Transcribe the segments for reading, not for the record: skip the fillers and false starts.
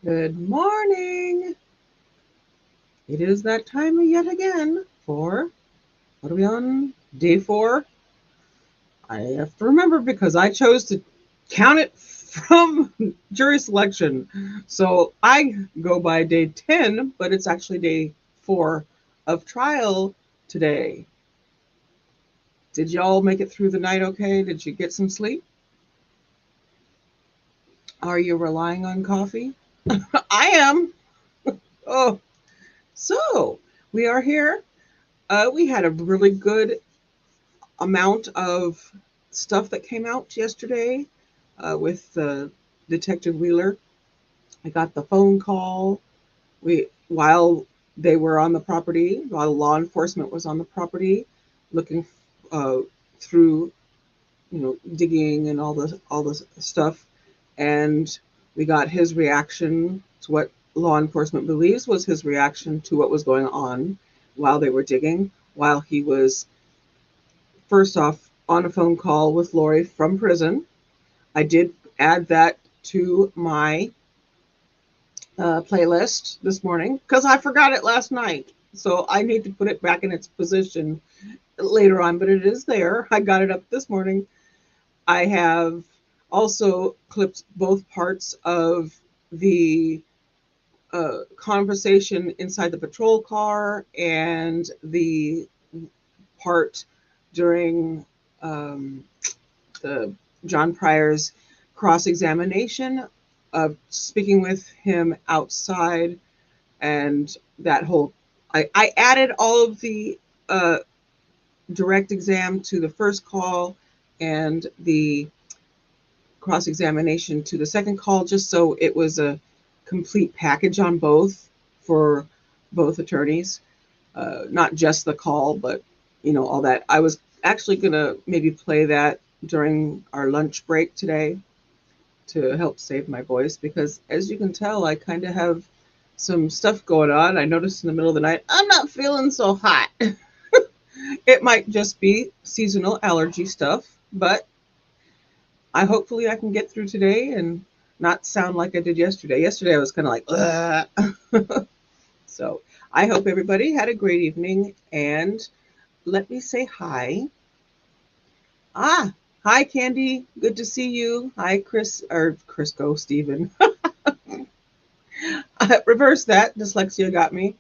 Good morning. It is that time yet again for, what are we on? Day 4? I have to remember because I chose to count it from jury selection. So I go by day 10, but it's actually day 4 of trial today. Did y'all make it through the night okay? Did you get some sleep? Are you relying on coffee? I am. Oh, so we are here. We had a really good amount of stuff that came out yesterday with Detective Wheeler. I got the phone call while they were on the property, while law enforcement was on the property, looking through, digging and all the stuff, and we got his reaction to what law enforcement believes was his reaction to what was going on while they were digging, while he was first off on a phone call with Lori from prison. I did add that to my playlist this morning because I forgot it last night. So I need to put it back in its position later on, but it is there. I got it up this morning. I have also clipped both parts of the conversation inside the patrol car and the part during the John Pryor's cross-examination of speaking with him outside, and that whole I added all of the direct exam to the first call and the cross-examination to the second call, just so it was a complete package on both for both attorneys, not just the call, but all that. I was actually gonna maybe play that during our lunch break today to help save my voice, because as you can tell, I kind of have some stuff going on. I noticed in the middle of the night, I'm not feeling so hot. It might just be seasonal allergy stuff, but hopefully I can get through today and not sound like I did yesterday. Yesterday I was kind of like, ugh. So I hope everybody had a great evening, and let me say hi. Hi, Candy. Good to see you. Hi, Crisco, Steven. Reverse that. Dyslexia got me.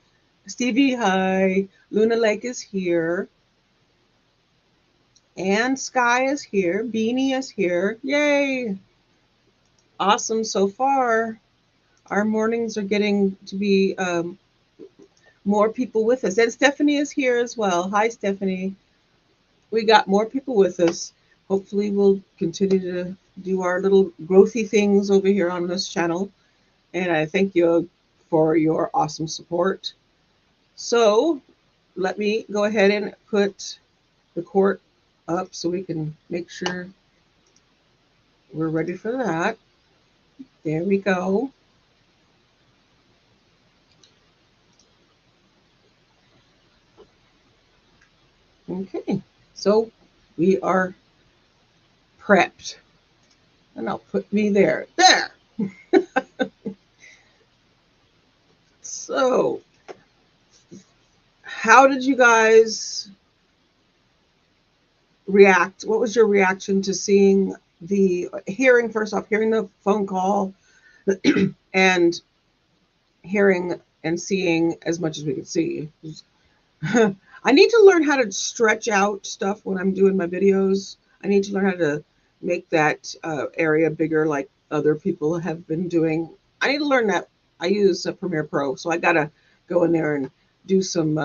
Stevie, hi. Luna Lake is here. And Sky is here. Beanie is here. Yay. Awesome so far. Our mornings are getting to be more people with us. And Stephanie is here as well. Hi, Stephanie. We got more people with us. Hopefully we'll continue to do our little growthy things over here on this channel. And I thank you for your awesome support. So let me go ahead and put the court up so we can make sure we're ready for that. There we go. Okay, so we are prepped. And I'll put me there. There! So, how did you guys react? What was your reaction to hearing the phone call and hearing and seeing as much as we could see? I need to learn how to stretch out stuff when I'm doing my videos. I need to learn how to make that area bigger like other people have been doing. I need to learn that. I use Premiere Pro, so I gotta go in there and do some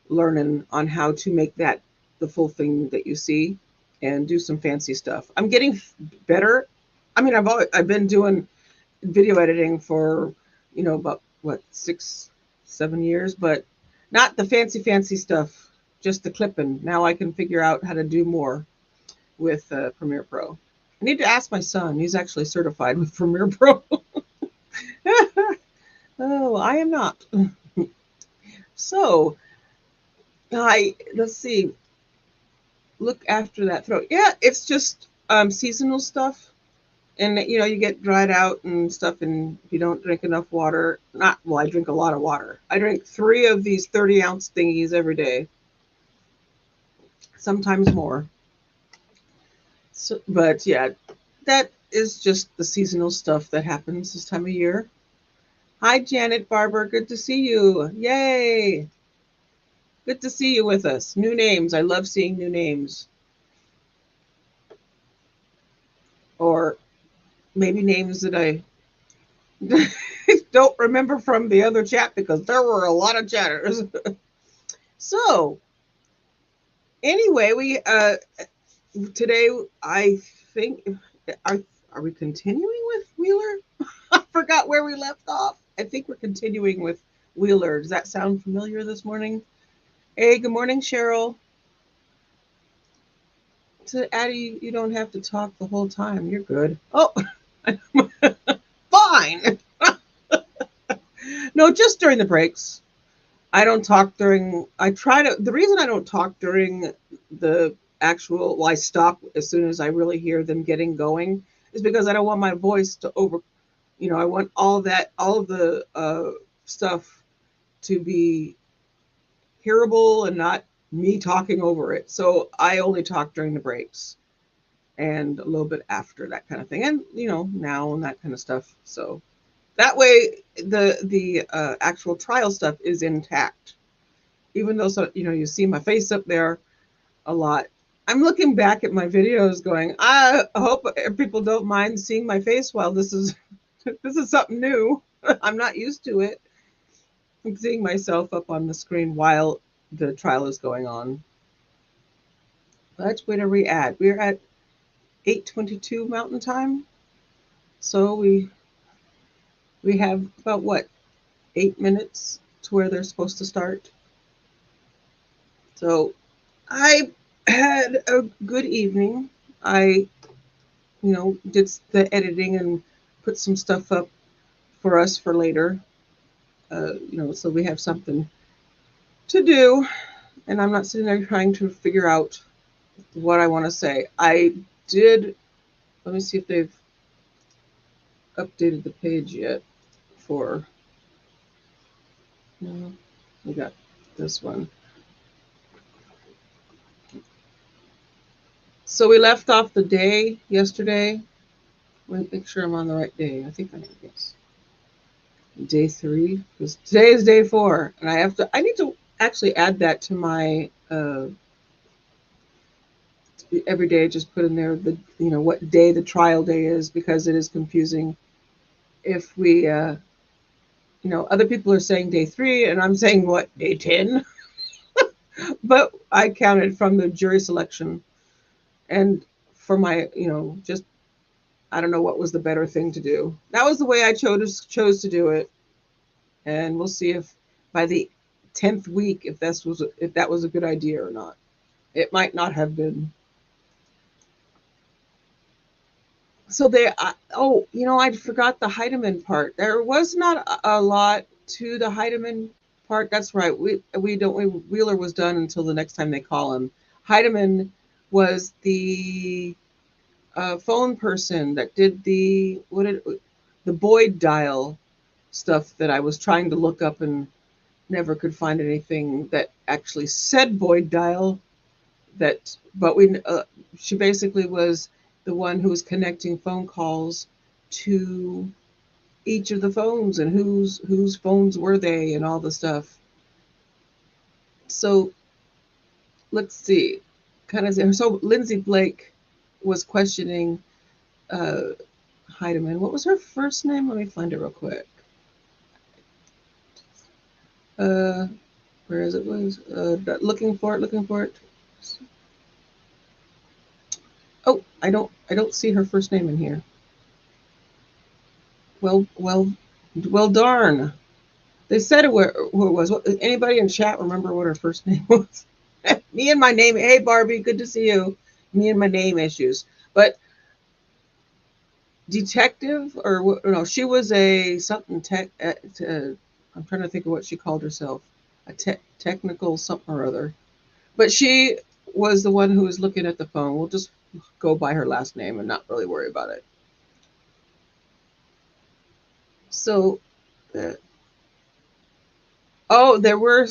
learning on how to make that the full thing that you see. and do some fancy stuff. I'm getting better. I mean, I've been doing video editing for, about what, 6, 7 years, but not the fancy stuff, just the clipping. Now I can figure out how to do more with Premiere Pro. I need to ask my son. He's actually certified with Premiere Pro. Oh, I am not. So let's see. Look after that throat. Yeah, it's just seasonal stuff. And you get dried out and stuff, and if you don't drink enough water, I drink a lot of water. I drink 3 of these 30-ounce thingies every day, sometimes more. So, but yeah, that is just the seasonal stuff that happens this time of year. Hi, Janet Barber. Good to see you. Yay. Good to see you with us. New names. I love seeing new names. Or maybe names that I don't remember from the other chat, because there were a lot of chatters. So anyway, we today, I think, are we continuing with Wheeler? I forgot where we left off. I think we're continuing with Wheeler. Does that sound familiar this morning? Hey, good morning, Cheryl. So Addie, you don't have to talk the whole time. You're good. Oh, fine. No, just during the breaks. I don't talk during, the reason I don't talk during the actual, I stop as soon as I really hear them getting going, is because I don't want my voice to I want all of the stuff to be hearable and not me talking over it. So I only talk during the breaks and a little bit after, that kind of thing. And, now and that kind of stuff. So that way the actual trial stuff is intact. Even though, you see my face up there a lot. I'm looking back at my videos going, I hope people don't mind seeing my face while this is something new. I'm not used to it. I'm seeing myself up on the screen while the trial is going on. Let's wait a re-add. We're at 8:22 Mountain Time. So we have about, what, 8 minutes to where they're supposed to start. So I had a good evening. I, did the editing and put some stuff up for us for later. So we have something to do. And I'm not sitting there trying to figure out what I want to say. I did, let me see if they've updated the page yet for, we got this one. So we left off the day yesterday. Let me make sure I'm on the right day. I think I am, yes. Day 3, because today is day 4, and I need to actually add that to my every day. Just put in there what day the trial day is, because it is confusing if we other people are saying day 3 and I'm saying day 10. But I counted from the jury selection, and for my just, I don't know what was the better thing to do. That was the way I chose to do it. And we'll see if by the 10th week, if that was a good idea or not. It might not have been. So I forgot the Heidemann part. There was not a lot to the Heidemann part. That's right. Wheeler was done until the next time they call him. Heidemann was the phone person that did the Boyd dial stuff that I was trying to look up and never could find anything that actually said Boyd dial. But she basically was the one who was connecting phone calls to each of the phones, and whose phones were they, and all the stuff. So let's see, so Lindsay Blake was questioning Heidemann. What was her first name? Let me find it real quick. Where is it? Looking for it. Oh, I don't see her first name in here. Well, darn. They said who it was. Anybody in chat remember what her first name was? Me and my name. Hey, Barbie, good to see you. Me and my name issues. But detective, or no, she was a something tech. I'm trying to think of what she called herself. A technical something or other. But she was the one who was looking at the phone. We'll just go by her last name and not really worry about it. So, uh, oh, there were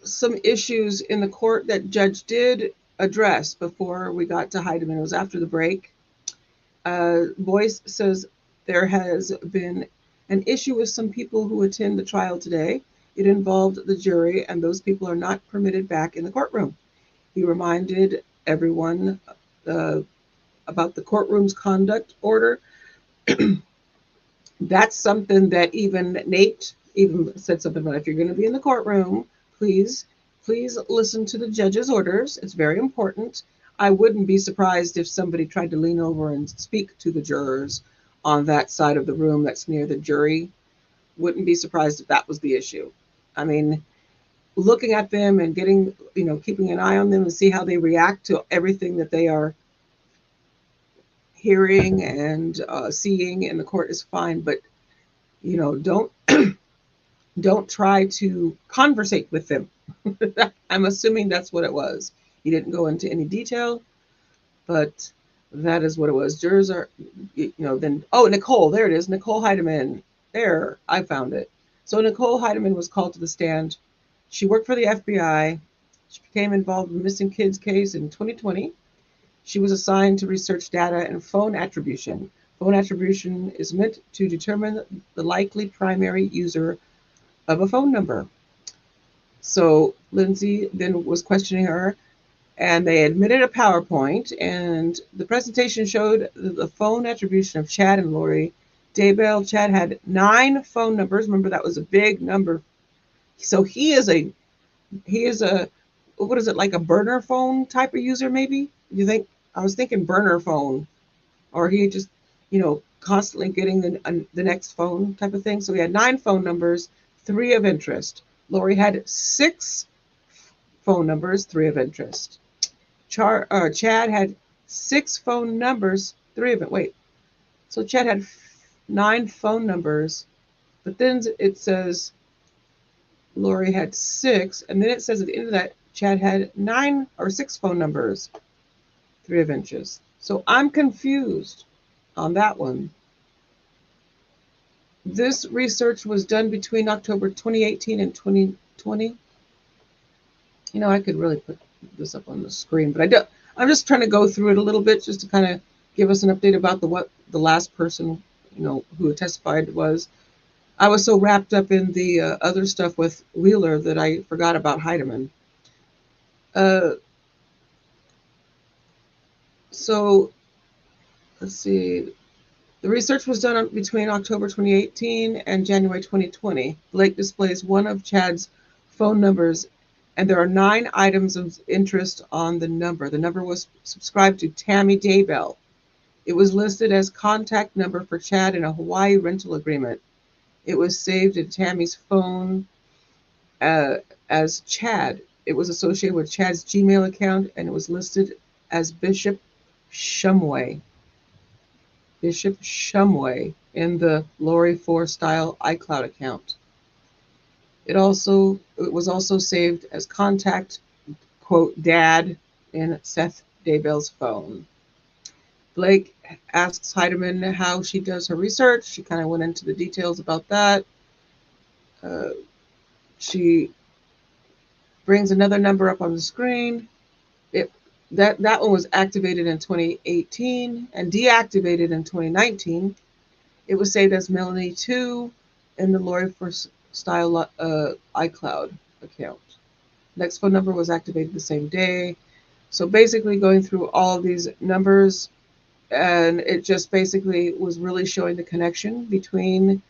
some issues in the court that judge did address before we got to Heidemann. It was after the break. Boyce says there has been an issue with some people who attend the trial today. It involved the jury, and those people are not permitted back in the courtroom. He reminded everyone uh, about the courtroom's conduct order. That's something that even Nate even said something about. If you're going to be in the courtroom, please, please listen to the judge's orders. It's very important. I wouldn't be surprised if somebody tried to lean over and speak to the jurors on that side of the room that's near the jury. Wouldn't be surprised if that was the issue. I mean, looking at them and getting, keeping an eye on them and see how they react to everything that they are hearing and seeing in the court is fine, but don't try to conversate with them. I'm assuming that's what it was. He didn't go into any detail, but that is what it was. Jurors are, then, oh, Nicole, there it is. Nicole Heidemann. There, I found it. So Nicole Heidemann was called to the stand. She worked for the FBI. She became involved in the missing kids case in 2020. She was assigned to research data and phone attribution. Phone attribution is meant to determine the likely primary user of a phone number. So Lindsay then was questioning her, and they admitted a PowerPoint, and the presentation showed the phone attribution of Chad and Lori Daybell. Chad had 9 phone numbers. Remember, that was a big number. So he is a what is it, like a burner phone type of user, maybe? You think? I was thinking burner phone, or he just, constantly getting the next phone type of thing. So he had 9 phone numbers, 3 of interest. Lori had 6 phone numbers, 3 of interest. Chad had 6 phone numbers, 3 of it. Wait, so Chad had 9 phone numbers, but then it says Lori had 6, and then it says at the end of that Chad had 9 or 6 phone numbers, 3 of interest. So I'm confused on that one. This research was done between October 2018 and 2020. I could really put this up on the screen, but I'm just trying to go through it a little bit just to kind of give us an update about what the last person, who testified was. I was so wrapped up in the other stuff with Wheeler that I forgot about Heidemann. So let's see. The research was done between October 2018 and January 2020. Blake displays one of Chad's phone numbers, and there are 9 items of interest on the number. The number was subscribed to Tammy Daybell. It was listed as contact number for Chad in a Hawaii rental agreement. It was saved in Tammy's phone as Chad. It was associated with Chad's Gmail account, and it was listed as Bishop Shumway. Bishop Shumway in the Lori 4 style iCloud account. It was also saved as contact, quote, dad in Seth Daybell's phone. Blake asks Heidemann how she does her research. She kind of went into the details about that. She brings another number up on the screen. That one was activated in 2018 and deactivated in 2019. It was saved as Melanie 2 in the Lori 4 style iCloud account. Next phone number was activated the same day. So basically going through all of these numbers, and it just basically was really showing the connection between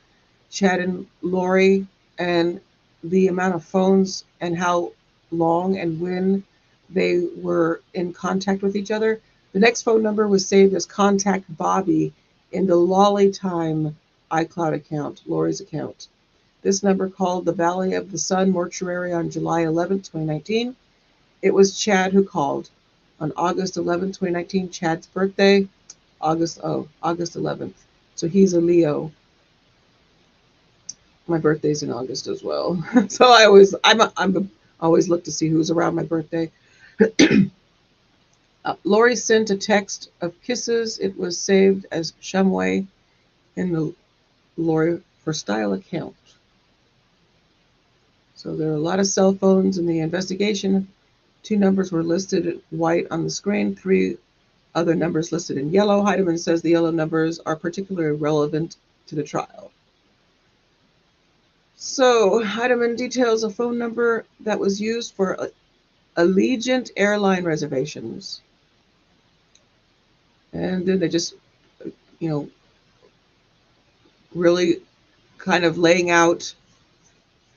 Chad and Lori and the amount of phones and how long and when they were in contact with each other. The next phone number was saved as Contact Bobby in the Lolly Time iCloud account, Lori's account. This number called the Valley of the Sun Mortuary on July 11, 2019. It was Chad who called. On August 11, 2019, Chad's birthday, August 11th. So he's a Leo. My birthday's in August as well. So I'm always look to see who's around my birthday. Lori sent a text of kisses. It was saved as Shumway in the Lori for Style account. So there are a lot of cell phones in the investigation. 2 numbers were listed white on the screen, 3 other numbers listed in yellow. Heidemann says the yellow numbers are particularly relevant to the trial. So Heidemann details a phone number that was used for Allegiant airline reservations. And then they just, really kind of laying out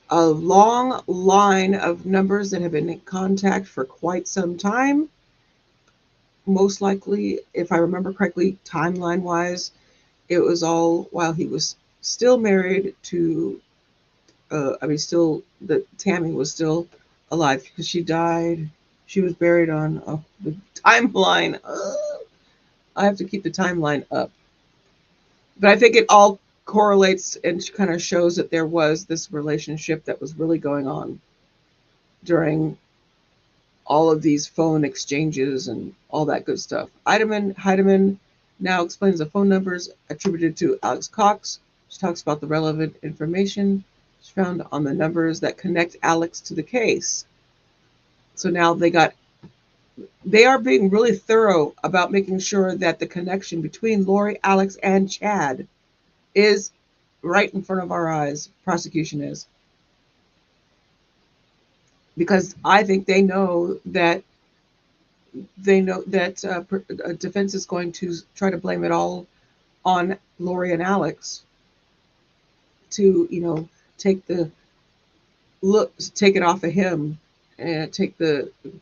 a long line of numbers that have been in contact for quite some time. Most likely, if I remember correctly, timeline-wise, it was all while he was still married to, Tammy was still alive because she died. She was buried on the timeline. I have to keep the timeline up. But I think it all correlates and kind of shows that there was this relationship that was really going on during all of these phone exchanges and all that good stuff. Heidemann now explains the phone numbers attributed to Alex Cox. She talks about the relevant information she found on the numbers that connect Alex to the case. So now they are being really thorough about making sure that the connection between Lori, Alex, and Chad is right in front of our eyes. Prosecution is. Because I think they know that defense is going to try to blame it all on Lori and Alex to, take it off of him and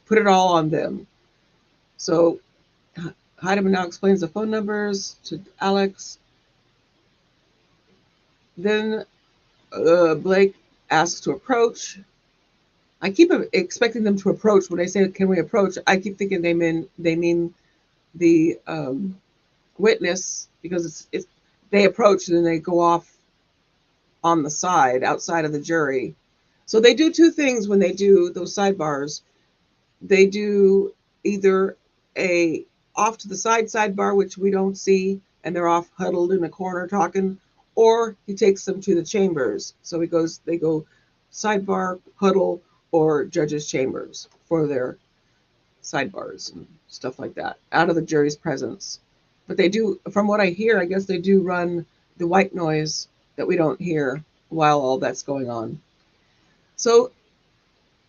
put it all on them. So Heidemann now explains the phone numbers to Alex. Then Blake asks to approach. I keep expecting them to approach. When they say, "Can we approach?" I keep thinking they mean the witness, because it's they approach and then they go off on the side outside of the jury. So they do 2 things when they do those sidebars. They do either a off to the side sidebar, which we don't see, and they're off huddled in a corner talking, or he takes them to the chambers. So they go sidebar, huddle, or judges' chambers for their sidebars and stuff like that, out of the jury's presence. But they do, from what I hear, I guess they do run the white noise that we don't hear while all that's going on. So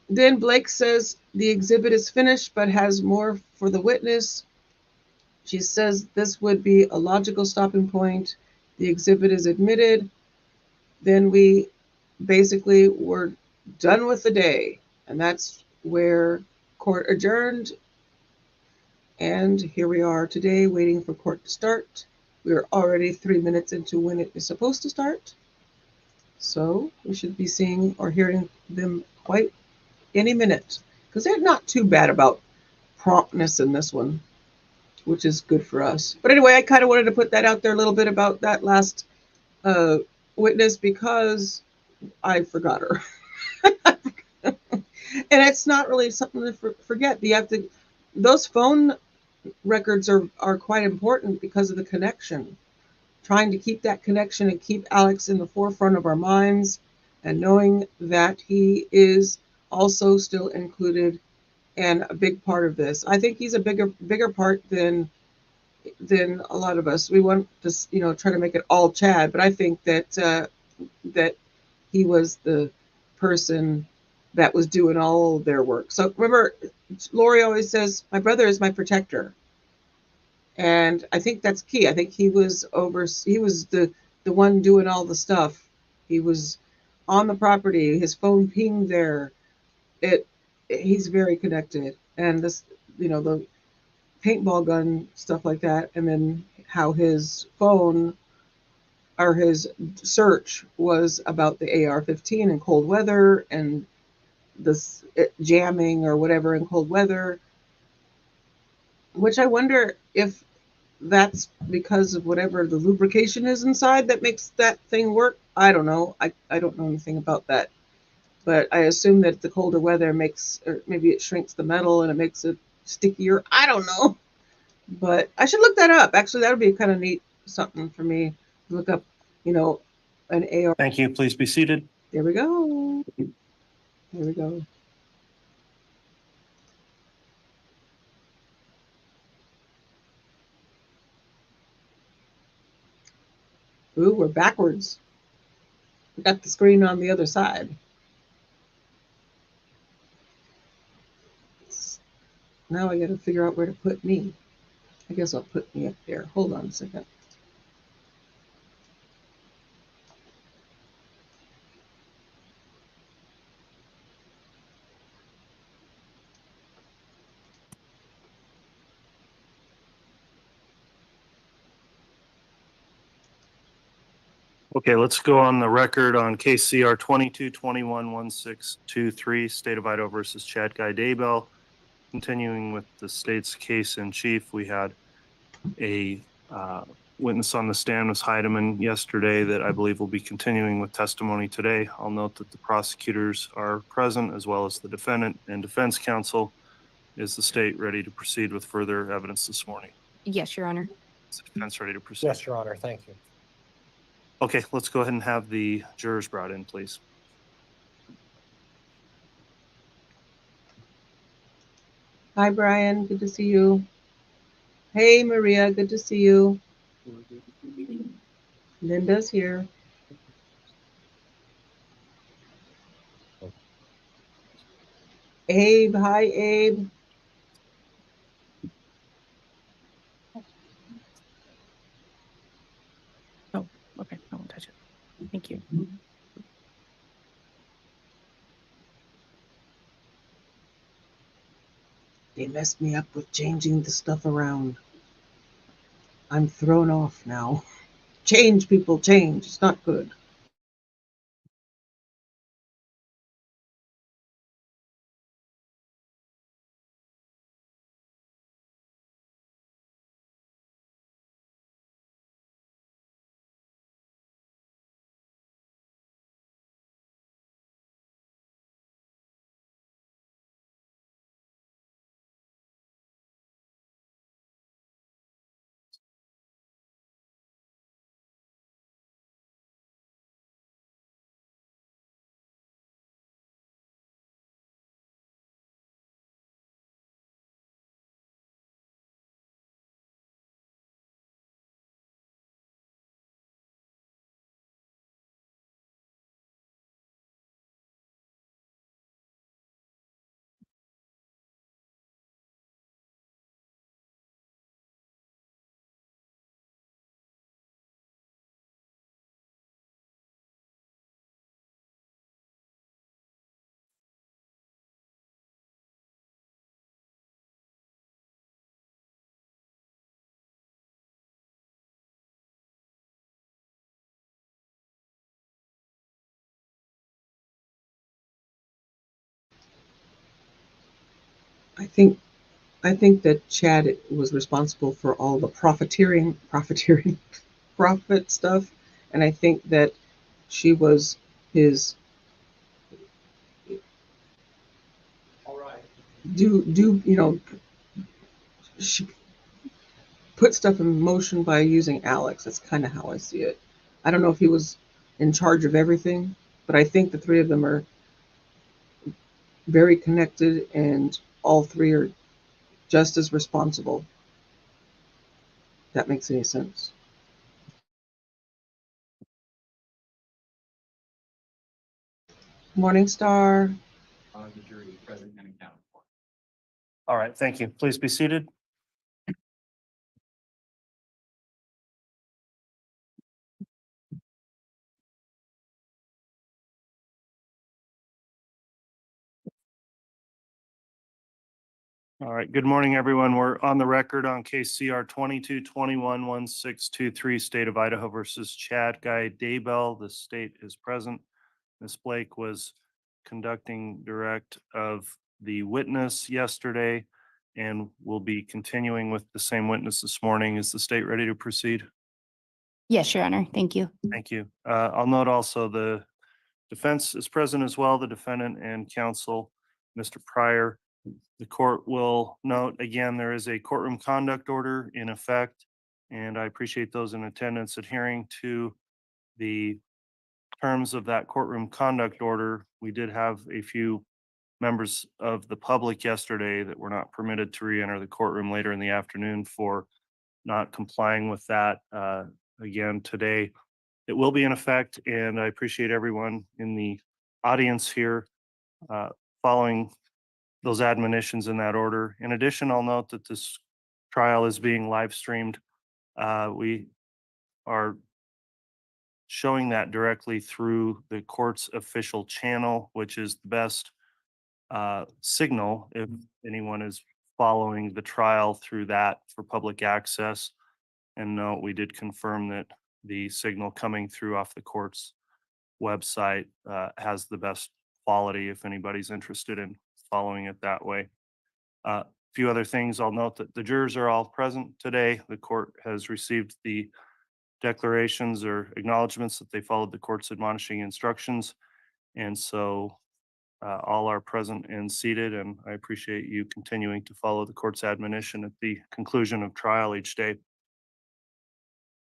then Blake says the exhibit is finished but has more for the witness. She says this would be a logical stopping point. The exhibit is admitted. Then we basically were done with the day. And that's where court adjourned. And here we are today waiting for court to start. We're already 3 minutes into when it is supposed to start. So we should be seeing or hearing them quite any minute, because they're not too bad about promptness in this one, which is good for us. But anyway, I kind of wanted to put that out there a little bit about that last witness, because I forgot her. And it's not really something to forget. Those phone records are quite important because of the connection. Trying to keep that connection and keep Alex in the forefront of our minds, and knowing that he is also still included and a big part of this. I think he's a bigger part than a lot of us. We want to try to make it all Chad, but I think that he was the person that was doing all of their work. So remember, Lori always says, "My brother is my protector." And I think that's key. I think he was the one doing all the stuff. He was on the property. His phone pinged there. He's very connected. And this, paintball gun, stuff like that, and then how his phone or his search was about the AR-15 in cold weather and this jamming or whatever in cold weather, which I wonder if that's because of whatever the lubrication is inside that makes that thing work. I don't know. I don't know anything about that. But I assume that the colder weather makes, or maybe it shrinks the metal and it makes it stickier. I don't know. But I should look that up. Actually, that would be kind of neat something for me to look up, an AR. Thank you. Please be seated. There we go. There we go. Ooh, we're backwards. We got the screen on the other side. Now I got to figure out where to put me. I guess I'll put me up there. Hold on a second. Okay, let's go on the record on case CR 22-21-1623, State of Idaho versus Chad Guy Daybell. Continuing with the state's case in chief, we had a witness on the stand, was Heidemann, yesterday, that I believe will be continuing with testimony today. I'll note that the prosecutors are present as well as the defendant and defense counsel. Is the state ready to proceed with further evidence this morning? Yes, Your Honor. Is the defense ready to proceed? Yes, Your Honor. Thank you. Okay, let's go ahead and have the jurors brought in, please. Hi, Brian. Good to see you. Hey, Maria. Good to see you. Linda's here. Abe. Hi, Abe. Oh, okay. I won't touch it. Thank you. They messed me up with changing the stuff around. I'm thrown off now. Change, people, change. It's not good. I think that Chad was responsible for all the profit stuff, and I think that she was his she put stuff in motion by using Alex. That's kind of how I see it. I don't know if he was in charge of everything, but I think the three of them are very connected, and all three are just as responsible. If that makes any sense. Morning Star. The jury is present and accounted for. All right, thank you. Please be seated. All right, good morning, everyone. We're on the record on case CR 2221-1623, State of Idaho versus Chad Guy Daybell. The state is present. Ms. Blake was conducting direct of the witness yesterday and will be continuing with the same witness this morning. Is the state ready to proceed? Yes, Your Honor. Thank you. Thank you. I'll note also the defense is present as well, the defendant and counsel, Mr. Pryor. The court will note, again, there is a courtroom conduct order in effect, and I appreciate those in attendance adhering to the terms of that courtroom conduct order. We did have a few members of the public yesterday that were not permitted to re-enter the courtroom later in the afternoon for not complying with that. Again, today, it will be in effect, and I appreciate everyone in the audience here following those admonitions in that order. In addition, I'll note that this trial is being live streamed. We are showing that directly through the court's official channel, which is the best signal if anyone is following the trial through that for public access. And note, we did confirm that the signal coming through off the court's website has the best quality if anybody's interested in following it that way. A few other things, I'll note that the jurors are all present today. The court has received the declarations or acknowledgements that they followed the court's admonishing instructions. And so all are present and seated, and I appreciate you continuing to follow the court's admonition at the conclusion of trial each day.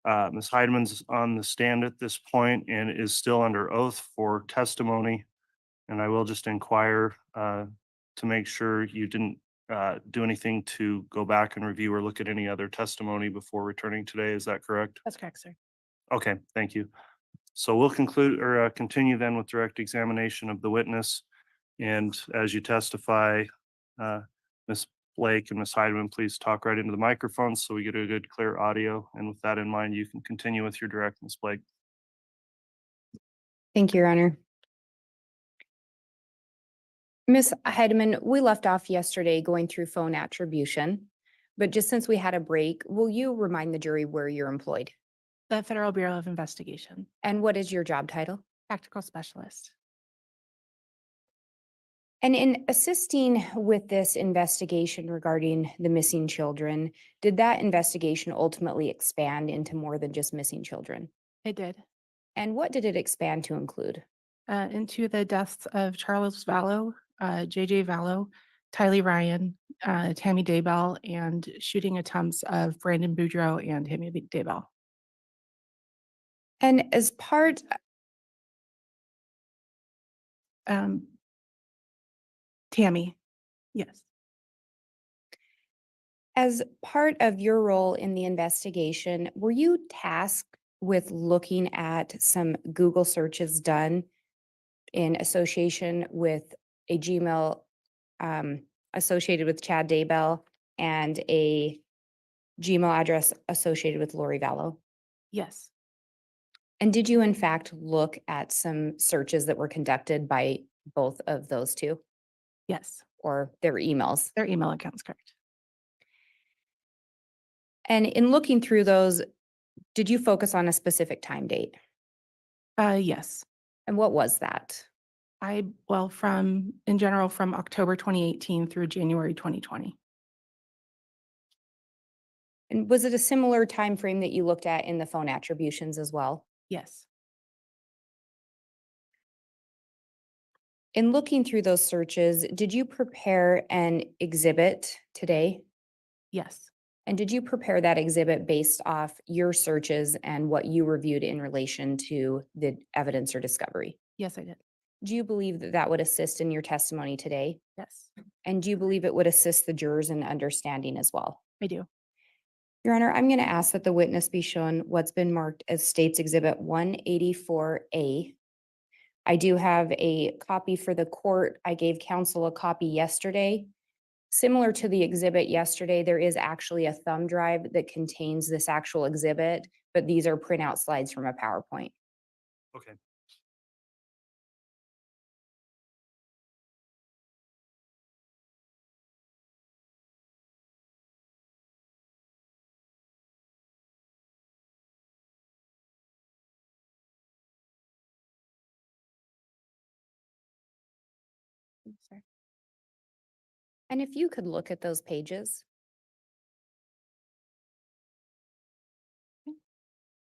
Ms. Heidman's on the stand at this point and is still under oath for testimony. And I will just inquire to make sure you didn't do anything to go back and review or look at any other testimony before returning today. Is that correct? That's correct, sir. Okay, thank you. So we'll conclude or continue then with direct examination of the witness. And as you testify, Ms. Blake and Ms. Heidman, please talk right into the microphone so we get a good, clear audio. And with that in mind, you can continue with your direct, Ms. Blake. Thank you, Your Honor. Ms. Heidemann, we left off yesterday going through phone attribution, but just since we had a break, will you remind the jury where you're employed? The Federal Bureau of Investigation, And what is your job title? Tactical Specialist. And in assisting with this investigation regarding the missing children, did that investigation ultimately expand into more than just missing children? I did. And what did it expand to include? Into the deaths of Charles Vallow, JJ Vallow, Tylee Ryan, Tammy Daybell, and shooting attempts of Brandon Boudreaux and Tammy Daybell. And as part, Tammy, yes. as part of your role in the investigation, were you tasked with looking at some Google searches done in association with a Gmail associated with Chad Daybell and a Gmail address associated with Lori Vallow? Yes. And did you in fact look at some searches that were conducted by both of those two, Yes. or their emails? Their email accounts, correct. And in looking through those, did you focus on a specific time date? Yes. And what was that? Well, in general, from October 2018 through January 2020. And was it a similar time frame that you looked at in the phone attributions as well? Yes. In looking through those searches, did you prepare an exhibit today? Yes. And did you prepare that exhibit based off your searches and what you reviewed in relation to the evidence or discovery? Yes, I did. Do you believe that that would assist in your testimony today? Yes, And do you believe it would assist the jurors in understanding as well? I do. Your Honor, I'm going to ask that the witness be shown what's been marked as State's Exhibit 184A. I do have a copy for the court. I gave counsel a copy yesterday. Similar to the exhibit yesterday, there is actually a thumb drive that contains this actual exhibit, but these are printout slides from a PowerPoint. Okay. Sorry. And if you could look at those pages.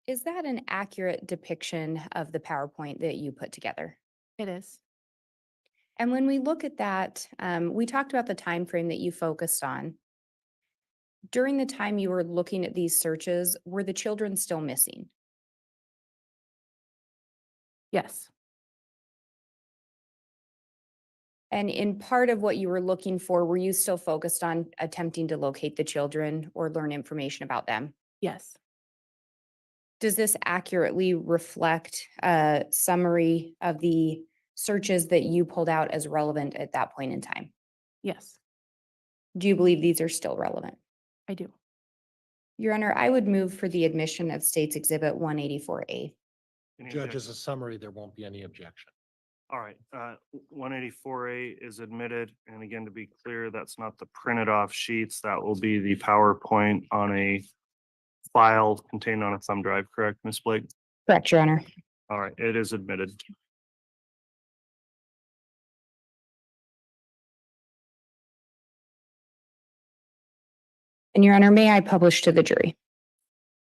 Is that an accurate depiction of the PowerPoint that you put together? It is. And when we look at that, we talked about the time frame that you focused on. During the time you were looking at these searches, were the children still missing? Yes. And in part of what you were looking for, were you still focused on attempting to locate the children or learn information about them? Yes. Does this accurately reflect a summary of the searches that you pulled out as relevant at that point in time? Yes, Do you believe these are still relevant? I do. Your Your Honor, I would move for the admission of States Exhibit 184A. Any Judge, objection? as a summary, there won't be any objection. All right, 184A is admitted, and again, to be clear, that's not the printed off sheets. That will be the PowerPoint on a file contained on a thumb drive, correct, Ms. Blake? Correct, Your Honor. All right, it is admitted. And Your Honor, may I publish to the jury?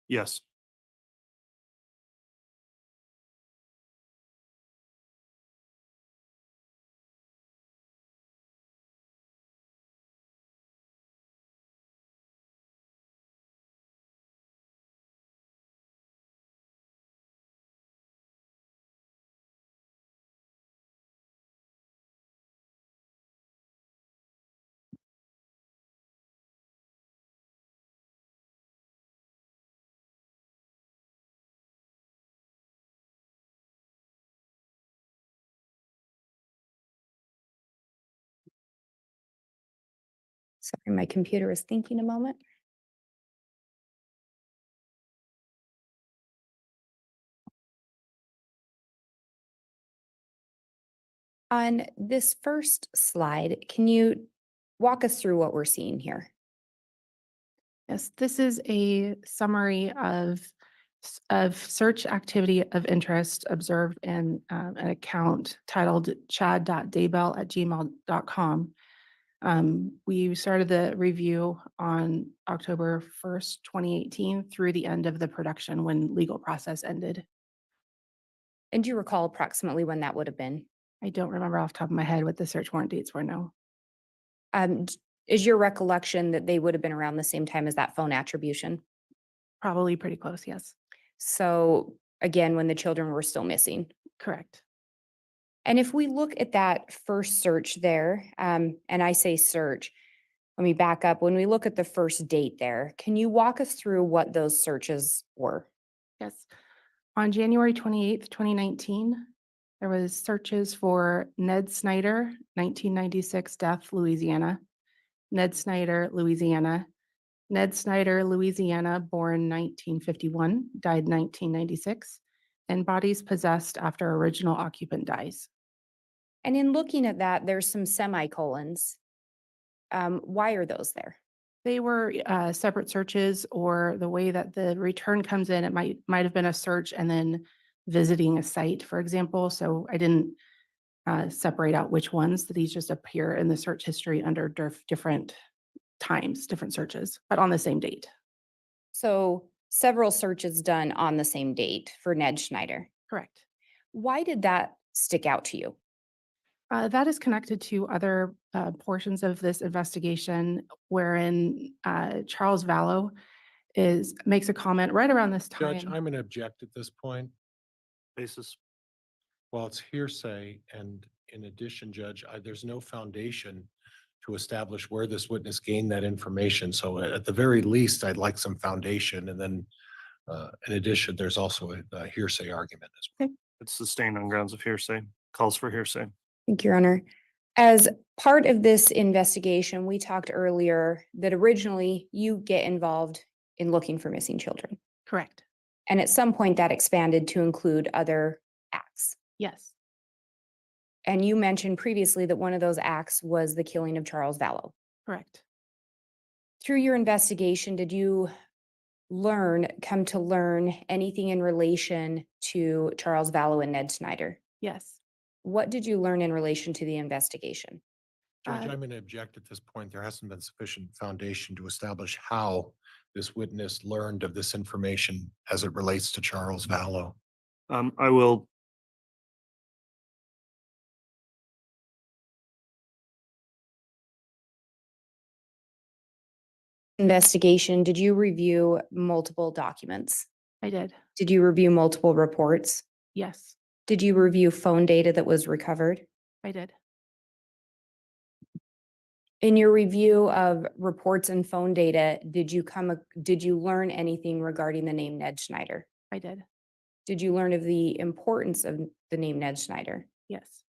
Yes. Sorry, my computer is thinking a moment. On this first slide, can you walk us through what we're seeing here? Yes, this is a summary of search activity of interest observed in an account titled chad.daybell@gmail.com. We started the review on October 1st, 2018 through the end of the production when legal process ended. And do you recall approximately when that would have been? I don't remember off the top of my head what the search warrant dates were, no. Is your recollection that they would have been around the same time as that phone attribution? Probably pretty close, yes. So again, when the children were still missing. Correct. And if we look at that first search there, and I say search, let me back up. When we look at the first date there, can you walk us through what those searches were? Yes. On January 28th, 2019, there was searches for Ned Snyder, 1996 death, Louisiana. Ned Snyder, Louisiana. Ned Snyder, Louisiana, born 1951, died 1996. And bodies possessed after original occupant dies. And in looking at that, there's some semicolons. Why are those there? They were separate searches, or the way that the return comes in, it might have been a search and then visiting a site, for example. So I didn't separate out which ones. These just appear in the search history under different times, different searches, but on the same date. So several searches done on the same date for Ned Schneider. Correct. Why did that stick out to you? That is connected to other portions of this investigation wherein Charles Vallow makes a comment right around this time. Judge, I'm going to object at this point. Basis. While it's hearsay, and in addition, Judge, there's no foundation to establish where this witness gained that information. So at the very least, I'd like some foundation. And then in addition, there's also a hearsay argument as well. It's sustained on grounds of hearsay, calls for hearsay. Thank you, Your Honor. As part of this investigation, we talked earlier that originally you get involved in looking for missing children. Correct. And at some point that expanded to include other acts. Yes. And you mentioned previously that one of those acts was the killing of Charles Vallow. Correct. Through your investigation, did you come to learn anything in relation to Charles Vallow and Ned Snyder? Yes. What did you learn in relation to the investigation? Judge, Uh, I'm going to object at this point. There hasn't been sufficient foundation to establish how this witness learned of this information as it relates to Charles Vallow. I will. Investigation, did you review multiple documents? I did. Did you review multiple reports? Yes, Did you review phone data that was recovered? I did. In your review of reports and phone data, did you learn anything regarding the name Ned Schneider? I did. Did you learn of the importance of the name Ned Schneider? Yes.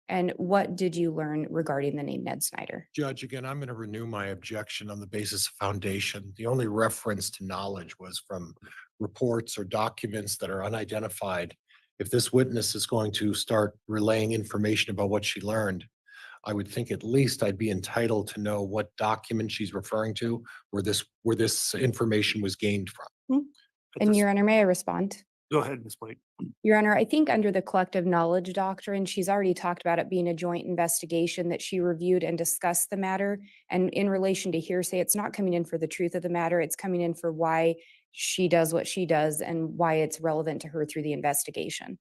And what did you learn regarding the name Ned Schneider? Judge, again, I'm going to renew my objection on the basis of foundation. The only reference to knowledge was from reports or documents that are unidentified. If this witness is going to start relaying information about what she learned, I would think at least I'd be entitled to know what document she's referring to, where this information was gained from. At And this- Your Honor, may I respond? Go ahead, Ms. Blake. Your Honor, I think under the collective knowledge doctrine, she's already talked about it being a joint investigation that she reviewed and discussed the matter. And in relation to hearsay, it's not coming in for the truth of the matter. It's coming in for why she does what she does and why it's relevant to her through the investigation.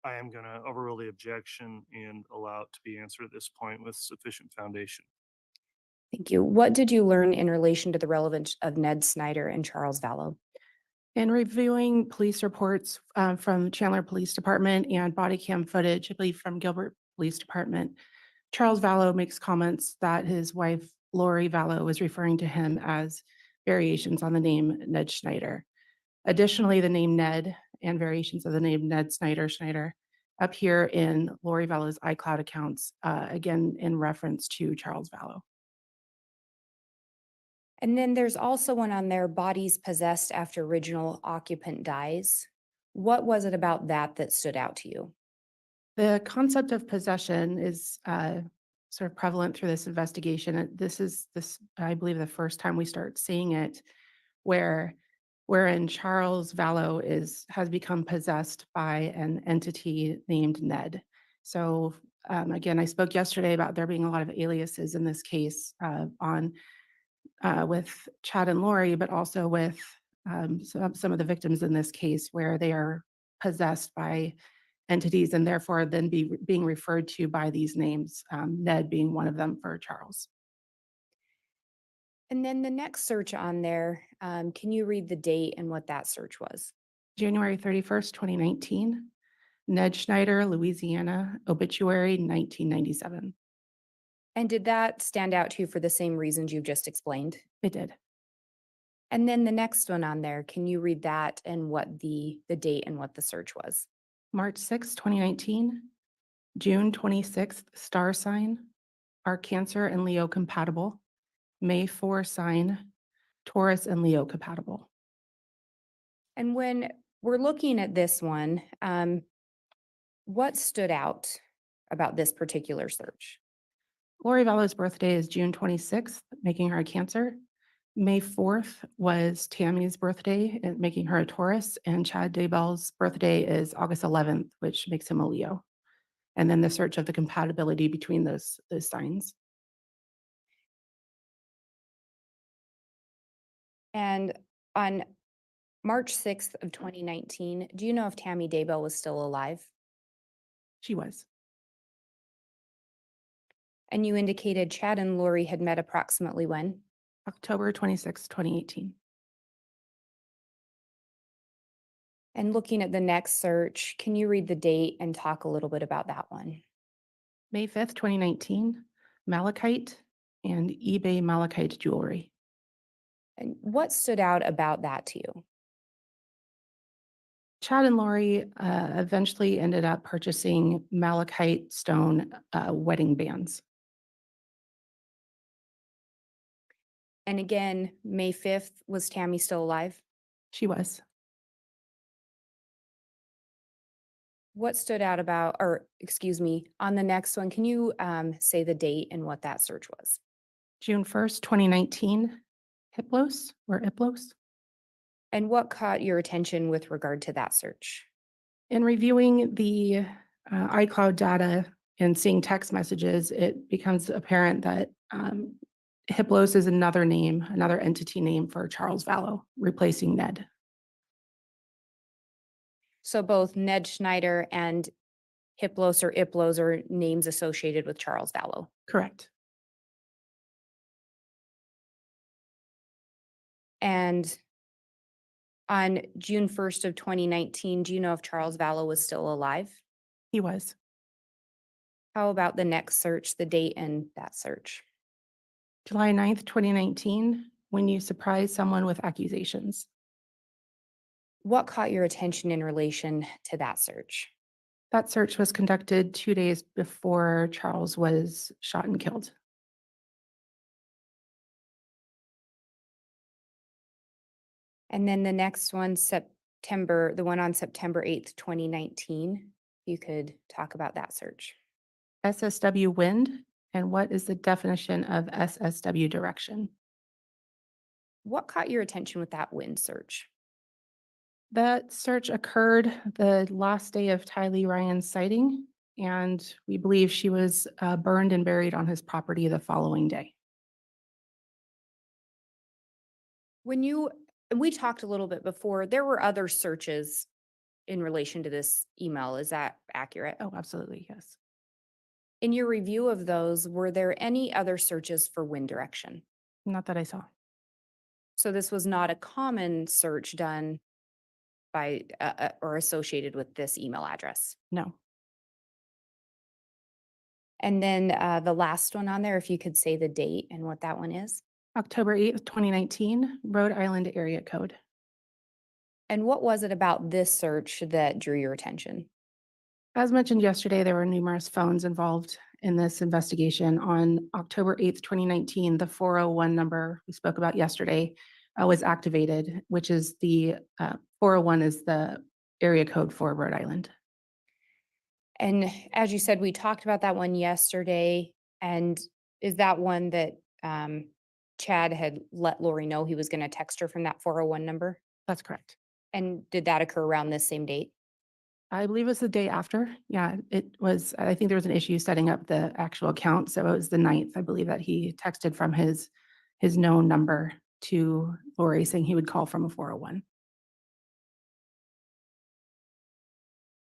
I am going to overrule the objection and allow it to be answered at this point with sufficient foundation. Thank you. What did you learn in relation to the relevance of Ned Snyder and Charles Vallow? In reviewing police reports from Chandler Police Department and body cam footage, I believe from Gilbert Police Department, Charles Vallow makes comments that his wife, Lori Vallow, was referring to him as variations on the name Ned Schneider. Additionally, the name Ned and variations of the name Ned Schneider appear in Lori Vallow's iCloud accounts, again, in reference to Charles Vallow. And then there's also one on there, bodies possessed after original occupant dies. What was it about that that stood out to you? The concept of possession is sort of prevalent through this investigation. This is, I believe, the first time we start seeing it, wherein Charles Vallow has become possessed by an entity named Ned. So again, I spoke yesterday about there being a lot of aliases in this case with Chad and Lori, but also with some of the victims in this case where they are possessed by entities and therefore then being referred to by these names, Ned being one of them for Charles. And then the next search on there, can you read the date and what that search was? January 31st, 2019, Ned Schneider, Louisiana, obituary 1997. And did that stand out to you for the same reasons you've just explained? It did. And then the next one on there, can you read that and what the date and what the search was? March 6th, 2019, June 26th, star sign, are Cancer and Leo compatible? May 4 sign, Taurus and Leo compatible. And when we're looking at this one, what stood out about this particular search? Lori Vallow's birthday is June 26th, making her a Cancer. May 4th was Tammy's birthday, making her a Taurus, and Chad Daybell's birthday is August 11th, which makes him a Leo. And then the search of the compatibility between those signs. And on March 6th of 2019, do you know if Tammy Daybell was still alive? She was. And you indicated Chad and Lori had met approximately when? October 26th, 2018. And looking at the next search, can you read the date and talk a little bit about that one? May 5th, 2019, malachite and eBay malachite jewelry. And what stood out about that to you? Chad and Lori eventually ended up purchasing malachite stone wedding bands. And again, May 5th, was Tammy still alive? She was. What stood out about, or excuse me, on the next one, can you say the date and what that search was? June 1st, 2019, Iplos. And what caught your attention with regard to that search? In reviewing the iCloud data in seeing text messages, it becomes apparent that Hiplos is another name, another entity name for Charles Vallow, replacing Ned. So both Ned Schneider and Hiplos or Iplos are names associated with Charles Vallow. Correct. And on June 1st of 2019, do you know if Charles Vallow was still alive? He was. How about the next search, the date and that search? July 9th, 2019, when you surprise someone with accusations. What caught your attention in relation to that search? That search was conducted 2 days before Charles was shot and killed. And then the next one, September, the one on September 8th, 2019, you could talk about that search. SSW wind, and what is the definition of SSW direction? What caught your attention with that wind search? That search occurred the last day of Tylee Ryan's sighting, and we believe she was burned and buried on his property the following day. We talked a little bit before, there were other searches in relation to this email. Is that accurate? Oh, absolutely, yes. In your review of those, were there any other searches for wind direction? Not that I saw. So this was not a common search done by or associated with this email address. No. And then the last one on there, if you could say the date and what that one is. October 8th, 2019, Rhode Island area code. And what was it about this search that drew your attention? As mentioned yesterday, there were numerous phones involved in this investigation. On October 8th, 2019, the 401 number we spoke about yesterday was activated, which is the 401 is the area code for Rhode Island. And as you said, we talked about that one yesterday. And is that one that Chad had let Lori know he was going to text her from that 401 number? That's correct. And did that occur around this same date? I believe it was the day after. Yeah, it was, I think there was an issue setting up the actual account. So it was the 9th, I believe, that he texted from his known number to Lori saying he would call from a 401.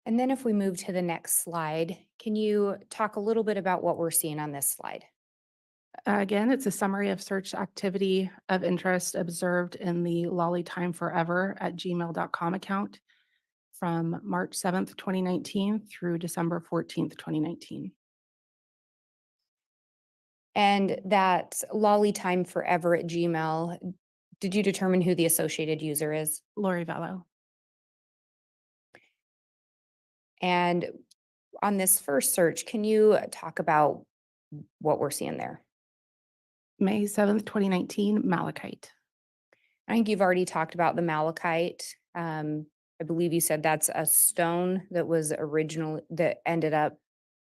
And then if we move to the next slide, can you talk a little bit about what we're seeing on this slide? Again, it's a summary of search activity of interest observed in the lollytimeforever@gmail.com account from March 7th, 2019 through December 14th, 2019. And that lollytimeforever@gmail, did you determine who the associated user is? Lori Vallow. And on this first search, can you talk about what we're seeing there? May 7th, 2019, malachite. I think you've already talked about the malachite. I believe you said that's a stone that was original that ended up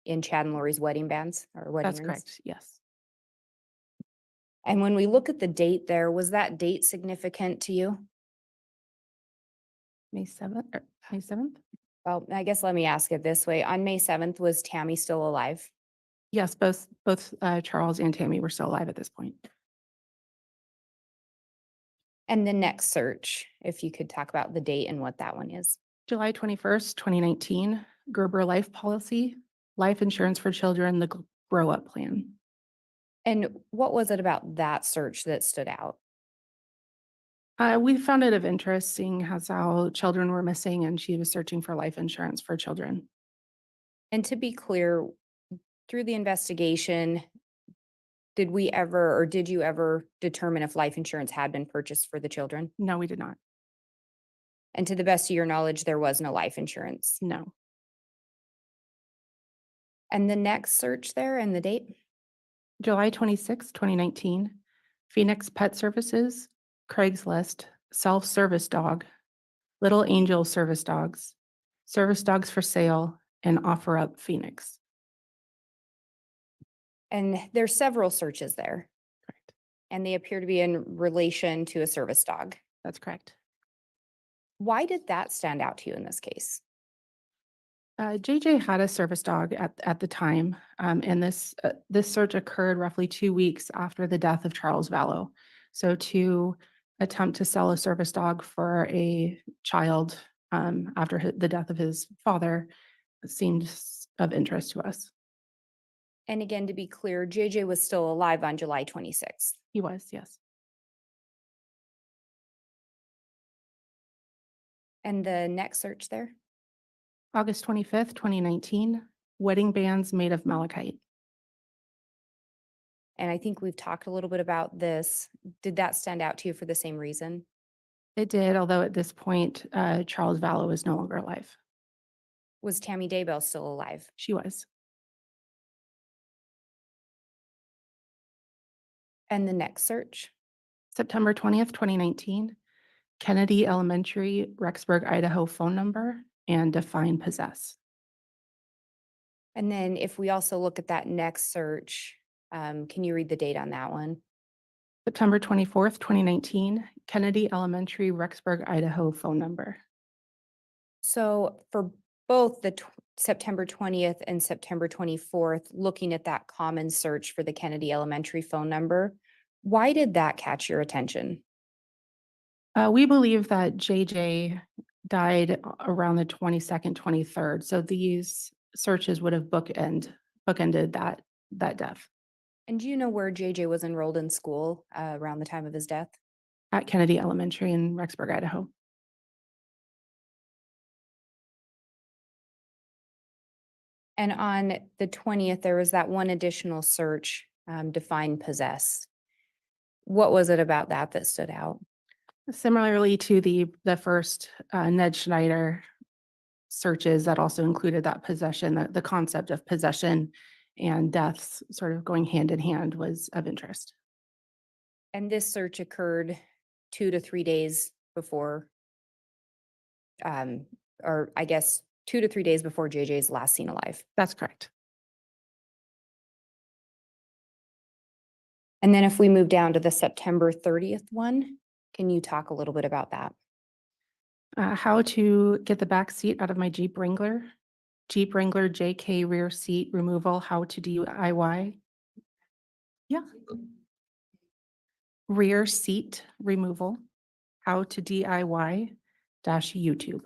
in Chad and Lori's wedding bands or wedding That's rings. correct, yes. And when we look at the date there, was that date significant to you? May 7th, May 7th? Well, I guess let me ask it this way. On May 7th, was Tammy still alive? Yes, both Charles and Tammy were still alive at this point. And the next search, if you could talk about the date and what that one is. July 21st, 2019, Gerber Life Policy, Life Insurance for Children, the Grow Up Plan. And what was it about that search that stood out? We found it of interest seeing as how children were missing and she was searching for life insurance for children. And to be clear, through the investigation, did we ever or did you ever determine if life insurance had been purchased for the children? No, we did not. And to the best of your knowledge, there was no life insurance. No. And the next search there and the date? July 26, 2019, Phoenix Pet Services, Craigslist, Self-Service Dog, Little Angel Service Dogs for Sale, and Offer Up Phoenix. And there's several searches there. Correct. And they appear to be in relation to a service dog. That's correct. Why did that stand out to you in this case? JJ had a service dog at the time, and this search occurred roughly 2 weeks after the death of Charles Vallow. So to attempt to sell a service dog for a child after the death of his father seemed of interest to us. And again, to be clear, JJ was still alive on July 26th. He was, yes. And the next search there? August 25th, 2019, wedding bands made of malachite. And I think we've talked a little bit about this. Did that stand out to you for the same reason? It did, although at this point, Charles Vallow is no longer alive. Was Tammy Daybell still alive? She was. And the next search? September 20th, 2019, Kennedy Elementary, Rexburg, Idaho phone number and define possess. And then if we also look at that next search, can you read the date on that one? September 24th, 2019, Kennedy Elementary, Rexburg, Idaho phone number. So for both the September 20th and September 24th, looking at that common search for the Kennedy Elementary phone number, why did that catch your attention? We believe that JJ died around the 22nd, 23rd. So these searches would have bookended that death And do you know where JJ was enrolled in school around the time of his death? at Kennedy Elementary in Rexburg, Idaho. And on the 20th, there was that one additional search, define possess. What was it about that stood out? Similarly to the first Ned Schneider searches that also included that possession, the concept of possession and deaths sort of going hand in hand was of interest. And this search occurred 2 to 3 days before, or I guess 2 to 3 days before JJ's last seen alive. That's correct. And then if we move down to the September 30th one, can you talk a little bit about that? How to get the back seat out of my Jeep Wrangler. Jeep Wrangler JK rear seat removal, how to DIY. Yeah. Rear seat removal, how to DIY -YouTube.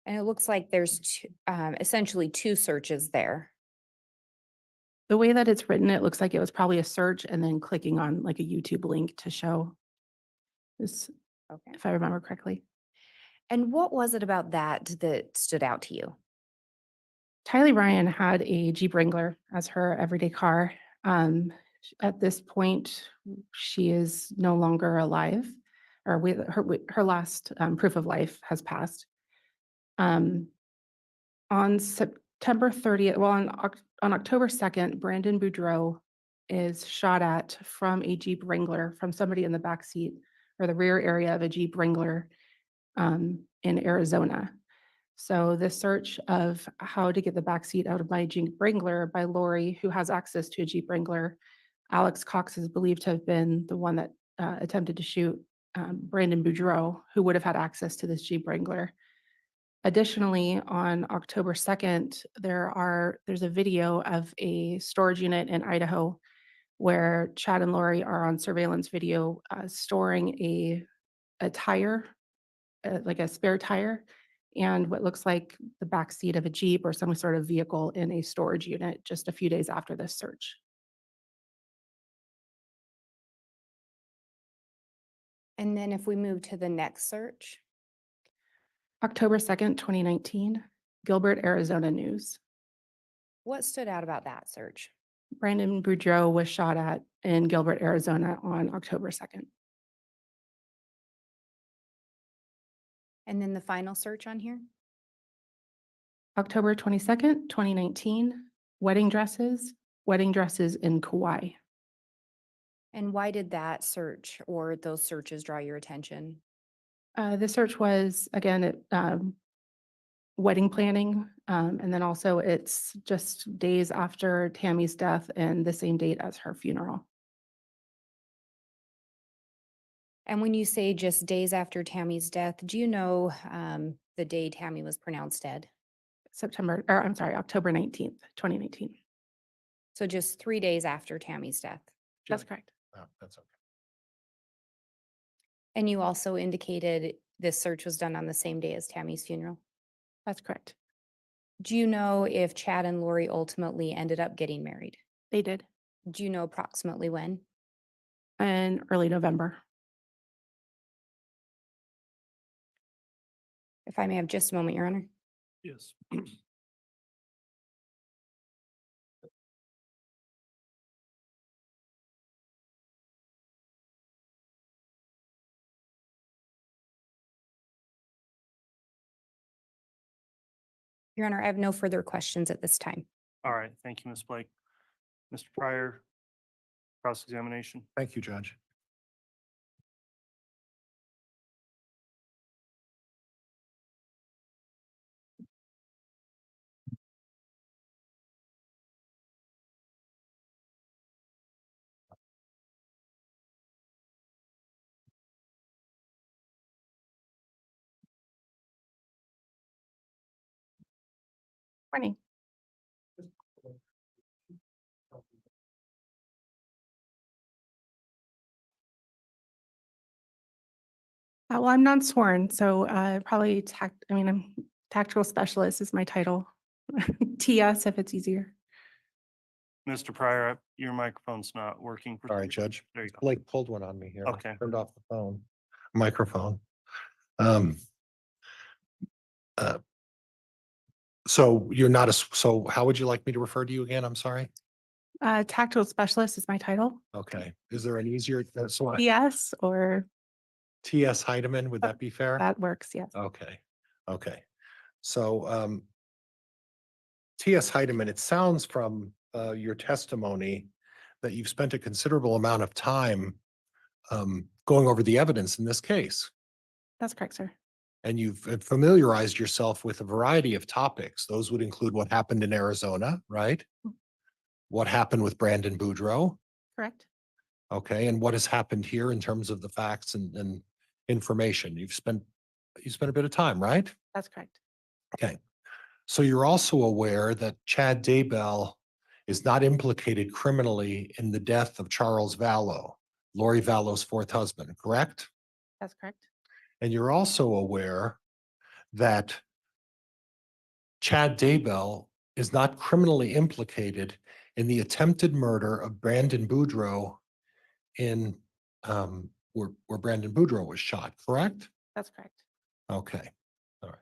And it looks like there's essentially 2 searches there. The way that it's written, it looks like it was probably a search and then clicking on like a YouTube link to show this, Okay. if I remember correctly. And what was it about that stood out to you? Tylee Ryan had a Jeep Wrangler as her everyday car. At this point, she is no longer alive, or her last proof of life has passed. On September 30th, well, on October 2nd, Brandon Boudreau is shot at from a Jeep Wrangler from somebody in the backseat or the rear area of a Jeep Wrangler in Arizona. So the search of how to get the backseat out of my Jeep Wrangler by Lori, who has access to a Jeep Wrangler. Alex Cox is believed to have been the one that attempted to shoot Brandon Boudreau, who would have had access to this Jeep Wrangler. Additionally, on October 2nd, there's a video of a storage unit in Idaho where Chad and Lori are on surveillance video storing a tire, like a spare tire, and what looks like the back seat of a Jeep or some sort of vehicle in a storage unit just a few days after this search. And then if we move to the next search. October 2nd, 2019, Gilbert, Arizona News. What stood out about that search? Brandon Boudreau was shot at in Gilbert, Arizona on October 2nd. And then the final search on here? October 22nd, 2019, wedding dresses in Kauai. And why did that search or those searches draw your attention? The search was, again, wedding planning, and then also it's just days after Tammy's death and the same date as her funeral. And when you say just days after Tammy's death, do you know the day Tammy was pronounced dead? October 19th, 2019. So just 3 days after Tammy's death. That's correct. Oh, that's okay. And you also indicated this search was done on the same day as Tammy's funeral. That's correct. Do you know if Chad and Lori ultimately ended up getting married? They did Do you know approximately when? in early November. If I may have just a moment, Your Honor. Yes. Your Honor, I have no further questions at this time. All right. Thank you, Ms. Blake. Mr. Pryor, cross-examination. Thank you, Judge. Morning. Well, I'm not sworn, so probably I'm tactical specialist is my title. TS if it's easier. Mr. Pryor, your microphone's not working. for All some right, reason. Judge. There you go. Blake pulled one on me here. I Okay. Turned off the phone, microphone. Um, So you're not so how would you like me to refer to you again? I'm sorry. Tactical specialist is my title. Okay. Is there an easier, so TS or TS Heidemann, would that be fair? that works, yes. Okay, okay. So TS Heidemann, it sounds from your testimony that you've spent a considerable amount of time going over the evidence in this case. That's correct, sir. And you've familiarized yourself with a variety of topics. Those would include what happened in Arizona, right? What happened with Brandon Boudreaux, Correct. okay, and what has happened here in terms of the facts and information. You spent a bit of time, right? That's correct. Okay. So you're also aware that Chad Daybell is not implicated criminally in the death of Charles Vallow, Lori Vallow's fourth husband, correct? That's correct. And you're also aware that Chad Daybell is not criminally implicated in the attempted murder of Brandon Boudreaux in where Brandon Boudreaux was shot, correct? That's correct. Okay. All right.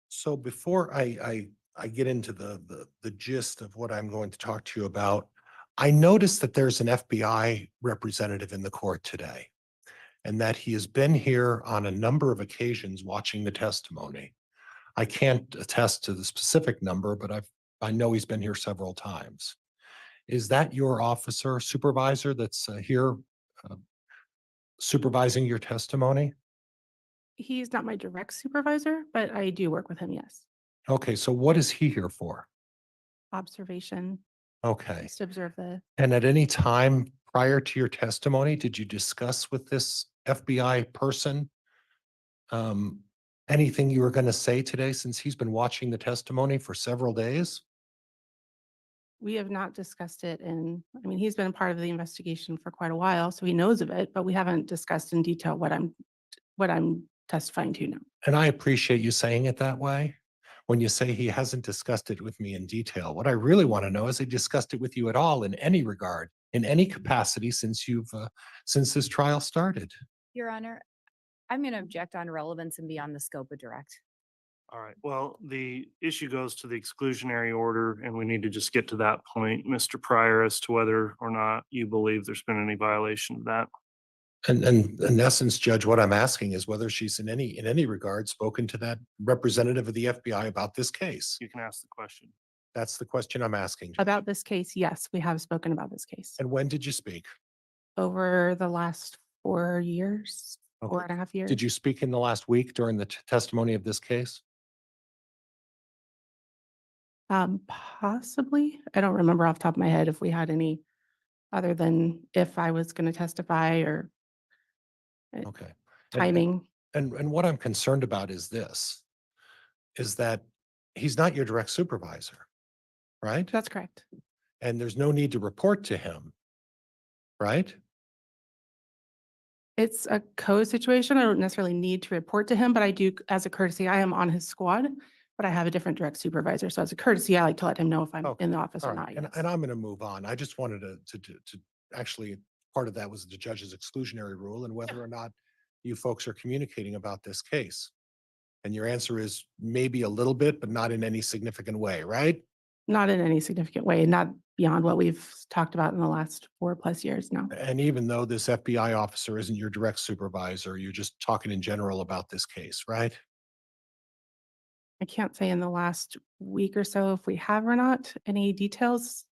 So before I get into the gist of what I'm going to talk to you about, I noticed that there's an FBI representative in the court today, and that he has been here on a number of occasions watching the testimony. I can't attest to the specific number, but I know he's been here several times. Is that your officer supervisor that's here uh, supervising your testimony? He's not my direct supervisor, but I do work with him, yes. Okay, so what is he here for? Observation, Okay. just to observe the, And at any time prior to your testimony, did you discuss with this FBI person anything you were going to say today, since he's been watching the testimony for several days? we have not discussed it he's been a part of the investigation for quite a while, so he knows of it, but we haven't discussed in detail what I'm testifying to now. And I appreciate you saying it that way. When you say he hasn't discussed it with me in detail, what I really want to know is he discussed it with you at all in any regard, in any capacity since since this trial started. Your Honor, I'm going to object on relevance and beyond the scope of direct. All right. Well, the issue goes to the exclusionary order, and we need to just get to that point, Mr. Pryor, as to whether or not you believe there's been any violation of that. And in essence, Judge, what I'm asking is whether she's in any regard spoken to that representative of the FBI about this case. You can ask the question. That's the question I'm asking. Judge. About this case, yes, we have spoken about this case And when did you speak? over the last 4 years. four Okay. and a half years. Did you speak in the last week during the testimony of this case? Possibly. I don't remember off the top of my head if we had any other than if I was going to testify or Okay. And- timing. And what I'm concerned about is this, is that he's not your direct supervisor, right? That's correct. And there's no need to report to him, right? It's a code situation. I don't necessarily need to report to him, but I do, as a courtesy, I am on his squad, but I have a different direct supervisor. So as a courtesy, I like to let him know if I'm Okay. in the office All or right. not. And, Yes. and I'm going to move on. I just wanted to actually, part of that was the judge's exclusionary rule and whether or not you folks are communicating about this case. And your answer is maybe a little bit, but not in any significant way, right? Not in any significant way, not beyond what we've talked about in the last 4+ years now. And even though this FBI officer isn't your direct supervisor, you're just talking in general about this case, right? I can't say in the last week or so if we have or not any details.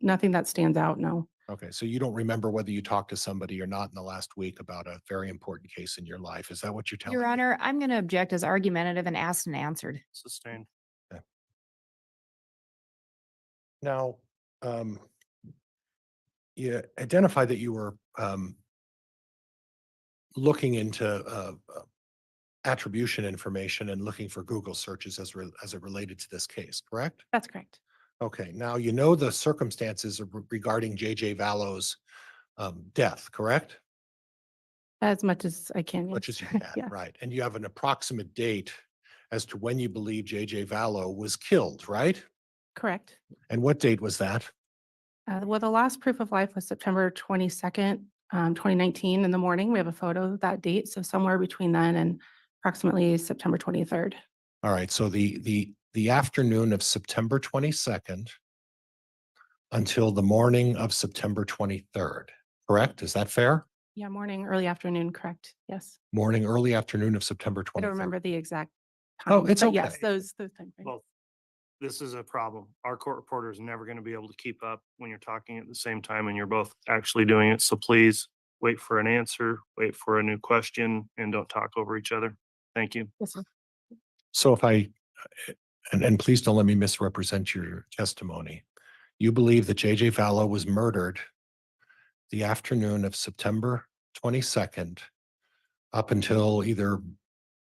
Nothing that stands out, no. Okay, so you don't remember whether you talked to somebody or not in the last week about a very important case in your life. Is that what you're telling Your me? Honor, I'm going to object as argumentative and asked and answered. Sustained. Now, you identified that you were looking into attribution information and looking for Google searches as it related to this case, correct? That's correct. Okay, now you know the circumstances regarding J.J. Vallow's death, correct? As much as I can. Much yes. as you can, Yeah, right? And you have an approximate date as to when you believe J.J. Vallow was killed, right? correct. And what date was that? Well, the last proof of life was September 22nd, 2019 in the morning. We have a photo of that date. So somewhere between then and approximately September 23rd. All right, so the afternoon of September 22nd until the morning of September 23rd, correct? Is that fair? Yeah, morning, early afternoon, correct. Yes. Morning, early afternoon of September 23rd. I don't remember the exact Oh, time. it's but Yes, okay. those time frames. Well, this is a problem. Our court reporter is never going to be able to keep up when you're talking at the same time and you're both actually doing it. So please wait for an answer, wait for a new question, and don't talk over each other. Thank you. Yes, sir. So if and please don't let me misrepresent your testimony. You believe that J.J. Vallow was murdered the afternoon of September 22nd up until either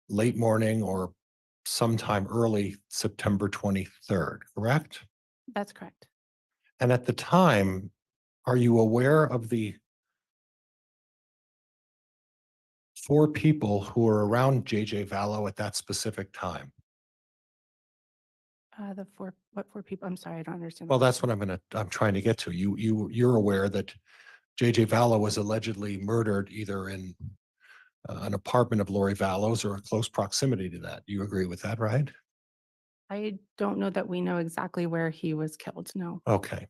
late morning or sometime early September 23rd, correct? That's correct. And at the time, are you aware of the 4 people who were around J.J. Vallow at that specific time? What 4 people? I'm sorry, I don't understand. Well, that's what I'm trying to get to. You're aware that J.J. Vallow was allegedly murdered either in an apartment of Lori Vallow's or a close proximity to that. You agree with that, right? I don't know that we know exactly where he was killed. No. Okay.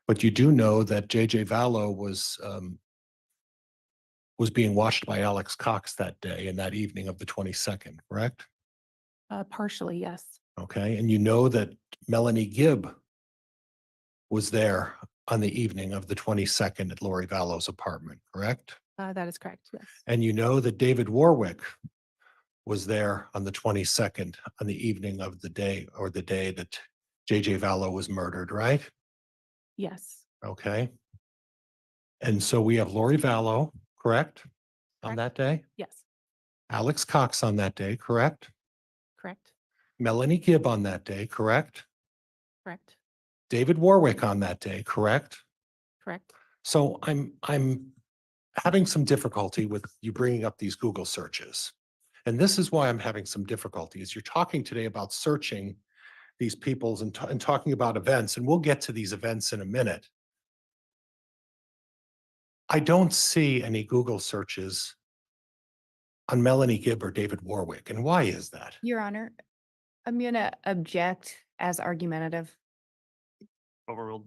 But you do know that J.J. Vallow was being watched by Alex Cox that day and that evening of the 22nd, correct? Partially, yes. Okay. And you know that Melanie Gibb was there on the evening of the 22nd at Lori Vallow's apartment, correct? That is correct. Yes. And you know that David Warwick was there on the 22nd on the evening of the day or the day that J.J. Vallow was murdered, right? Yes. Okay. And so we have Lori Vallow, correct? On that day? Yes. Alex Cox on that day, correct? Correct. Melanie Gibb on that day, correct? Correct. David Warwick on that day, correct? Correct. So I'm having some difficulty with you bringing up these Google searches. And this is why I'm having some difficulty is you're talking today about searching these people's and talking about events, and we'll get to these events in a minute. I don't see any Google searches on Melanie Gibb or David Warwick. And why is that? Your Honor, I'm going to object as argumentative. Overruled.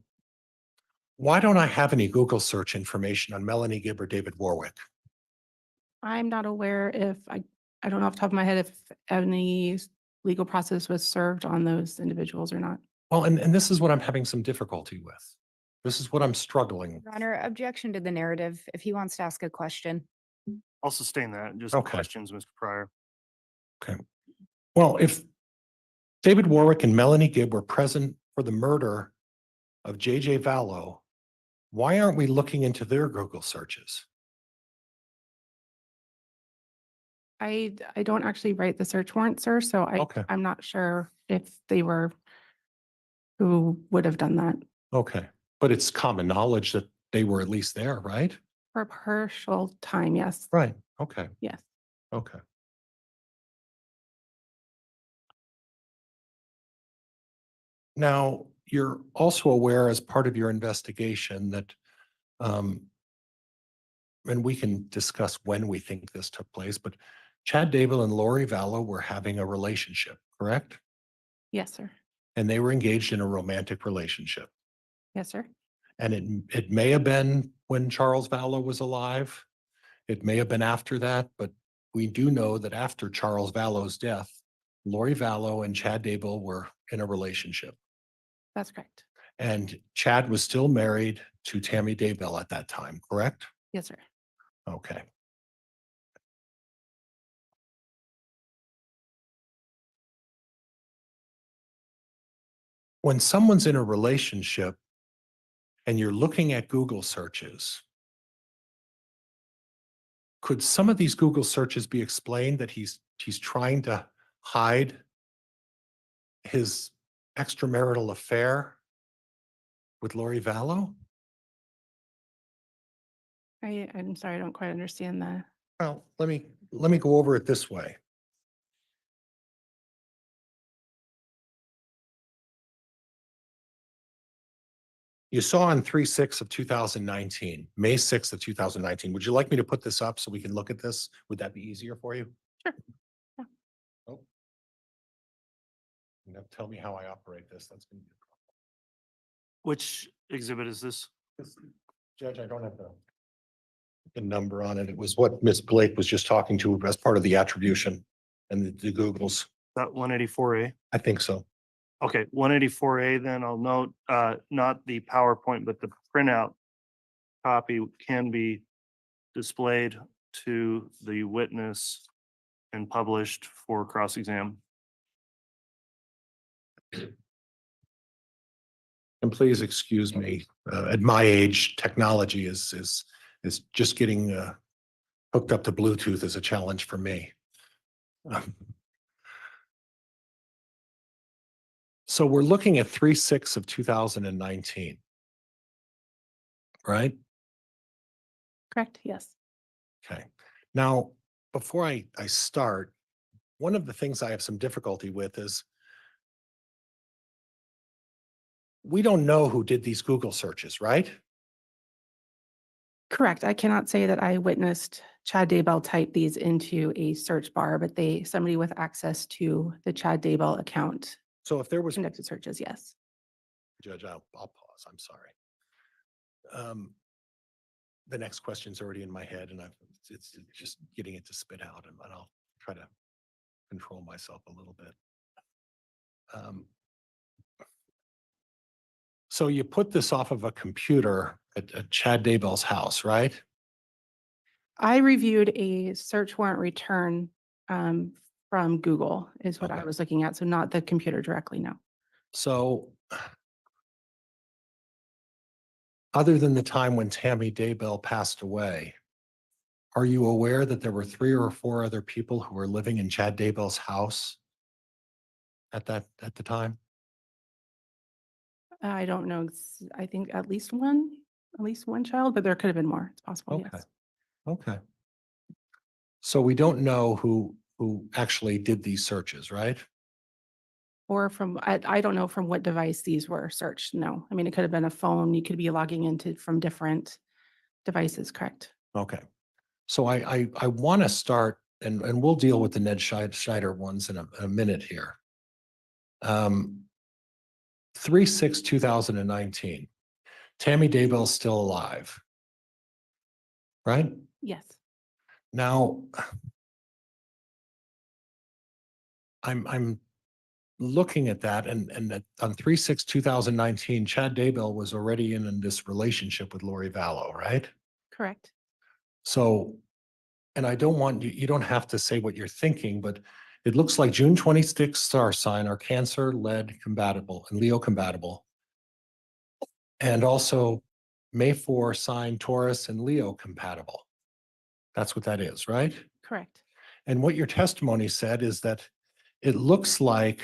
Why don't I have any Google search information on Melanie Gibb or David Warwick? I'm not aware if I don't know off the top of my head if any legal process was served on those individuals or not. Well, and this is what I'm having some difficulty with. This is what I'm struggling with. Your Honor, objection to the narrative. If he wants to ask a question. I'll sustain that. Just Okay. questions, Mr. Pryor. Well, if David Warwick and Melanie Gibb were present for the murder of J.J. Vallow, why aren't we looking into their Google searches? I don't actually write the search warrant, sir, so Okay. I'm not sure if they were who would have done that. Okay, but it's common knowledge that they were at least there, right? For a partial time, yes. Right, okay, Yes. okay. Now, you're also aware as part of your investigation that, and we can discuss when we think this took place, but Chad Daybell and Lori Vallow were having a relationship, correct? Yes, sir. And they were engaged in a romantic relationship. Yes, sir. And it may have been when Charles Vallow was alive. It may have been after that, but we do know that after Charles Vallow's death, Lori Vallow and Chad Daybell were in a relationship. That's correct. And Chad was still married to Tammy Daybell at that time, correct? Yes, sir. Okay. When someone's in a relationship and you're looking at Google searches, could some of these Google searches be explained that he's trying to hide his extramarital affair with Lori Vallow? I'm sorry, I don't quite understand that. Well, let me go over it this way. You saw on 3/6 of 2019, May 6th of 2019. Would you like me to put this up so we can look at this? Would that be easier for you? Sure. Yeah. Oh. Now tell me how I operate this. That's gonna be a Which exhibit is this? problem. Judge, I don't have the number on it. It was what Ms. Blake was just talking to as part of the attribution and the Googles. That 184A? I think so. Okay, 184A, then I'll note, not the PowerPoint, but the printout copy can be displayed to the witness and published for cross-exam. And please excuse me, at my age, technology is just getting hooked up to Bluetooth is a challenge for me. So we're looking at 3/6 of 2019, right? Correct. Yes. Okay. Now, before I start, one of the things I have some difficulty with is we don't know who did these Google searches, right? Correct. I cannot say that I witnessed Chad Daybell type these into a search bar, but somebody with access to the Chad Daybell account So if there was, conducted searches. Yes. Judge, I'll pause. I'm sorry. The next question's already in my head and it's just getting it to spit out and I'll try to control myself a little bit. So you put this off of a computer at Chad Daybell's house, right? I reviewed a search warrant return from Google is what I Okay. was looking at. So not the computer directly, no. So other than the time when Tammy Daybell passed away, are you aware that there were 3 or 4 other people who were living in Chad Daybell's house at the time? I don't know. I think at least one child, but there could have been more. It's possible. Okay. Yes. Okay. So we don't know who actually did these searches, right? Or I don't know from what device these were searched. No, I mean, it could have been a phone. You could be logging into from different devices, correct? Okay. So I want to start, and we'll deal with the Ned Schneider ones in a minute here. 3/6/2019, Tammy Daybell's still alive, right? Yes. Now, I'm looking at that and that on 3/6/2019, Chad Daybell was already in this relationship with Lori Vallow, right? Correct. So and I don't want you, you don't have to say what you're thinking, but it looks like June 26th star sign are Cancer, lead compatible and Leo compatible. And also May 4 sign Taurus and Leo compatible. That's what that is, right? Correct. And what your testimony said is that it looks like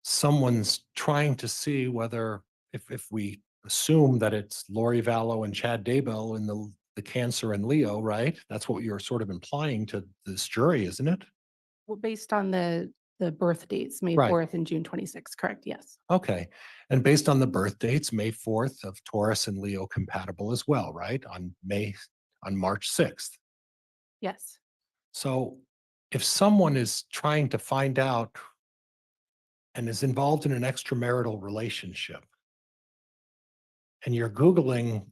someone's trying to see whether, if we assume that it's Lori Vallow and Chad Daybell in the Cancer and Leo, right? That's what you're sort of implying to this jury, isn't it? Well, based on the birth dates, May Right. 4th and June 26th, correct? Yes. Okay. And based on the birth dates, May 4th of Taurus and Leo compatible as well, right? On March 6th. Yes. So if someone is trying to find out and is involved in an extramarital relationship, and you're Googling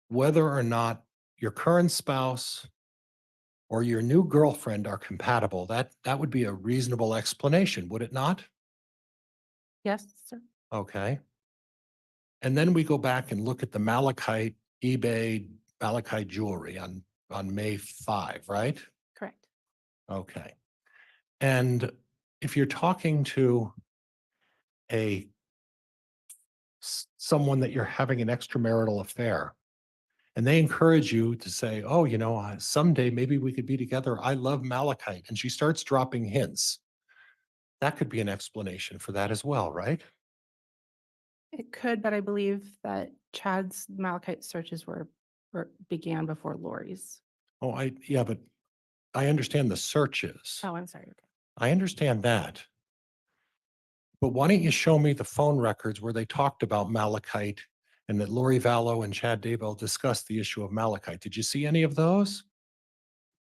whether or not your current spouse or your new girlfriend are compatible, that would be a reasonable explanation, would it not? Yes, sir. Okay. And then we go back and look at the malachite, eBay malachite jewelry on May 5, right? Correct. Okay. And if you're talking to someone that you're having an extramarital affair, and they encourage you to say, oh, someday maybe we could be together. I love malachite. And she starts dropping hints. That could be an explanation for that as well, right? It could, but I believe that Chad's malachite searches began before Lori's. Oh, but I understand the searches. Oh, I'm sorry. Okay. I understand that. But why don't you show me the phone records where they talked about malachite and that Lori Vallow and Chad Daybell discussed the issue of malachite? Did you see any of those?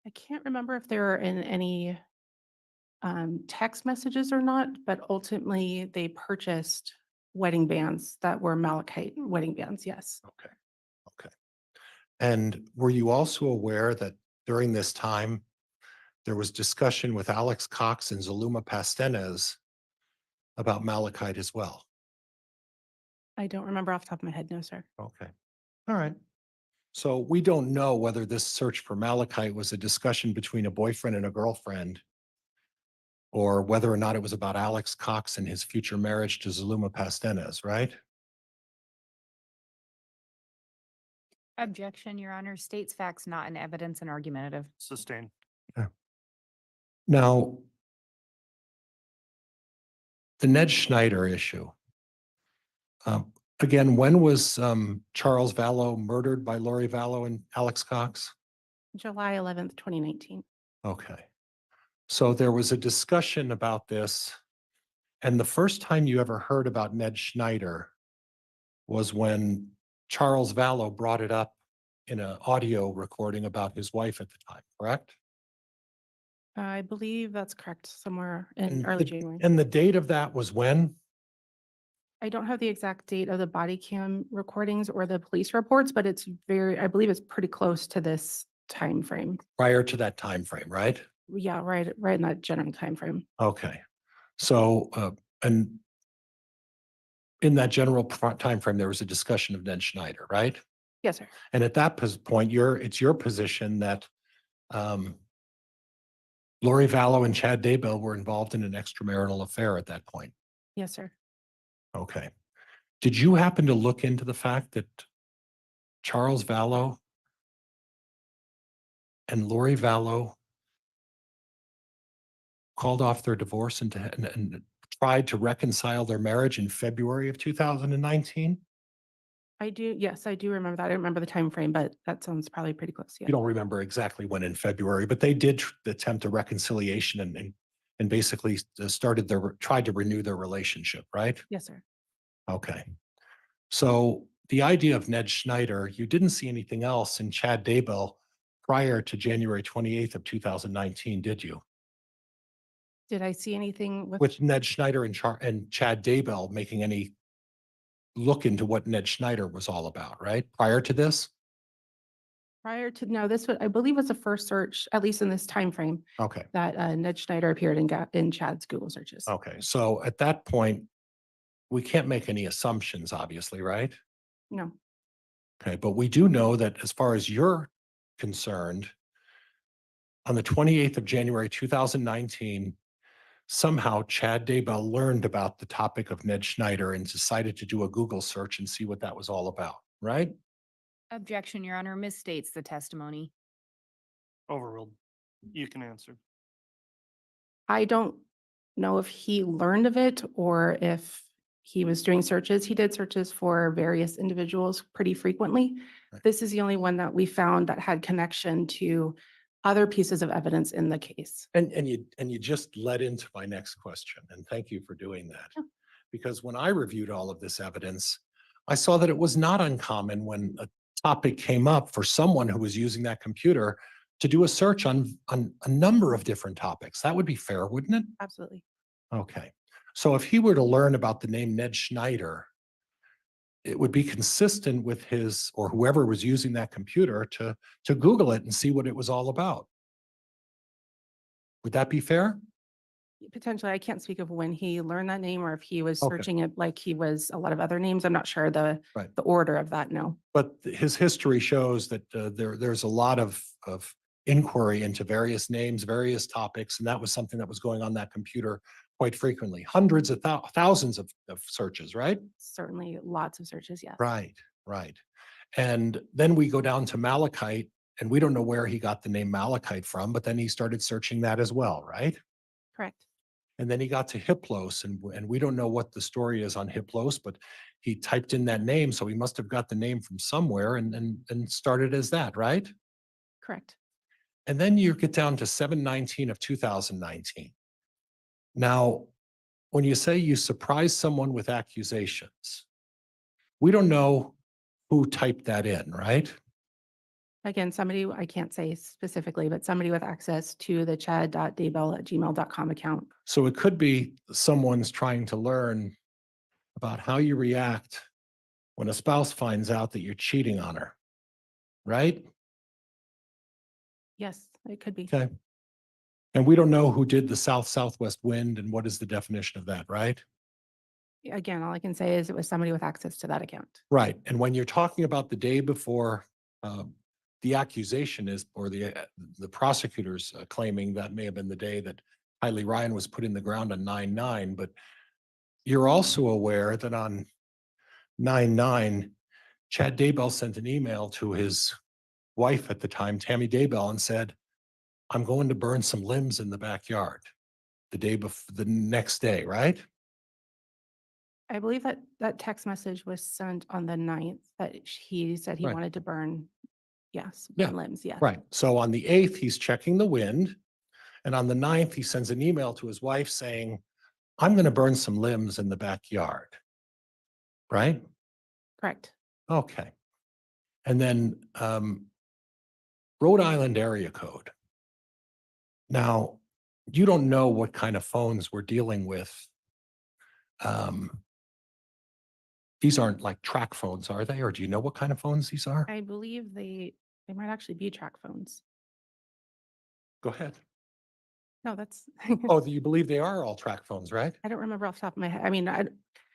I can't remember if there are in any text messages or not, but ultimately they purchased wedding bands that were malachite wedding bands. Yes. Okay. Okay. And were you also aware that during this time, there was discussion with Alex Cox and Zuluma Pastenes about malachite as well? I don't remember off the top of my head. No, sir. Okay. All right. So we don't know whether this search for malachite was a discussion between a boyfriend and a girlfriend, or whether or not it was about Alex Cox and his future marriage to Zuluma Pastenes, right? Objection, Your Honor. States facts not in evidence and argumentative. Sustained. Now, the Ned Schneider issue. Again, when was Charles Vallow murdered by Lori Vallow and Alex Cox? July 11th, 2019. Okay. So there was a discussion about this. And the first time you ever heard about Ned Schneider was when Charles Vallow brought it up in an audio recording about his wife at the time, correct? I believe that's correct. Somewhere in And early January. And the date of that was when? I don't have the exact date of the body cam recordings or the police reports, but I believe it's pretty close to this time frame. Prior to that time frame, right? Yeah, right in that general time frame. Okay. So, and in that general time frame, there was a discussion of Ned Schneider, right? Yes, sir. And at that point, it's your position that Lori Vallow and Chad Daybell were involved in an extramarital affair at that point. Yes, sir. Okay. Did you happen to look into the fact that Charles Vallow and Lori Vallow called off their divorce and tried to reconcile their marriage in February of 2019? I do. Yes, I do remember that. I don't remember the time frame, but that sounds probably pretty close. Yeah. You don't remember exactly when in February, but they did attempt a reconciliation and basically tried to renew their relationship, right? Yes, sir. Okay. So the idea of Ned Schneider, you didn't see anything else in Chad Daybell prior to January 28th of 2019, did you? Did I see anything With Ned Schneider and Chad Daybell making any look into what Ned Schneider was all about, right? Prior to this? prior to, no, this was, I believe was the first search, at least in this time frame, Okay. that Ned Schneider appeared in Chad's Google searches. Okay. So at that point, we can't make any assumptions, obviously, right? No. Okay. But we do know that as far as you're concerned, On the 28th of January, 2019, somehow Chad Daybell learned about the topic of Ned Schneider and decided to do a Google search and see what that was all about, right? Objection, Your Honor, misstates the testimony. Overruled. You can answer. I don't know if he learned of it or if he was doing searches. He did searches for various individuals pretty frequently. Right. This is the only one that we found that had connection to other pieces of evidence in the case. And you just led into my next question, and thank you for doing that. Yeah. Because when I reviewed all of this evidence, I saw that it was not uncommon when a topic came up for someone who was using that computer to do a search on a number of different topics. That would be fair, wouldn't it? Absolutely. Okay. So if he were to learn about the name Ned Schneider, it would be consistent with his or whoever was using that computer to Google it and see what it was all about. Would that be fair? Potentially, I can't speak of when he learned that name or if he was Okay. searching it like he was a lot of other names. I'm not sure Right. the order of that, no. But his history shows that there's a lot of inquiry into various names, various topics, and that was something that was going on that computer quite frequently. Hundreds of thousands of searches, right? Certainly lots of searches, yes. Right, right. And then we go down to Malachite, and we don't know where he got the name Malachite from, but then he started searching that as well, right? Correct. And then he got to Hiplos, and we don't know what the story is on Hiplos, but he typed in that name, so he must have got the name from somewhere and started as that, right? Correct. And then you get down to 7/19 of 2019. Now, when you say you surprise someone with accusations, we don't know who typed that in, right? Again, somebody, I can't say specifically, but somebody with access to the chad.daybell@gmail.com account. So it could be someone's trying to learn about how you react when a spouse finds out that you're cheating on her, right? Yes, it could be. Okay. And we don't know who did the south-southwest wind and what is the definition of that, right? Again, all I can say is it was somebody with access to that account. Right. And when you're talking about the day before the accusation is, or the prosecutors claiming that may have been the day that Hailey Ryan was put in the ground on 9/9, but you're also aware that on 9/9, Chad Daybell sent an email to his wife at the time, Tammy Daybell, and said, "I'm going to burn some limbs in the backyard," the next day, right? I believe that that text message was sent on the 9th that he said he Right. wanted to burn, yes, Yeah, burn limbs, yes. Right. So on the 8th, he's checking the wind. And on the 9th, he sends an email to his wife saying, "I'm going to burn some limbs in the backyard." Right? Correct. Okay. And then Rhode Island area code. Now, you don't know what kind of phones we're dealing with. These aren't like track phones, are they? Or do you know what kind of phones these are? I believe they might actually be track phones. Go ahead. No, that's, Oh, do you believe they are all track phones, right? I don't remember off the top of my head. I mean,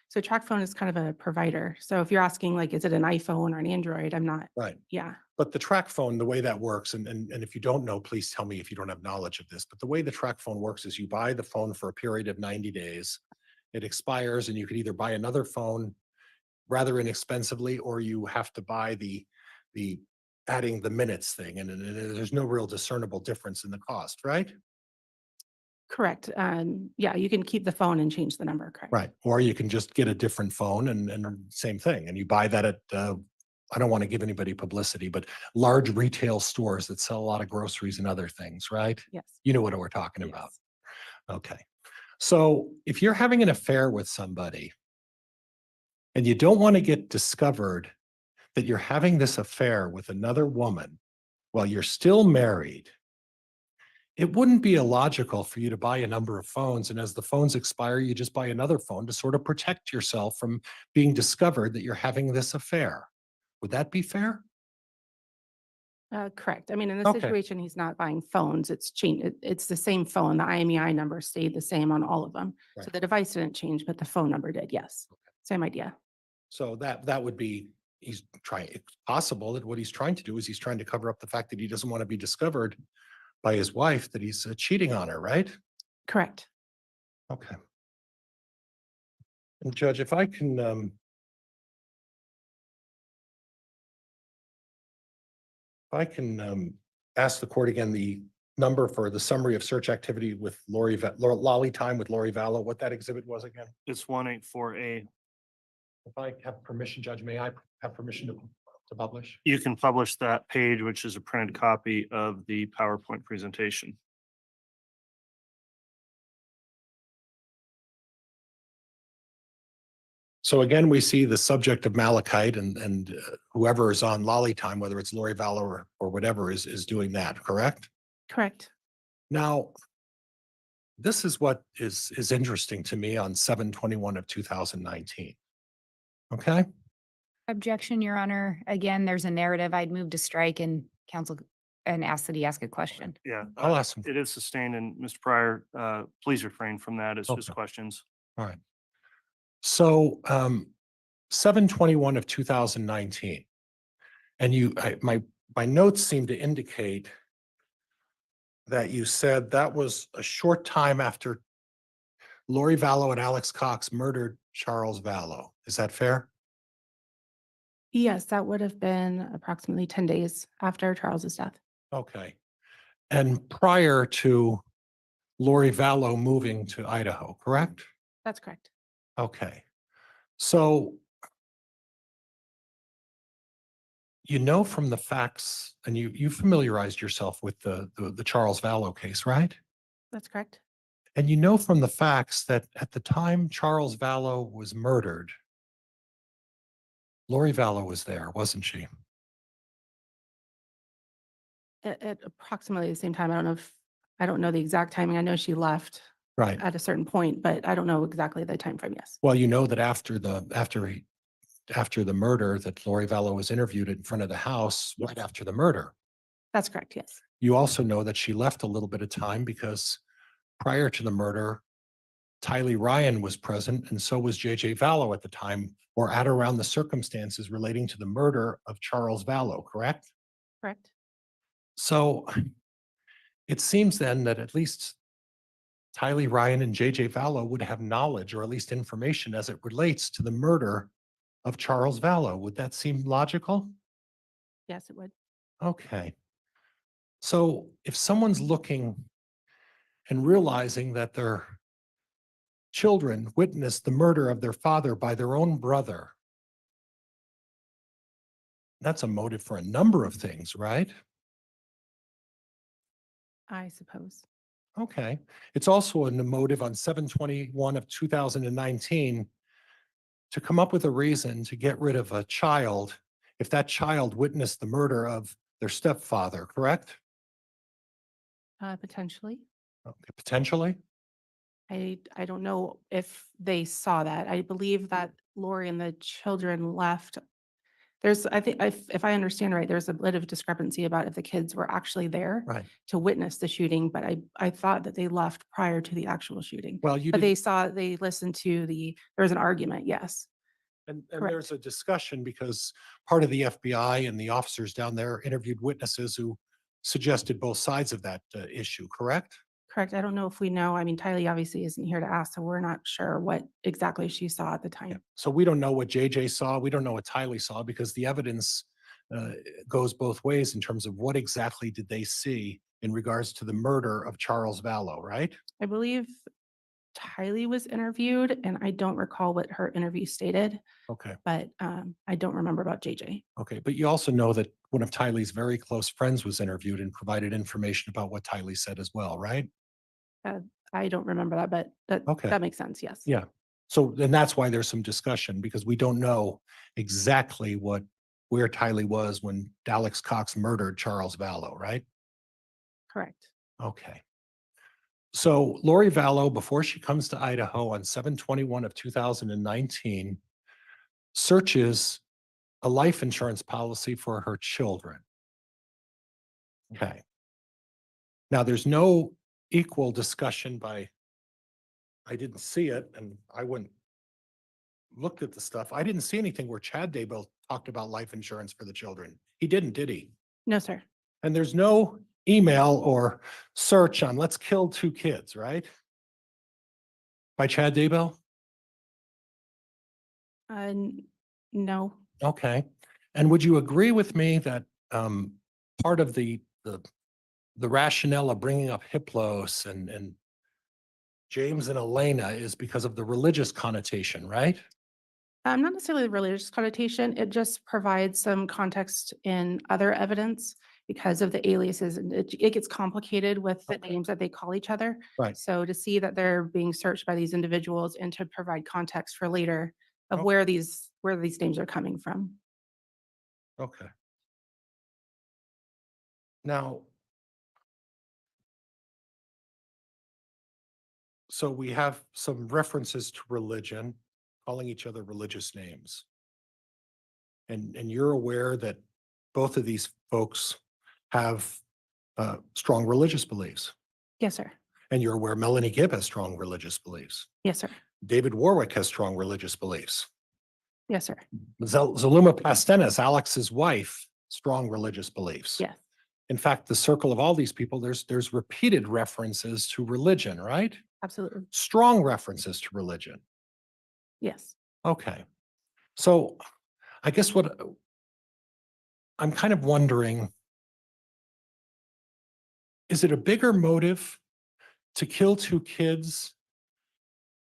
so track phone is kind of a provider. So if you're asking like, is it an iPhone or an Android? I'm not, Right. yeah. But the track phone, the way that works, and if you don't know, please tell me if you don't have knowledge of this, but the way the track phone works is you buy the phone for a period of 90 days. It expires and you could either buy another phone rather inexpensively, or you have to buy the adding the minutes thing. And there's no real discernible difference in the cost, right? Correct. Yeah, you can keep the phone and change the number, correct? Right. Or you can just get a different phone and same thing. And you buy that at, I don't want to give anybody publicity, but large retail stores that sell a lot of groceries and other things, right? Yes. You know what we're talking about. Yes. Okay. So if you're having an affair with somebody and you don't want to get discovered that you're having this affair with another woman while you're still married, it wouldn't be illogical for you to buy a number of phones. And as the phones expire, you just buy another phone to sort of protect yourself from being discovered that you're having this affair. Would that be fair? Correct. I mean, in this Okay. situation, he's not buying phones. It's changed. It's the same phone. The IMEI number stayed the same on all of them. So Right. the device didn't change, but the phone number did. Yes. Same idea. So that would be, he's trying, it's possible that what he's trying to do is he's trying to cover up the fact that he doesn't want to be discovered by his wife that he's cheating on her, right? Correct. Okay. And Judge, if I can, ask the court again, the number for the summary of search activity with Lolly time with Lori Vallow, what that exhibit was again? It's 184A. If I have permission, Judge, may I have permission to publish? You can publish that page, which is a printed copy of the PowerPoint presentation. So again, we see the subject of Malachite and whoever is on Lolly time, whether it's Lori Vallow or whatever is doing that, correct? Correct. Now, this is what is interesting to me on 7/21 of 2019. Okay, Objection, Your Honor. Again, there's a narrative. I'd move to strike and counsel and ask that he ask a question. Yeah, I'll ask him. it is sustained, and Mr. Pryor, please refrain from that. It's just Okay. questions. All right. So 7/21 of 2019. And my notes seem to indicate that you said that was a short time after Lori Vallow and Alex Cox murdered Charles Vallow. Is that fair? Yes, that would have been approximately 10 days after Charles's death. Okay. And prior to Lori Vallow moving to Idaho, correct? That's correct. Okay. So you know from the facts, and you familiarized yourself with the Charles Vallow case, right? That's correct. And you know from the facts that at the time Charles Vallow was murdered, Lori Vallow was there, wasn't she? At approximately the same time. I don't know the exact timing. I know she left Right. at a certain point, but I don't know exactly the time frame. Yes. Well, you know that after the murder, that Lori Vallow was interviewed in front of the house right after the murder. That's correct. Yes. You also know that she left a little bit of time because prior to the murder, Tylee Ryan was present and so was JJ Vallow at the time, or at around the circumstances relating to the murder of Charles Vallow, correct? Correct. So it seems then that at least Tylee Ryan and JJ Vallow would have knowledge or at least information as it relates to the murder of Charles Vallow. Would that seem logical? Yes, it would. Okay. So if someone's looking and realizing that their children witnessed the murder of their father by their own brother, that's a motive for a number of things, right? I suppose. Okay. It's also a motive on 7/21 of 2019 to come up with a reason to get rid of a child if that child witnessed the murder of their stepfather, correct? Potentially. Okay, potentially? I don't know if they saw that. I believe that Lori and the children left. I think if I understand right, there's a bit of discrepancy about if the kids were actually there Right. to witness the shooting, but I thought that they left prior to the actual shooting. Well, you But did, they listened to there was an argument, yes. and correct. there's a discussion because part of the FBI and the officers down there interviewed witnesses who suggested both sides of that issue, correct? Correct. I don't know if we know. I mean, Tylee obviously isn't here to ask, so we're not sure what exactly she saw at the Yeah. time. So we don't know what JJ saw. We don't know what Tylee saw because the evidence goes both ways in terms of what exactly did they see in regards to the murder of Charles Vallow, right? I believe Tylee was interviewed, and I don't recall what her interview stated, Okay. but I don't remember about JJ. Okay. But you also know that one of Tylee's very close friends was interviewed and provided information about what Tylee said as well, right? I don't remember that, but Okay. that makes sense. Yes. Yeah. So then that's why there's some discussion because we don't know exactly where Tylee was when Alex Cox murdered Charles Vallow, right? Correct. Okay. So Lori Vallow, before she comes to Idaho on 7/21 of 2019, searches a life insurance policy for her children. Okay. Now, there's no equal discussion I didn't see it and I went, looked at the stuff. I didn't see anything where Chad Daybell talked about life insurance for the children. He didn't, did he? No, sir. And there's no email or search on Let's Kill Two Kids, right? By Chad Daybell? No, Okay. And would you agree with me that part of the rationale of bringing up Hiplos and James and Elena is because of the religious connotation, right? not necessarily the religious connotation. It just provides some context in other evidence because of the aliases. And it gets complicated with the names that they call each other. Right. So to see that they're being searched by these individuals and to provide context for later of Okay. where these names are coming from. Okay. Now, so we have some references to religion, calling each other religious names. And you're aware that both of these folks have strong religious beliefs. Yes, sir. And you're aware Melanie Gibb has strong religious beliefs. Yes, sir. David Warwick has strong religious beliefs. Yes, sir. Zaluma Pastenes, Alex's wife, strong religious beliefs. Yes. In fact, the circle of all these people, there's repeated references to religion, right? Absolutely. Strong references to religion. Yes. Okay. So I guess what I'm kind of wondering, is it a bigger motive to kill two kids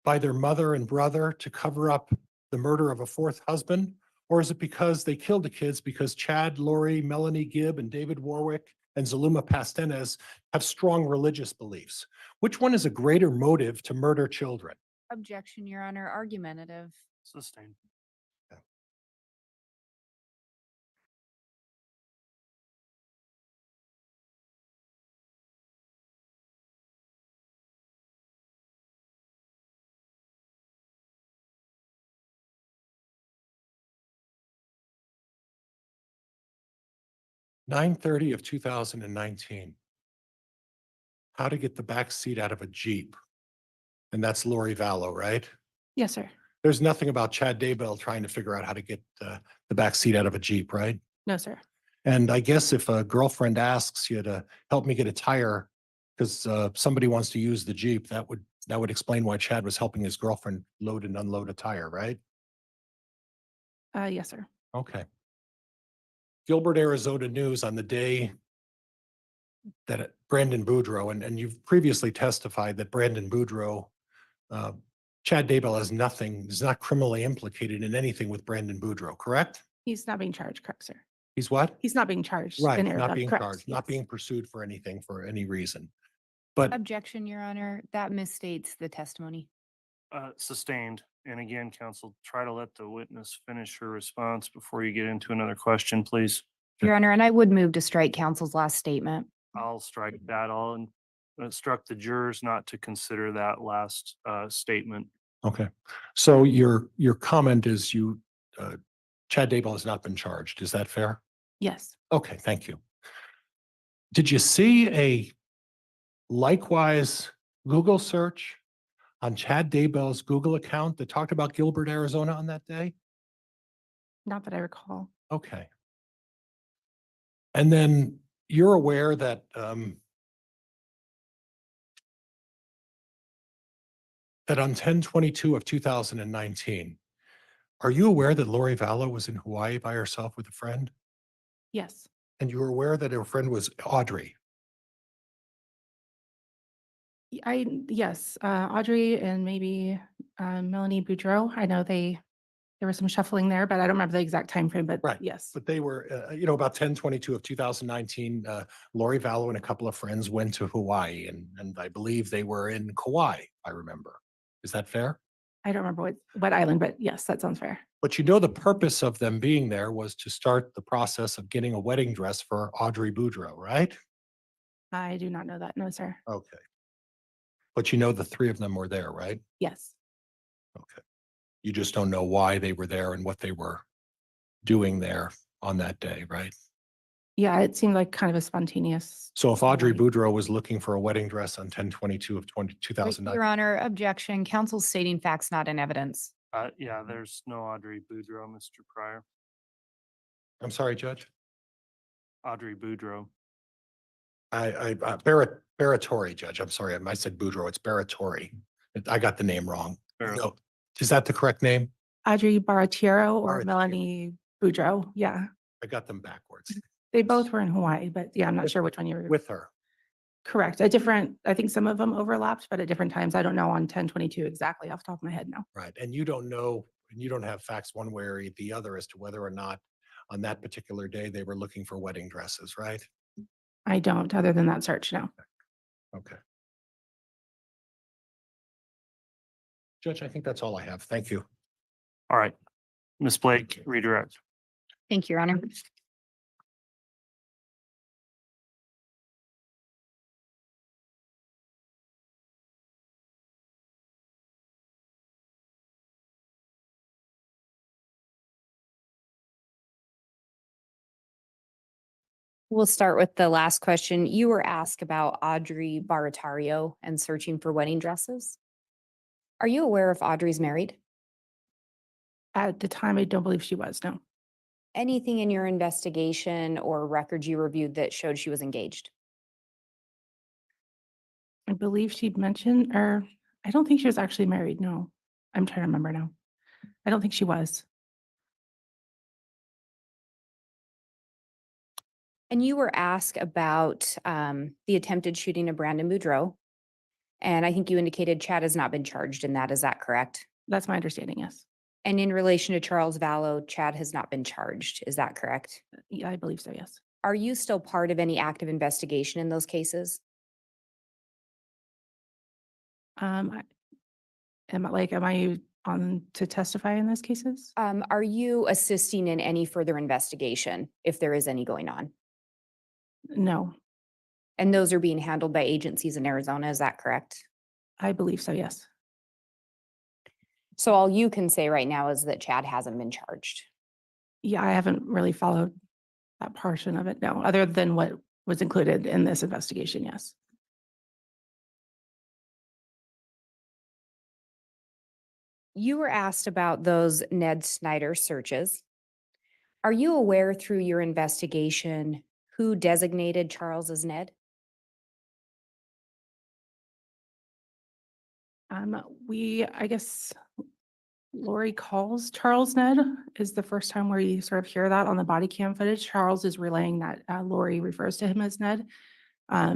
by their mother and brother to cover up the murder of a fourth husband? Or is it because they killed the kids because Chad, Lori, Melanie Gibb, and David Warwick and Zaluma Pastenes have strong religious beliefs? Which one is a greater motive to murder children? Objection, Your Honor, argumentative. Sustained. 9/30 of 2019. How to get the back seat out of a Jeep. And that's Lori Vallow, right? Yes, sir. There's nothing about Chad Daybell trying to figure out how to get the back seat out of a Jeep, right? No, sir. And I guess if a girlfriend asks you to help me get a tire because somebody wants to use the Jeep, that would explain why Chad was helping his girlfriend load and unload a tire, right? Yes, sir. Okay. Gilbert, Arizona News on the day that Brandon Boudreaux, and you've previously testified that Brandon Boudreaux, Chad Daybell is not criminally implicated in anything with Brandon Boudreaux, correct? He's not being charged, correct, sir? He's what? He's not being charged. Right, in not Arizona, being correct, charged, not yes. being pursued for anything for any reason. But Objection, Your Honor, that misstates the testimony. Sustained. And again, counsel, try to let the witness finish her response before you get into another question, please. Your Honor, and I would move to strike counsel's last statement. I'll strike that. I'll instruct the jurors not to consider that last statement. okay, so your comment is Chad Daybell has not been charged. Is that fair? Yes. Okay, thank you. Did you see a likewise Google search on Chad Daybell's Google account that talked about Gilbert, Arizona on that day? Not that I recall. Okay. And then you're aware that that on 10/22 of 2019, are you aware that Lori Vallow was in Hawaii by herself with a friend? Yes. And you were aware that her friend was Audrey? Yes, Audrey and maybe Melanie Boudreaux. I know there was some shuffling there, but I don't remember the exact time frame. But Right. yes. But they were, about 10/22 of 2019, Lori Vallow and a couple of friends went to Hawaii, and I believe they were in Kauai, I remember. Is that fair? I don't remember what island, but yes, that sounds fair. But the purpose of them being there was to start the process of getting a wedding dress for Audrey Boudreaux, right? I do not know that. No, sir. Okay. But the three of them were there, right? Yes. Okay. You just don't know why they were there and what they were doing there on that day, right? Yeah, it seemed like kind of a spontaneous. So if Audrey Right. Boudreaux was looking for a wedding dress on 10/22 of Wait, 2009. Your Honor, objection. Counsel's stating facts not in evidence. Yeah, there's no Audrey Boudreaux, Mr. Pryor. I'm sorry, Judge. Audrey Boudreaux. Baratori, Judge. I'm sorry. I said Boudreaux. It's Baratori. I got the name wrong. Barrow. No, is that the correct name? Audrey Baratiero or Baratiero. Melanie Boudreaux. Yeah, I got them backwards. they both were in Hawaii, but yeah, I'm not sure which one you were. With her. Correct. At different, I think some of them overlapped, but at different times. I don't know on 10/22 exactly off the top of my head now. Right. And you don't know, and you don't have facts one way or the other as to whether or not on that particular day they were looking for wedding dresses, right? I don't, other than that search, no. Okay. Judge, I think that's all I have. Thank you. All right. Ms. Blake, redirect. Thank you, Your Honor. We'll start with the last question. You were asked about Audrey Baratario and searching for wedding dresses. Are you aware if Audrey's married? At the time, I don't believe she was, no. Anything in your investigation or records you reviewed that showed she was engaged? I believe she'd mentioned, or I don't think she was actually married, no. I'm trying to remember now. I don't think she was. And you were asked about the attempted shooting of Brandon Boudreaux. And I think you indicated Chad has not been charged in that. Is that correct? That's my understanding, yes. And in relation to Charles Vallow, Chad has not been charged. Is that correct? Yeah, I believe so, yes. Are you still part of any active investigation in those cases? Am I on to testify in those cases? Are you assisting in any further investigation if there is any going on? No, And those are being handled by agencies in Arizona. Is that correct? I believe so, yes. So all you can say right now is that Chad hasn't been charged. Yeah, I haven't really followed that portion of it, no, other than what was included in this investigation, yes. You were asked about those Ned Snyder searches. Are you aware through your investigation who designated Charles as Ned? I guess Lori calls Charles Ned is the first time where you sort of hear that on the body cam footage. Charles is relaying that Lori refers to him as Ned. I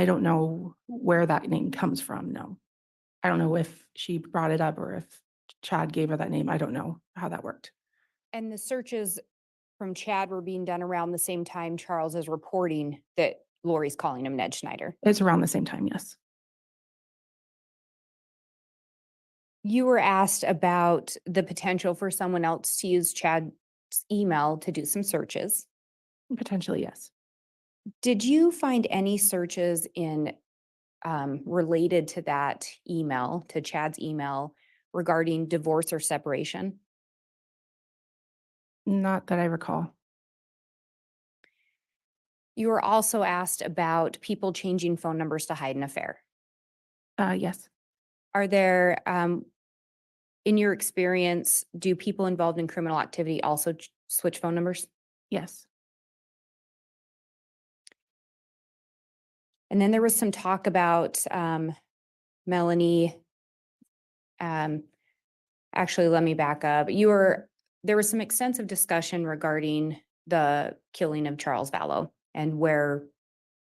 don't know where that name comes from, no. I don't know if she brought it up or if Chad gave her that name. I don't know how that worked. And the searches from Chad were being done around the same time Charles is reporting that Lori's calling him Ned Schneider. It's around the same time, yes. You were asked about the potential for someone else to use Chad's email to do some searches. Potentially, yes. Did you find any searches in related to that email, to Chad's email regarding divorce or separation? Not that I recall. You were also asked about people changing phone numbers to hide an affair. Yes, Are there, in your experience, do people involved in criminal activity also switch phone numbers? yes. And then there was some talk about Melanie. Actually, let me back up. There was some extensive discussion regarding the killing of Charles Vallow and where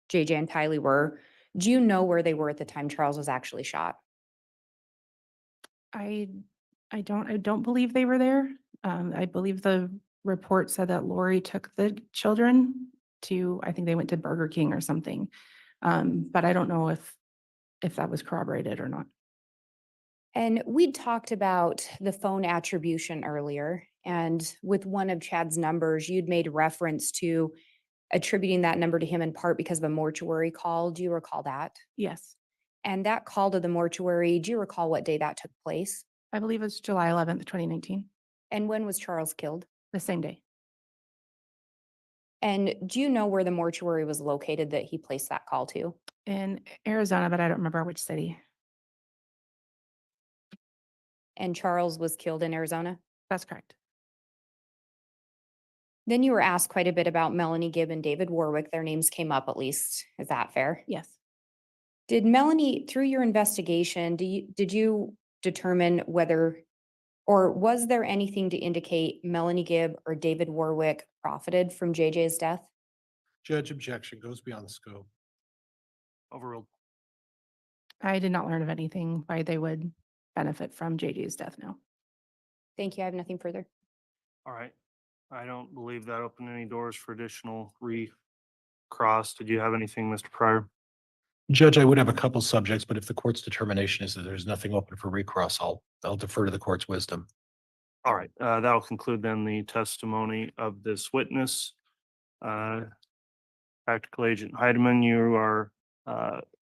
JJ and Kylie were. Do you know where they were at the time Charles was actually shot? I don't believe they were there. I believe the report said that Lori took the children to, I think they went to Burger King or something. But I don't know if that was corroborated or not. And we'd talked about the phone attribution earlier, and with one of Chad's numbers, you'd made reference to attributing that number to him in part because of a mortuary call. Do you recall that? Yes, And that call to the mortuary, do you recall what day that took place? I believe it's July 11th, 2019, And when was Charles killed? the same day. And do you know where the mortuary was located that he placed that call to? In Arizona, but I don't remember which city. And Charles was killed in Arizona? That's correct. Then you were asked quite a bit about Melanie Gibb and David Warwick. Their names came up at least. Is that fair? Yes. Did Melanie, through your investigation, did you determine whether, or was there anything to indicate Melanie Gibb or David Warwick profited from JJ's death? Judge, objection goes beyond the scope. Overruled. I did not learn of anything why they would benefit from JJ's death, no. Thank you. I have nothing further. All right. I don't believe that opened any doors for additional recross. Did you have anything, Mr. Pryor? Judge, I would have a couple subjects, but if the court's determination is that there's nothing open for recross, I'll defer to the court's wisdom. All right, that'll conclude then the testimony of this witness. Practical Agent Heidemann, you are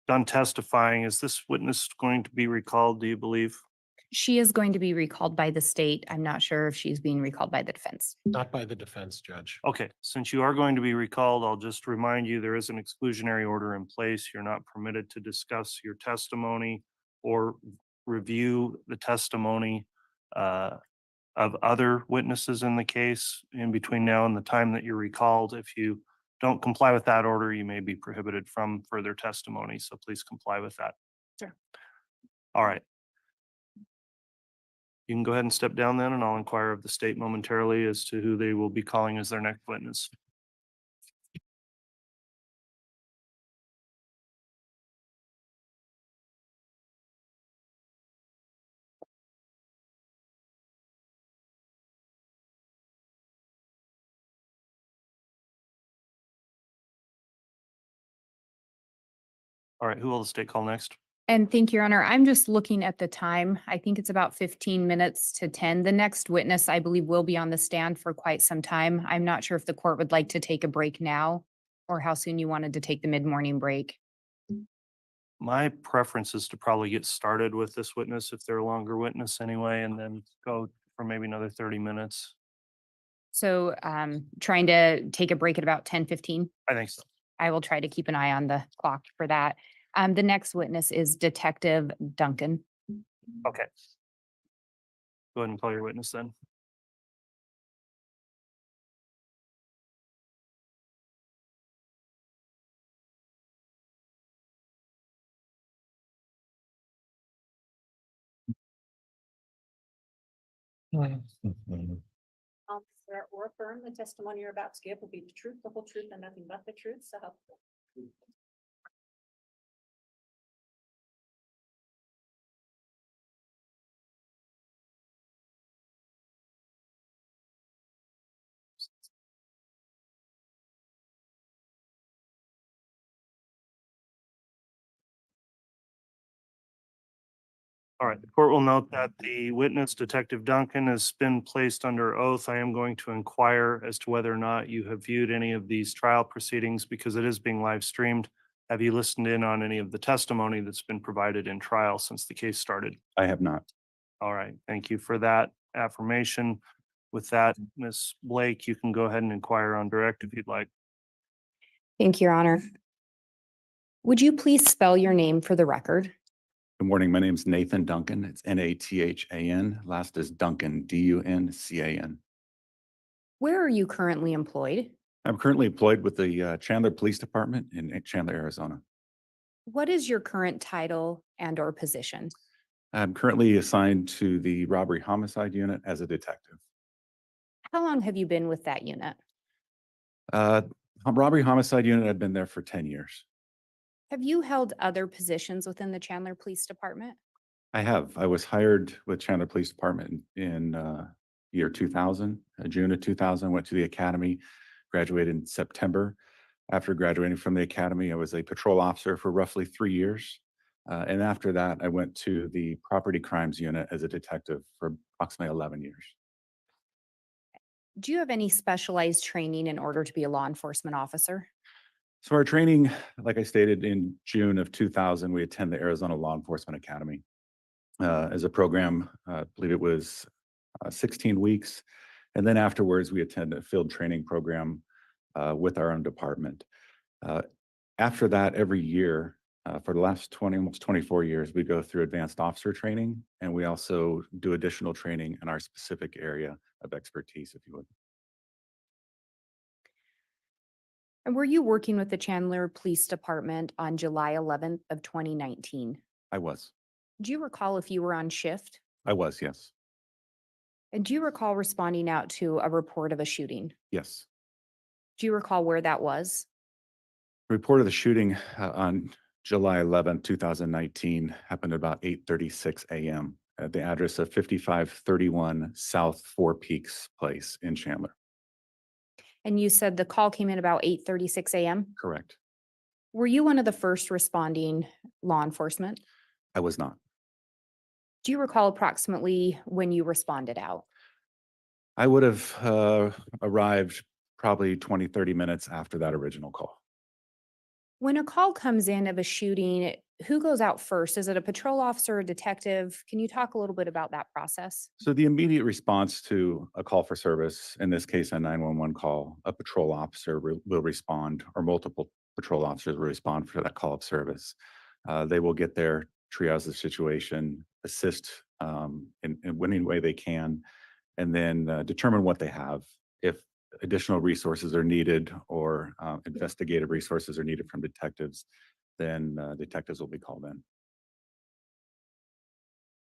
done testifying. Is this witness going to be recalled, do you believe? She is going to be recalled by the state. I'm not sure if she's being recalled by the defense. Not by the defense, Judge. Okay, since you are going to be recalled, I'll just remind you, there is an exclusionary order in place. You're not permitted to discuss your testimony or review the testimony of other witnesses in the case in between now and the time that you're recalled. If you don't comply with that order, you may be prohibited from further testimony. So please comply with that. Sure. All right. You can go ahead and step down then, and I'll inquire of the state momentarily as to who they will be calling as their next witness. All right, who will the state call next? And thank you, Your Honor. I'm just looking at the time. I think it's about 15 minutes to 10. The next witness, I believe, will be on the stand for quite some time. I'm not sure if the court would like to take a break now or how soon you wanted to take the mid-morning break. My preference is to probably get started with this witness if they're a longer witness anyway, and then go for maybe another 30 minutes. So trying to take a break at about 10:15. I think so. I will try to keep an eye on the clock for that. The next witness is Detective Duncan. Okay. Go ahead and call your witness then. Swear or affirm the testimony you're about to give will be the truth, the whole truth, and nothing but the truth, so help you. All right, the court will note that the witness, Detective Duncan, has been placed under oath. I am going to inquire as to whether or not you have viewed any of these trial proceedings because it is being live streamed. Have you listened in on any of the testimony that's been provided in trial since the case started? I have not. All right, thank you for that affirmation. With that, Ms. Blake, you can go ahead and inquire on direct if you'd like. Thank you, Your Honor. Would you please spell your name for the record? Good morning. My name is Nathan Duncan. It's Nathan. Last is Duncan, Duncan. Where are you currently employed? I'm currently employed with the Chandler Police Department in Chandler, Arizona. What is your current title and or position? I'm currently assigned to the robbery homicide unit as a detective. How long have you been with that unit? Robbery homicide unit, I've been there for 10 years. Have you held other positions within the Chandler Police Department? I have. I was hired with Chandler Police Department in year 2000, June of 2000, went to the academy, graduated in September. After graduating from the academy, I was a patrol officer for roughly 3 years. And after that, I went to the property crimes unit as a detective for approximately 11 years. Do you have any specialized training in order to be a law enforcement officer? So our training, like I stated, in June of 2000, we attend the Arizona Law Enforcement Academy as a program. I believe it was 16 weeks. And then afterwards, we attend a field training program with our own department. After that, every year, for the last almost 24 years, we go through advanced officer training, and we also do additional training in our specific area of expertise, if you would. And were you working with the Chandler Police Department on July 11th of 2019? I was. Do you recall if you were on shift? I was, yes. And do you recall responding out to a report of a shooting? Yes. Do you recall where that was? Report of the shooting on July 11, 2019 happened at about 8:36 a.m. at the address of 5531 South Four Peaks Place in Chandler. And you said the call came in about 8:36 a.m.? Correct. Were you one of the first responding law enforcement? I was not. Do you recall approximately when you responded out? I would have arrived probably 20, 30 minutes after that original call. When a call comes in of a shooting, who goes out first? Is it a patrol officer, a detective? Can you talk a little bit about that process? So the immediate response to a call for service, in this case, a 911 call, a patrol officer will respond, or multiple patrol officers will respond for that call of service. They will get there, triage the situation, assist in any way they can, and then determine what they have. If additional resources are needed or investigative resources are needed from detectives, then detectives will be called in.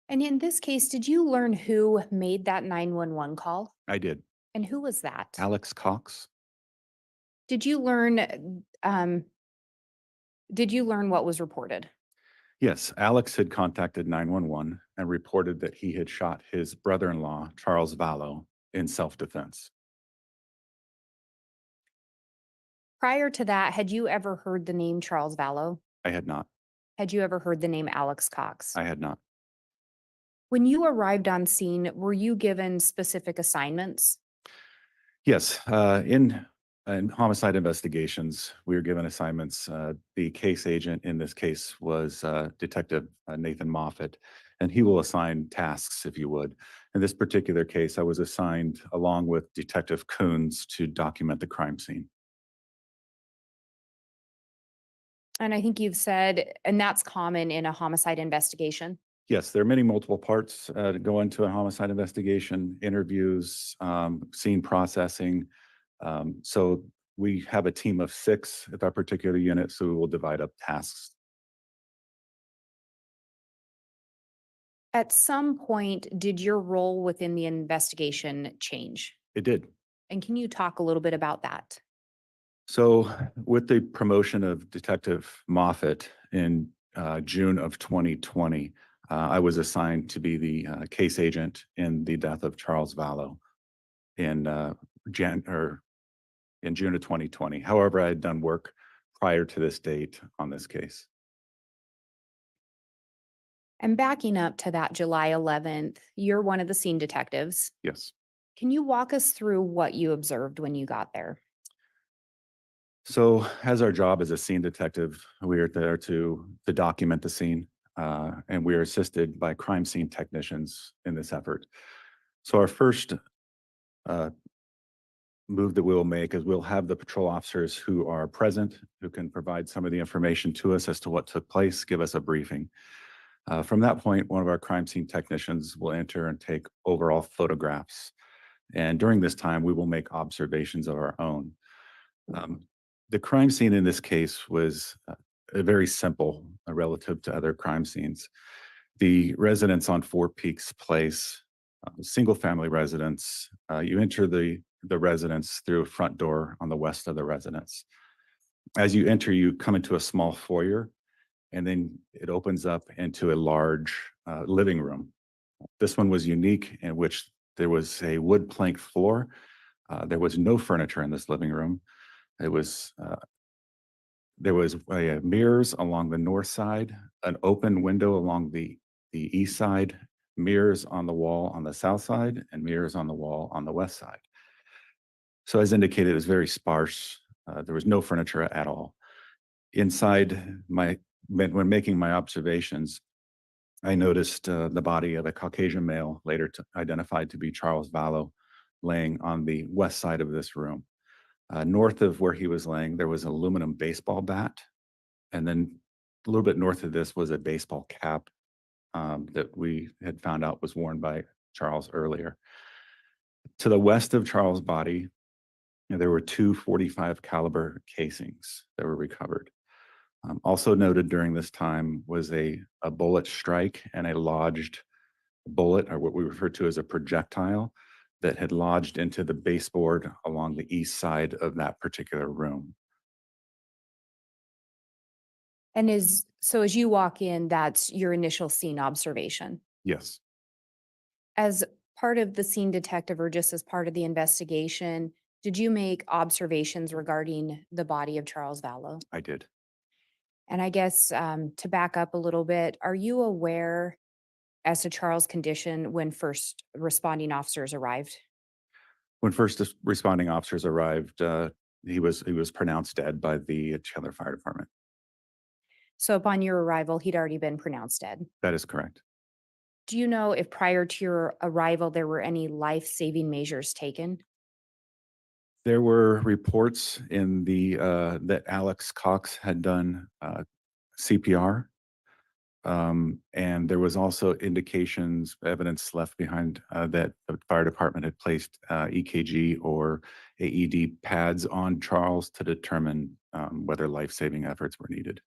And in this case, did you learn who made that 911 call? I did. And who was that? Alex Cox. Did you learn what was reported? Yes, Alex had contacted 911 and reported that he had shot his brother-in-law, Charles Vallow, in self-defense. Prior to that, had you ever heard the name Charles Vallow? I had not. Had you ever heard the name Alex Cox? I had not. When you arrived on scene, were you given specific assignments? Yes, in homicide investigations, we were given assignments. The case agent in this case was Detective Nathan Moffett, and he will assign tasks, if you would. In this particular case, I was assigned along with Detective Coons to document the crime scene. And I think you've said, and that's common in a homicide investigation. Yes, there are many multiple parts that go into a homicide investigation, interviews, scene processing. So we have a team of 6 at that particular unit, so we will divide up tasks. At some point, did your role within the investigation change? It did. And can you talk a little bit about that? So with the promotion of Detective Moffett in June of 2020, I was assigned to be the case agent in the death of Charles Vallow in June of 2020. However, I had done work prior to this date on this case. And backing up to that July 11th, you're one of the scene detectives. Yes. Can you walk us through what you observed when you got there? So as our job as a scene detective, we are there to document the scene, and we are assisted by crime scene technicians in this effort. So our first move that we'll make is we'll have the patrol officers who are present, who can provide some of the information to us as to what took place, give us a briefing. From that point, one of our crime scene technicians will enter and take overall photographs. And during this time, we will make observations of our own. The crime scene in this case was very simple relative to other crime scenes. The residence on Four Peaks Place, single family residence, you enter the residence through a front door on the west of the residence. As you enter, you come into a small foyer, and then it opens up into a large living room. This one was unique in which there was a wood plank floor. There was no furniture in this living room. There was mirrors along the north side, an open window along the east side, mirrors on the wall on the south side, and mirrors on the wall on the west side. So as indicated, it was very sparse. There was no furniture at all. Inside, when making my observations, I noticed the body of a Caucasian male, later identified to be Charles Vallow, laying on the west side of this room. North of where he was laying, there was an aluminum baseball bat. And then a little bit north of this was a baseball cap that we had found out was worn by Charles earlier. To the west of Charles' body, There were two 45 caliber casings that were recovered. Also noted during this time was a bullet strike and a lodged bullet, or what we refer to as a projectile, that had lodged into the baseboard along the east side of that particular room. And so as you walk in, that's your initial scene observation. Yes, As part of the scene detective or just as part of the investigation, did you make observations regarding the body of Charles Vallow? I did. And I guess to back up a little bit, are you aware as to Charles' condition when first responding officers arrived? When first responding officers arrived, he was pronounced dead by the Chandler Fire Department. So upon your arrival, he'd already been pronounced dead. That is correct. Do you know if prior to your arrival, there were any life-saving measures taken? There were reports in the that Alex Cox had done CPR. And there was also indications, evidence left behind that the fire department had placed EKG or AED pads on Charles to determine whether life-saving efforts were needed.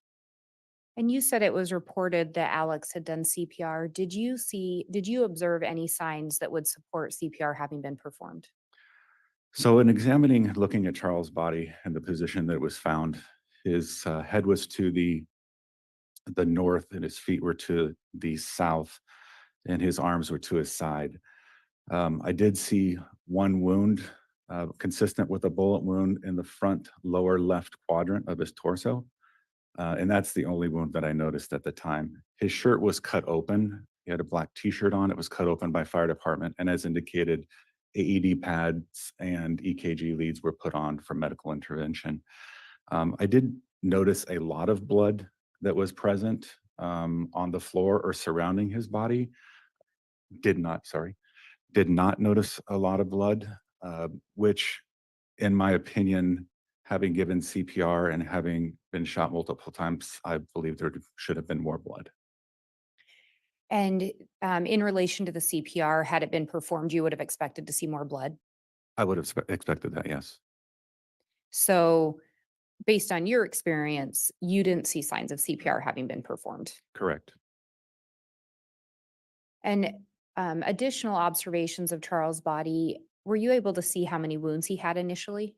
And you said it was reported that Alex had done CPR. Did you observe any signs that would support CPR having been performed? So in looking at Charles' body and the position that it was found, his head was to the north and his feet were to the south and his arms were to his side. I did see one wound consistent with a bullet wound in the front lower left quadrant of his torso. And that's the only wound that I noticed at the time. His shirt was cut open. He had a black t-shirt on. It was cut open by fire department. And as indicated, AED pads and EKG leads were put on for medical intervention. I did notice a lot of blood that was present on the floor or surrounding his body. Did not notice a lot of blood, which in my opinion, having given CPR and having been shot multiple times, I believe there should have been more blood. And in relation to the CPR, had it been performed, you would have expected to see more blood? I would have expected that, yes. So based on your experience, you didn't see signs of CPR having been performed? Correct. And additional observations of Charles' body, were you able to see how many wounds he had initially?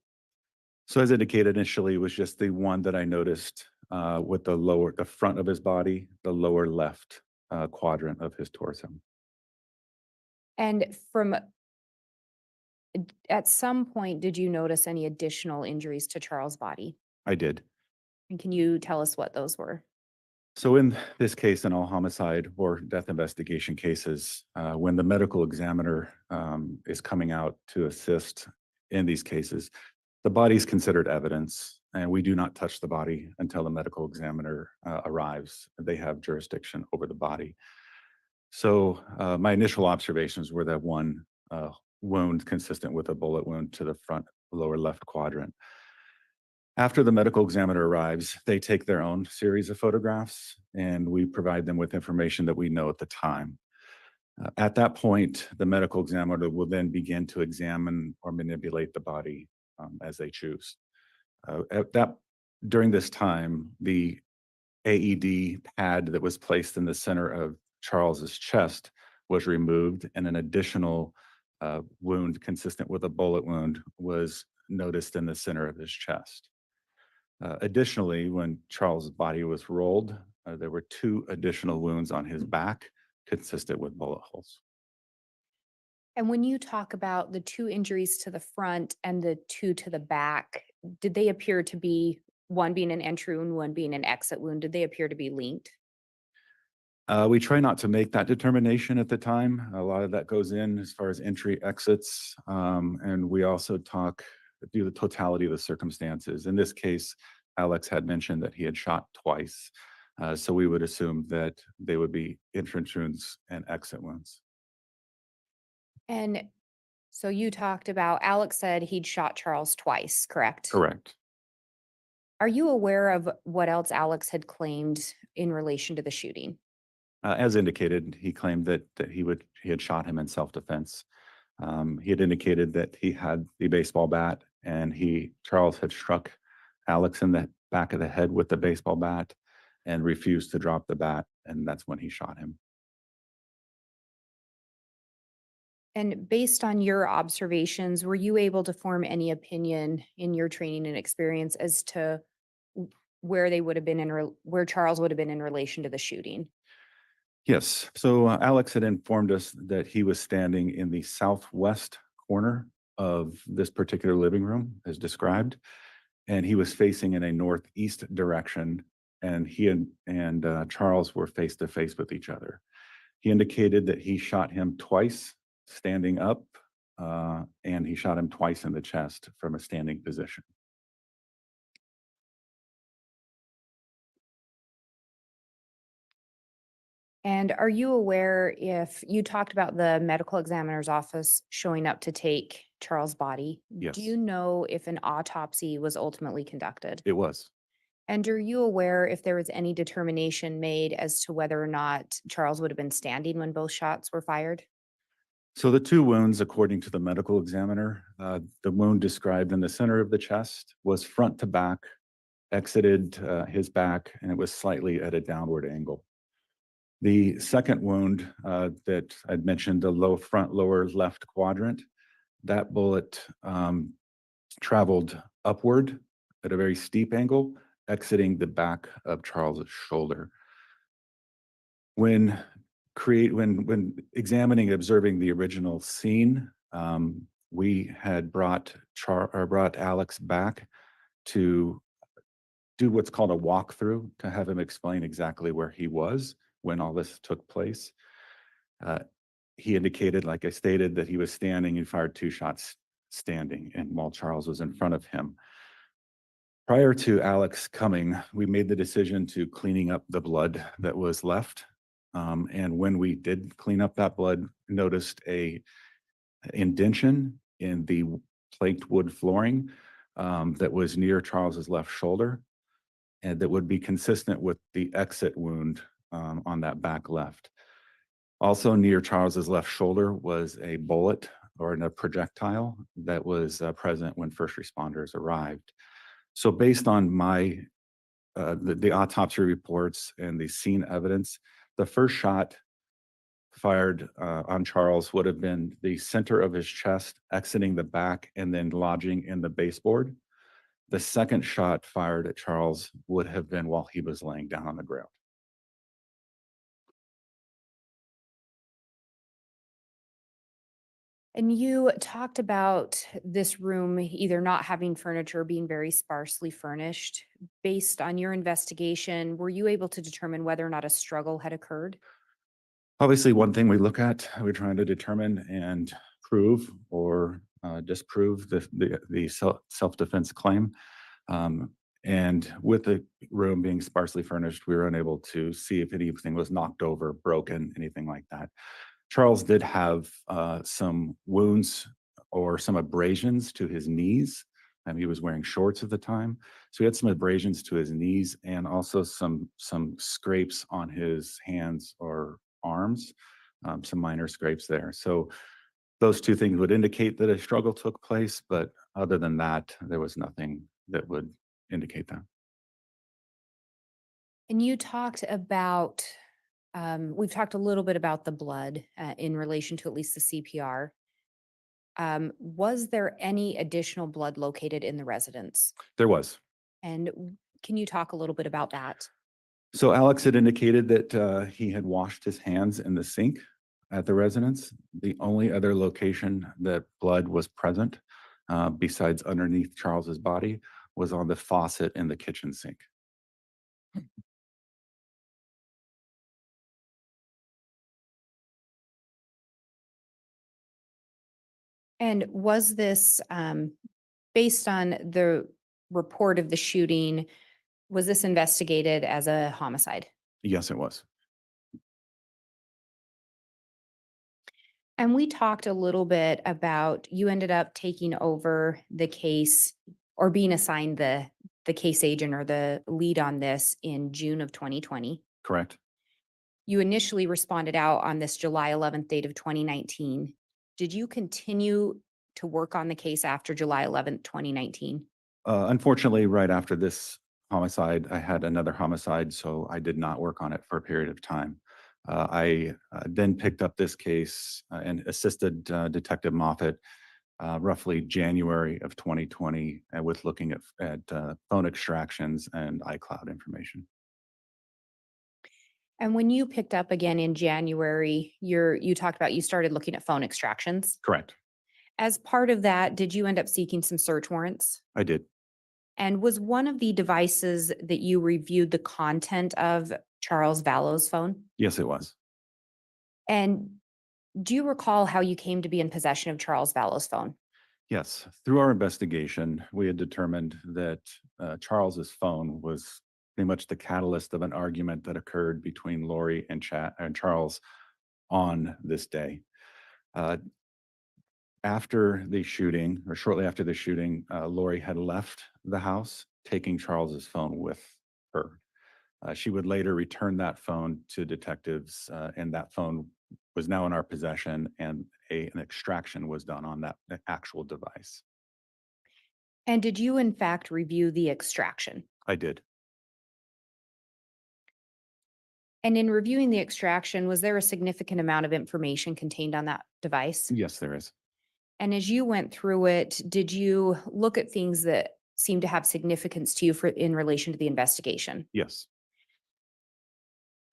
So as indicated initially, it was just the one that I noticed with the front of his body, the lower left quadrant of his torso. And at some point, did you notice any additional injuries to Charles' body? I did. And can you tell us what those were? So in this case, in all homicide or death investigation cases, when the medical examiner is coming out to assist in these cases, the body is considered evidence, and we do not touch the body until the medical examiner arrives. They have jurisdiction over the body. So my initial observations were that one wound consistent with a bullet wound to the front lower left quadrant. After the medical examiner arrives, they take their own series of photographs and we provide them with information that we know at the time. At that point, the medical examiner will then begin to examine or manipulate the body as they choose. During this time, the AED pad that was placed in the center of Charles's chest was removed, and an additional wound consistent with a bullet wound was noticed in the center of his chest. Additionally, when Charles's body was rolled, there were two additional wounds on his back consistent with bullet holes. And when you talk about the two injuries to the front and the two to the back, did they appear to be, one being an entry wound, one being an exit wound, did they appear to be linked? We try not to make that determination at the time. A lot of that goes in as far as entry, exits, and we also do the totality of the circumstances. In this case, Alex had mentioned that he had shot twice, so we would assume that they would be entrance wounds and exit wounds. And so you talked about, Alex said he'd shot Charles twice, correct? Correct. Are you aware of what else Alex had claimed in relation to the shooting? As indicated, he claimed that he had shot him in self-defense. He had indicated that he had the baseball bat and Charles had struck Alex in the back of the head with the baseball bat and refused to drop the bat, and that's when he shot him. And based on your observations, were you able to form any opinion in your training and experience as to where they would have been where Charles would have been in relation to the shooting? Yes, so Alex had informed us that he was standing in the southwest corner of this particular living room as described, and he was facing in a northeast direction, and he and Charles were face to face with each other. He indicated that he shot him twice standing up, and he shot him twice in the chest from a standing position. And are you aware if you talked about the medical examiner's office showing up to take Charles' body? Yes. Do you know if an autopsy was ultimately conducted? It was. And are you aware if there was any determination made as to whether or not Charles would have been standing when both shots were fired? So the two wounds, according to the medical examiner, the wound described in the center of the chest was front to back, exited his back, and it was slightly at a downward angle. The second wound that I'd mentioned, the lower left quadrant, that bullet traveled upward at a very steep angle, exiting the back of Charles's shoulder. When examining and observing the original scene, we had brought Alex back to do what's called a walkthrough to have him explain exactly where he was when all this took place. He indicated, like I stated, that he was standing and fired 2 shots standing, and while Charles was in front of him. Prior to Alex coming, we made the decision to cleaning up the blood that was left. And when we did clean up that blood, noticed a indention in the planked wood flooring that was near Charles's left shoulder, and that would be consistent with the exit wound on that back left. Also near Charles's left shoulder was a bullet or a projectile that was present when first responders arrived. So based on the autopsy reports and the scene evidence, the first shot fired on Charles would have been the center of his chest, exiting the back and then lodging in the baseboard. The second shot fired at Charles would have been while he was laying down on the ground. And you talked about this room either not having furniture, being very sparsely furnished. Based on your investigation, were you able to determine whether or not a struggle had occurred? Obviously, one thing we look at, we're trying to determine and prove or disprove the self-defense claim. And with the room being sparsely furnished, we were unable to see if anything was knocked over, broken, anything like that. Charles did have some wounds or some abrasions to his knees. He was wearing shorts at the time. So he had some abrasions to his knees and also some scrapes on his hands or arms, some minor scrapes there. So those two things would indicate that a struggle took place, but other than that, there was nothing that would indicate that. And you talked about, we've talked a little bit about the blood in relation to at least the CPR. Was there any additional blood located in the residence? There was. And can you talk a little bit about that? So Alex had indicated that he had washed his hands in the sink at the residence. The only other location that blood was present, besides underneath Charles's body, was on the faucet in the kitchen sink. And was this, based on the report of the shooting, was this investigated as a homicide? Yes, it was. And we talked a little bit about, you ended up taking over the case or being assigned the case agent or the lead on this in June of 2020. Correct. You initially responded out on this July 11th date of 2019. Did you continue to work on the case after July 11th, 2019? Unfortunately, right after this homicide, I had another homicide, so I did not work on it for a period of time. I then picked up this case and assisted Detective Moffett roughly January of 2020 with looking at phone extractions and iCloud information. And when you picked up again in January, you talked about you started looking at phone extractions. Correct. As part of that, did you end up seeking some search warrants? I did. And was one of the devices that you reviewed the content of Charles Vallow's phone? Yes, it was. And do you recall how you came to be in possession of Charles Vallow's phone? Yes. Through our investigation, we had determined that Charles's phone was pretty much the catalyst of an argument that occurred between Lori and Charles on this day. After the shooting, or shortly after the shooting, Lori had left the house, taking Charles's phone with her. She would later return that phone to detectives, and that phone was now in our possession, and an extraction was done on that actual device. And did you in fact review the extraction? I did. And in reviewing the extraction, was there a significant amount of information contained on that device? Yes, there is. And as you went through it, did you look at things that seemed to have significance to you in relation to the investigation? Yes.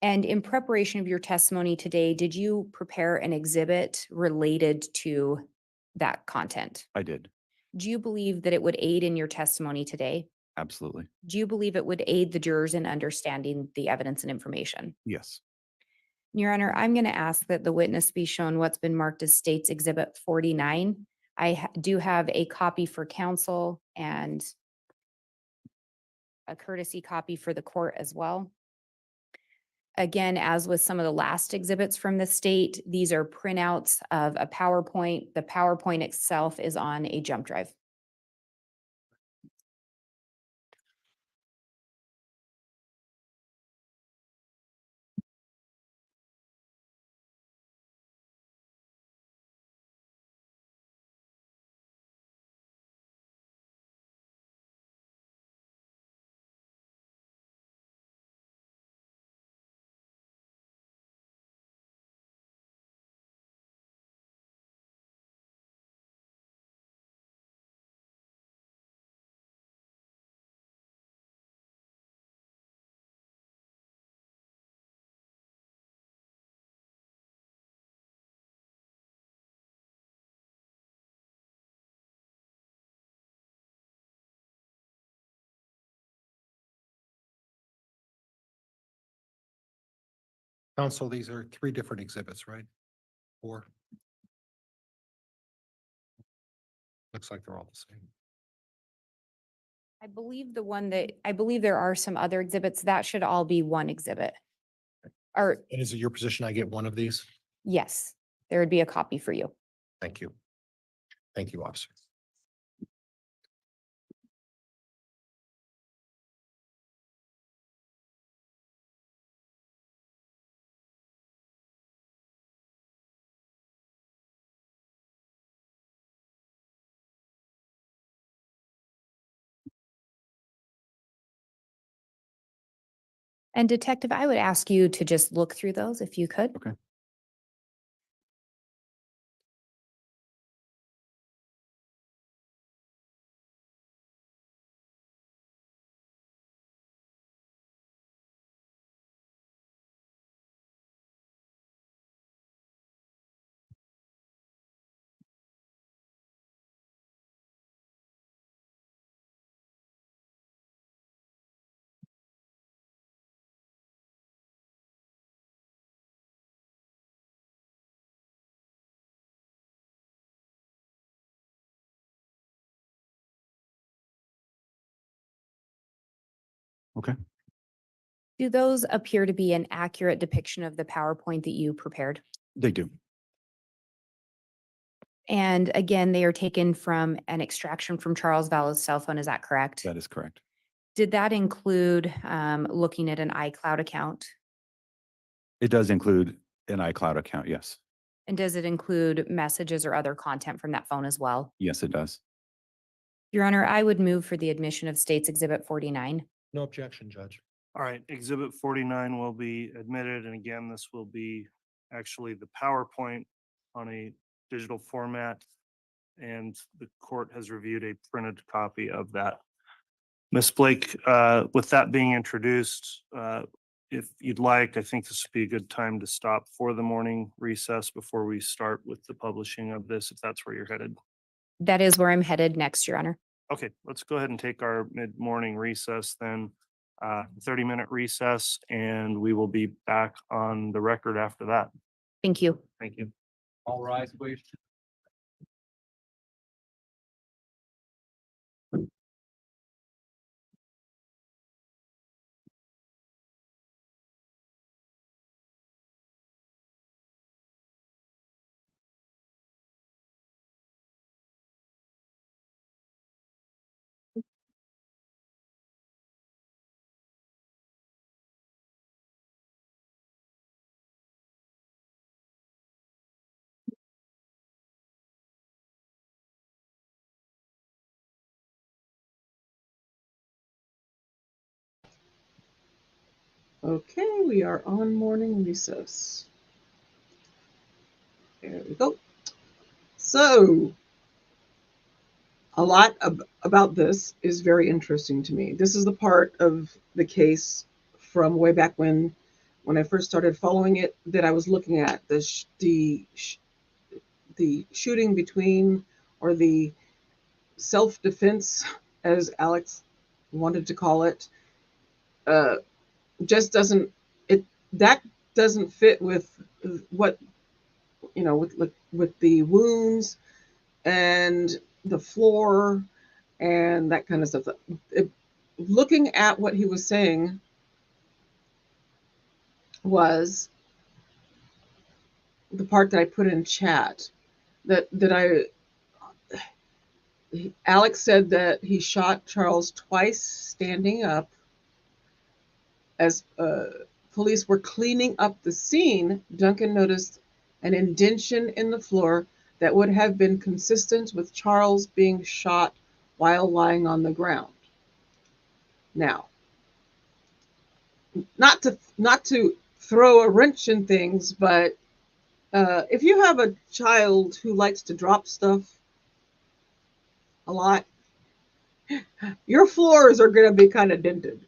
And in preparation of your testimony today, did you prepare an exhibit related to that content? I did. Do you believe that it would aid in your testimony today? Absolutely. Do you believe it would aid the jurors in understanding the evidence and information? Yes. Your Honor, I'm going to ask that the witness be shown what's been marked as State's Exhibit 49. I do have a copy for counsel and a courtesy copy for the court as well. Again, as with some of the last exhibits from the state, these are printouts of a PowerPoint. The PowerPoint itself is on a jump drive. Counsel, these are three different exhibits, right? Four. Looks like they're all the same. I believe there are some other exhibits. That should all be one exhibit. Or And is it your position I get one of these? yes, there would be a copy for you. Thank you. Thank you, officer. And Detective, I would ask you to just look through those if you could. Okay. Okay. Do those appear to be an accurate depiction of the PowerPoint that you prepared? They do. And again, they are taken from an extraction from Charles Vallow's cell phone. Is that correct? That is correct. Did that include looking at an iCloud account? It does include an iCloud account, yes. And does it include messages or other content from that phone as well? Yes, it does. Your Honor, I would move for the admission of State's Exhibit 49. No objection, Judge. All right, Exhibit 49 will be admitted, and again, this will be actually the PowerPoint on a digital format, and the court has reviewed a printed copy of that. Ms. Blake, with that being introduced, if you'd like, I think this would be a good time to stop for the morning recess before we start with the publishing of this, if that's where you're headed. That is where I'm headed next, Your Honor. Okay, let's go ahead and take our mid-morning recess then, 30-minute recess, and we will be back on the record after that. Thank you. Thank you. All rise, please. Okay, we are on morning recess. There we go. So, a lot about this is very interesting to me. This is the part of the case from way back when I first started following it that I was looking at the shooting between, or the self-defense, as Alex wanted to call it. Just doesn't fit with what, with the wounds and the floor and that kind of stuff. Looking at what he was saying was the part that I put in chat, Alex said that he shot Charles twice standing up. As police were cleaning up the scene, Duncan noticed an indentation in the floor that would have been consistent with Charles being shot while lying on the ground. Now, not to throw a wrench in things, but if you have a child who likes to drop stuff a lot, your floors are going to be kind of dented.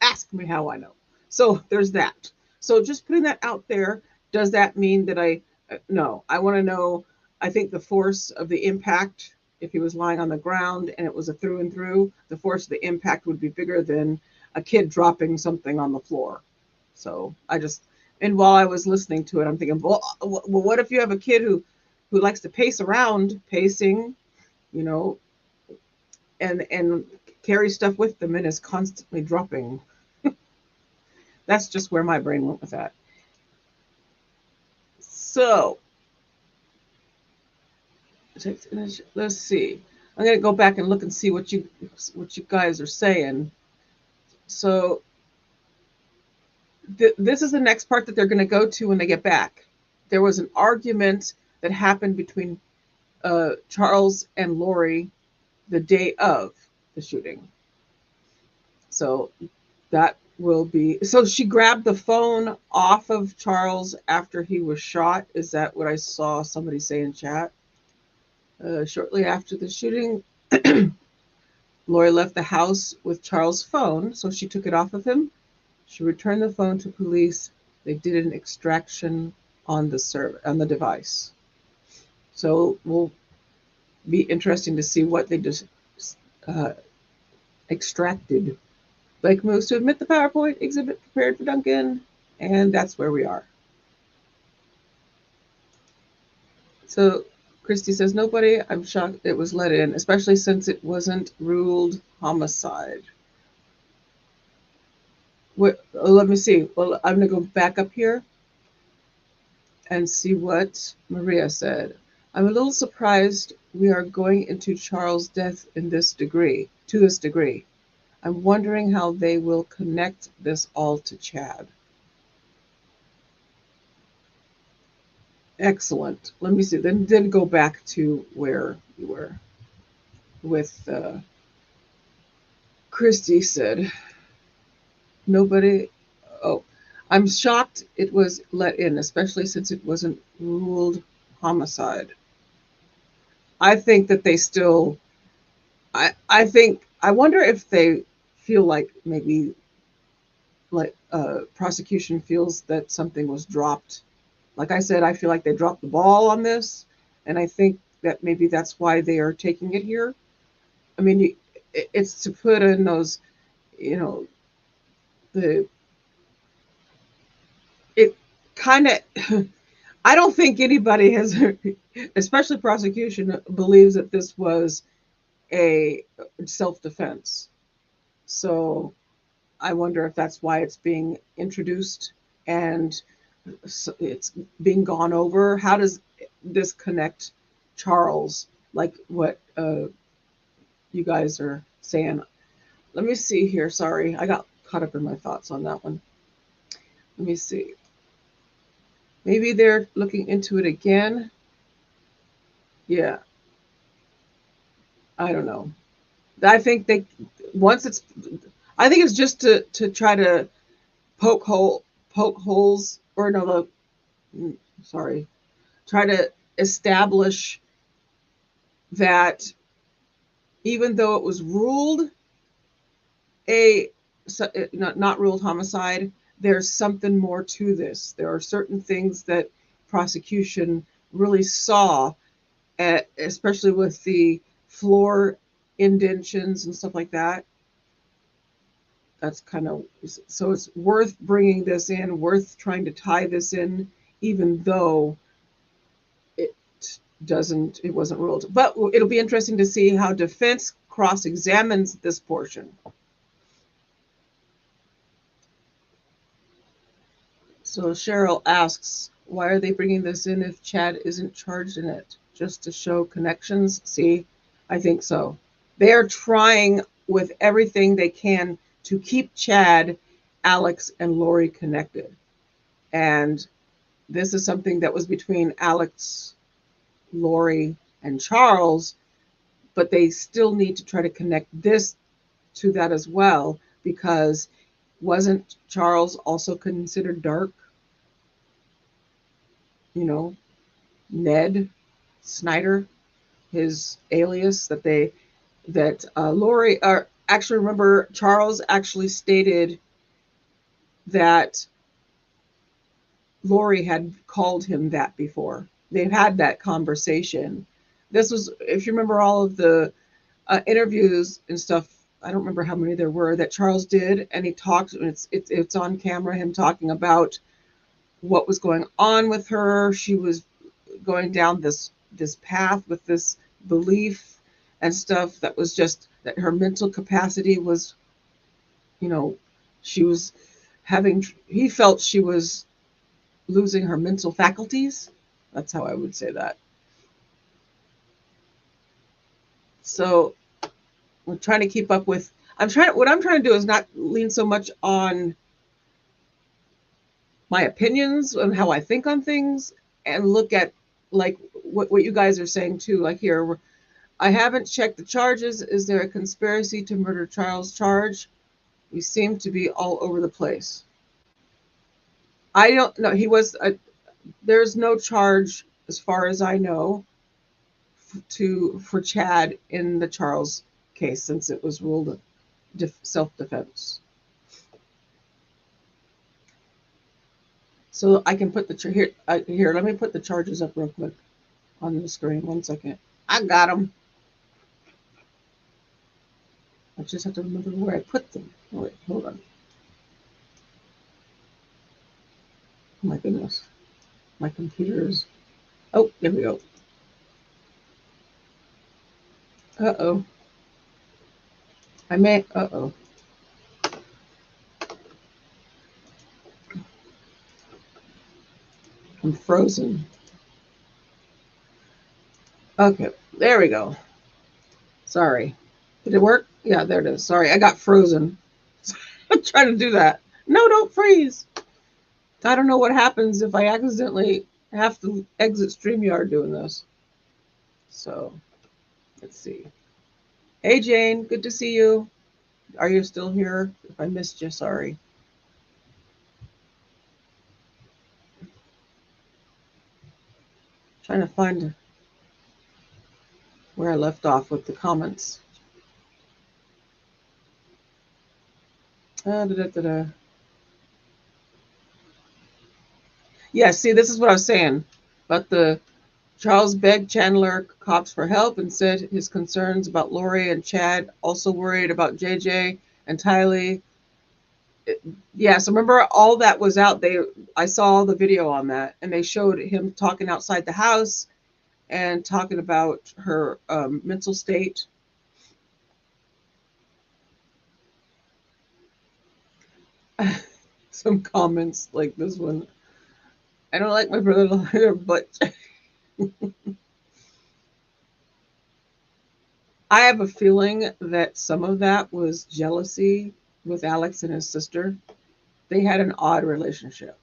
Ask me how I know. So there's that. So just putting that out there, does that mean that no, I want to know, I think the force of the impact, if he was lying on the ground and it was a through and through, the force of the impact would be bigger than a kid dropping something on the floor. So and while I was listening to it, I'm thinking, well, what if you have a kid who likes to pace around, pacing, and carry stuff with them and is constantly dropping. That's just where my brain went with that. So let's see. I'm going to go back and look and see what you guys are saying. So this is the next part that they're going to go to when they get back. There was an argument that happened between Charles and Lori the day of the shooting. So that will be, so she grabbed the phone off of Charles after he was shot. Is that what I saw somebody say in chat? Shortly after the shooting, Lori left the house with Charles' phone, so she took it off of him. She returned the phone to police. They did an extraction on the device. So we'll be interesting to see what they just extracted. Blake moves to admit the PowerPoint exhibit prepared for Duncan, and that's where we are. So Christy says, nobody, I'm shocked it was let in, especially since it wasn't ruled homicide. Let me see. Well, I'm going to go back up here and see what Maria said. I'm a little surprised we are going into Charles' death to this degree. I'm wondering how they will connect this all to Chad. Excellent. Let me see. Then go back to where you were with Christy said, nobody. Oh, I'm shocked it was let in, especially since it wasn't ruled homicide. I think that they still, I think, I wonder if they feel like maybe like prosecution feels that something was dropped. Like I said, I feel like they dropped the ball on this, and I think that maybe that's why they are taking it here. I mean, it's to put in those, you know, the it kind of. I don't think anybody has, especially prosecution, believes that this was a self-defense. So I wonder if that's why it's being introduced and it's being gone over. How does this connect Charles, like what you guys are saying? Let me see here. Sorry, I got caught up in my thoughts on that one. Let me see. Maybe they're looking into it again. Yeah, I don't know. I think they once it's. I think it's just to try to poke holes, or no, sorry, try to establish that even though it was ruled not ruled homicide, there's something more to this. There are certain things that prosecution really saw, especially with the floor indentions and stuff like that. That's kind of, so it's worth bringing this in, worth trying to tie this in, even though it wasn't ruled. But it'll be interesting to see how defense cross-examines this portion. So Cheryl asks, why are they bringing this in if Chad isn't charged in it? Just to show connections? See, I think so. They are trying with everything they can to keep Chad, Alex, and Lori connected. And this is something that was between Alex, Lori, and Charles, but they still need to try to connect this to that as well, because wasn't Charles also considered dark? You know, Ned Snyder, his alias that Lori, actually remember Charles actually stated that Lori had called him that before. They've had that conversation. This was, if you remember all of the interviews and stuff, I don't remember how many there were that Charles did, and he talked, and it's on camera, him talking about what was going on with her. She was going down this path with this belief and stuff that was just that her mental capacity was, she was he felt she was losing her mental faculties. That's how I would say that. So we're trying to keep up with, what I'm trying to do is not lean so much on my opinions and how I think on things, and look at like what you guys are saying too. Like here, I haven't checked the charges. Is there a conspiracy to murder Charles charge? We seem to be all over the place. I don't know. There's no charge as far as I know for Chad in the Charles case, since it was ruled self-defense. So I can put here. Let me put the charges up real quick on the screen. 1 second. I got them. I just have to remember where I put them. Oh, wait, hold on. Oh my goodness. My computer is. Oh, there we go. Uh-oh. Uh-oh. I'm frozen. Okay, there we go. Sorry. Did it work? Yeah, there it is. Sorry, I got frozen. I'm trying to do that. No, don't freeze. I don't know what happens if I accidentally I have to exit StreamYard doing this. So let's see. Hey Jane, good to see you. Are you still here? If I missed you, sorry. Trying to find where I left off with the comments. Da, da, da, da. Yeah, see, this is what I was saying. But the Charles begged Chandler cops for help and said his concerns about Lori and Chad, also worried about JJ and Tylee. Yeah, so remember all that was out. I saw the video on that, and they showed him talking outside the house and talking about her mental state. Some comments like this one. I don't like my brother, but I have a feeling that some of that was jealousy with Alex and his sister. They had an odd relationship.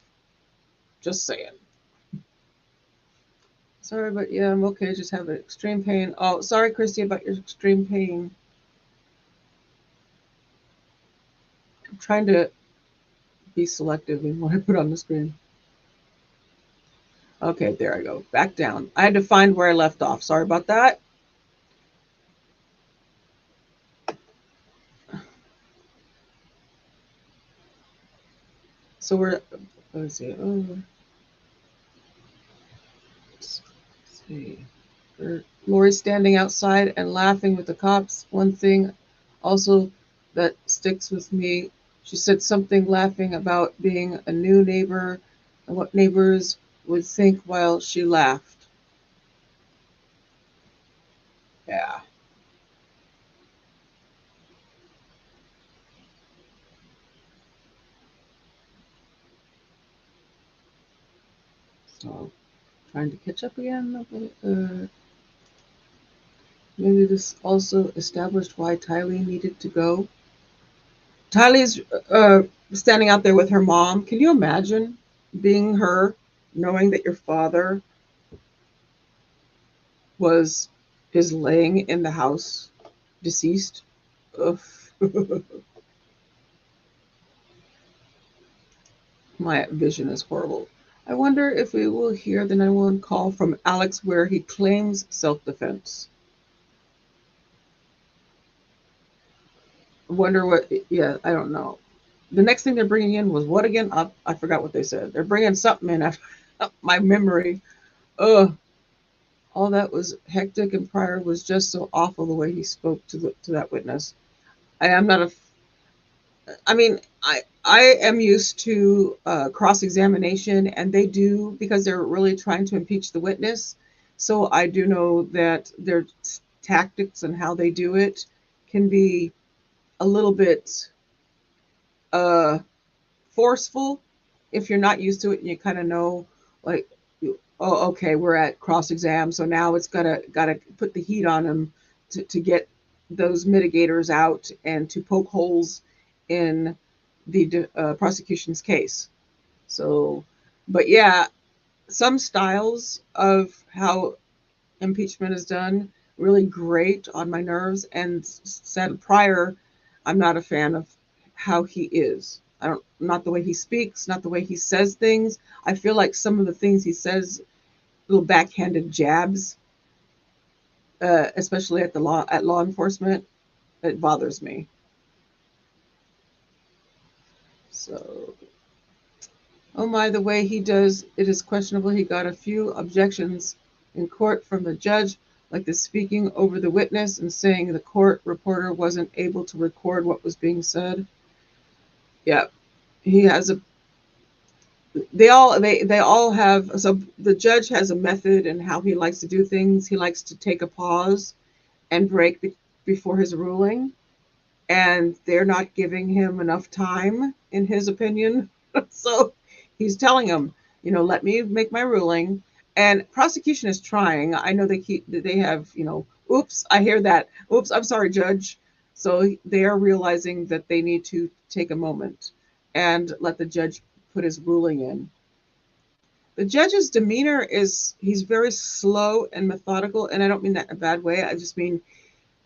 Just saying. Sorry, but yeah, I'm okay. Just have extreme pain. Oh, sorry, Christy, about your extreme pain. I'm trying to be selective in what I put on the screen. Okay, there I go. Back down. I had to find where I left off. Sorry about that. So let's see. Let's see. Lori's standing outside and laughing with the cops. One thing also that sticks with me, she said something laughing about being a new neighbor and what neighbors would think while she laughed. Yeah. So trying to catch up again. Maybe this also established why Tylee needed to go. Tylee's standing out there with her mom. Can you imagine being her, knowing that your father is laying in the house, deceased? Ugh. My vision is horrible. I wonder if we will hear the 911 call from Alex where he claims self-defense. Wonder what, yeah, I don't know. The next thing they're bringing in was what again? I forgot what they said. They're bringing something in after my memory. Ugh. All that was hectic, and Pryor was just so awful the way he spoke to that witness. I am not a. I mean, I am used to cross-examination, and they do because they're really trying to impeach the witness. So I do know that their tactics and how they do it can be a little bit forceful if you're not used to it and you kind of know, like, oh, okay, we're at cross-exam, so now it's gotta put the heat on them to get those mitigators out and to poke holes in the prosecution's case. So, but yeah, some styles of how impeachment is done really great on my nerves, and said Pryor, I'm not a fan of how he is. Not the way he speaks, not the way he says things. I feel like some of the things he says, little backhanded jabs, especially at law enforcement, it bothers me. So, oh my, the way he does it is questionable. He got a few objections in court from the judge, like the speaking over the witness and saying the court reporter wasn't able to record what was being said. Yeah, he has a. They all have. So the judge has a method in how he likes to do things. He likes to take a pause and break before his ruling, and they're not giving him enough time, in his opinion. So he's telling him, let me make my ruling. And prosecution is trying. I know they have, oops, I hear that. Oops, I'm sorry, judge. So they are realizing that they need to take a moment and let the judge put his ruling in. The judge's demeanor he's very slow and methodical, and I don't mean that in a bad way. I just mean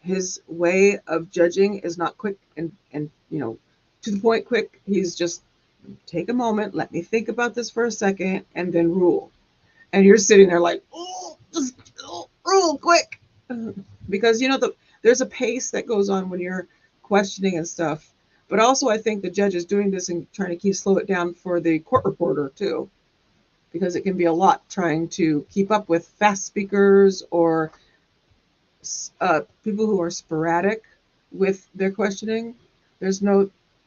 his way of judging is not quick and to the point quick. He's just take a moment, let me think about this for a second, and then rule. And you're sitting there like, oh, just rule quick. Because there's a pace that goes on when you're questioning and stuff. But also I think the judge is doing this and trying to slow it down for the court reporter too. Because it can be a lot trying to keep up with fast speakers or people who are sporadic with their questioning.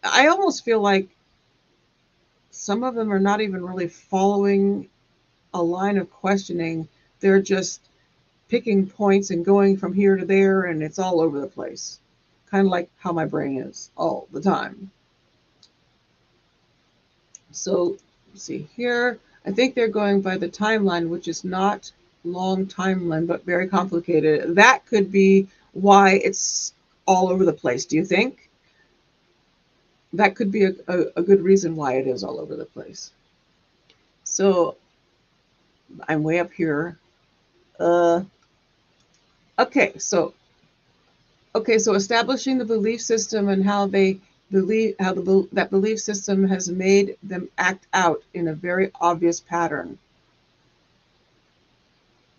I almost feel like some of them are not even really following a line of questioning. They're just picking points and going from here to there, and it's all over the place. Kind of like how my brain is all the time. So, let's see here. I think they're going by the timeline, which is not long timeline, but very complicated. That could be why it's all over the place. Do you think? That could be a good reason why it is all over the place. So I'm way up here. Okay, so establishing the belief system and how they believe, that belief system has made them act out in a very obvious pattern.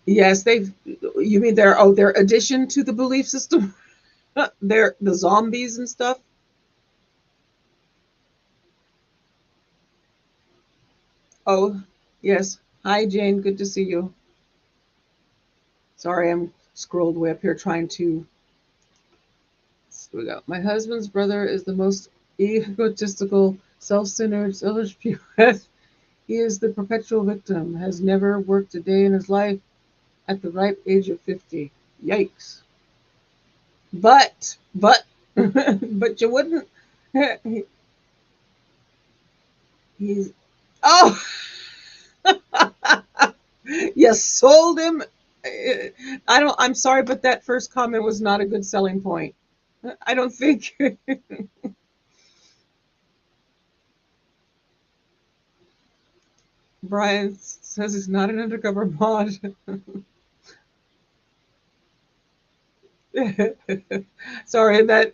Yes, you mean their addition to the belief system? They're the zombies and stuff? Oh, yes. Hi, Jane. Good to see you. Sorry, I'm scrolled way up here trying to. Here we go. My husband's brother is the most egotistical, self-centered, selfish purebred. He is the perpetual victim, has never worked a day in his life at the ripe age of 50. Yikes. But you wouldn't. He's. Oh! You sold him. I'm sorry, but that first comment was not a good selling point. I don't think. Brian says he's not an undercover mod. Sorry, that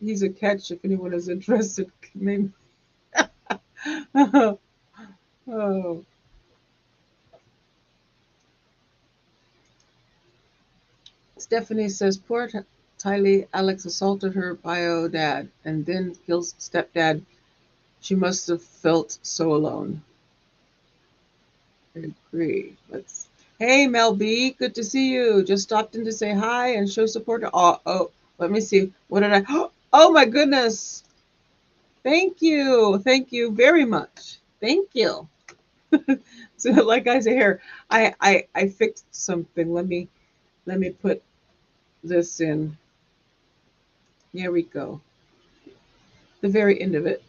he's a catch if anyone is interested. Maybe. Oh. Stephanie says, poor Tylee, Alex assaulted her bio dad and then kills stepdad. She must have felt so alone. I agree. Hey, Mel B, good to see you. Just stopped in to say hi and show support. Oh, let me see. What did I? Oh my goodness. Thank you. Thank you very much. Thank you. So like I say here, I fixed something. Let me put this in. Here we go. The very end of it.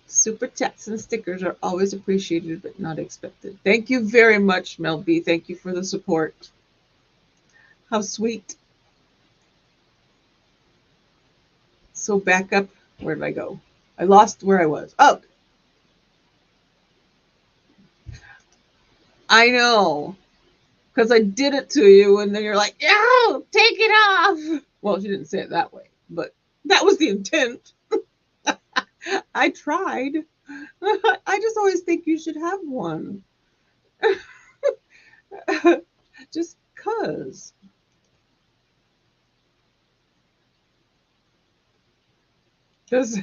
Super chats and stickers are always appreciated but not expected. Thank you very much, Mel B. Thank you for the support. How sweet. So back up. Where did I go? I lost where I was. Oh. I know. Because I did it to you and then you're like, no, take it off. Well, she didn't say it that way, but that was the intent. I tried. I just always think you should have one. Just cause. Does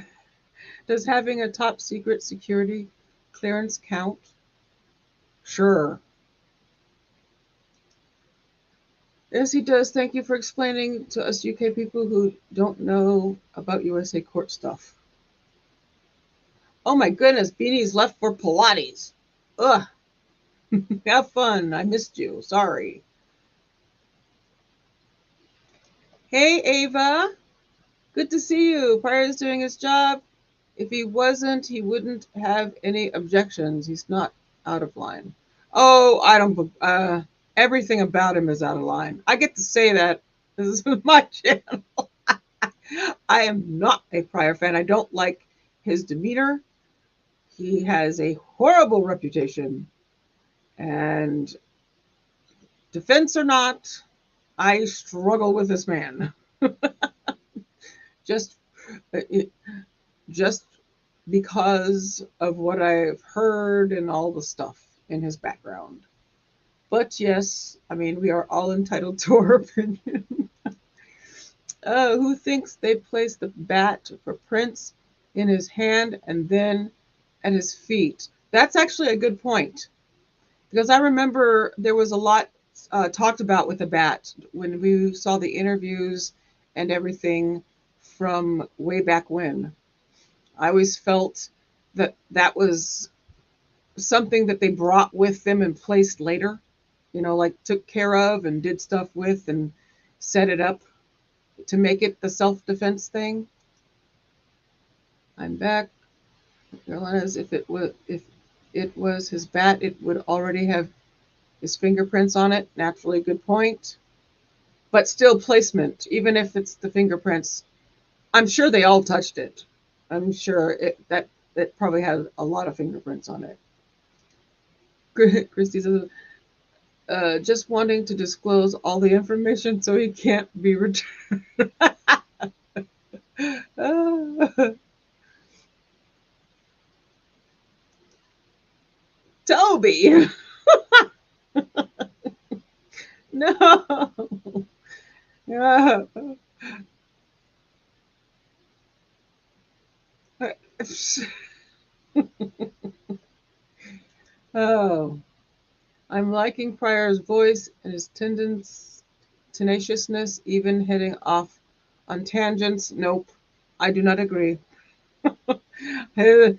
having a top secret security clearance count? Sure. Yes, he does. Thank you for explaining to us UK people who don't know about USA court stuff. Oh my goodness, Beanie's left for Pilates. Ugh. Have fun. I missed you. Sorry. Hey, Ava. Good to see you. Pryor's doing his job. If he wasn't, he wouldn't have any objections. He's not out of line. Oh, I don't. Everything about him is out of line. I get to say that. This is my channel. I am not a Pryor fan. I don't like his demeanor. He has a horrible reputation. And defense or not, I struggle with this man. just, just because of what I've heard and all the stuff in his background. But yes, I mean, we are all entitled to our opinion. Who thinks they placed the bat for Prince in his hand and then at his feet? That's actually a good point. Because I remember there was a lot talked about with the bat when we saw the interviews and everything from way back when. I always felt that that was something that they brought with them and placed later, like took care of and did stuff with and set it up to make it the self-defense thing. I'm back. Carolina's, if it was his bat, it would already have his fingerprints on it. Naturally, good point. But still placement, even if it's the fingerprints, I'm sure they all touched it. I'm sure that probably had a lot of fingerprints on it. Christy says, just wanting to disclose all the information so he can't be returned. Toby. No. Oh, I'm liking Pryor's voice and his tenaciousness, even heading off on tangents. Nope, I do not agree. Having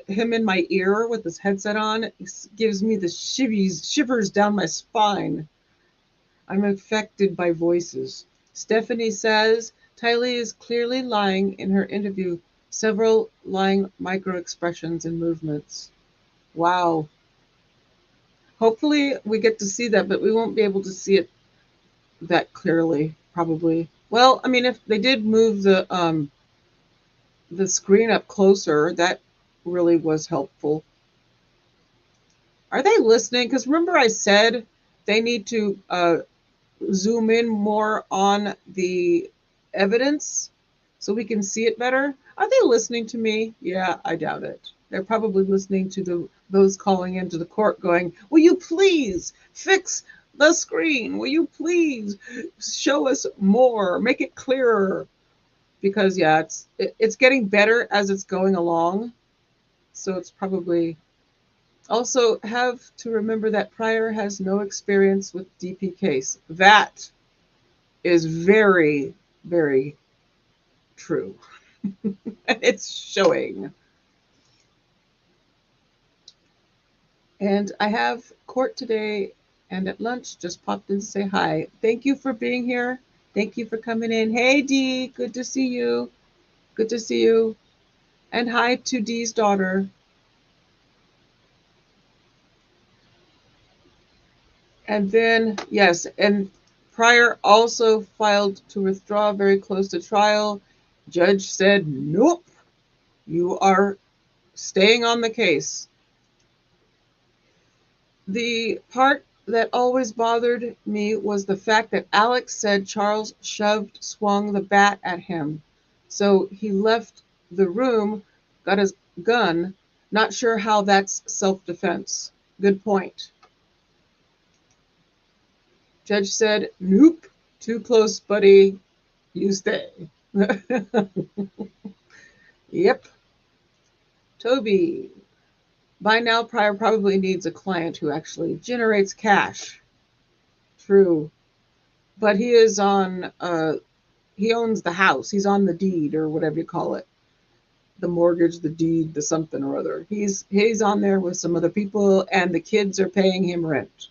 him in my ear with his headset on gives me the shivers down my spine. I'm affected by voices. Stephanie says Tylee is clearly lying in her interview. Several lying micro expressions and movements. Wow. Hopefully we get to see that, but we won't be able to see it that clearly, probably. Well, I mean, if they did move the screen up closer, that really was helpful. Are they listening? Because remember I said they need to zoom in more on the evidence so we can see it better. Are they listening to me? Yeah, I doubt it. They're probably listening to those calling into the court going, will you please fix the screen? Will you please show us more? Make it clearer. Because, yeah, it's getting better as it's going along. So it's probably... Also have to remember that Pryor has no experience with DP case. That is very, very true. It's showing. And I have court today and at lunch just popped in to say hi. Thank you for being here. Thank you for coming in. Hey, Dee, good to see you. Good to see you. And hi to Dee's daughter. And then, yes, and Pryor also filed to withdraw very close to trial. Judge said, nope, you are staying on the case. The part that always bothered me was the fact that Alex said Charles swung the bat at him. So he left the room, got his gun. Not sure how that's self-defense. Good point. Judge said, nope, too close, buddy. You stay. Yep. Toby. By now, Pryor probably needs a client who actually generates cash. True. But he is on, he owns the house. He's on the deed or whatever you call it. The mortgage, the deed, the something or other. He's on there with some other people and the kids are paying him rent.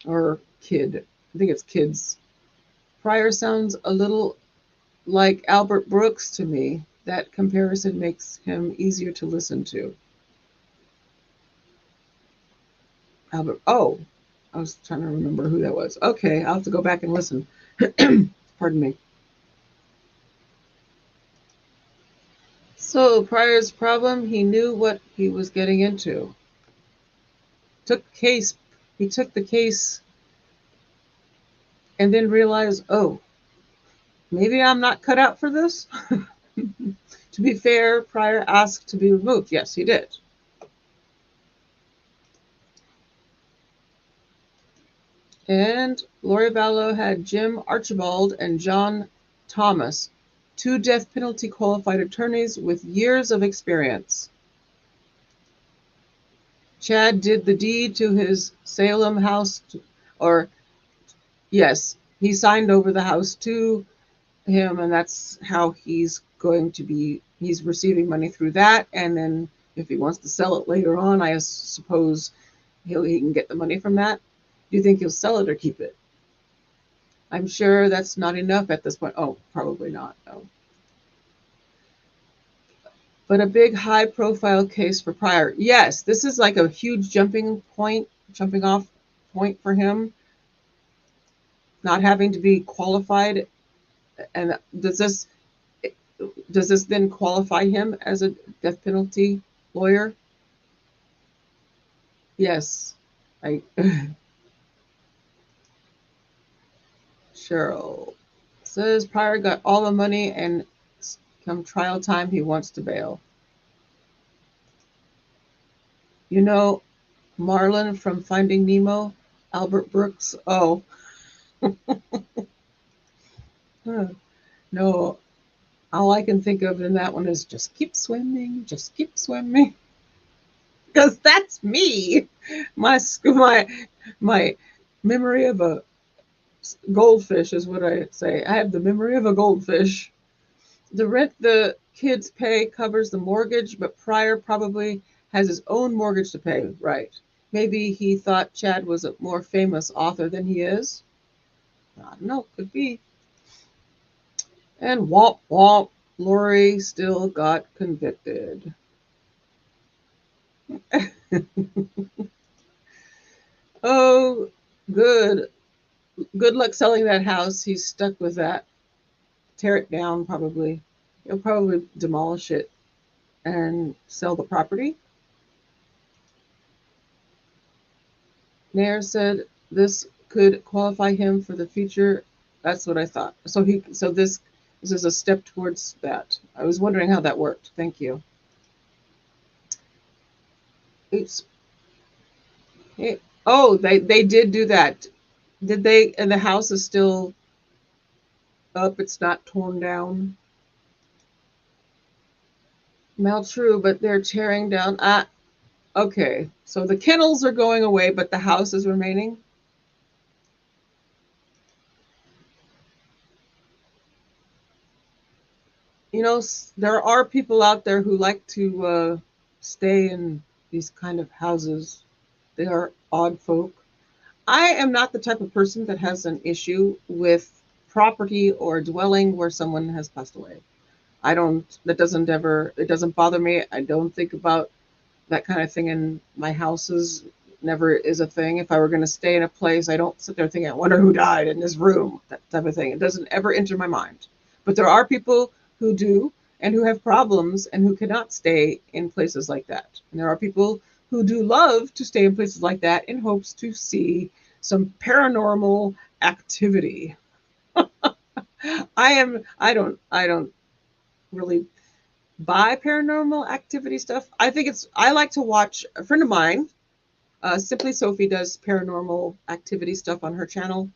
Or kid. I think it's kids. Pryor sounds a little like Albert Brooks to me. That comparison makes him easier to listen to. Albert, oh, I was trying to remember who that was. Okay, I'll have to go back and listen. Pardon me. So Pryor's problem, he knew what he was getting into. He took the case and then realized, oh, maybe I'm not cut out for this. To be fair, Pryor asked to be removed. Yes, he did. And Lori Vallow had Jim Archibald and John Thomas, two death penalty qualified attorneys with years of experience. Chad did the deed to his Salem house, yes, he signed over the house to him, and that's how he's receiving money through that. And then if he wants to sell it later on, I suppose he can get the money from that. Do you think he'll sell it or keep it? I'm sure that's not enough at this point. Oh, probably not. No. But a big high profile case for Pryor. Yes, this is like a huge jumping off point for him, not having to be qualified. And does this then qualify him as a death penalty lawyer? Yes. Cheryl says Pryor got all the money and come trial time he wants to bail. You know Marlin from Finding Nemo, Albert Brooks. Oh. No, all I can think of in that one is just keep swimming, because that's me. My memory of a goldfish is what I say. I have the memory of a goldfish. The rent the kids pay covers the mortgage, but Pryor probably has his own mortgage to pay, right? Maybe he thought Chad was a more famous author than he is. I don't know, could be. And womp womp, Lori still got convicted. Oh, good. Good luck selling that house. He's stuck with that. Tear it down, probably. He'll probably demolish it and sell the property. Nair said this could qualify him for the future. That's what I thought. So this is a step towards that. I was wondering how that worked. Thank you. Oops. Hey. Oh, they did do that. Did they? And the house is still up. It's not torn down. Mal, true, but they're tearing down. Okay. So the kennels are going away, but the house is remaining. You know, there are people out there who like to stay in these kind of houses. They are odd folk. I am not the type of person that has an issue with property or dwelling where someone has passed away. It doesn't bother me. I don't think about that kind of thing in my houses. Never is a thing. If I were going to stay in a place, I don't sit there thinking, I wonder who died in this room, that type of thing. It doesn't ever enter my mind. But there are people who do and who have problems and who cannot stay in places like that. And there are people who do love to stay in places like that in hopes to see some paranormal activity. I don't really buy paranormal activity stuff. I like to watch. A friend of mine, Simply Sophie, does paranormal activity stuff on her channel.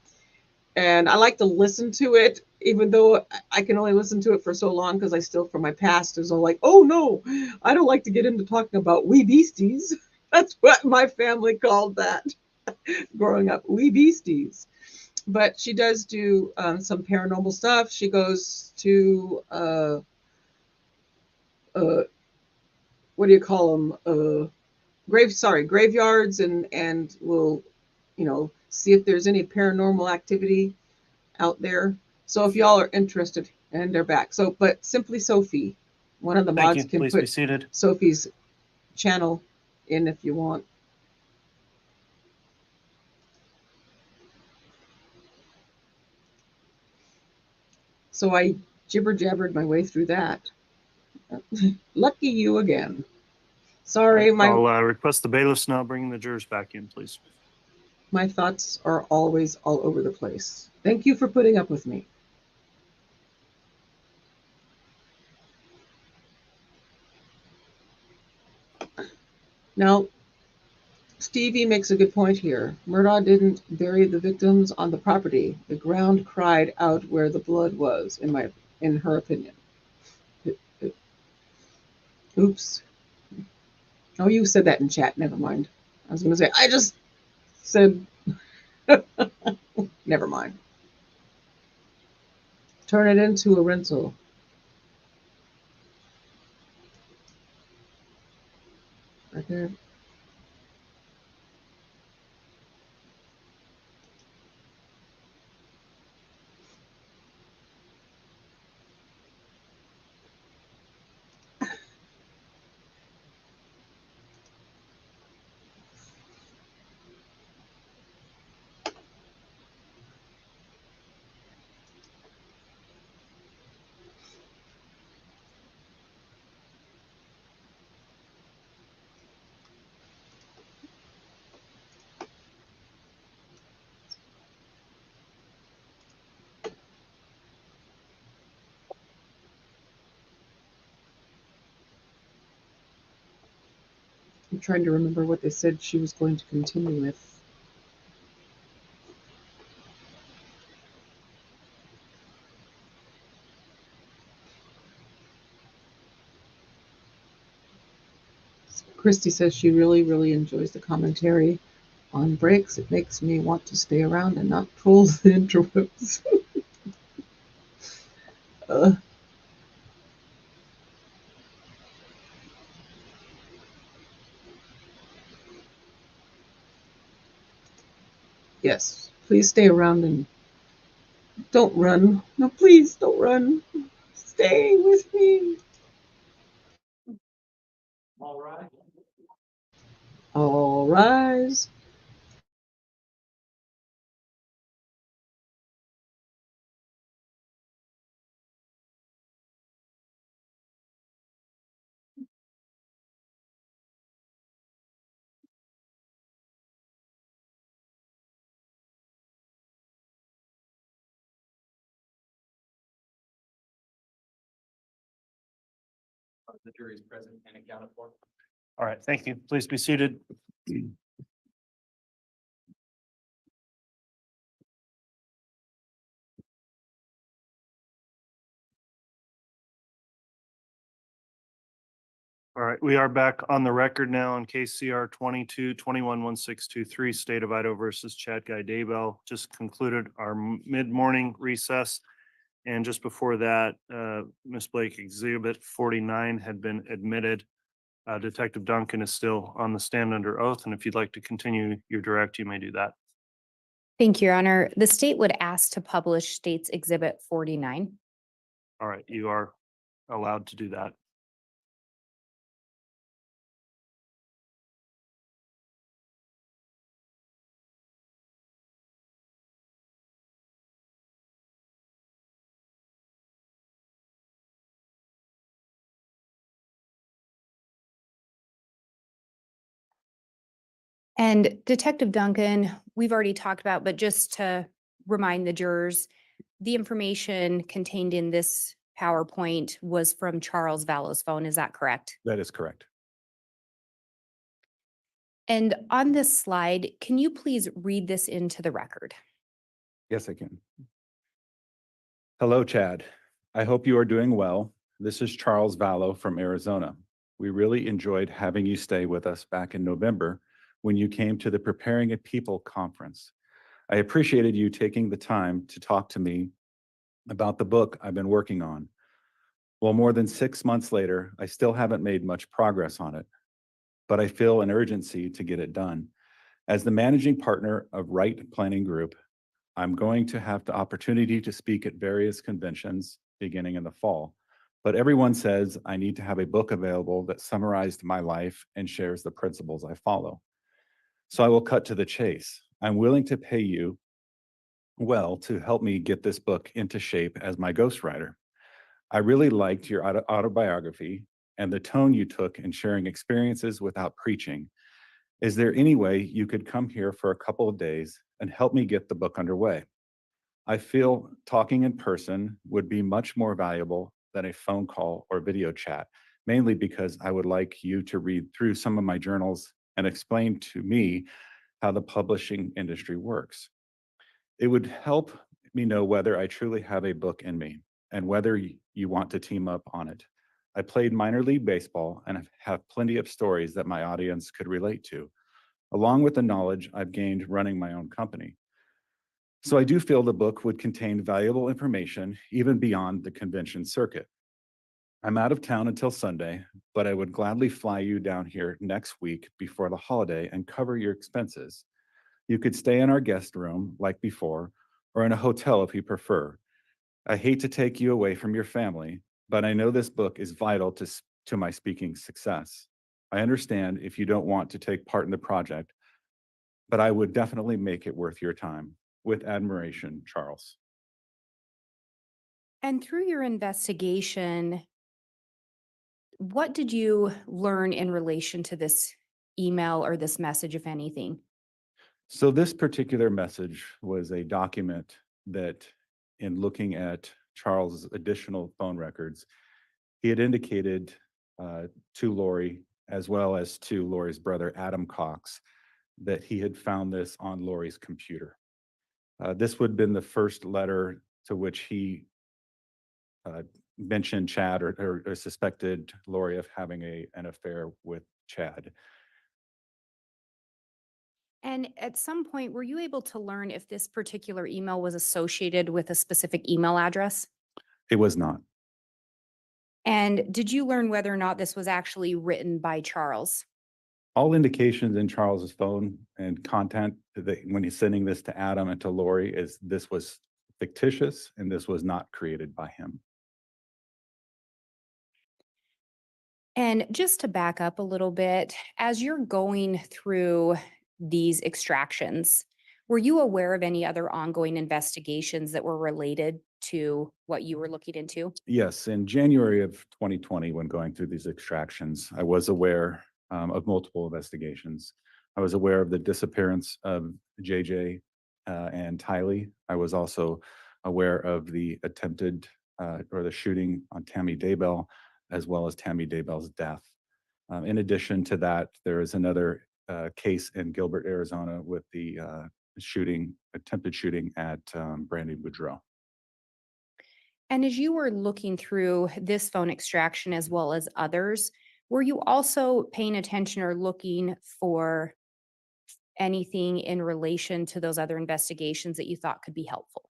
And I like to listen to it, even though I can only listen to it for so long because I still, from my past, is all like, oh no, I don't like to get into talking about wee beasties. That's what my family called that growing up, wee beasties. But she does do some paranormal stuff. She goes to what do you call them? Graveyards, and will, see if there's any paranormal activity out there. So if y'all are interested, and they're back. So, but Simply Sophie, one of the Thank mods you. can Please be put seated. Sophie's channel in if you want. So I jibber jabbered my way through that. Lucky you again. All Sorry, right, I'll request the bailiffs now bring the jurors back in, please. my thoughts are always all over the place. Thank you for putting up with me. Now, Stevie makes a good point here. Murdaugh didn't bury the victims on the property. The ground cried out where the blood was, in her opinion. Oops. Oh, you said that in chat. Never mind. I was going to say, I just said, never mind. Turn it into a rental. Right there. I'm trying to remember what they said she was going to continue with. Christy says she really, really enjoys the commentary on breaks. It makes me want to stay around and not pull the interrupts. Yes, please stay around and don't run. No, please don't run. Stay with me. All right. All rise. The jury is present and accounted for. All right, thank you. Please be seated. All right, we are back on the record now on case CR 22-21-1623, State of Idaho versus Chad Guy Daybell. Just concluded our mid-morning recess. And just before that, Ms. Blake, Exhibit 49 had been admitted. Detective Duncan is still on the stand under oath, and if you'd like to continue your direct, you may do that. Thank you, Your Honor. The state would ask to publish State's Exhibit 49. All right, you are allowed to do that. And Detective Duncan, we've already talked about, but just to remind the jurors, the information contained in this PowerPoint was from Charles Vallow's phone. Is that correct? That is correct. And on this slide, can you please read this into the record? Yes, I can. Hello, Chad. I hope you are doing well. This is Charles Vallow from Arizona. We really enjoyed having you stay with us back in November when you came to the Preparing a People conference. I appreciated you taking the time to talk to me about the book I've been working on. Well, more than 6 months later, I still haven't made much progress on it, but I feel an urgency to get it done. As the managing partner of Right Planning Group, I'm going to have the opportunity to speak at various conventions beginning in the fall, but everyone says I need to have a book available that summarized my life and shares the principles I follow. So I will cut to the chase. I'm willing to pay you well to help me get this book into shape as my ghostwriter. I really liked your autobiography and the tone you took in sharing experiences without preaching. Is there any way you could come here for a couple of days and help me get the book underway? I feel talking in person would be much more valuable than a phone call or video chat, mainly because I would like you to read through some of my journals and explain to me how the publishing industry works. It would help me know whether I truly have a book in me and whether you want to team up on it. I played minor league baseball and have plenty of stories that my audience could relate to, along with the knowledge I've gained running my own company. So I do feel the book would contain valuable information even beyond the convention circuit. I'm out of town until Sunday, but I would gladly fly you down here next week before the holiday and cover your expenses. You could stay in our guest room like before, or in a hotel if you prefer. I hate to take you away from your family, but I know this book is vital to my speaking success. I understand if you don't want to take part in the project, but I would definitely make it worth your time. With admiration, Charles. And through your investigation, what did you learn in relation to this email or this message, if anything? So this particular message was a document that, in looking at Charles' additional phone records, he had indicated to Lori, as well as to Lori's brother, Adam Cox, that he had found this on Lori's computer. This would have been the first letter to which he mentioned Chad or suspected Lori of having an affair with Chad. And at some point, were you able to learn if this particular email was associated with a specific email address? It was not. And did you learn whether or not this was actually written by Charles? All indications in Charles's phone and content that when he's sending this to Adam and to Lori is this was fictitious and this was not created by him. And just to back up a little bit, as you're going through these extractions, were you aware of any other ongoing investigations that were related to what you were looking into? Yes, in January of 2020, when going through these extractions, I was aware of multiple investigations. I was aware of the disappearance of JJ and Tylee. I was also aware of the attempted or the shooting on Tammy Daybell, as well as Tammy Daybell's death. In addition to that, there is another case in Gilbert, Arizona with the attempted shooting at Brandy Boudreaux. And as you were looking through this phone extraction as well as others, were you also paying attention or looking for anything in relation to those other investigations that you thought could be helpful?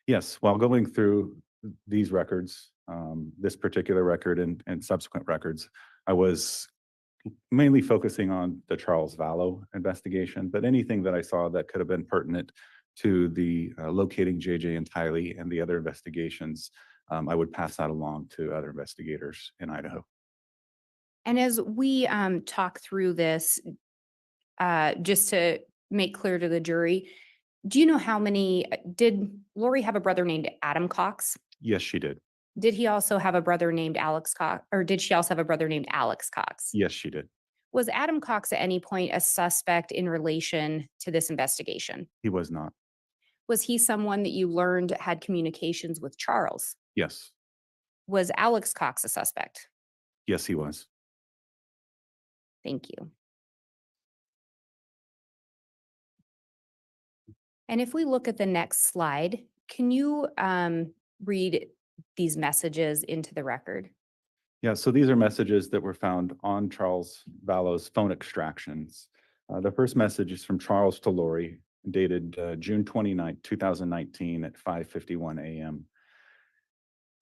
Yes, while going through these records, this particular record and subsequent records, I was mainly focusing on the Charles Vallow investigation, but anything that I saw that could have been pertinent to the locating JJ and Tylee and the other investigations, I would pass that along to other investigators in Idaho. And as we talk through this, just to make clear to the jury, do you know how many, did Lori have a brother named Adam Cox? Yes, she did. Did he also have a brother named Alex Cox, or did she also have a brother named Alex Cox? Yes, she did. Was Adam Cox at any point a suspect in relation to this investigation? He was not. Was he someone that you learned had communications with Charles? Yes. Was Alex Cox a suspect? Yes, he was. Thank you. And if we look at the next slide, can you read these messages into the record? Yeah, so these are messages that were found on Charles Vallow's phone extractions. The first message is from Charles to Lori, dated June 29, 2019 at 5:51 a.m.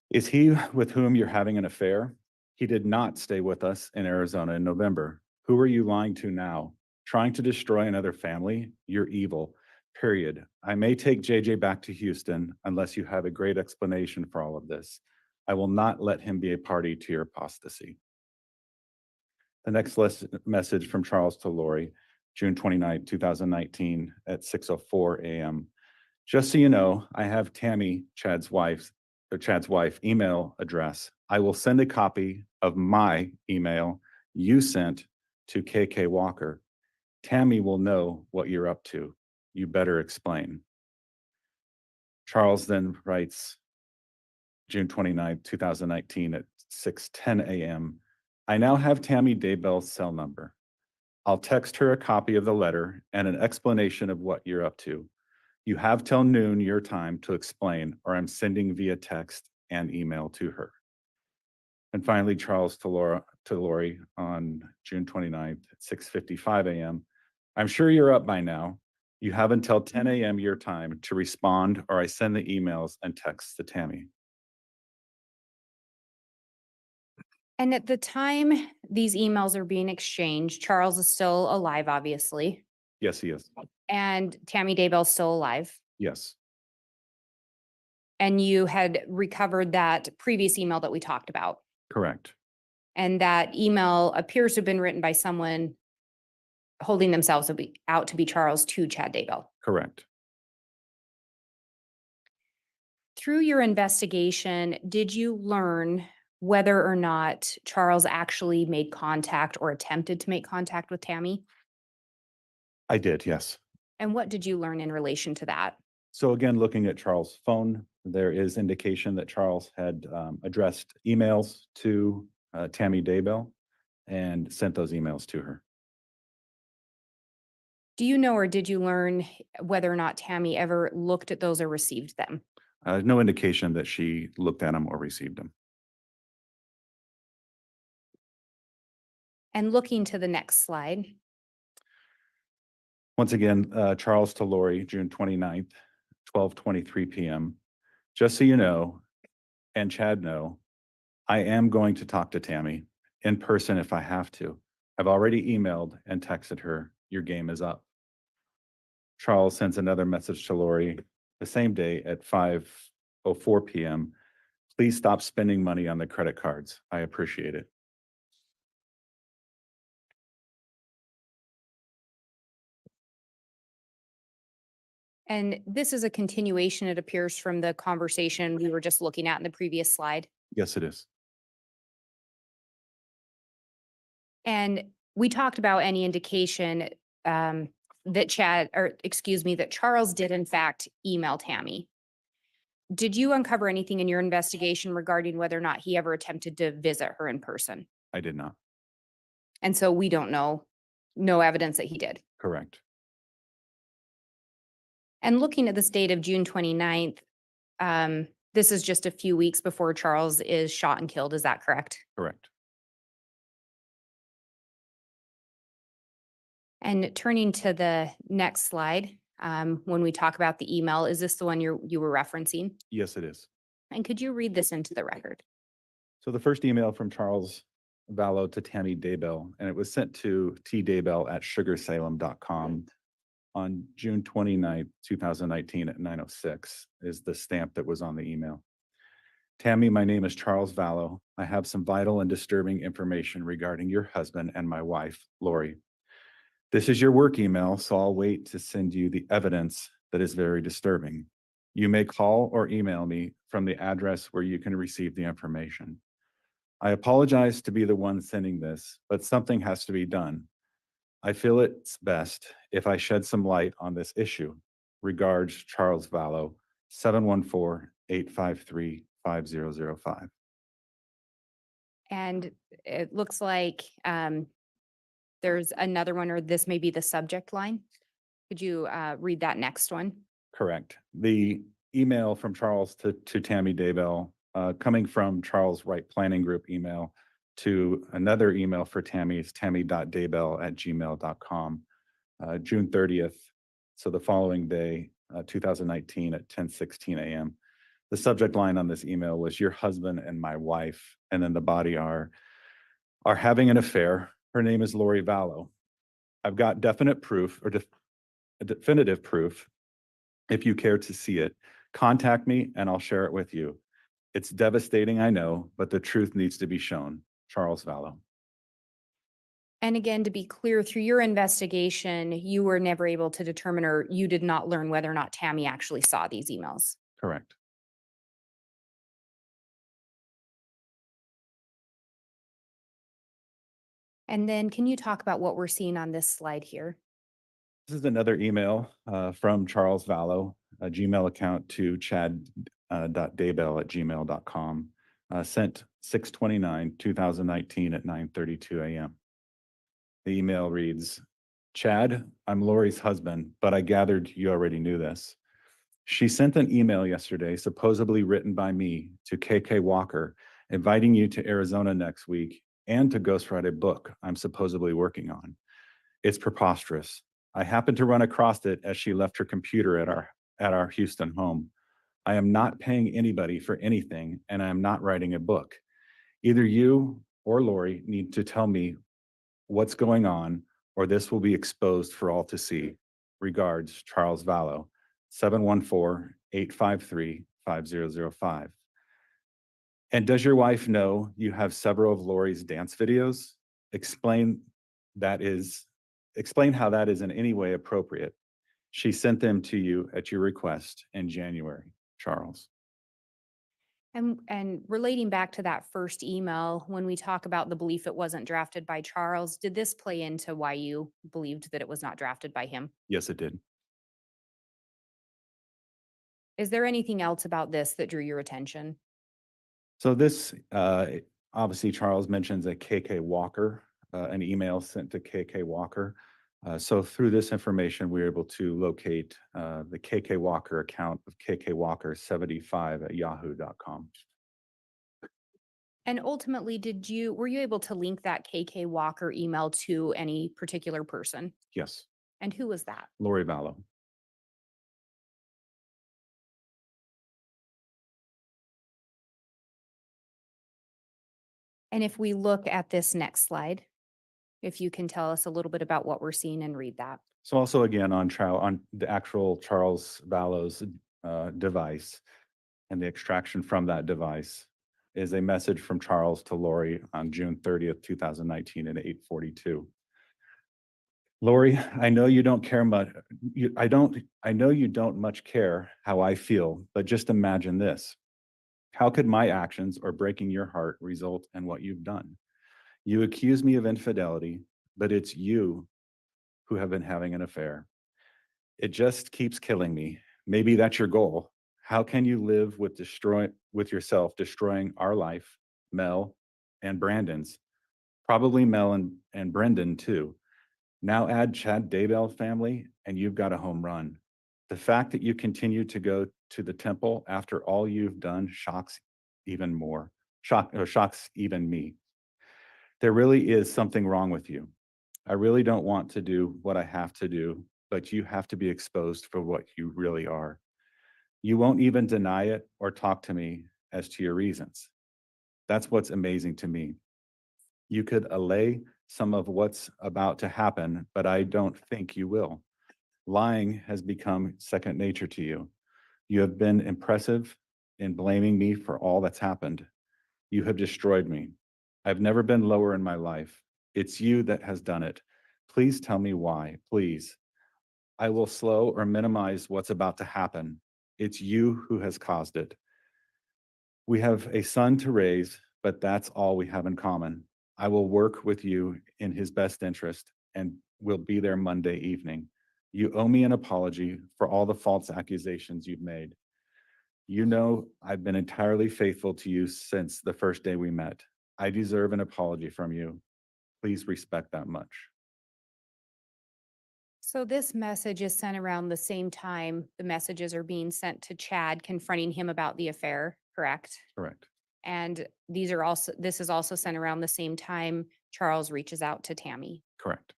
Is he with whom you're having an affair? He did not stay with us in Arizona in November. Who are you lying to now? Trying to destroy another family? You're evil. Period. I may take JJ back to Houston unless you have a great explanation for all of this. I will not let him be a party to your apostasy. The next message from Charles to Lori, June 29, 2019 at 6:04 a.m. Just so you know, I have Tammy, Chad's wife, Chad's wife email address, I will send a copy of my email you sent to KK Walker. Tammy will know what you're up to. You better explain. Charles then writes, June 29th, 2019 at 6:10 a.m. I now have Tammy Daybell's cell number. I'll text her a copy of the letter and an explanation of what you're up to. You have till noon your time to explain, or I'm sending via text and email to her. And finally, Charles to Lori on June 29th at 6:55 a.m. I'm sure you're up by now. You have until 10 a.m. your time to respond, or I send the emails and texts to Tammy. And at the time these emails are being exchanged, Charles is still alive, obviously, Yes, he is. and Tammy Daybell's still alive. Yes, And you had recovered that previous email that we talked about. correct. And that email appears to have been written by someone holding themselves out to be Charles to Chad Daybell. Correct. Through your investigation, did you learn whether or not Charles actually made contact or attempted to make contact with Tammy? I did, yes. And what did you learn in relation to that? So again, looking at Charles' phone, there is indication that Charles had addressed emails to Tammy Daybell and sent those emails to her. Do you know, or did you learn whether or not Tammy ever looked at those or received them? No indication that she looked at them or received them. And looking to the next slide, Once again, Charles to Lori, June 29th, 12:23 p.m. Just so you know, and Chad know, I am going to talk to Tammy in person if I have to. I've already emailed and texted her, your game is up. Charles sends another message to Lori the same day at 5:04 p.m. Please stop spending money on the credit cards. I appreciate it. and this is a continuation, it appears, from the conversation we were just looking at in the previous slide. Yes, it is. And we talked about any indication that Charles did in fact email Tammy. Did you uncover anything in your investigation regarding whether or not he ever attempted to visit her in person? I did not. And so we don't know, no evidence that he did. Correct. And looking at this date of June 29th, this is just a few weeks before Charles is shot and killed. Is that correct? Correct. And turning to the next slide, when we talk about the email, is this the one you were referencing? Yes, it is. And could you read this into the record? So the first email from Charles Vallow to Tammy Daybell, and it was sent to tdaybell@sugarsalem.com on June 29th, 2019 at 9:06 is the stamp that was on the email. Tammy, my name is Charles Vallow. I have some vital and disturbing information regarding your husband and my wife, Lori. This is your work email, so I'll wait to send you the evidence that is very disturbing. You may call or email me from the address where you can receive the information. I apologize to be the one sending this, but something has to be done. I feel it's best if I shed some light on this issue. Regards, Charles Vallow, 714-853-5005. And it looks like there's another one, or this may be the subject line. Could you read that next one? Correct. The email from Charles to Tammy Daybell, coming from Charles Wright Planning Group email to another email for Tammy is tammy.daybell@gmail.com, June 30th. So the following day, 2019 at 10:16 a.m. The subject line on this email was your husband and my wife, and then the body are having an affair. Her name is Lori Vallow. I've got definite proof or definitive proof. If you care to see it, contact me and I'll share it with you. It's devastating, I know, but the truth needs to be shown. Charles Vallow. And again, to be clear, through your investigation, you were never able to determine, or you did not learn whether or not Tammy actually saw these emails. Correct. And then can you talk about what we're seeing on this slide here? This is another email from Charles Vallow, a Gmail account to chad.daybell@gmail.com, sent 6/29/2019 at 9:32 a.m. The email reads, Chad, I'm Lori's husband, but I gathered you already knew this. She sent an email yesterday, supposedly written by me, to KK Walker, inviting you to Arizona next week and to ghostwrite a book I'm supposedly working on. It's preposterous. I happened to run across it as she left her computer at our Houston home. I am not paying anybody for anything, and I am not writing a book. Either you or Lori need to tell me what's going on, or this will be exposed for all to see. Regards, Charles Vallow, 714-853-5005. And does your wife know you have several of Lori's dance videos? Explain how that is in any way appropriate. She sent them to you at your request in January, Charles. And relating back to that first email, when we talk about the belief it wasn't drafted by Charles, did this play into why you believed that it was not drafted by him? Yes, it did. Is there anything else about this that drew your attention? So this, obviously Charles mentions a KK Walker, an email sent to KK Walker. So through this information, we were able to locate the KK Walker account of KK Walker 75 at yahoo.com. And ultimately, were you able to link that KK Walker email to any particular person? Yes, And who was that? Lori Vallow. And if we look at this next slide, if you can tell us a little bit about what we're seeing and read that. So also again on the actual Charles Vallow's device and the extraction from that device is a message from Charles to Lori on June 30th, 2019 at 8:42. Lori, I know you don't care much. I know you don't much care how I feel, but just imagine this. How could my actions or breaking your heart result in what you've done? You accuse me of infidelity, but it's you who have been having an affair. It just keeps killing me. Maybe that's your goal. How can you live with yourself destroying our life, Mel and Brandon's, probably Mel and Brendan too. Now add Chad Daybell family and you've got a home run. The fact that you continue to go to the temple after all you've done shocks even me. There really is something wrong with you. I really don't want to do what I have to do, but you have to be exposed for what you really are. You won't even deny it or talk to me as to your reasons. That's what's amazing to me. You could allay some of what's about to happen, but I don't think you will. Lying has become second nature to you. You have been impressive in blaming me for all that's happened. You have destroyed me. I've never been lower in my life. It's you that has done it. Please tell me why, please. I will slow or minimize what's about to happen. It's you who has caused it. We have a son to raise, but that's all we have in common. I will work with you in his best interest and will be there Monday evening. You owe me an apology for all the false accusations you've made. You know I've been entirely faithful to you since the first day we met. I deserve an apology from you. Please respect that much. So this message is sent around the same time the messages are being sent to Chad confronting him about the affair, correct? Correct. And this is also sent around the same time Charles reaches out to Tammy. Correct.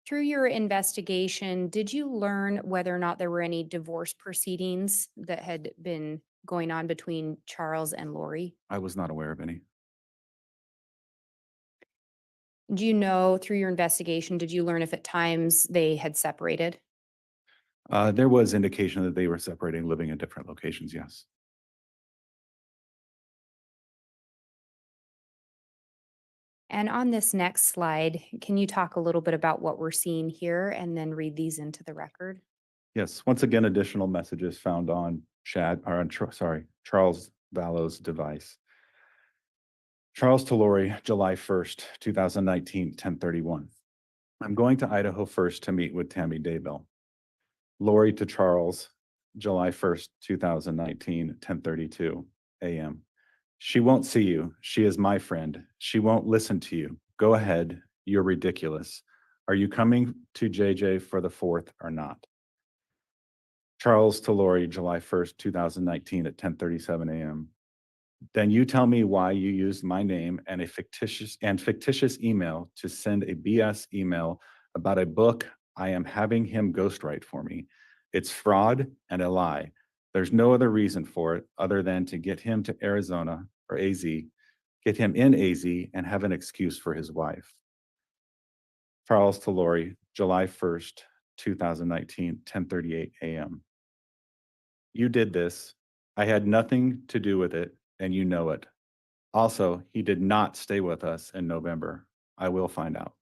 Through your investigation, did you learn whether or not there were any divorce proceedings that had been going on between Charles and Lori? I was not aware of any. Do you know through your investigation, did you learn if at times they had separated? There was indication that they were separating, living in different locations, yes. And on this next slide, can you talk a little bit about what we're seeing here and then read these into the record? Yes, once again, additional messages found on Charles Vallow's device. Charles to Lori, July 1st, 2019, 10:31. I'm going to Idaho first to meet with Tammy Daybell. Lori to Charles, July 1st, 2019, 10:32 a.m. She won't see you. She is my friend. She won't listen to you. Go ahead. You're ridiculous. Are you coming to JJ for the 4th or not? Charles to Lori, July 1st, 2019 at 10:37 a.m. Then you tell me why you used my name and a fictitious email to send a BS email about a book I am having him ghostwrite for me. It's fraud and a lie. There's no other reason for it other than to get him to Arizona or AZ, get him in AZ and have an excuse for his wife. Charles to Lori, July 1st, 2019, 10:38 a.m. You did this. I had nothing to do with it, and you know it. Also, he did not stay with us in November. I will find out.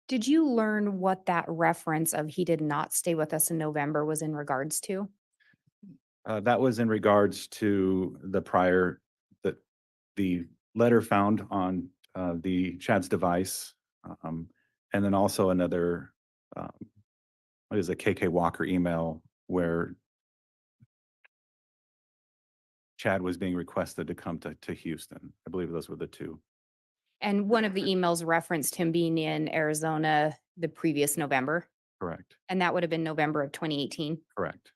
Did you learn what that reference of he did not stay with us in November was in regards to? That was in regards to the letter found on the Chad's device, and then also another, what is a KK Walker email where Chad was being requested to come to Houston. I believe those were the two. And one of the emails referenced him being in Arizona the previous November, Correct, and that would have been November of 2018. correct.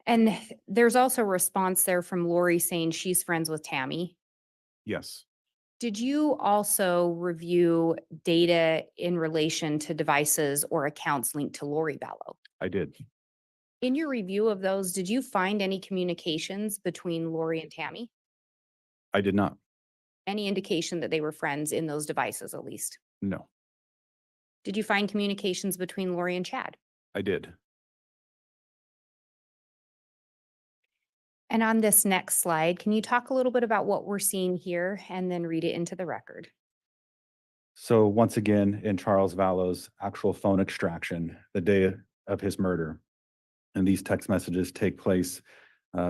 And there's also a response there from Lori saying she's friends with Tammy. Yes, Did you also review data in relation to devices or accounts linked to Lori Vallow? I did. In your review of those, did you find any communications between Lori and Tammy? I did not. Any indication that they were friends in those devices at least? No, Did you find communications between Lori and Chad? I did. And on this next slide, can you talk a little bit about what we're seeing here and then read it into the record? So once again, in Charles Vallow's actual phone extraction, the day of his murder, and these text messages take place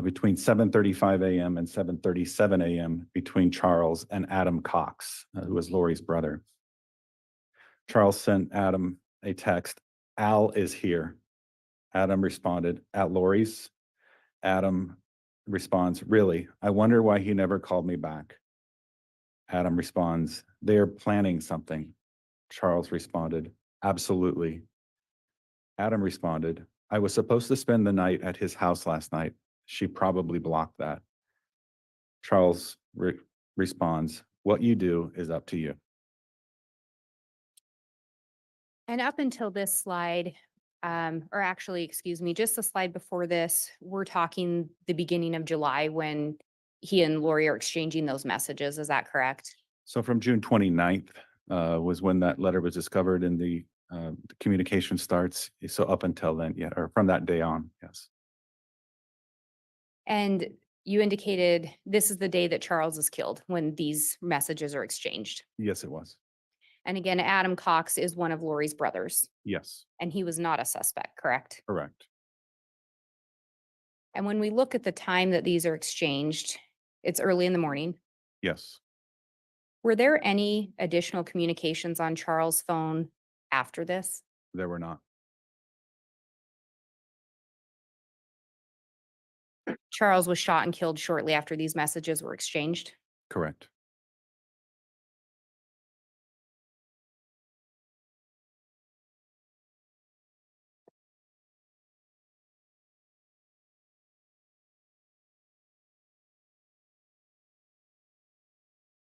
between 7:35 a.m. and 7:37 a.m. between Charles and Adam Cox, who was Lori's brother. Charles sent Adam a text, "Al is here." Adam responded, "At Lori's?" Adam responds, "Really? I wonder why he never called me back." Adam responds, "They are planning something." Charles responded, "Absolutely." Adam responded, "I was supposed to spend the night at his house last night. She probably blocked that." Charles responds, "What you do is up to you." And up until this slide, or actually, excuse me, just the slide before this, we're talking the beginning of July when he and Lori are exchanging those messages. Is that correct? So from June 29th was when that letter was discovered and the communication starts. So up until then, yeah, or from that day on, yes. And you indicated this is the day that Charles is killed when these messages are exchanged. Yes, it was. And again, Adam Cox is one of Lori's brothers, Yes, and he was not a suspect, correct? correct. And when we look at the time that these are exchanged, it's early in the morning. Yes. Were there any additional communications on Charles' phone after this? There were not. Charles was shot and killed shortly after these messages were exchanged. Correct.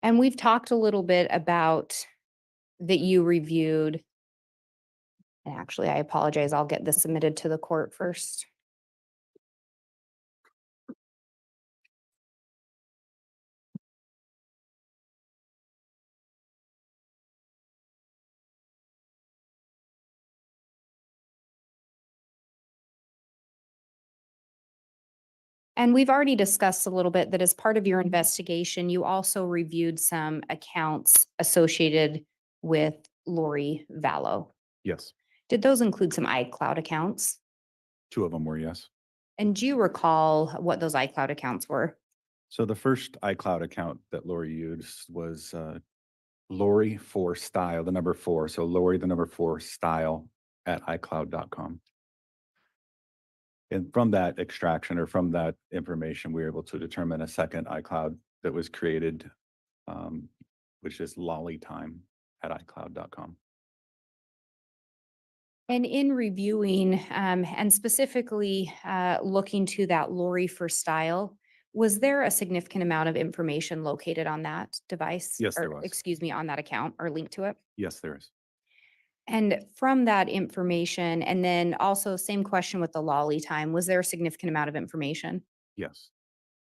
And we've talked a little bit about that you reviewed. And actually, I apologize. I'll get this submitted to the court first. And we've already discussed a little bit that as part of your investigation, you also reviewed some accounts associated with Lori Vallow. Yes. Did those include some iCloud accounts? 2 of them were, yes. And do you recall what those iCloud accounts were? So the first iCloud account that Lori used was Lori for style, the number 4. So Lori, the number 4 style at iCloud.com. And from that extraction or from that information, we were able to determine a second iCloud that was created, which is Reali-Tea at iCloud.com. And in reviewing and specifically looking to that Lori for style, was there a significant amount of information located on that device? Yes, there Or, was. excuse me, on that account or linked to it? Yes, there is. And from that information, and then also same question with the Reali-Tea, was there a significant amount of information? Yes,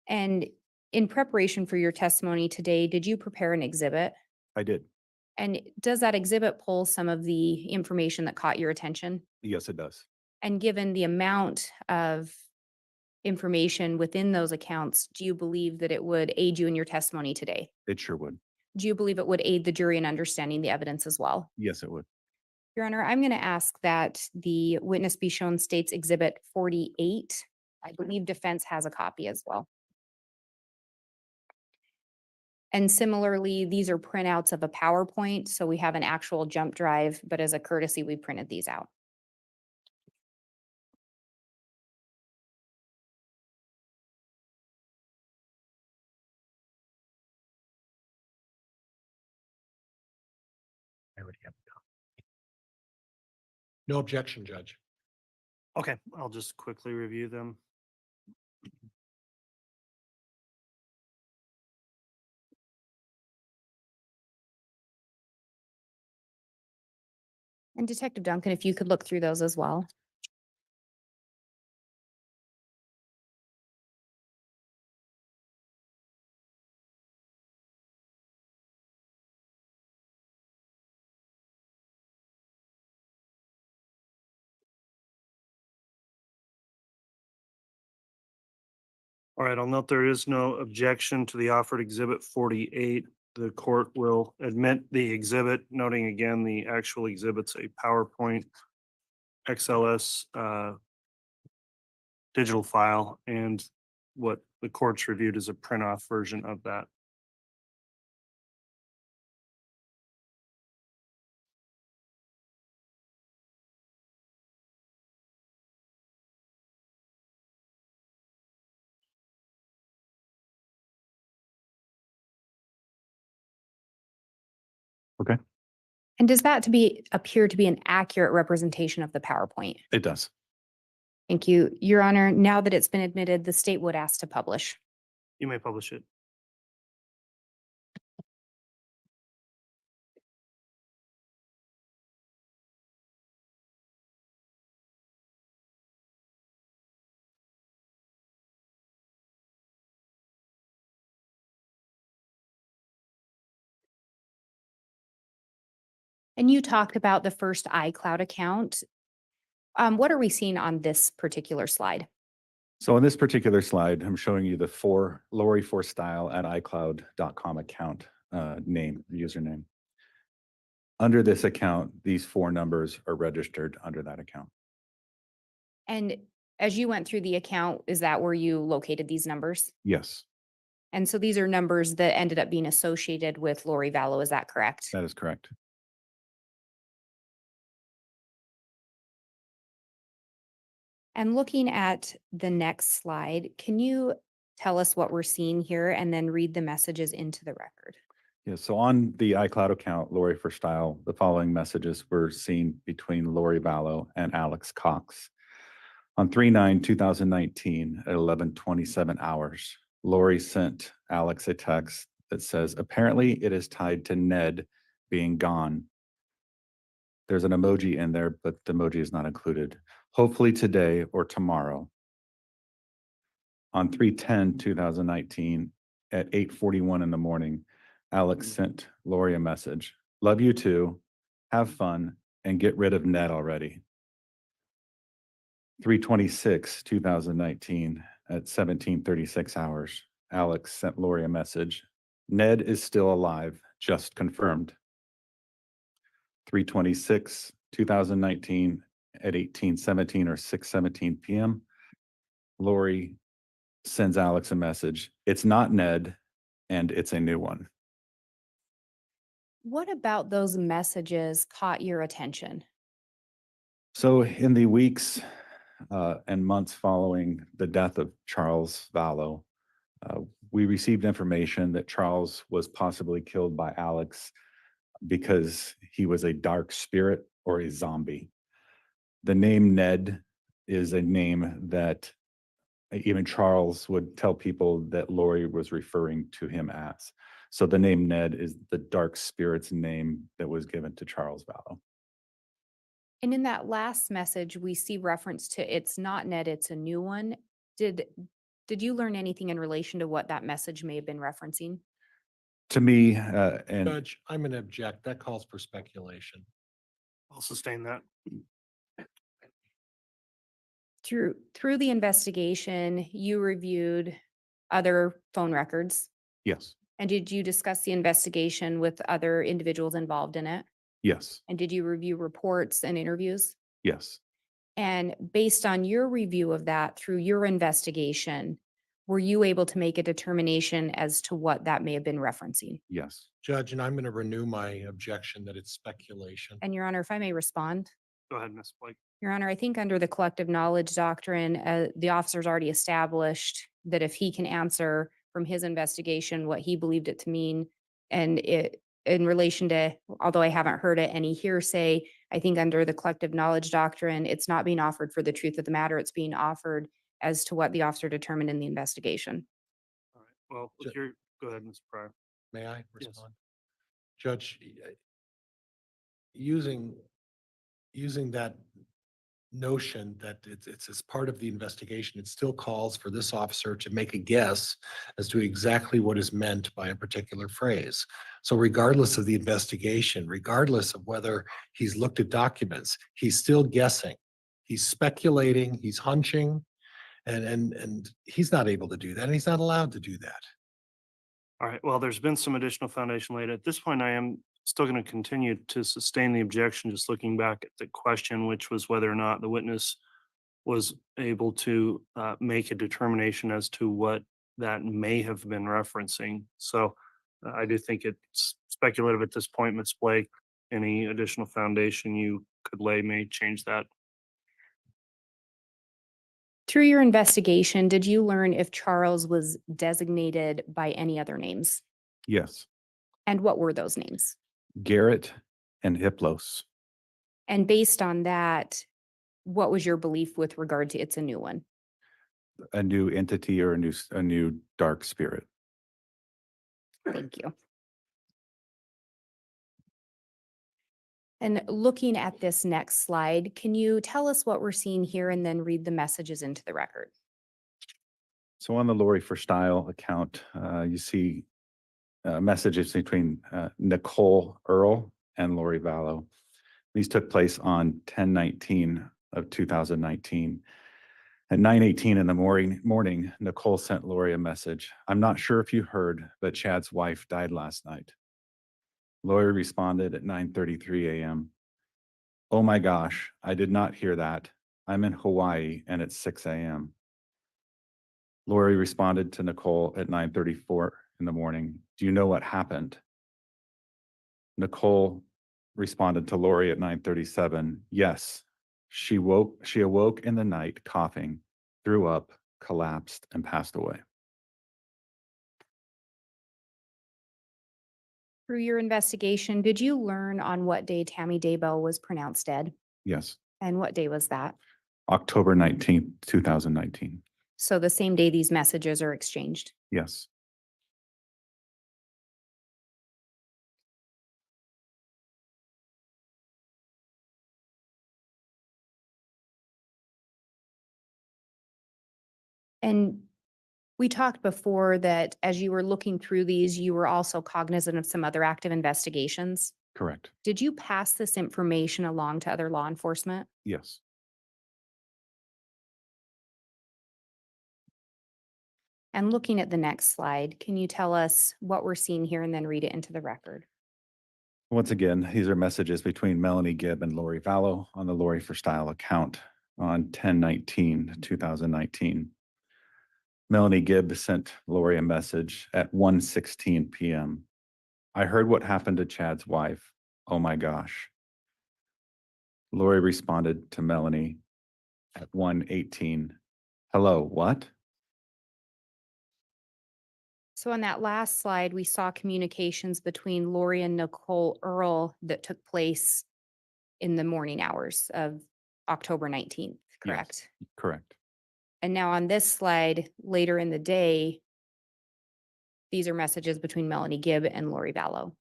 And in preparation for your testimony today, did you prepare an exhibit? I did. And does that exhibit pull some of the information that caught your attention? Yes, it does. And given the amount of information within those accounts, do you believe that it would aid you in your testimony today? It sure would. Do you believe it would aid the jury in understanding the evidence as well? Yes, it would. Your Honor, I'm going to ask that the witness be shown State's Exhibit 48. I believe defense has a copy as well. And similarly, these are printouts of a PowerPoint, so we have an actual jump drive, but as a courtesy, we printed these out. I already have it. No objection, Judge. Okay, I'll just quickly review them. And Detective Duncan, if you could look through those as well. All right, I'll note there is no objection to the offered exhibit 48. The court will admit the exhibit, noting again, the actual exhibit's a PowerPoint XLS digital file, and what the court's reviewed is a print-off version of that. Okay, And does that appear to be an accurate representation of the PowerPoint? it does. Thank you. Your Honor, now that it's been admitted, the state would ask to publish. You may publish it. And you talked about the first iCloud account. What are we seeing on this particular slide? So on this particular slide, I'm showing you the Lori for style at iCloud.com account username. Under this account, these 4 numbers are registered under that account. And as you went through the account, is that where you located these numbers? Yes, And so these are numbers that ended up being associated with Lori Vallow, is that correct? that is correct. And looking at the next slide, can you tell us what we're seeing here and then read the messages into the record? Yeah, so on the iCloud account, Lori for style, the following messages were seen between Lori Vallow and Alex Cox. On 3/9/2019 at 11:27 hours, Lori sent Alex a text that says, apparently it is tied to Ned being gone. There's an emoji in there, but the emoji is not included. Hopefully today or tomorrow. On 3/10/2019 at 8:41 in the morning, Alex sent Lori a message. Love you too. Have fun and get rid of Ned already. 3/26/2019 at 17:36 hours, Alex sent Lori a message. Ned is still alive, just confirmed. 3/26/2019 at 18:17 or 6:17 PM. Lori sends Alex a message. It's not Ned, and it's a new one. What about those messages caught your attention? So in the weeks and months following the death of Charles Vallow, we received information that Charles was possibly killed by Alex because he was a dark spirit or a zombie. The name Ned is a name that even Charles would tell people that Lori was referring to him as. So the name Ned is the dark spirit's name that was given to Charles Vallow. And in that last message, we see reference to it's not Ned, it's a new one. Did you learn anything in relation to what that message may have been referencing? To me, and Judge, I'm going to object. That calls for speculation. I'll sustain that. Through the investigation, you reviewed other phone records. yes, And did you discuss the investigation with other individuals involved in it? yes, And did you review reports and interviews? yes, And based on your review of that through your investigation, were you able to make a determination as to what that may have been referencing? yes. Judge, and I'm going to renew my objection that it's speculation. And Your Honor, if I may respond. Go ahead, Ms. Blake. Your Honor, I think under the collective knowledge doctrine, the officer's already established that if he can answer from his investigation what he believed it to mean, and it in relation to, although I haven't heard it, any hearsay, I think under the collective knowledge doctrine, it's not being offered for the truth of the matter. It's being offered as to what the officer determined in the investigation. All right. Well, go ahead, Mr. Pryor. May I Yes. respond? Judge, using that notion that it's as part of the investigation, it still calls for this officer to make a guess as to exactly what is meant by a particular phrase. So regardless of the investigation, regardless of whether he's looked at documents, he's still guessing. He's speculating, he's hunching, and he's not able to do that, and he's not allowed to do that. All right, well, there's been some additional foundation laid. At this point, I am still going to continue to sustain the objection, just looking back at the question, which was whether or not the witness was able to make a determination as to what that may have been referencing. So I do think it's speculative at this point, Ms. Blake. Any additional foundation you could lay may change that. Through your investigation, did you learn if Charles was designated by any other names? Yes. And what were those names? Garrett and Hiplos. And based on that, what was your belief with regard to it's a new one? A new entity or a new dark spirit. Thank you. And looking at this next slide, can you tell us what we're seeing here and then read the messages into the record? So on the Lori for Style account, you see messages between Nicole Earl and Lori Vallow. These took place on 10/19 of 2019. At 9:18 in the morning, Nicole sent Lori a message. I'm not sure if you heard, but Chad's wife died last night. Lori responded at 9:33 a.m. Oh my gosh, I did not hear that. I'm in Hawaii and it's 6 a.m. Lori responded to Nicole at 9:34 in the morning. Do you know what happened? Nicole responded to Lori at 9:37. Yes, she awoke in the night coughing, threw up, collapsed, and passed away. Through your investigation, did you learn on what day Tammy Daybell was pronounced dead? Yes, And what day was that? October 19th, 2019. So the same day these messages are exchanged. Yes. And we talked before that as you were looking through these, you were also cognizant of some other active investigations. Correct. Did you pass this information along to other law enforcement? Yes. And looking at the next slide, can you tell us what we're seeing here and then read it into the record? Once again, these are messages between Melanie Gibb and Lori Vallow on the Lori for Style account on 10/19/2019. Melanie Gibb sent Lori a message at 1:16 p.m. I heard what happened to Chad's wife. Oh my gosh. Lori responded to Melanie at 1:18. Hello, what? So on that last slide, we saw communications between Lori and Nicole Earl that took place in the morning hours of October 19th, correct? Correct. And now on this slide, later in the day, these are messages between Melanie Gibb and Lori Vallow.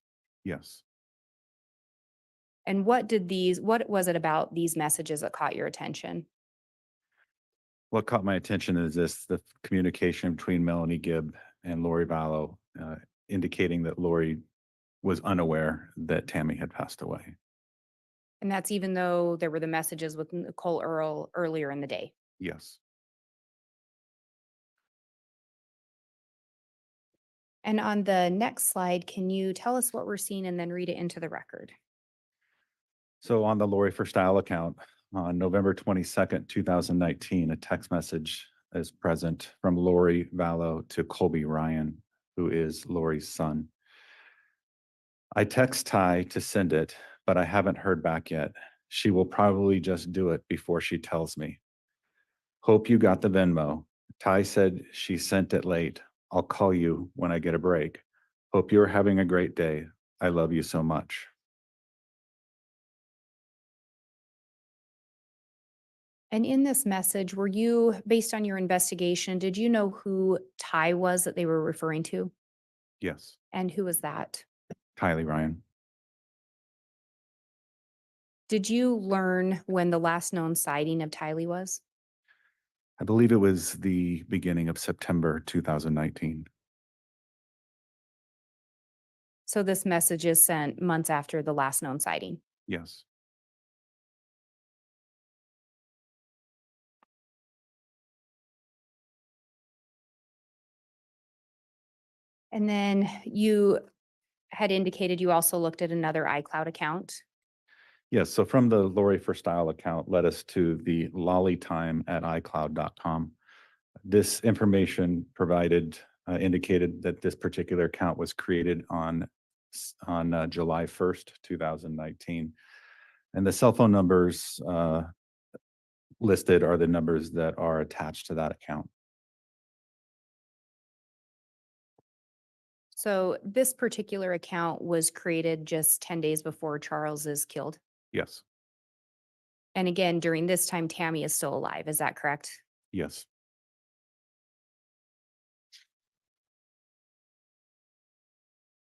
Yes. And what was it about these messages that caught your attention? What caught my attention is the communication between Melanie Gibb and Lori Vallow, indicating that Lori was unaware that Tammy had passed away. And that's even though there were the messages with Nicole Earl earlier in the day. Yes. And on the next slide, can you tell us what we're seeing and then read it into the record? So on the Lori for Style account, on November 22nd, 2019, a text message is present from Lori Vallow to Colby Ryan, who is Lori's son. I text Ty to send it, but I haven't heard back yet. She will probably just do it before she tells me. Hope you got the Venmo. Ty said she sent it late. I'll call you when I get a break. Hope you're having a great day. I love you so much. And in this message, were you, based on your investigation, did you know who Ty was that they were referring to? Yes. And who was that? Kylie Ryan. Did you learn when the last known sighting of Tylee was? I believe it was the beginning of September 2019. So this message is sent months after the last known sighting. Yes. And then you had indicated you also looked at another iCloud account. Yes. So from the Lori for Style account led us to the lollytime@icloud.com. This information provided indicated that this particular account was created on July 1st, 2019. And the cell phone numbers listed are the numbers that are attached to that account. So this particular account was created just 10 days before Charles is killed. Yes. And again, during this time, Tammy is still alive. Is that correct? Yes.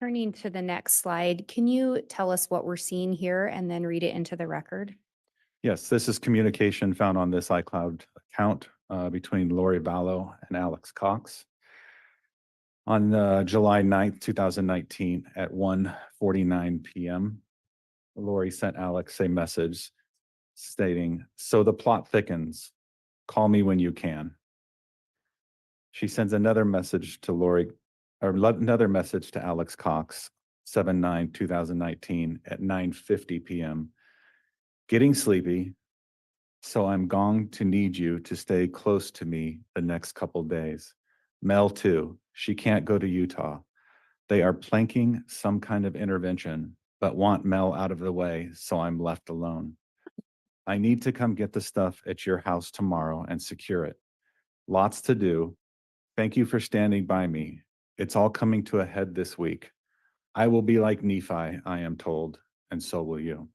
Turning to the next slide, can you tell us what we're seeing here and then read it into the record? Yes, this is communication found on this iCloud account between Lori Vallow and Alex Cox. On July 9th, 2019 at 1:49 p.m., Lori sent Alex a message stating, "So the plot thickens. Call me when you can." She sends another message to Lori, or another message to Alex Cox, 7/9/2019 at 9:50 p.m. Getting sleepy, so I'm going to need you to stay close to me the next couple days. Mel too. She can't go to Utah. They are planking some kind of intervention, but want Mel out of the way, so I'm left alone. I need to come get the stuff at your house tomorrow and secure it. Lots to do. Thank you for standing by me. It's all coming to a head this week. I will be like Nephi, I am told, and so will you.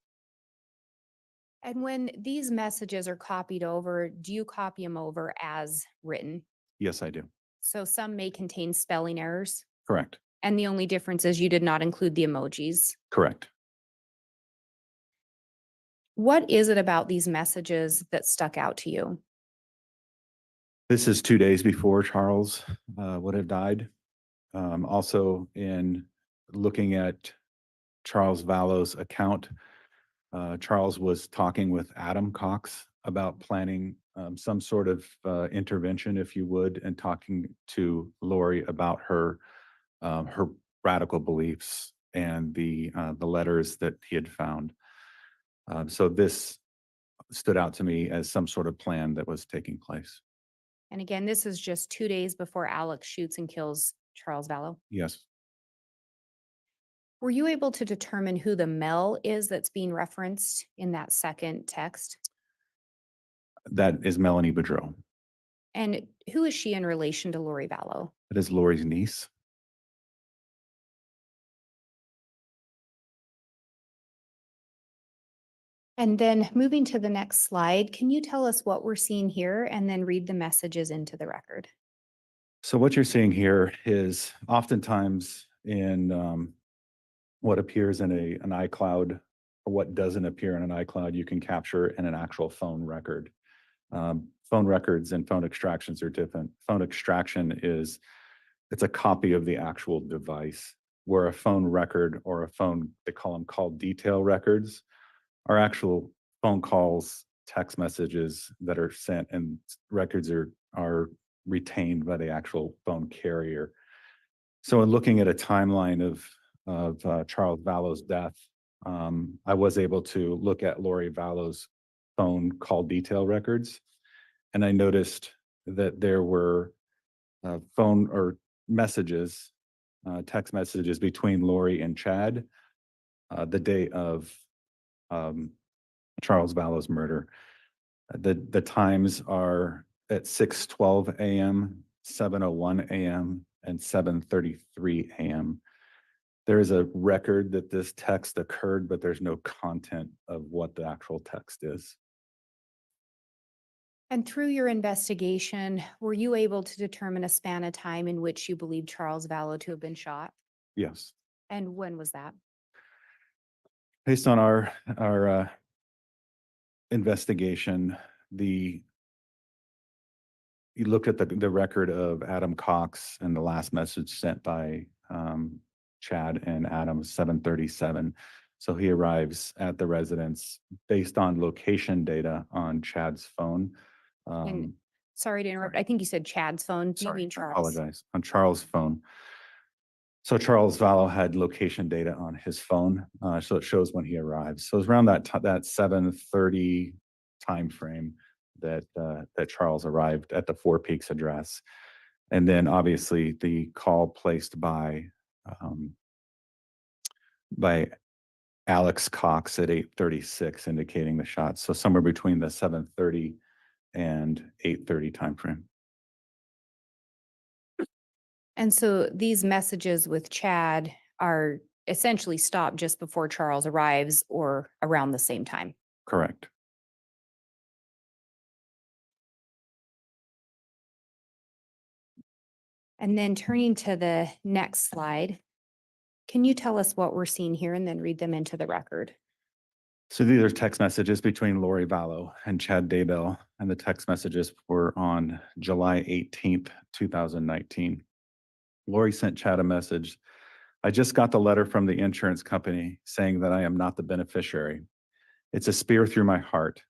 And when these messages are copied over, do you copy them over as written? Yes, I do. So some may contain spelling errors, Correct. and the only difference is you did not include the emojis. Correct. What is it about these messages that stuck out to you? This is 2 days before Charles would have died. Also, in looking at Charles Vallow's account, Charles was talking with Adam Cox about planning some sort of intervention, if you would, and talking to Lori about her radical beliefs and the letters that he had found. So this stood out to me as some sort of plan that was taking place. And again, this is just 2 days before Alex shoots and kills Charles Vallow. Yes, Were you able to determine who the Mel is that's being referenced in that second text? that is Melanie Boudreau. And who is she in relation to Lori Vallow? That is Lori's niece. And then moving to the next slide, can you tell us what we're seeing here and then read the messages into the record? So what you're seeing here is oftentimes in what appears in an iCloud or what doesn't appear in an iCloud, you can capture in an actual phone record. Phone records and phone extractions are different. Phone extraction it's a copy of the actual device, where a phone record or a phone, they call them call detail records, are actual phone calls, text messages that are sent, and records are retained by the actual phone carrier. So in looking at a timeline of Charles Vallow's death, I was able to look at Lori Vallow's phone call detail records, and I noticed that there were phone or messages, text messages between Lori and Chad the day of Charles Vallow's murder. The times are at 6:12 a.m., 7:01 a.m., and 7:33 a.m. There is a record that this text occurred, but there's no content of what the actual text is. And through your investigation, were you able to determine a span of time in which you believe Charles Vallow to have been shot? Yes. And when was that? Based on our investigation, you looked at the record of Adam Cox and the last message sent by Chad and Adam, 7:37. So he arrives at the residence based on location data on Chad's phone. And sorry to interrupt. I think you said Chad's phone. Do you Sorry, mean I Charles? apologize. On Charles' phone. So Charles Vallow had location data on his phone, so it shows when he arrives. So it's around that 7:30 timeframe that Charles arrived at the Four Peaks address, and then obviously the call placed by Alex Cox at 8:36 indicating the shots. So somewhere between the 7:30 and 8:30 timeframe. And so these messages with Chad are essentially stopped just before Charles arrives or around the same time. Correct. And then turning to the next slide, can you tell us what we're seeing here and then read them into the record? So these are text messages between Lori Vallow and Chad Daybell, and the text messages were on July 18th, 2019. Lori sent Chad a message. I just got the letter from the insurance company saying that I am not the beneficiary. It's a spear through my heart.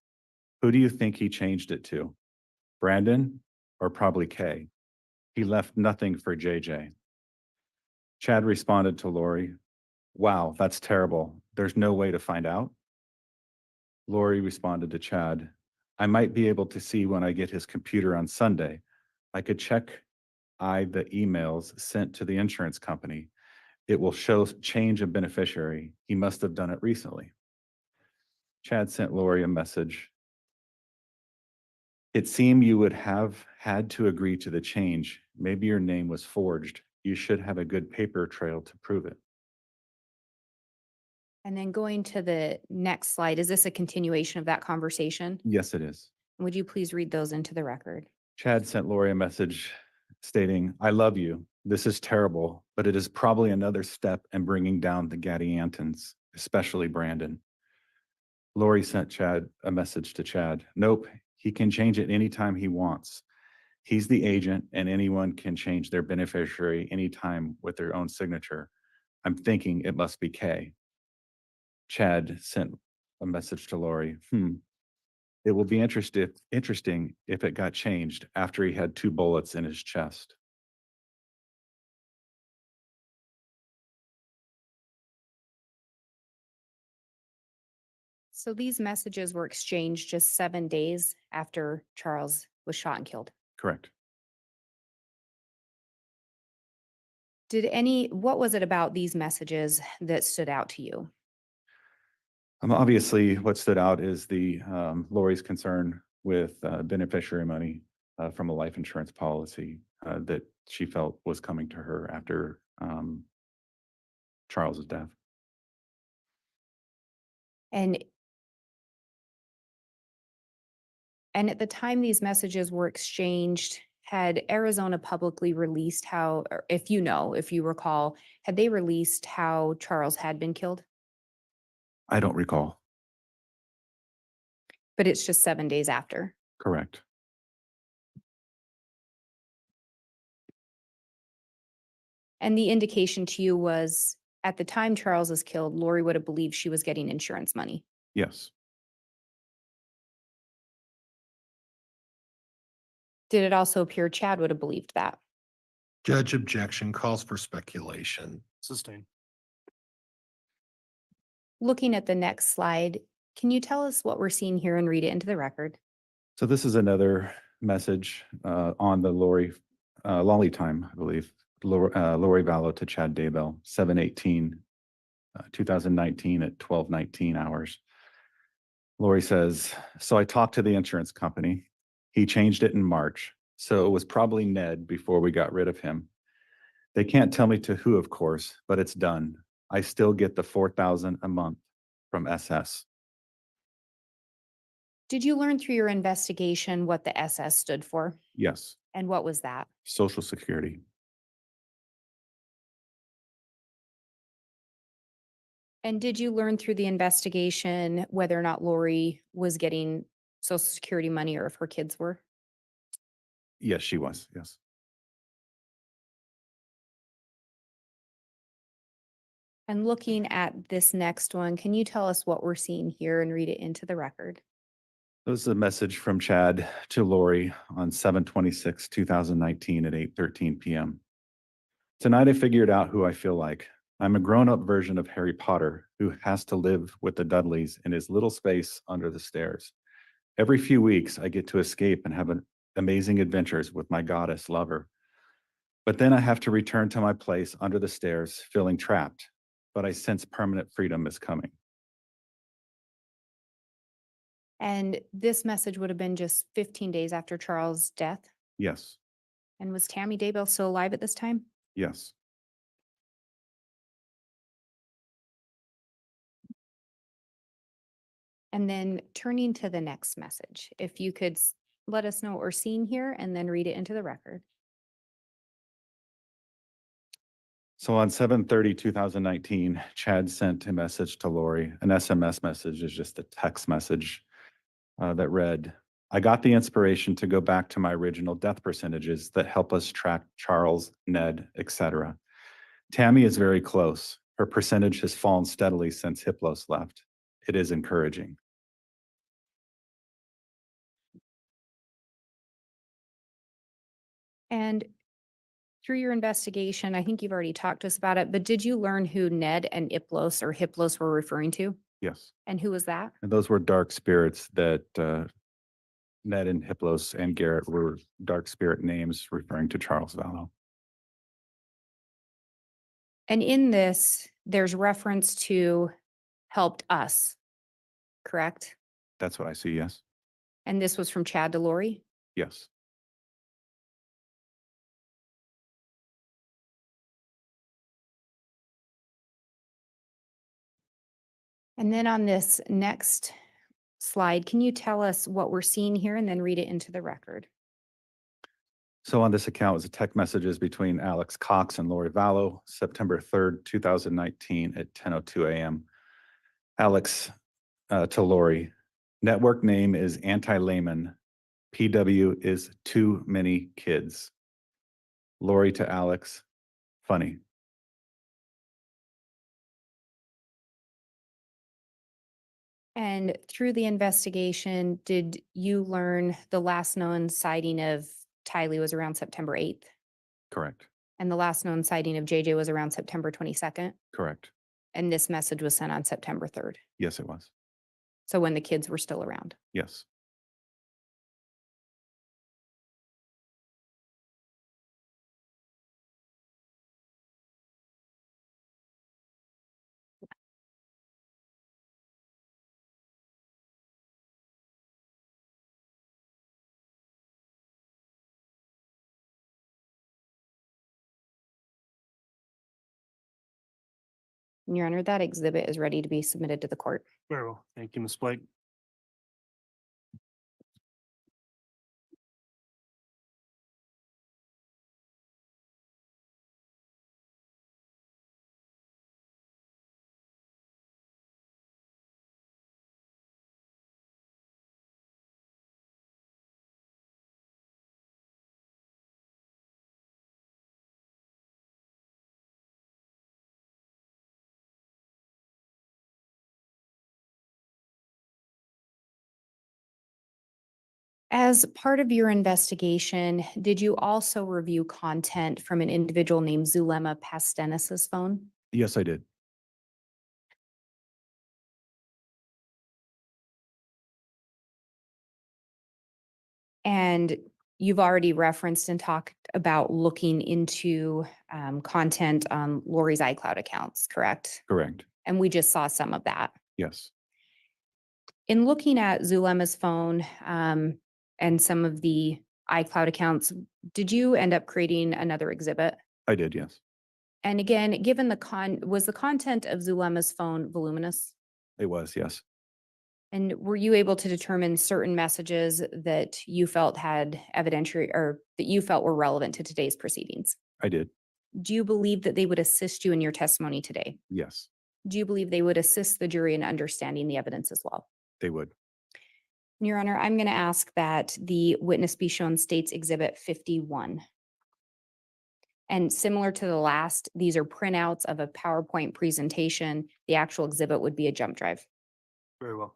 Who do you think he changed it to? Brandon or probably Kay? He left nothing for JJ. Chad responded to Lori, wow, that's terrible. There's no way to find out. Lori responded to Chad, I might be able to see when I get his computer on Sunday. I could check the emails sent to the insurance company. It will show change of beneficiary. He must have done it recently. Chad sent Lori a message. It seemed you would have had to agree to the change. Maybe your name was forged. You should have a good paper trail to prove it. And then going to the next slide, is this a continuation of that conversation? Yes, it is. Would you please read those into the record? Chad sent Lori a message stating, I love you. This is terrible, but it is probably another step in bringing down the Gadiantons, especially Brandon. Lori sent Chad a message to Chad. Nope, he can change it anytime he wants. He's the agent and anyone can change their beneficiary anytime with their own signature. I'm thinking it must be Kay. Chad sent a message to Lori. It will be interesting if it got changed after he had 2 bullets in his chest. So these messages were exchanged just 7 days after Charles was shot and killed. Correct. What was it about these messages that stood out to you? Obviously, what stood out is the Lori's concern with beneficiary money from a life insurance policy that she felt was coming to her after Charles's death. And at the time these messages were exchanged, had Arizona publicly released how, or if you recall, had they released how Charles had been killed? I don't recall. But it's just 7 days after. Correct. And the indication to you was at the time Charles was killed, Lori would have believed she was getting insurance money. Yes. Did it also appear Chad would have believed that? Judge objection calls for speculation. Sustain. Looking at the next slide, can you tell us what we're seeing here and read it into the record? So this is another message on the Lolly time, I believe. Lori Vallow to Chad Daybell, 7/18/2019 at 12:19 hours. Lori says, so I talked to the insurance company. He changed it in March. So it was probably Ned before we got rid of him. They can't tell me to who, of course, but it's done. I still get the $4,000 a month from SS. Did you learn through your investigation what the SS stood for? Yes. And what was that? Social Security. And did you learn through the investigation whether or not Lori was getting Social Security money or if her kids were? Yes, she was. Yes. And looking at this next one, can you tell us what we're seeing here and read it into the record? This is a message from Chad to Lori on 7/26/2019 at 8:13 p.m. Tonight I figured out who I feel like. I'm a grown-up version of Harry Potter who has to live with the Dudleys in his little space under the stairs. Every few weeks I get to escape and have amazing adventures with my goddess lover. But then I have to return to my place under the stairs feeling trapped, but I sense permanent freedom is coming. And this message would have been just 15 days after Charles' death. Yes. And was Tammy Daybell still alive at this time? Yes. And then turning to the next message, if you could let us know what we're seeing here and then read it into the record. So on 7/30/2019, Chad sent a message to Lori. An SMS message is just a text message that read, I got the inspiration to go back to my original death percentages that help us track Charles, Ned, etc. Tammy is very close. Her percentage has fallen steadily since Hiplos left. It is encouraging. And through your investigation, I think you've already talked to us about it, but did you learn who Ned and Hiplos were referring to? Yes. And who was that? And those were dark spirits that Ned and Hiplos and Garrett were dark spirit names referring to Charles Vallow. And in this, there's reference to helped us, correct? That's what I see, yes. And this was from Chad to Lori? Yes. And then on this next slide, can you tell us what we're seeing here and then read it into the record? So on this account was a text messages between Alex Cox and Lori Vallow, September 3rd, 2019 at 10:02 a.m. Alex to Lori, network name is anti-layman. PW is too many kids. Lori to Alex, funny. And through the investigation, did you learn the last known sighting of Tylee was around September 8th? Correct. And the last known sighting of JJ was around September 22nd? Correct. And this message was sent on September 3rd? Yes, it was. So when the kids were still around. Yes. Your Honor, that exhibit is ready to be submitted to the court. Very well. Thank you, Ms. Blake. As part of your investigation, did you also review content from an individual named Zulema Pastenis's phone? Yes, I did. And you've already referenced and talked about looking into content on Lori's iCloud accounts, correct? Correct. And we just saw some of that. Yes. In looking at Zulema's phone and some of the iCloud accounts, did you end up creating another exhibit? I did. Yes. And again, given was the content of Zulema's phone voluminous? It was. Yes. And were you able to determine certain messages that you felt had evidentiary or that you felt were relevant to today's proceedings? I did. Do you believe that they would assist you in your testimony today? Yes. Do you believe they would assist the jury in understanding the evidence as well? They would. Your Honor, I'm going to ask that the witness be shown State's Exhibit 51. And similar to the last, these are printouts of a PowerPoint presentation. The actual exhibit would be a jump drive. Very well.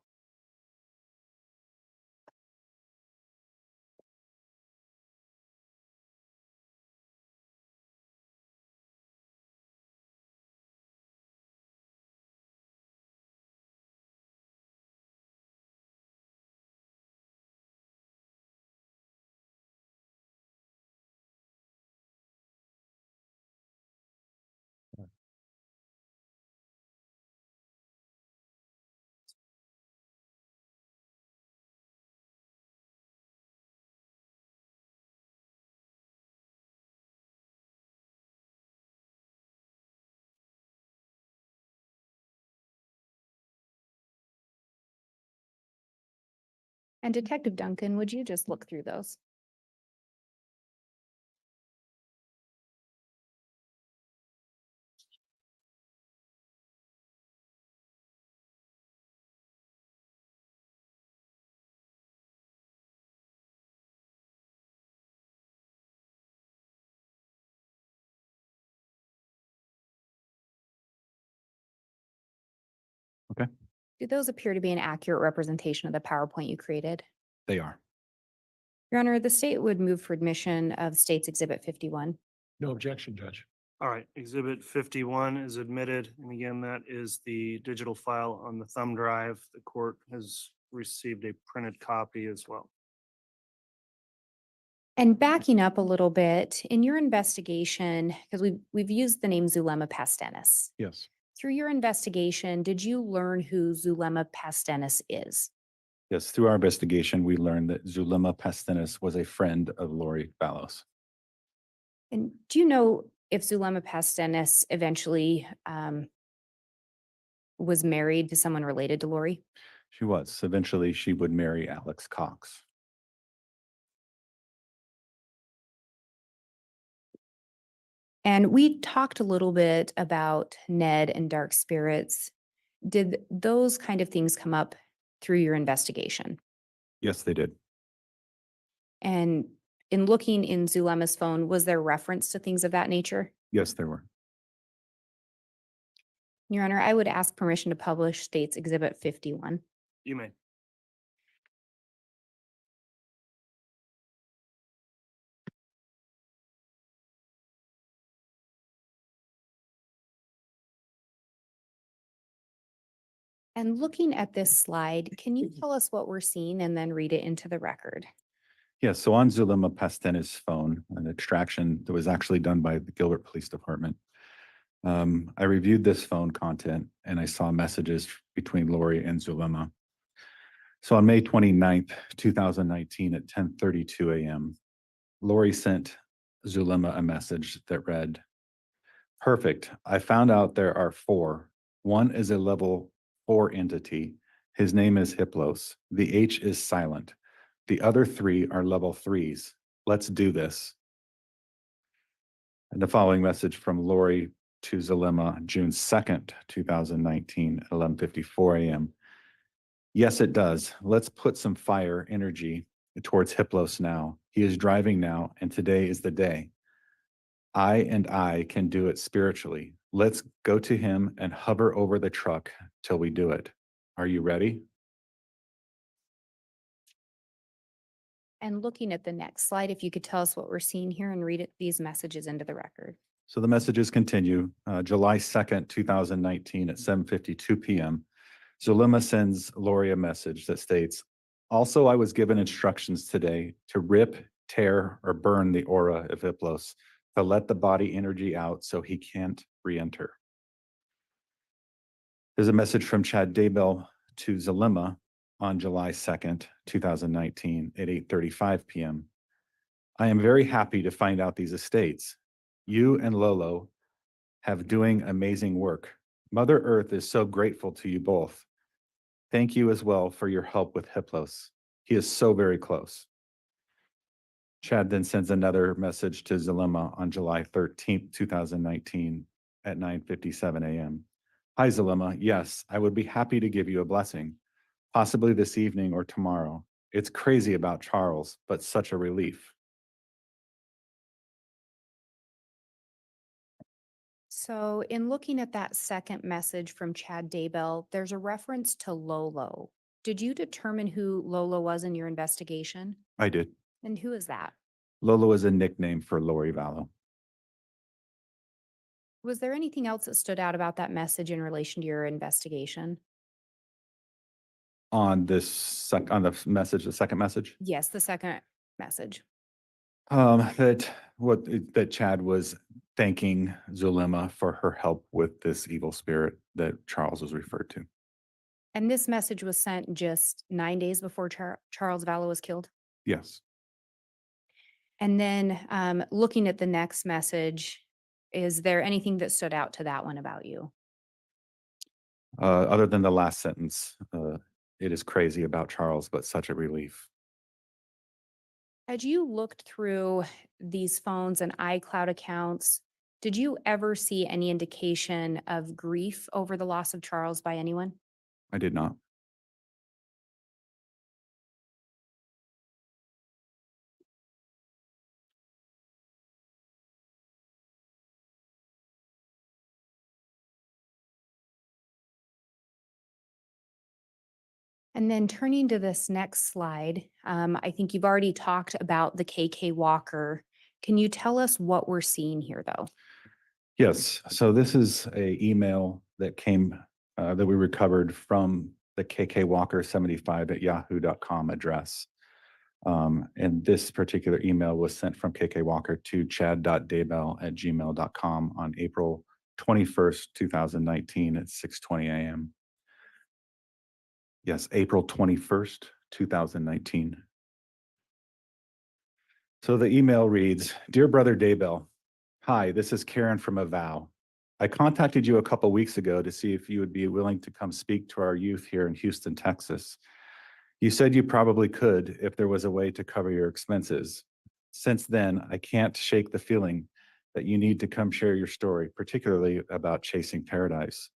And Detective Duncan, would you just look through those? Okay. Do those appear to be an accurate representation of the PowerPoint you created? They are. Your Honor, the state would move for admission of State's Exhibit 51. No objection, Judge. All right, Exhibit 51 is admitted. And again, that is the digital file on the thumb drive. The court has received a printed copy as well. And backing up a little bit, in your investigation, because we've used the name Zulema Pastenis. Yes. Through your investigation, did you learn who Zulema Pastenis is? Yes. Through our investigation, we learned that Zulema Pastenis was a friend of Lori Vallow. And do you know if Zulema Pastenis eventually was married to someone related to Lori? She was. Eventually, she would marry Alex Cox. And we talked a little bit about Ned and dark spirits. Did those kind of things come up through your investigation? Yes, they did. And in looking in Zulema's phone, was there reference to things of that nature? Yes, there were. Your Honor, I would ask permission to publish State's Exhibit 51. You may. And looking at this slide, can you tell us what we're seeing and then read it into the record? Yes, so on Zulema Pastena's phone, an extraction that was actually done by the Gilbert Police Department. I reviewed this phone content and I saw messages between Lori and Zulema. So on May 29th, 2019 at 10:32 a.m., Lori sent Zulema a message that read, "Perfect. I found out there are 4. One is a level 4 entity. His name is Hiplos. The H is silent. The other 3 are level 3s. Let's do this." And the following message from Lori to Zulema, June 2nd, 2019 at 11:54 a.m. "Yes, it does. Let's put some fire energy towards Hiplos now. He is driving now, and today is the day. I can do it spiritually. Let's go to him and hover over the truck till we do it. Are you ready?" And looking at the next slide, if you could tell us what we're seeing here and read these messages into the record. So the messages continue. July 2nd, 2019 at 7:52 p.m. Zulema sends Lori a message that states, "Also, I was given instructions today to rip, tear, or burn the aura of Hiplos to let the body energy out so he can't re-enter." There's a message from Chad Daybell to Zulema on July 2nd, 2019 at 8:35 p.m. "I am very happy to find out these estates. You and Lolo have doing amazing work. Mother Earth is so grateful to you both. Thank you as well for your help with Hiplos. He is so very close." Chad then sends another message to Zulema on July 13th, 2019 at 9:57 a.m. "Hi, Zulema. Yes, I would be happy to give you a blessing, possibly this evening or tomorrow. It's crazy about Charles, but such a relief." So in looking at that second message from Chad Daybell, there's a reference to Lolo. Did you determine who Lolo was in your investigation? I did. And who is that? Lolo is a nickname for Lori Vallow. Was there anything else that stood out about that message in relation to your investigation? On on the message, the second message, Yes, the second message. that Chad was thanking Zulema for her help with this evil spirit that Charles was referred to. And this message was sent just 9 days before Charles Vallow was killed. Yes. And then looking at the next message, is there anything that stood out to that one about you? Other than the last sentence, it is crazy about Charles, but such a relief. Had you looked through these phones and iCloud accounts, did you ever see any indication of grief over the loss of Charles by anyone? I did not. And then turning to this next slide, I think you've already talked about the KK Walker. Can you tell us what we're seeing here, though? Yes. So this is a email that came that we recovered from the kkwalker75@yahoo.com address. And this particular email was sent from KK Walker to chad.daybell@gmail.com on April 21st, 2019 at 6:20 a.m. Yes, April 21st, 2019. So the email reads, "Dear Brother Daybell, hi, this is Karen from Avow. I contacted you a couple weeks ago to see if you would be willing to come speak to our youth here in Houston, Texas. You said you probably could if there was a way to cover your expenses. Since then, I can't shake the feeling that you need to come share your story, particularly about chasing paradise.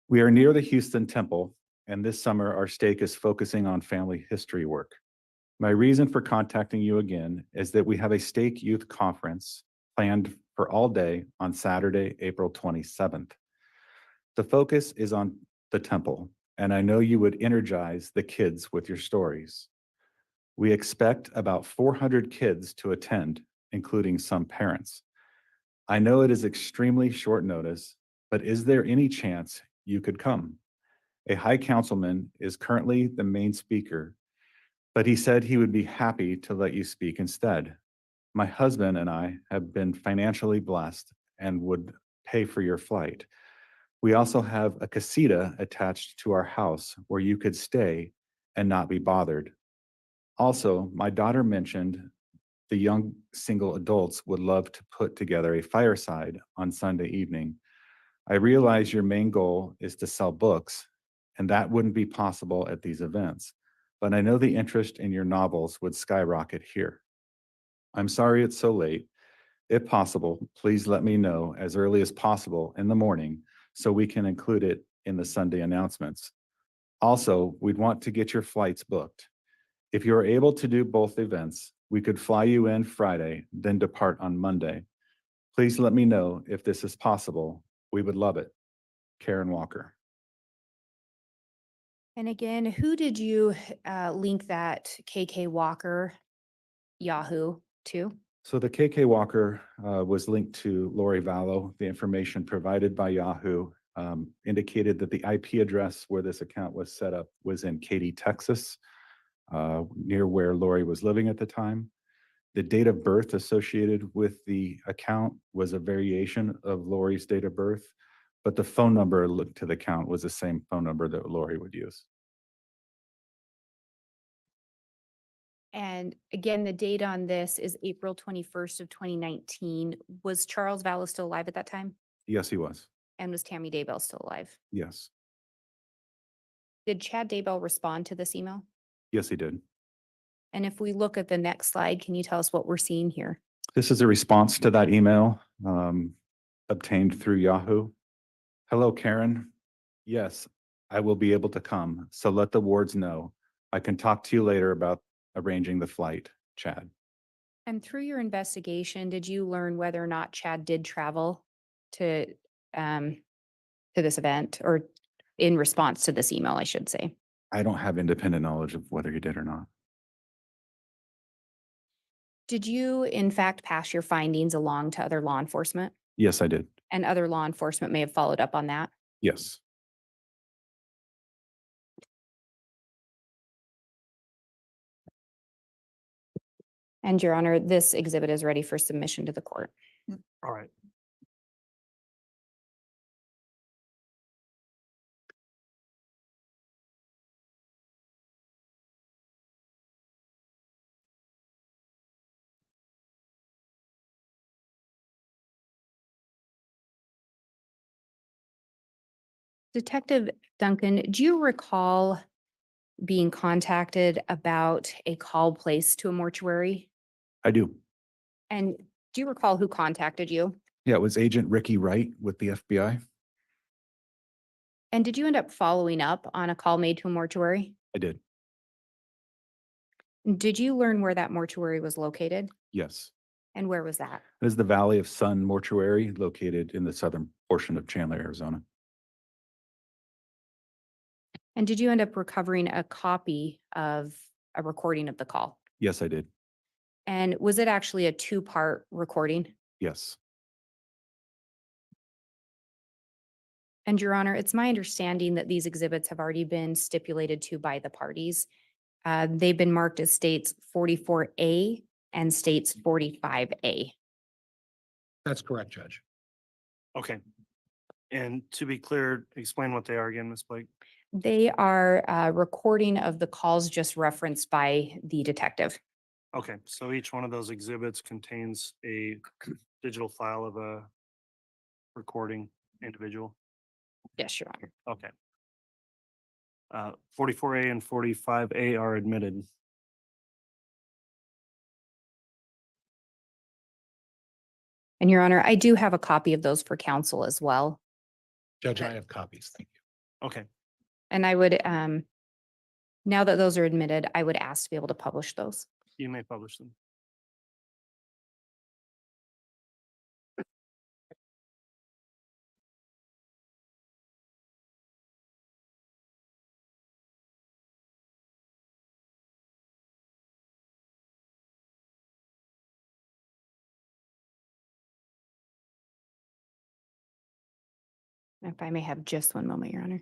We are near the Houston Temple, and this summer our stake is focusing on family history work. My reason for contacting you again is that we have a stake youth conference planned for all day on Saturday, April 27th. The focus is on the temple, and I know you would energize the kids with your stories. We expect about 400 kids to attend, including some parents. I know it is extremely short notice, but is there any chance you could come? A high councilman is currently the main speaker, but he said he would be happy to let you speak instead. My husband and I have been financially blessed and would pay for your flight. We also have a casita attached to our house where you could stay and not be bothered. Also, my daughter mentioned the young single adults would love to put together a fireside on Sunday evening. I realize your main goal is to sell books, and that wouldn't be possible at these events, but I know the interest in your novels would skyrocket here. I'm sorry it's so late. If possible, please let me know as early as possible in the morning so we can include it in the Sunday announcements. Also, we'd want to get your flights booked. If you are able to do both events, we could fly you in Friday, then depart on Monday. Please let me know if this is possible. We would love it. Karen Walker. And again, who did you link that KK Walker Yahoo to? So the KK Walker was linked to Lori Vallow. The information provided by Yahoo indicated that the IP address where this account was set up was in Katy, Texas, near where Lori was living at the time. The date of birth associated with the account was a variation of Lori's date of birth, but the phone number linked to the account was the same phone number that Lori would use. And again, the date on this is April 21st of 2019. Was Charles Vallow still alive at that time? Yes, he was. And was Tammy Daybell still alive? Yes. Did Chad Daybell respond to this email? Yes, he did. And if we look at the next slide, can you tell us what we're seeing here? This is a response to that email obtained through Yahoo. Hello, Karen. Yes, I will be able to come. So let the wards know. I can talk to you later about arranging the flight, Chad. And through your investigation, did you learn whether or not Chad did travel to this event, or in response to this email, I should say? I don't have independent knowledge of whether he did or not. Did you in fact pass your findings along to other law enforcement? Yes, I did. And other law enforcement may have followed up on that? Yes. And Your Honor, this exhibit is ready for submission to the court. All right. Detective Duncan, do you recall being contacted about a call placed to a mortuary? I do. And do you recall who contacted you? Yeah, it was Agent Ricky Wright with the FBI. And did you end up following up on a call made to a mortuary? I did. Did you learn where that mortuary was located? Yes. And where was that? It is the Valley of Sun Mortuary located in the southern portion of Chandler, Arizona. And did you end up recovering a copy of a recording of the call? Yes, I did. And was it actually a two-part recording? Yes. And Your Honor, it's my understanding that these exhibits have already been stipulated to by the parties. They've been marked as states 44A and states 45A. That's correct, Judge. Okay. And to be clear, explain what they are again, Ms. Blake. They are a recording of the calls just referenced by the detective. Okay, so each one of those exhibits contains a digital file of a recording individual. Yes, Your Honor. Okay. 44A and 45A are admitted. And Your Honor, I do have a copy of those for counsel as well. Judge, I have copies. Thank you. Okay. And I would, now that those are admitted, I would ask to be able to publish those. You may publish them. If I may have just one moment, Your Honor.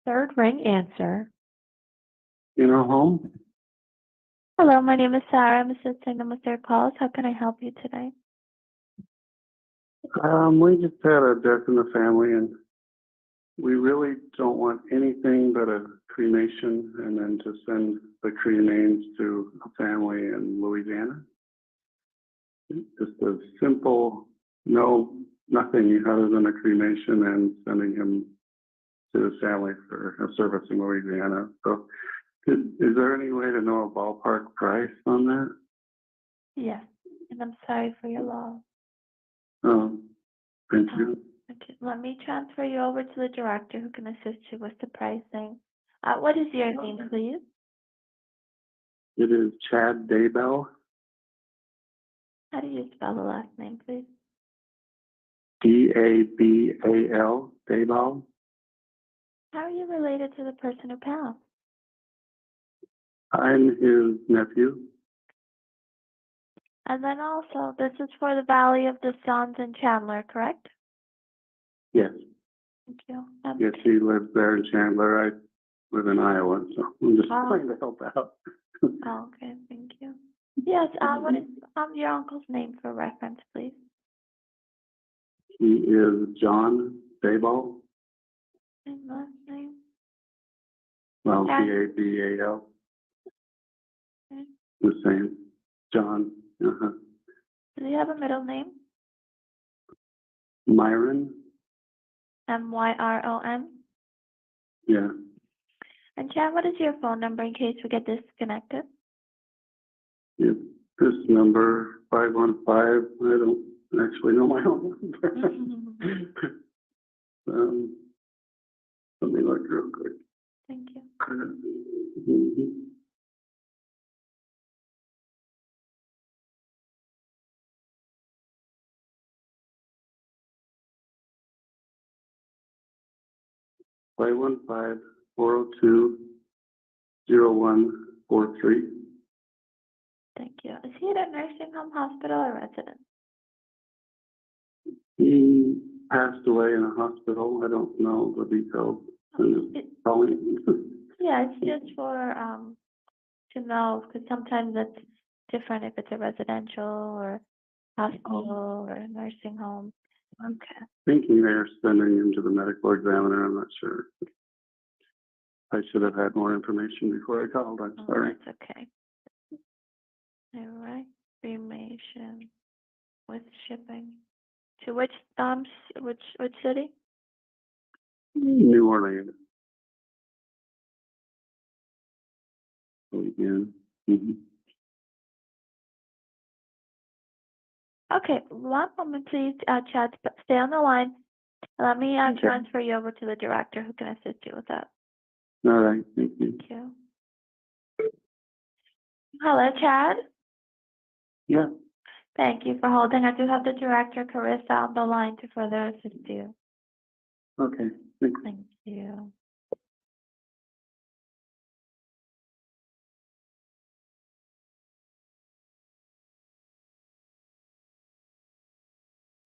Third ring answer. Funeral home. Hello, my name is Sarah. I'm assisting them with their calls. How can I help you today? We just had a death in the family, and we really don't want anything but a cremation, and then to send the cremains to a family in Louisiana. Just a simple, nothing other than a cremation and sending him to his family for a service in Louisiana. So, is there any way to know a ballpark price on that? Yes, and I'm sorry for your loss. Thank you. Okay, let me transfer you over to the director who can assist you with the pricing. What is your name, please? It is Chad Daybell, How do you spell the last name, please? Dabal, Daybell. How are you related to the person who passed? I'm his nephew. And then also, this is for the Valley of the Suns in Chandler, correct? Yes. Thank you. Yes, he lives there in Chandler. I live in Iowa, so I'm just trying to help out. Okay, thank you. Yes, what is your uncle's name for reference, please? He is John Daybell. And last name? Well, Yeah. Dabal. Okay. The same. John. Uh-huh. Does he have a middle name? Myron. Myron? Yeah. And Chad, what is your phone number in case we get disconnected? It's this number 515. I don't actually know my own number. Let me look real quick. Thank you. Mhm. 515-402-0143. Thank you. Is he at a nursing home, hospital, or residence? He passed away in a hospital. I don't know the details. I'm just calling. Yeah, it's just for to know, because sometimes it's different if it's a residential or hospital or a nursing home. Okay. Thinking they're sending him to the medical examiner. I'm not sure. I should have had more information before I called. I'm sorry. That's okay. All right. Cremation with shipping. To which which city? New Orleans. Again. Okay, one moment, please, Chad. Stay on the line. Let me Okay. transfer you over to the director who can assist you with that. All right. Thank you. Thank you. Hello, Chad. Yeah. Thank you for holding. I do have the director, Carissa, on the line to further assist you. Okay. Thanks. Thank you.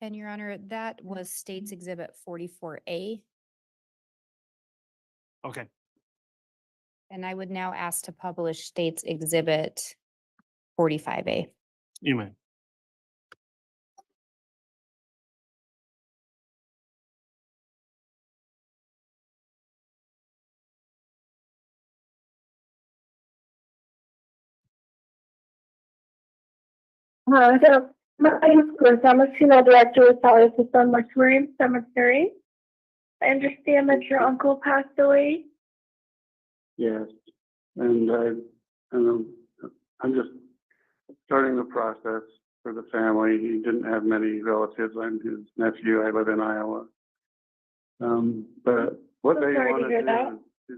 And Your Honor, that was State's Exhibit 44A. Okay. And I would now ask to publish State's Exhibit 45A. You may. So my name is Chris. I'm a female director with Vallow Daybell Mortuary Cemetery. I understand that your uncle passed away. Yes. And I'm just starting the process for the family. He didn't have many relatives. I'm his nephew. I live in Iowa. But what So they sorry to want hear to that. do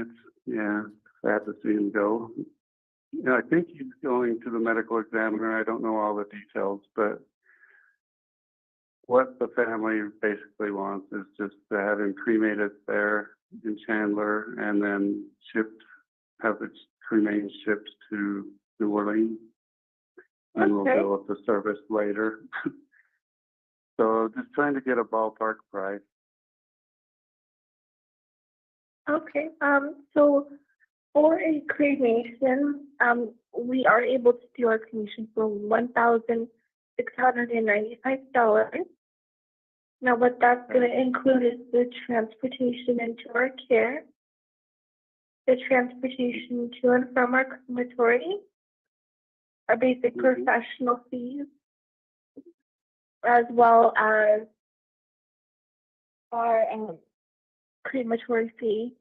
is, yeah, sad to see him go. Yeah, I think he's going to the medical examiner. I don't know all the details, but what the family basically wants is just to have him cremated there in Chandler and then have its remains shipped to New Orleans. And we'll Okay. deal with the service later. So just trying to get a ballpark price. Okay, so for a cremation, we are able to do our cremation for $1,695. Now, what that's going to include is the transportation into our care, the transportation to and from our crematory, our basic professional fees, as well as our crematory fee.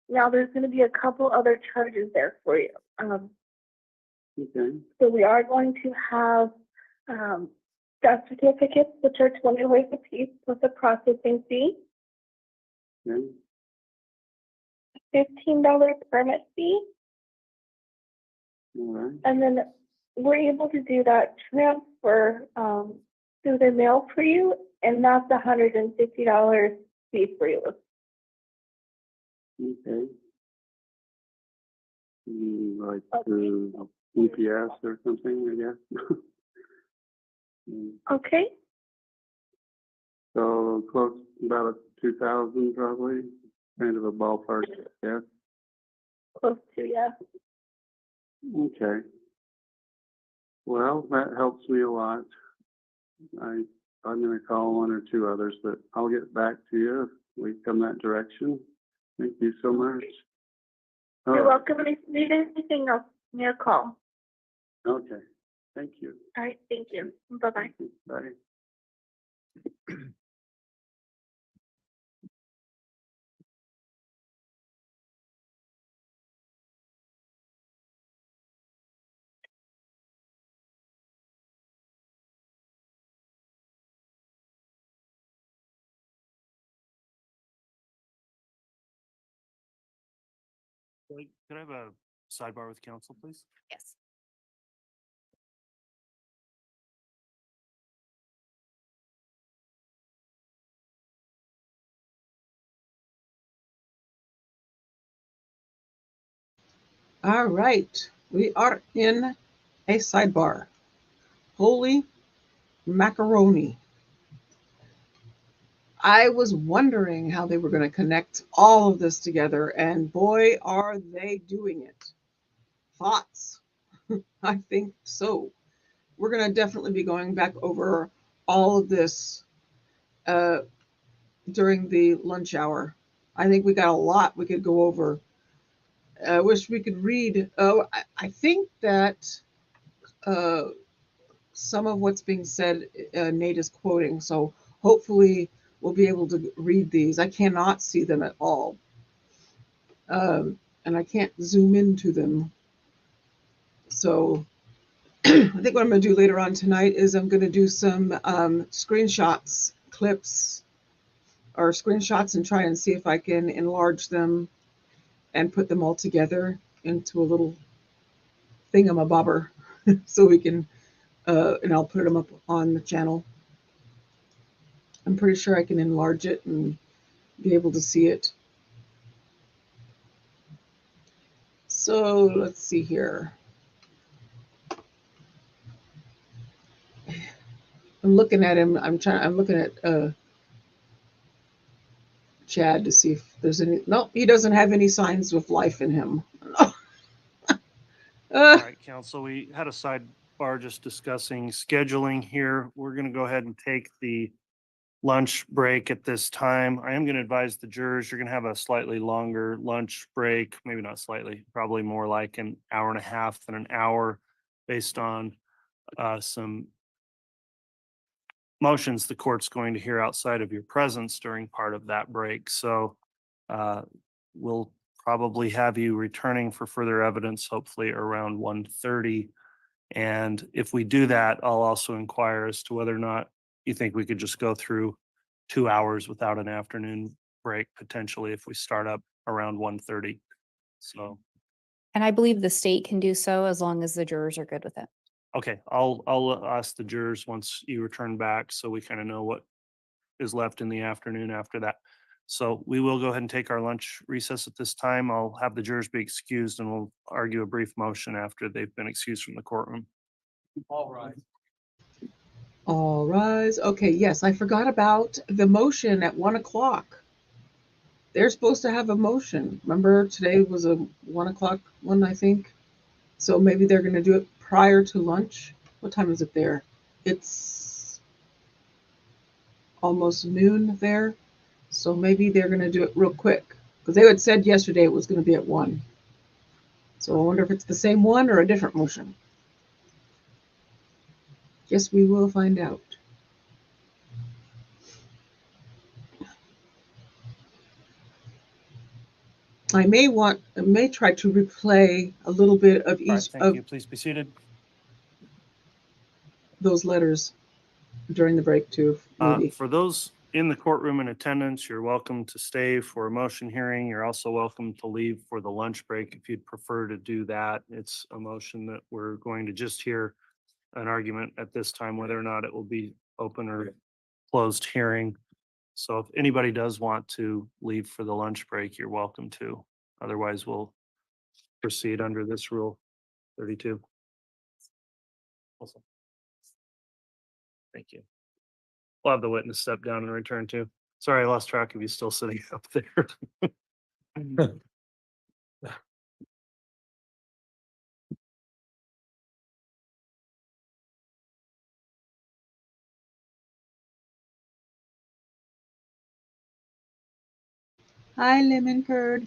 Now, there's going to be a couple other charges there for you. Okay. So we are going to have death certificates, which are $20 a piece, plus a processing fee, Okay. $15 permit fee, All right. and then we're able to do that transfer through the mail for you, and that's $150 fee for you. Okay. Like the UPS or something, I guess. Okay, So close, about 2,000 probably, kind of a ballpark, yeah. close to, yeah. Okay. Well, that helps me a lot. I'm going to call one or two others, but I'll get back to you if we come that direction. Thank you so much. You're welcome. If you need anything else, give me a call. Okay. Thank you. All right, thank you. Bye-bye. Bye. Could I have a sidebar with council, please? Yes. All right, we are in a sidebar. Holy macaroni. I was wondering how they were going to connect all of this together, and boy, are they doing it. Thoughts? I think so. We're going to definitely be going back over all of this during the lunch hour. I think we got a lot we could go over. I wish we could read. Oh, I think that some of what's being said, Nate is quoting. So hopefully we'll be able to read these. I cannot see them at all. And I can't zoom into them. So I think what I'm going to do later on tonight is I'm going to do some screenshots, clips, or screenshots and try and see if I can enlarge them and put them all together into a little thingamabobber so we can, and I'll put them up on the channel. I'm pretty sure I can enlarge it and be able to see it. So let's see here. I'm looking at him. I'm looking at Chad to see if there's any. No, he doesn't have any signs of life in him. All right, council, we had a sidebar just discussing scheduling here. We're going to go ahead and take the lunch break at this time. I am going to advise the jurors, you're going to have a slightly longer lunch break, maybe not slightly, probably more like an hour and a half than an hour based on some motions the court's going to hear outside of your presence during part of that break. So we'll probably have you returning for further evidence, hopefully around 1:30. And if we do that, I'll also inquire as to whether or not you think we could just go through 2 hours without an afternoon break, potentially, if we start up around 1:30. So, And I believe the state can do so as long as the jurors are good with it. okay, I'll ask the jurors once you return back so we kind of know what is left in the afternoon after that. So we will go ahead and take our lunch recess at this time. I'll have the jurors be excused and we'll argue a brief motion after they've been excused from the courtroom. All right. All rise. Okay, yes, I forgot about the motion at 1 o'clock. they're supposed to have a motion. Remember, today was a 1 o'clock one, I think. So maybe they're going to do it prior to lunch. What time is it there? It's almost noon there. So maybe they're going to do it real quick because they had said yesterday it was going to be at 1. So I wonder if it's the same one or a different motion. Guess we will find out. I may try to replay a little bit of All right, each thank of you. Please be seated. those letters during the break too, maybe. For those in the courtroom in attendance, you're welcome to stay for a motion hearing. You're also welcome to leave for the lunch break if you'd prefer to do that. It's a motion that we're going to just hear an argument at this time, whether or not it will be open or closed hearing. So if anybody does want to leave for the lunch break, you're welcome to. Otherwise, we'll proceed under this rule 32. Awesome. Thank you. We'll have the witness step down and return too. Sorry, I lost track of you still sitting up there. Hi, Lemon Curd.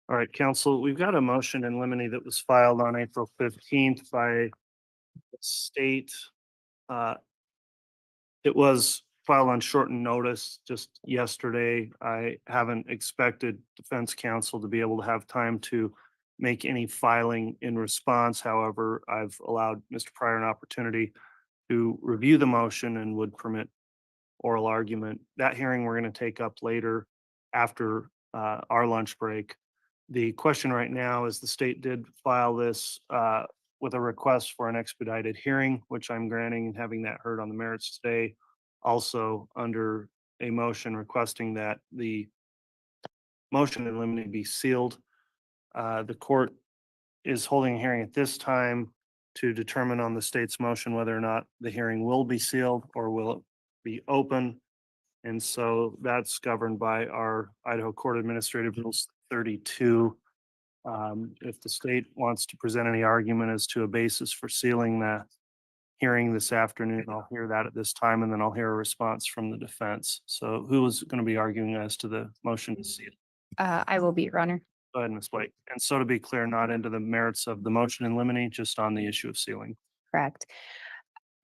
All right, council, we've got a motion in limine that was filed on April 15th by the state. It was filed on shortened notice just yesterday. I haven't expected defense counsel to be able to have time to make any filing in response. However, I've allowed Mr. Pryor an opportunity to review the motion and would permit oral argument. That hearing we're going to take up later after our lunch break. The question right now is the state did file this with a request for an expedited hearing, which I'm granting and having that heard on the merits today. Also under a motion requesting that the motion in limine be sealed. The court is holding a hearing at this time to determine on the state's motion whether or not the hearing will be sealed or will it be open. And so that's governed by our Idaho Court Administrative Rules 32. If the state wants to present any argument as to a basis for sealing the hearing this afternoon, I'll hear that at this time, and then I'll hear a response from the defense. So who is going to be arguing as to the motion to seal? I will be, Your Honor. Go ahead, Ms. Blake. And so to be clear, not into the merits of the motion in limine, just on the issue of sealing. Correct.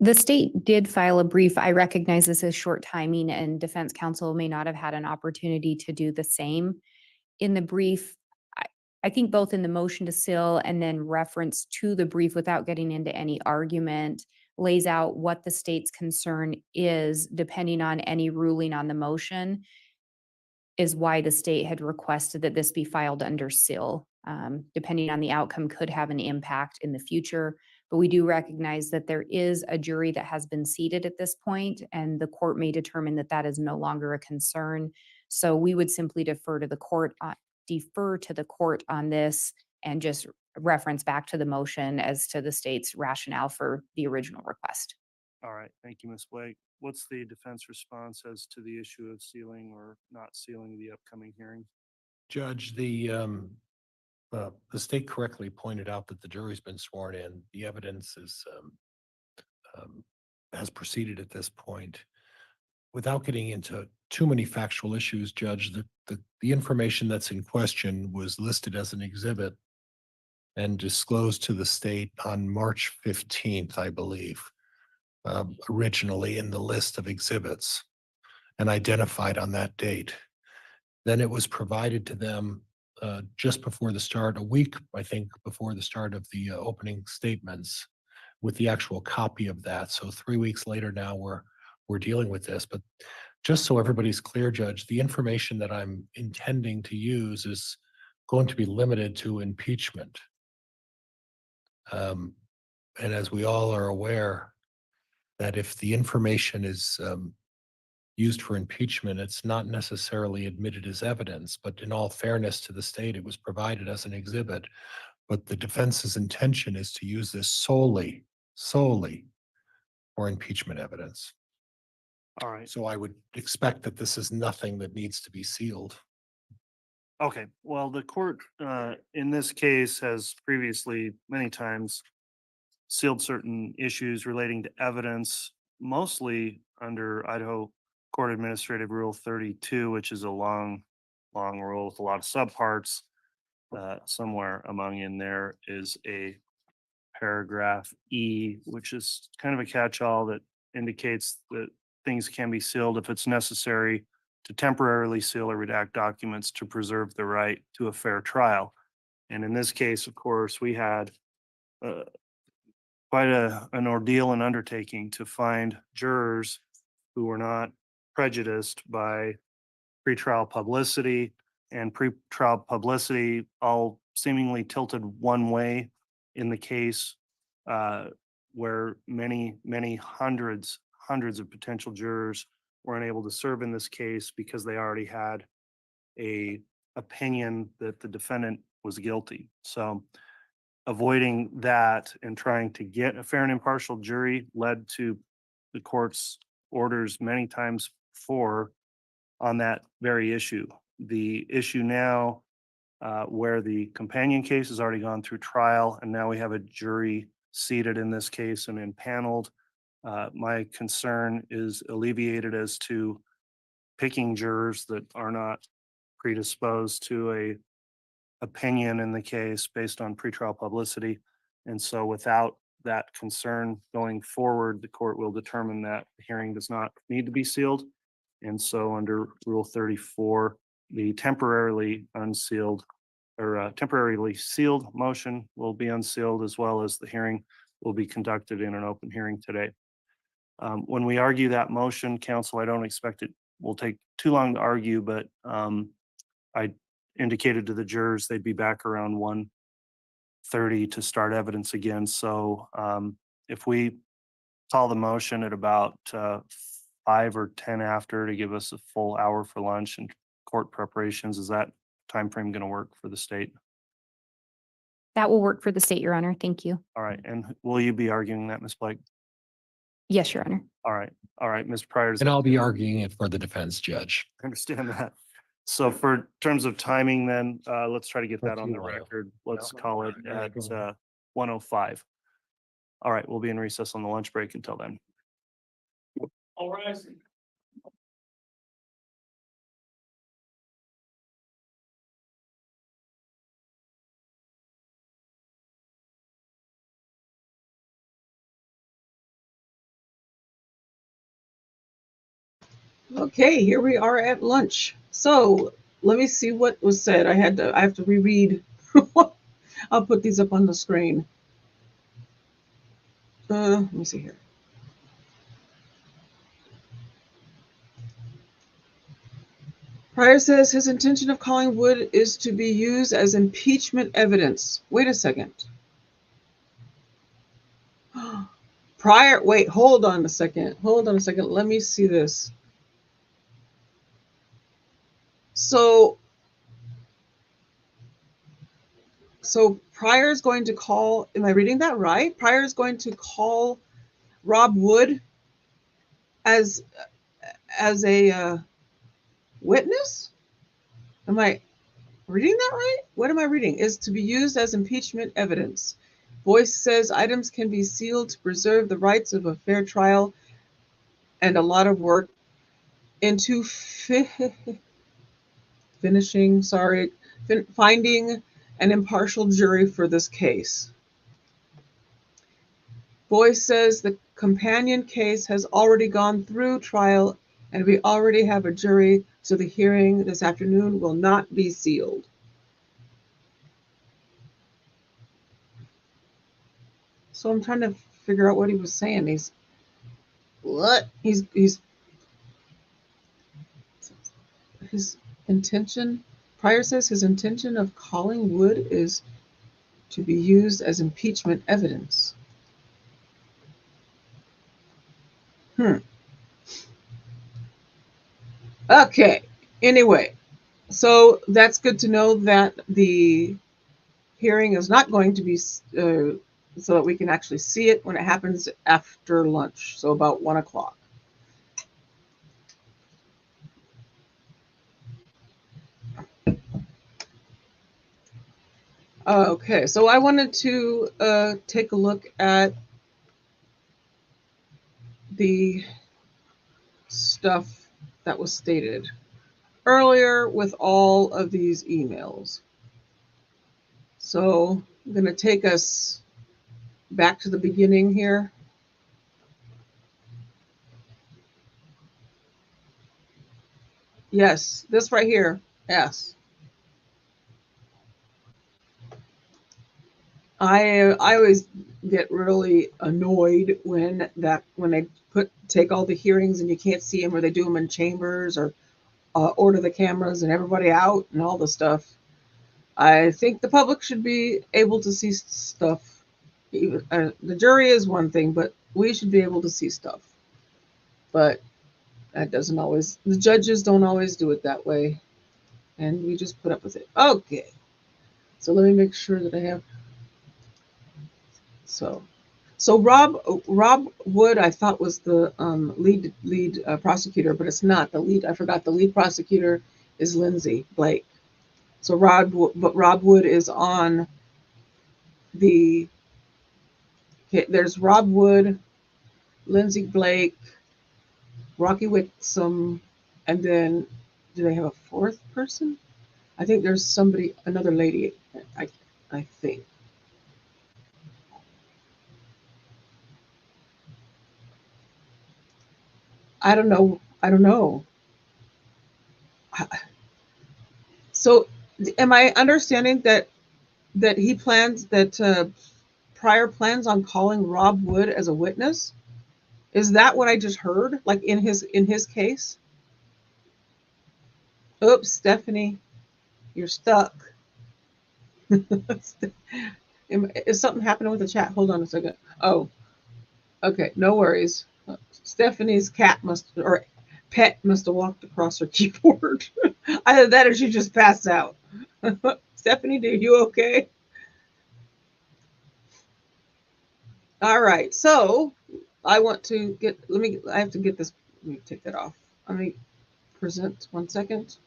The state did file a brief. I recognize this is short timing and defense counsel may not have had an opportunity to do the same. In the brief, I think both in the motion to seal and then reference to the brief without getting into any argument lays out what the state's concern is depending on any ruling on the motion is why the state had requested that this be filed under seal. Depending on the outcome could have an impact in the future, but we do recognize that there is a jury that has been seated at this point and the court may determine that that is no longer a concern. So we would simply defer to the court on this and just reference back to the motion as to the state's rationale for the original request. All right, thank you, Ms. Blake. What's the defense response as to the issue of sealing or not sealing the upcoming hearing? Judge, the state correctly pointed out that the jury's been sworn in. The evidence is has proceeded at this point. Without getting into too many factual issues, Judge, the information that's in question was listed as an exhibit and disclosed to the state on March 15th, I believe, originally in the list of exhibits and identified on that date. Then it was provided to them just before the start, a week, I think, before the start of the opening statements with the actual copy of that. So 3 weeks later now we're dealing with this. But just so everybody's clear, Judge, the information that I'm intending to use is going to be limited to impeachment. And as we all are aware, that if the information is used for impeachment, it's not necessarily admitted as evidence, but in all fairness to the state, it was provided as an exhibit. But the defense's intention is to use this solely for impeachment evidence. All right. So I would expect that this is nothing that needs to be sealed. Okay, well, the court in this case has previously many times sealed certain issues relating to evidence, mostly under Idaho Court Administrative Rule 32, which is a long rule with a lot of subparts. Somewhere among in there is a paragraph E, which is kind of a catch-all that indicates that things can be sealed if it's necessary to temporarily seal or redact documents to preserve the right to a fair trial. And in this case, of course, we had quite an ordeal and undertaking to find jurors who were not prejudiced by pretrial publicity, and pretrial publicity all seemingly tilted one way in the case, where many hundreds of potential jurors were unable to serve in this case because they already had a opinion that the defendant was guilty. So avoiding that and trying to get a fair and impartial jury led to the court's orders many times before on that very issue. The issue now, where the companion case has already gone through trial, and now we have a jury seated in this case and impaneled. My concern is alleviated as to picking jurors that are not predisposed to a opinion in the case based on pretrial publicity. And so without that concern going forward, the court will determine that the hearing does not need to be sealed. And so under Rule 34, the temporarily unsealed or temporarily sealed motion will be unsealed, as well as the hearing will be conducted in an open hearing today. When we argue that motion, counsel, I don't expect it will take too long to argue, but I indicated to the jurors they'd be back around 1:30 to start evidence again. So if we call the motion at about 5 or 10 after to give us a full hour for lunch and court preparations, is that time frame going to work for the state? That will work for the state, Your Honor. Thank you. All right. And will you be arguing that, Ms. Blake? Yes, Your Honor. All right, Ms. Pryor. And I'll be arguing it for the defense judge. I understand that. So for terms of timing, then let's try to get that on the record. Let's call it at 1:05. All right, we'll be in recess on the lunch break until then. All rise. Okay, here we are at lunch. So let me see what was said. I have to reread. I'll put these up on the screen. Let me see here. Pryor says his intention of calling Wood is to be used as impeachment evidence. Wait a second. Pryor, wait, hold on a second. Hold on a second. Let me see this. So Pryor is going to call, am I reading that right? Pryor is going to call Rob Wood as a witness? Am I reading that right? What am I reading? Is to be used as impeachment evidence. Boyce says items can be sealed to preserve the rights of a fair trial, and a lot of work into finding an impartial jury for this case. Boyce says the companion case has already gone through trial and we already have a jury, so the hearing this afternoon will not be sealed. So I'm trying to figure out what he was saying. He's his intention. Pryor says his intention of calling Wood is to be used as impeachment evidence. Okay. Anyway, so that's good to know that the hearing is not going to be so that we can actually see it when it happens after lunch, so about 1 o'clock. Okay, so I wanted to take a look at the stuff that was stated earlier with all of these emails. So I'm going to take us back to the beginning here. Yes, this right here. Yes. I always get really annoyed when they take all the hearings and you can't see them, or they do them in chambers, or order the cameras and everybody out and all the stuff. I think the public should be able to see stuff. The jury is one thing, but we should be able to see stuff. But that doesn't always, the judges don't always do it that way. And we just put up with it. Okay. So let me make sure that I have. So Rob Wood, I thought was the lead prosecutor, but it's not the lead. I forgot the lead prosecutor is Lindsay Blake. So Rob Wood is on the. Okay, there's Rob Wood, Lindsay Blake, Rocky Wixom, and then do they have a fourth person? I think there's somebody, another lady. I think. I don't know. I don't know. So, am I understanding that he plans that Pryor plans on calling Rob Wood as a witness? Is that what I just heard? Like in his case? Oops, Stephanie, you're stuck. Is something happening with the chat? Hold on a second. Oh, okay, no worries. Stephanie's cat pet must have walked across her keyboard. Either that or she just passed out. Stephanie, are you okay? All right, so I want to get, I have to get this, let me take that off. Let me present 1 second.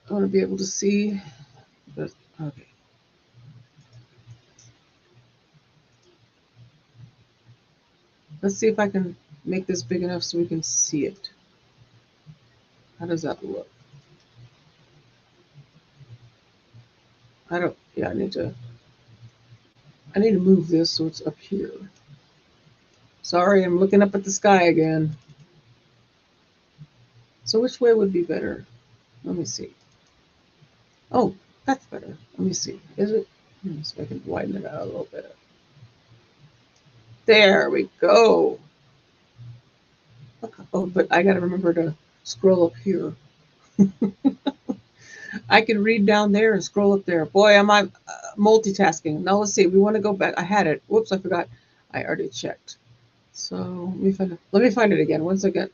I want to be able to see this. Okay. Let's see if I can make this big enough so we can see it. How does that look? Yeah, I need to move this so it's up here. Sorry, I'm looking up at the sky again. So which way would be better? Let me see. Oh, that's better. Let me see. Is it? So I can widen it out a little bit. There we go. Oh, but I got to remember to scroll up here. I can read down there and scroll up there. Boy, am I multitasking. Now let's see. We want to go back. I had it. Whoops, I forgot. I already checked. So let me find it again. 1 second.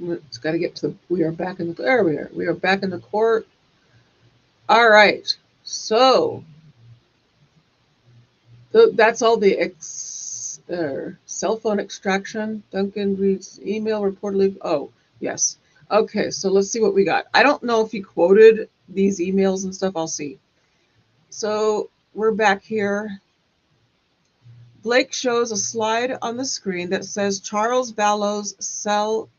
It's got to get to the. We are back in the. There we are. We are back in the court. All right. So that's all the cell phone extraction. Duncan reads email reportedly. Oh, yes. Okay, so let's see what we got. I don't know if he quoted these emails and stuff. I'll see. So we're back here. Blake shows a slide on the screen that says Charles Vallow's cell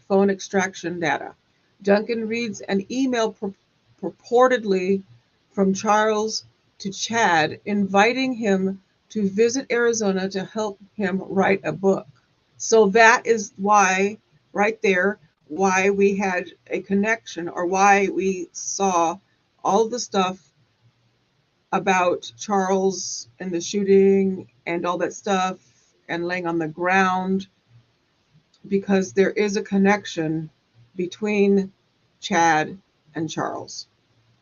phone extraction data. Duncan reads an email purportedly from Charles to Chad, inviting him to visit Arizona to help him write a book. So that is why, right there, why we had a connection, or why we saw all the stuff about Charles and the shooting and all that stuff and laying on the ground, because there is a connection between Chad and Charles.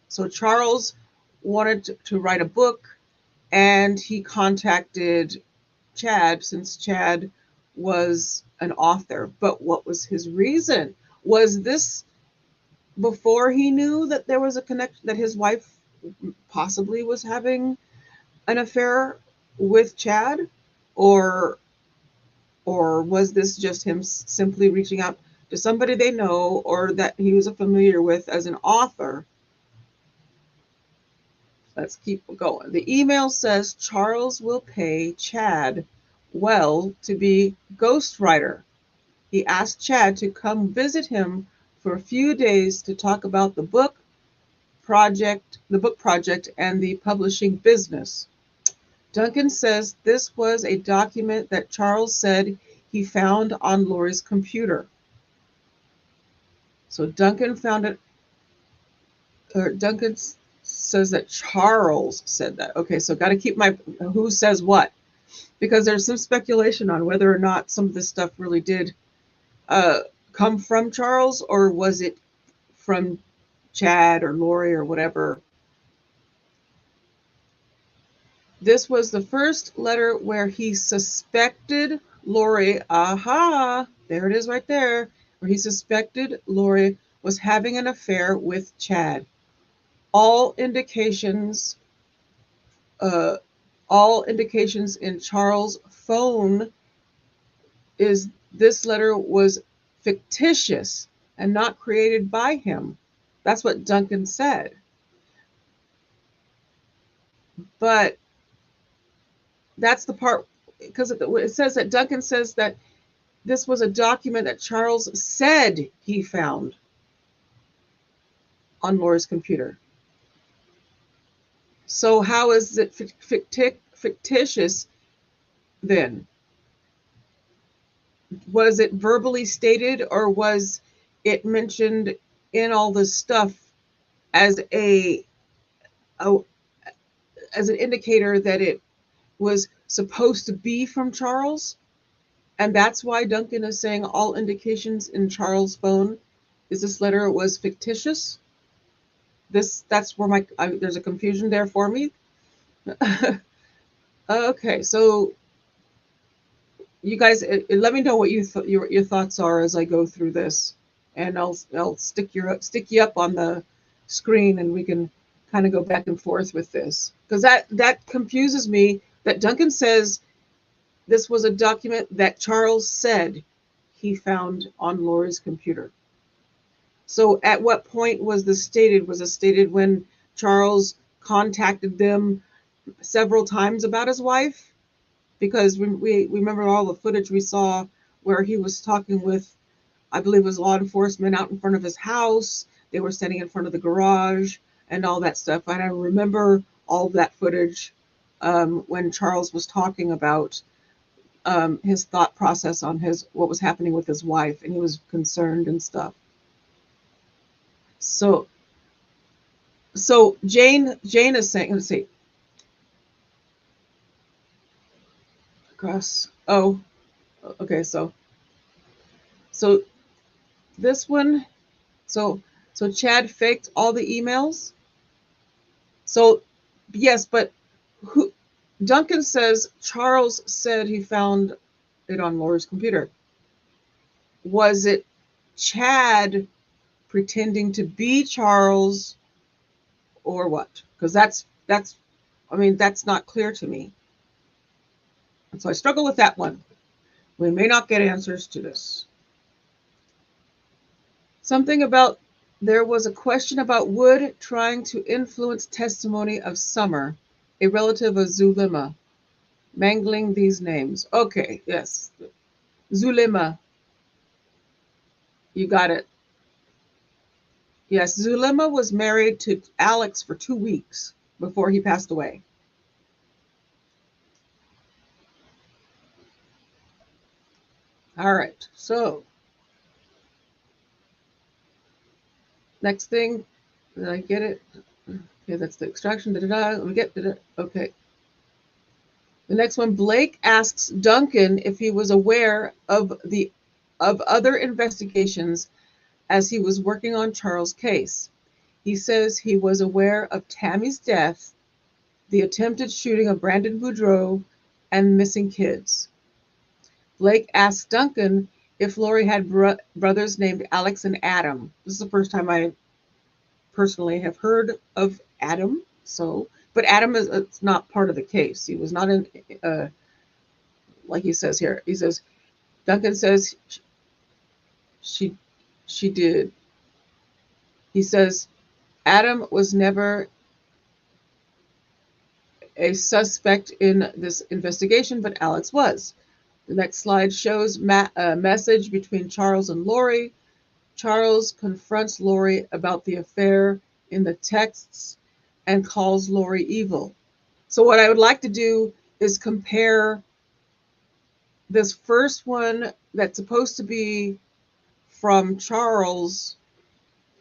So Charles wanted to write a book, and he contacted Chad since Chad was an author. But what was his reason? Was this before he knew that there was a connection, that his wife possibly was having an affair with Chad? Or was this just him simply reaching out somebody they know or that he was familiar with as an author. Let's keep going. The email says Charles will pay Chad well to be ghostwriter. He asked Chad to come visit him for a few days to talk about the book project and the publishing business. Duncan says this was a document that Charles said he found on Lori's computer. So Duncan found it, or Duncan says that Charles said that. Okay, so got to keep my who says what, because there's some speculation on whether or not some of this stuff really did come from Charles, or was it from Chad or Lori or whatever. This was the first letter where he suspected Lori, aha, there it is right there, where he suspected Lori was having an affair with Chad. All indications in Charles' phone is this letter was fictitious and not created by him. That's what Duncan said. But that's the part, because it says that Duncan says that this was a document that Charles said he found on Laura's computer. So how is it fictitious then? Was it verbally stated, or was it mentioned in all this stuff as an indicator that it was supposed to be from Charles? And that's why Duncan is saying all indications in Charles' phone is this letter was fictitious. That's where there's a confusion there for me. Okay, so you guys, let me know what your thoughts are as I go through this, and I'll stick you up on the screen, and we can kind of go back and forth with this, because that confuses me. That Duncan says this was a document that Charles said he found on Lori's computer. So at what point was this stated? Was it stated when Charles contacted them several times about his wife? Because we remember all the footage we saw where he was talking with, I believe it was law enforcement out in front of his house. They were standing in front of the garage and all that stuff. And I remember all of that footage when Charles was talking about his thought process on what was happening with his wife, and he was concerned and stuff. So Jane is saying, let's see. Across. Oh, okay. So this one. So Chad faked all the emails. So yes, but Duncan says Charles said he found it on Laura's computer. Was it Chad pretending to be Charles, or what? Because that's not clear to me. And so I struggle with that one. We may not get answers to this. Something about, there was a question about Wood trying to influence testimony of Summer, a relative of Zulema, mangling these names. Okay, yes. Zulema. You got it. Yes, Zulema was married to Alex for 2 weeks before he passed away. All right, so next thing, did I get it? Okay, that's the extraction. Let me get it. Okay. The next one, Blake asks Duncan if he was aware of other investigations as he was working on Charles' case. He says he was aware of Tammy's death, the attempted shooting of Brandon Boudreaux, and missing kids. Blake asked Duncan if Lori had brothers named Alex and Adam. This is the first time I personally have heard of Adam. But Adam is not part of the case. He was not in, like he says here. He says, Duncan says she did. He says, Adam was never a suspect in this investigation, but Alex was. The next slide shows a message between Charles and Lori. Charles confronts Lori about the affair in the texts and calls Lori evil. So what I would like to do is compare this first one that's supposed to be from Charles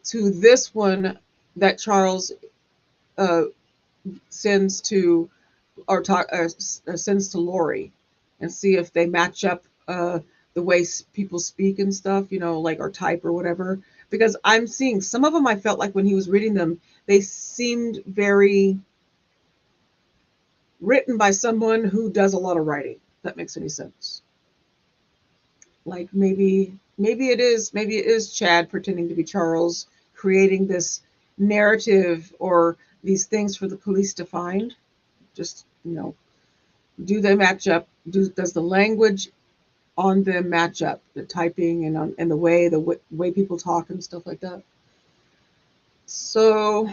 to this one that Charles sends to sends to Lori, and see if they match up the way people speak and stuff, like or type or whatever. Because I'm seeing some of them, I felt like when he was reading them, they seemed very written by someone who does a lot of writing. If that makes any sense. Like maybe it is Chad pretending to be Charles, creating this narrative or these things for the police to find. Just, do they match up? Does the language on them match up? The typing and the way people talk and stuff like that. So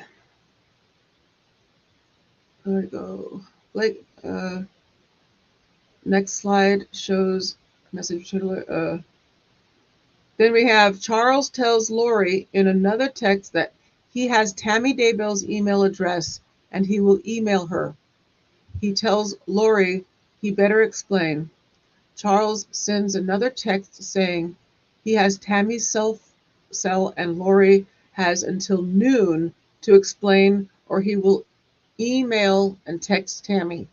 there we go. Like next slide shows message. Then we have Charles tells Lori in another text that he has Tammy Daybell's email address and he will email her. He tells Lori he better explain. Charles sends another text saying he has Tammy's cell and Lori has until noon to explain or he will email and text Tammy.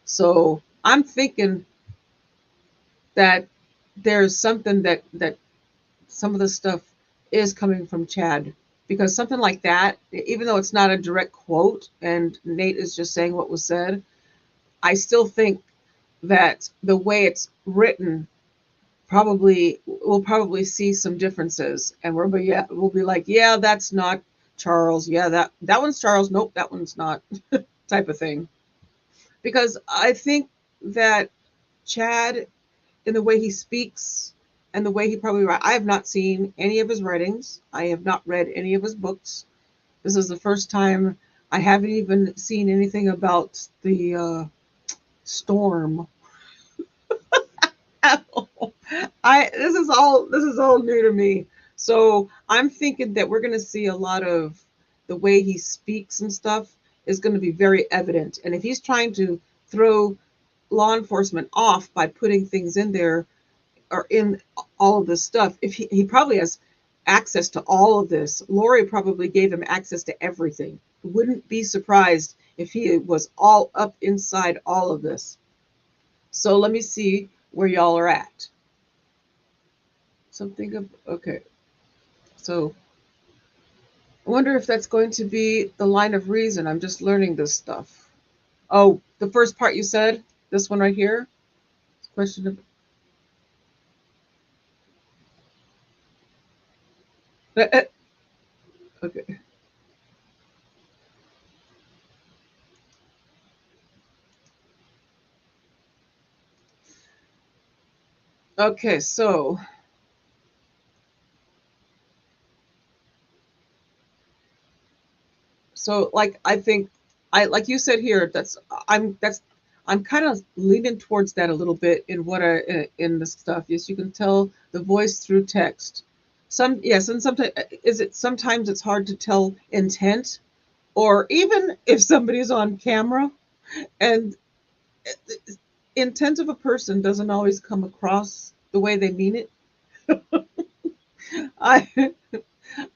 So I'm thinking that there's something that some of the stuff is coming from Chad, because something like that, even though it's not a direct quote and Nate is just saying what was said, I still think that the way it's written we'll probably see some differences, and we'll be like, yeah, that's not Charles. Yeah, that one's Charles. Nope, that one's not, type of thing. Because I think that Chad, in the way he speaks and the way he probably writes, I have not seen any of his writings. I have not read any of his books. This is the first time I haven't even seen anything about the storm. This is all new to me. So I'm thinking that we're going to see a lot of the way he speaks and stuff is going to be very evident. And if he's trying to throw law enforcement off by putting things in there or in all of this stuff, if he probably has access to all of this. Lori probably gave him access to everything. Wouldn't be surprised if he was all up inside all of this. So let me see where y'all are at. Okay. So I wonder if that's going to be the line of reason. I'm just learning this stuff. Oh, the first part you said, this one right here. Question of okay. Okay, so like I think like you said here, I'm kind of leaning towards that a little bit in what in the stuff. Yes, you can tell the voice through text. And sometimes it's hard to tell intent, or even if somebody's on camera, and intent of a person doesn't always come across the way they mean it.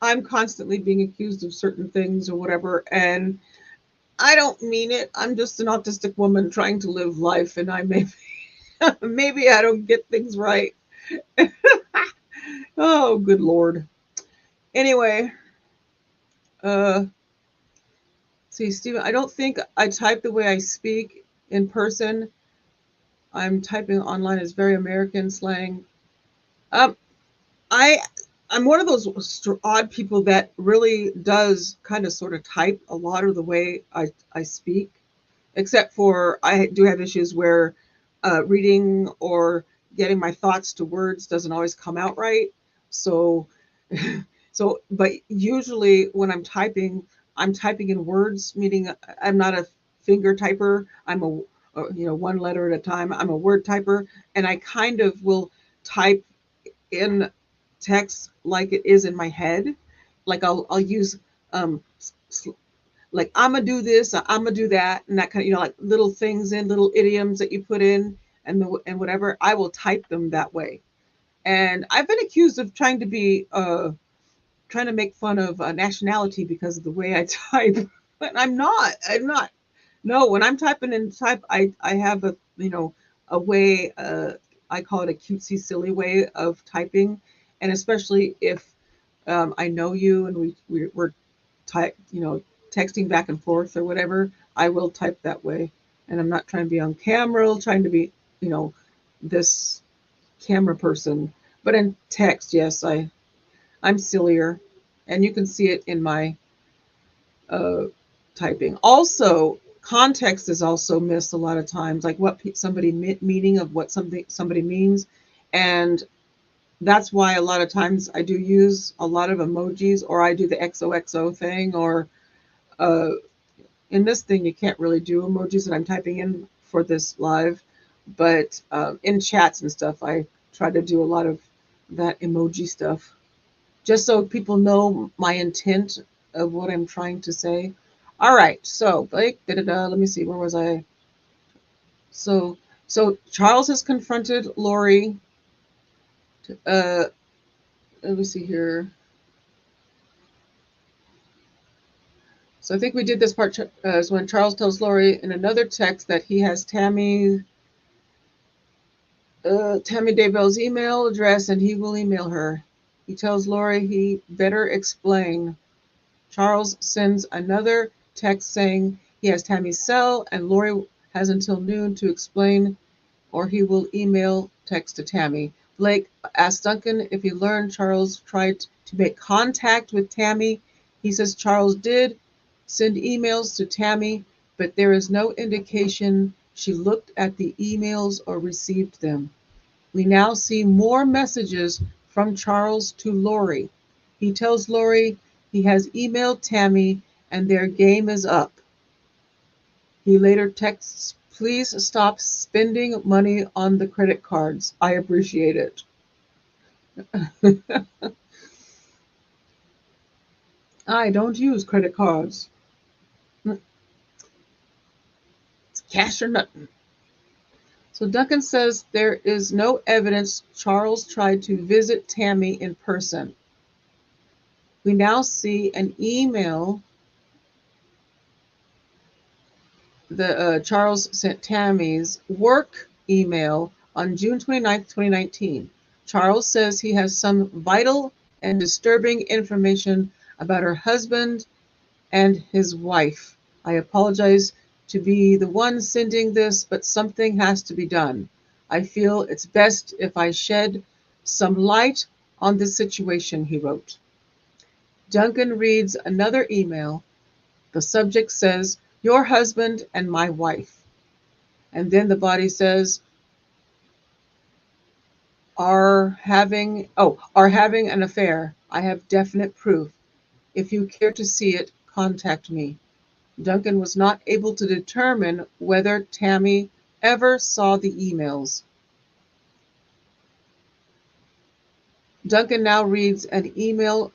I'm constantly being accused of certain things or whatever, and I don't mean it. I'm just an autistic woman trying to live life, and maybe I don't get things right. Oh, good Lord. Anyway, see, Stephen, I don't think I type the way I speak in person. I'm typing online as very American slang. I'm one of those odd people that really does kind of sort of type a lot of the way I speak, except for I do have issues where reading or getting my thoughts to words doesn't always come out right. So, but usually when I'm typing in words, meaning I'm not a finger typer. I'm one letter at a time. I'm a word typer, and I kind of will type in text like it is in my head. Like I'll use like I'm gonna do this, I'm gonna do that, and that kind of like little things in little idioms that you put in and whatever. I will type them that way. And I've been accused of trying to be trying to make fun of nationality because of the way I type, but I'm not. I'm not. No, when I'm typing in type, I have a way. I call it a cutesy, silly way of typing, and especially if I know you and we're type texting back and forth or whatever, I will type that way, and I'm not trying to be on camera, trying to be this camera person, but in text, yes, I'm sillier, and you can see it in my uh, typing. Also, context is also missed a lot of times, like what somebody meaning of what somebody means, and that's why a lot of times I do use a lot of emojis, or I do the XOXO thing, or uh, in this thing you can't really do emojis that I'm typing in for this live, but in chats and stuff, I try to do a lot of that emoji stuff, just so people know my intent of what I'm trying to say. All right, so like, let me see, where was I? So Charles has confronted Lori. Uh, let me see here. So I think we did this part is when Charles tells Lori in another text that he has Tammy Daybell's email address and he will email her. He tells Lori he better explain. Charles sends another text saying he has Tammy's cell and Lori has until noon to explain, or he will email text to Tammy. Blake asks Duncan if he learned Charles tried to make contact with Tammy. He says Charles did send emails to Tammy, but there is no indication she looked at the emails or received them. We now see more messages from Charles to Lori. He tells Lori he has emailed Tammy and their game is up. He later texts, please stop spending money on the credit cards. I appreciate it. I don't use credit cards. It's cash or nothing. So Duncan says there is no evidence Charles tried to visit Tammy in person. We now see an email that Charles sent Tammy's work email on June 29th, 2019. Charles says he has some vital and disturbing information about her husband and his wife. I apologize to be the one sending this, but something has to be done. I feel it's best if I shed some light on this situation, he wrote. Duncan reads another email. The subject says, your husband and my wife. And then the body says, are having an affair. I have definite proof. If you care to see it, contact me. Duncan was not able to determine whether Tammy ever saw the emails. Duncan now reads an email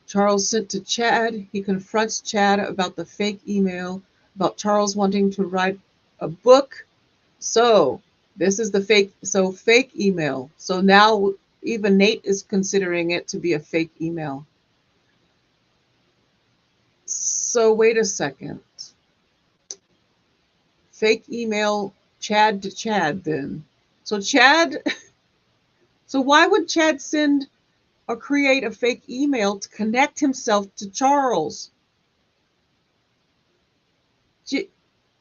Charles sent to Chad. He confronts Chad about the fake email about Charles wanting to write a book. So this is the fake email. So now even Nate is considering it to be a fake email. So wait a second. Fake email Chad to Chad then. So why would Chad send or create a fake email to connect himself to Charles?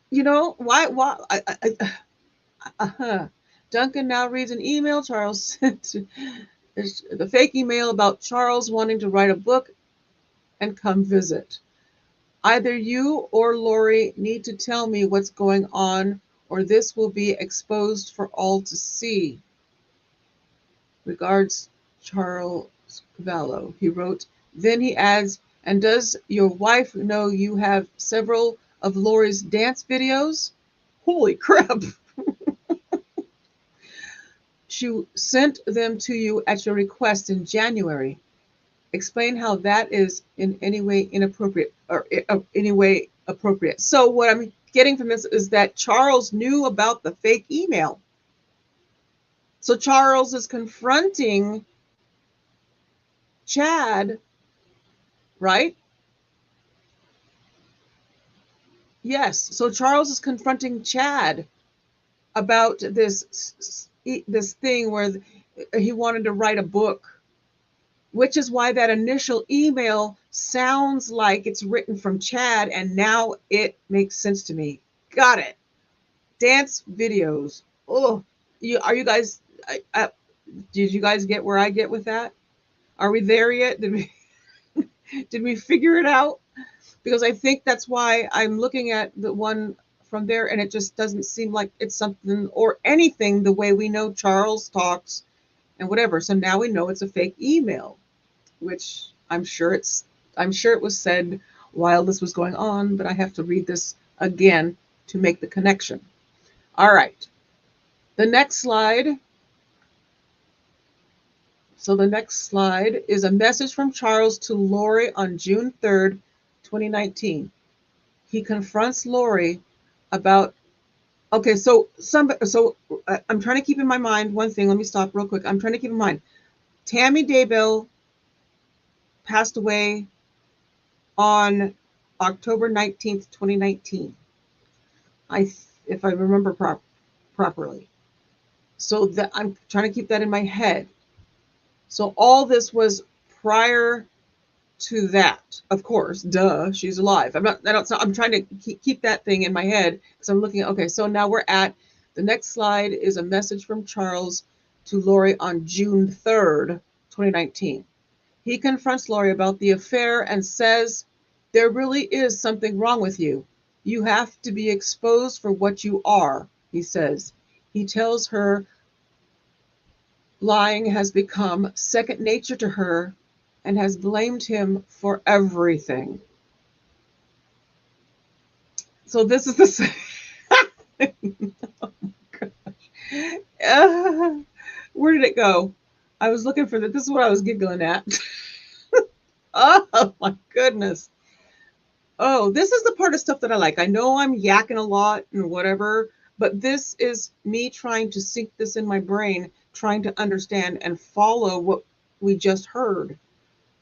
Why? Duncan now reads an email Charles sent, the fake email about Charles wanting to write a book and come visit. Either you or Lori need to tell me what's going on, or this will be exposed for all to see. Regards, Charles Vallow. He wrote, then he adds, and does your wife know you have several of Lori's dance videos? Holy crap. She sent them to you at your request in January. Explain how that is in any way inappropriate or any way appropriate. So what I'm getting from this is that Charles knew about the fake email. So Charles is confronting Chad, right? Yes. So Charles is confronting Chad about this thing where he wanted to write a book, which is why that initial email sounds like it's written from Chad, and now it makes sense to me. Got it. Dance videos. Oh, are you guys? Did you guys get where I get with that? Are we there yet? Did we figure it out? Because I think that's why I'm looking at the one from there, and it just doesn't seem like it's something or anything the way we know Charles talks and whatever. So now we know it's a fake email, which I'm sure it was said while this was going on, but I have to read this again to make the connection. All right. The next slide. So the next slide is a message from Charles to Lori on June 3rd, 2019. He confronts Lori about, okay, so I'm trying to keep in my mind one thing. Let me stop real quick. I'm trying to keep in mind, Tammy Daybell passed away on October 19th, 2019. If I remember properly. So that I'm trying to keep that in my head. So all this was prior to that, of course, duh, she's alive. I'm trying to keep that thing in my head because I'm looking at, okay, so now we're at, the next slide is a message from Charles to Lori on June 3rd, 2019. He confronts Lori about the affair and says, there really is something wrong with you. You have to be exposed for what you are, he says. He tells her lying has become second nature to her and has blamed him for everything. So this is the same. Oh, where did it go? I was looking for that. This is what I was giggling at. Oh my goodness. Oh, this is the part of stuff that I like. I know I'm yakking a lot and whatever, but this is me trying to sink this in my brain, trying to understand and follow what we just heard.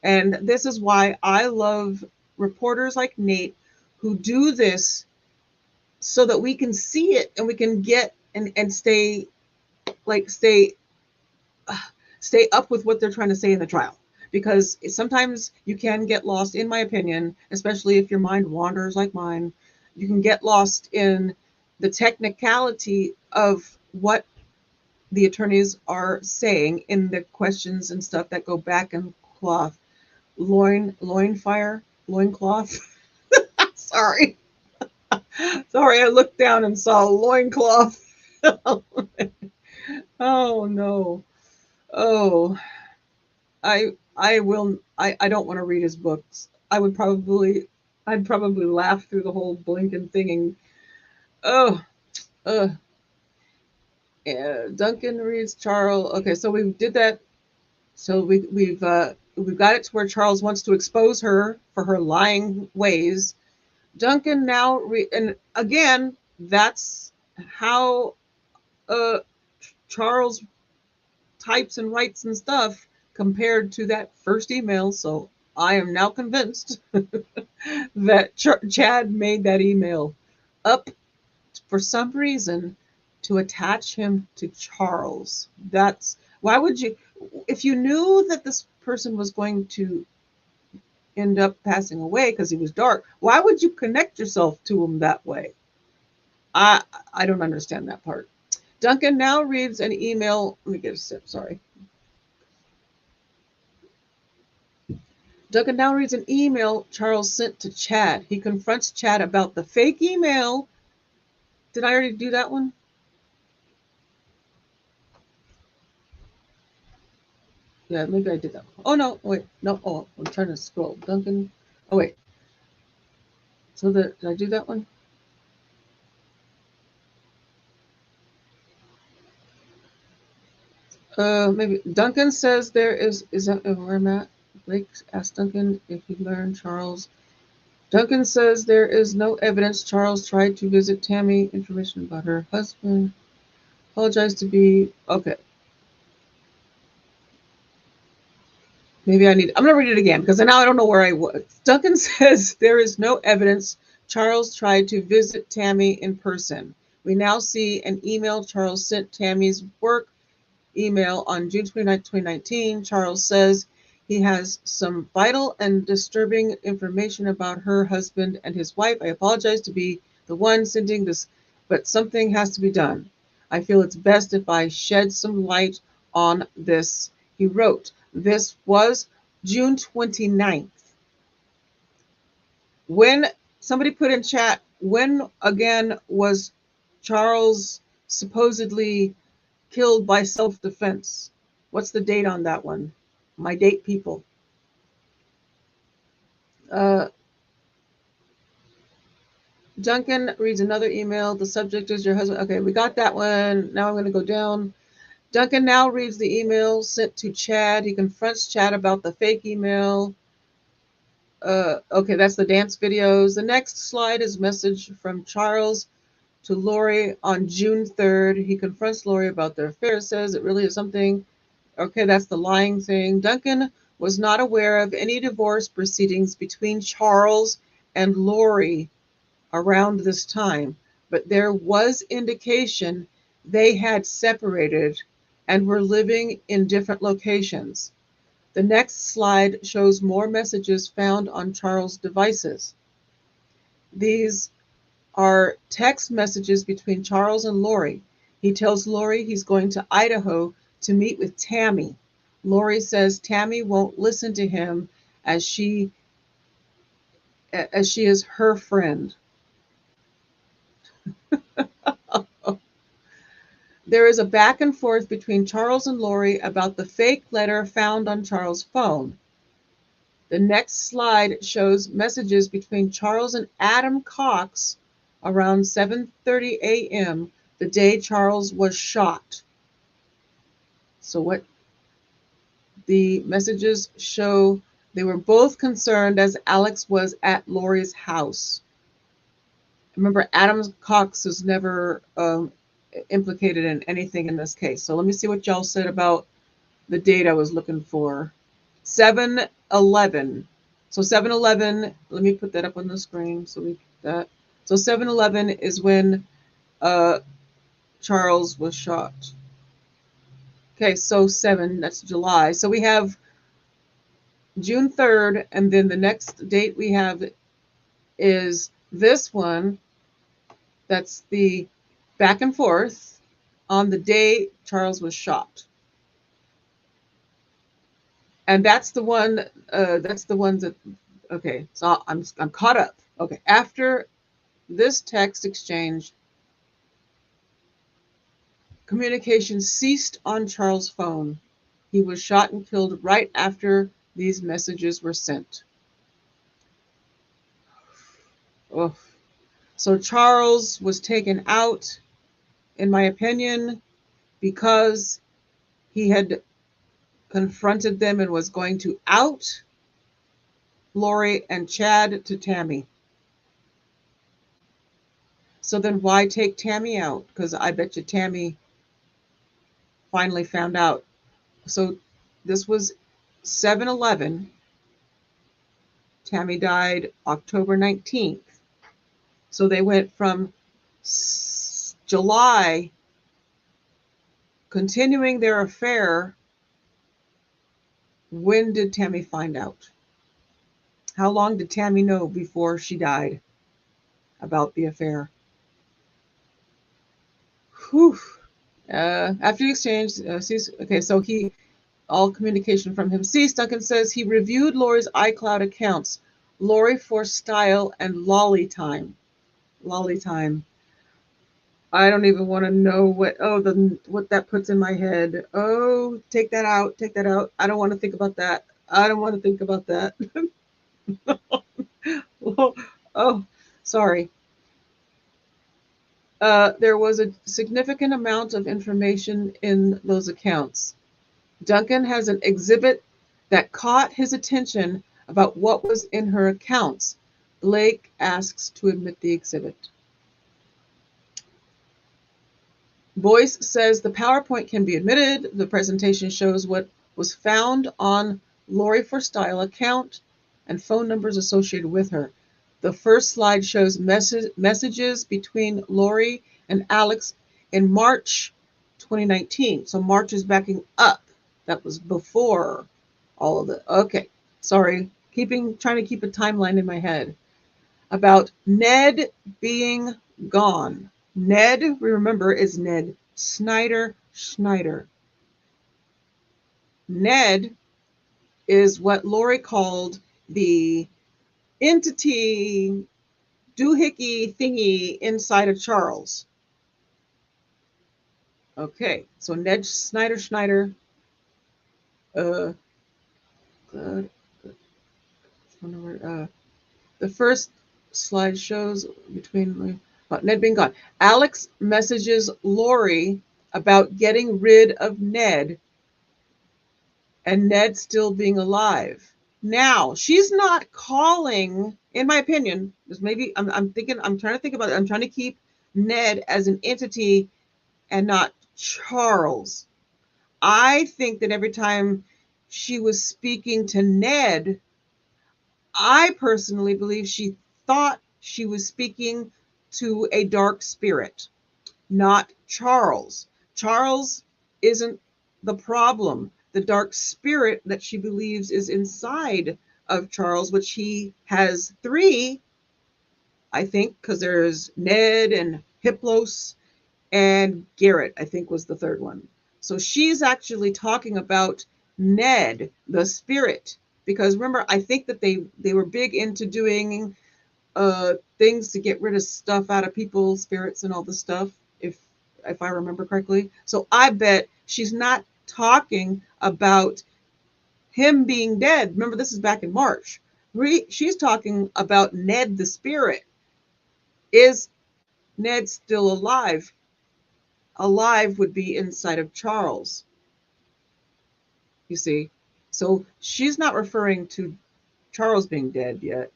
And this is why I love reporters like Nate who do this so that we can see it and we can get and stay up with what they're trying to say in the trial. Because sometimes you can get lost, in my opinion, especially if your mind wanders like mine. You can get lost in the technicality of what the attorneys are saying in the questions and stuff that go back and cloth. Loincloth. Sorry. Sorry, I looked down and saw loincloth. Oh no. Oh, I don't want to read his books. I'd probably laugh through the whole blinking thing and yeah, Duncan reads Charles. Okay, so we did that. So we've got it to where Charles wants to expose her for her lying ways. Duncan now and again, that's how Charles types and writes and stuff compared to that first email. So I am now convinced that Chad made that email up for some reason to attach him to Charles. That's why would you, if you knew that this person was going to end up passing away because he was dark, why would you connect yourself to him that way? I don't understand that part. Duncan now reads an email. Let me get a sip, sorry. Duncan now reads an email Charles sent to Chad. He confronts Chad about the fake email. Did I already do that one? Yeah, maybe I did that. Oh no, wait, no. Oh, I'm trying to scroll. Duncan. Oh wait. So did I do that one? Maybe Duncan says there is that where I'm at? Blake asked Duncan if he learned Charles. Duncan says there is no evidence Charles tried to visit Tammy. Information about her husband. Apologize to be okay. Maybe I'm going to read it again because now I don't know where I was. Duncan says there is no evidence Charles tried to visit Tammy in person. We now see an email Charles sent Tammy's work email on June 29, 2019. Charles says he has some vital and disturbing information about her husband and his wife. I apologize to be the one sending this, but something has to be done. I feel it's best if I shed some light on this. He wrote, this was June 29th. When somebody put in chat, when again was Charles supposedly killed by self-defense? What's the date on that one? My date people. Duncan reads another email. The subject is your husband. Okay, we got that one. Now I'm going to go down. Duncan now reads the email sent to Chad. He confronts Chad about the fake email. Okay, that's the dance videos. The next slide is message from Charles to Lori on June 3rd. He confronts Lori about their affair, says it really is something. Okay, that's the lying thing. Duncan was not aware of any divorce proceedings between Charles and Lori around this time, but there was indication they had separated and were living in different locations. The next slide shows more messages found on Charles' devices. These are text messages between Charles and Lori. He tells Lori he's going to Idaho to meet with Tammy. Lori says Tammy won't listen to him as she is her friend. There is a back and forth between Charles and Lori about the fake letter found on Charles' phone. The next slide shows messages between Charles and Adam Cox around 7:30 a.m. the day Charles was shot. So what the messages show, they were both concerned as Alex was at Lori's house. Remember, Adam Cox is never implicated in anything in this case. So let me see what y'all said about the date I was looking for. 7/11. So 7/11, let me put that up on the screen so we get that. So 7/11 is when Charles was shot. Okay, so 7, that's July. So we have June 3rd, and then the next date we have is this one. That's the back and forth on the day Charles was shot. And that's the one that, okay, so I'm caught up. Okay, after this text exchange, communication ceased on Charles' phone. He was shot and killed right after these messages were sent. Oh. So Charles was taken out, in my opinion, because he had confronted them and was going to out Lori and Chad to Tammy. So then why take Tammy out? Because I bet you Tammy finally found out. So this was 7/11. Tammy died October 19th. So they went from July continuing their affair. When did Tammy find out? How long did Tammy know before she died about the affair? Whew. After the exchange, okay, so all communication from him ceased. Duncan says he reviewed Lori's iCloud accounts, Lori for Style and Lolly Time. I don't even want to know what that puts in my head. Oh, take that out. Take that out. I don't want to think about that. I don't want to think about that. Oh, sorry. There was a significant amount of information in those accounts. Duncan has an exhibit that caught his attention about what was in her accounts. Blake asks to admit the exhibit. Boyce says the PowerPoint can be admitted. The presentation shows what was found on Lori for Style account and phone numbers associated with her. The first slide shows messages between Lori and Alex in March 2019. So March is backing up. That was before all of it. Okay, sorry. Trying to keep a timeline in my head. About Ned being gone. Ned, we remember, is Ned Schneider. Ned is what Lori called the entity doohickey thingy inside of Charles. Okay, so Ned Schneider. The first slide shows between Ned being gone. Alex messages Lori about getting rid of Ned and Ned still being alive. Now, she's not calling, in my opinion, because maybe I'm trying to think about it. I'm trying to keep Ned as an entity and not Charles. I think that every time she was speaking to Ned, I personally believe she thought she was speaking to a dark spirit, not Charles. Charles isn't the problem. The dark spirit that she believes is inside of Charles, which he has 3, I think, because there's Ned and Hiplos and Garrett, I think was the 3rd one. So she's actually talking about Ned, the spirit, because remember, I think that they were big into doing things to get rid of stuff out of people, spirits and all this stuff, if I remember correctly. So I bet she's not talking about him being dead. Remember, this is back in March. She's talking about Ned the spirit. Is Ned still alive? Alive would be inside of Charles. You see? So she's not referring to Charles being dead yet.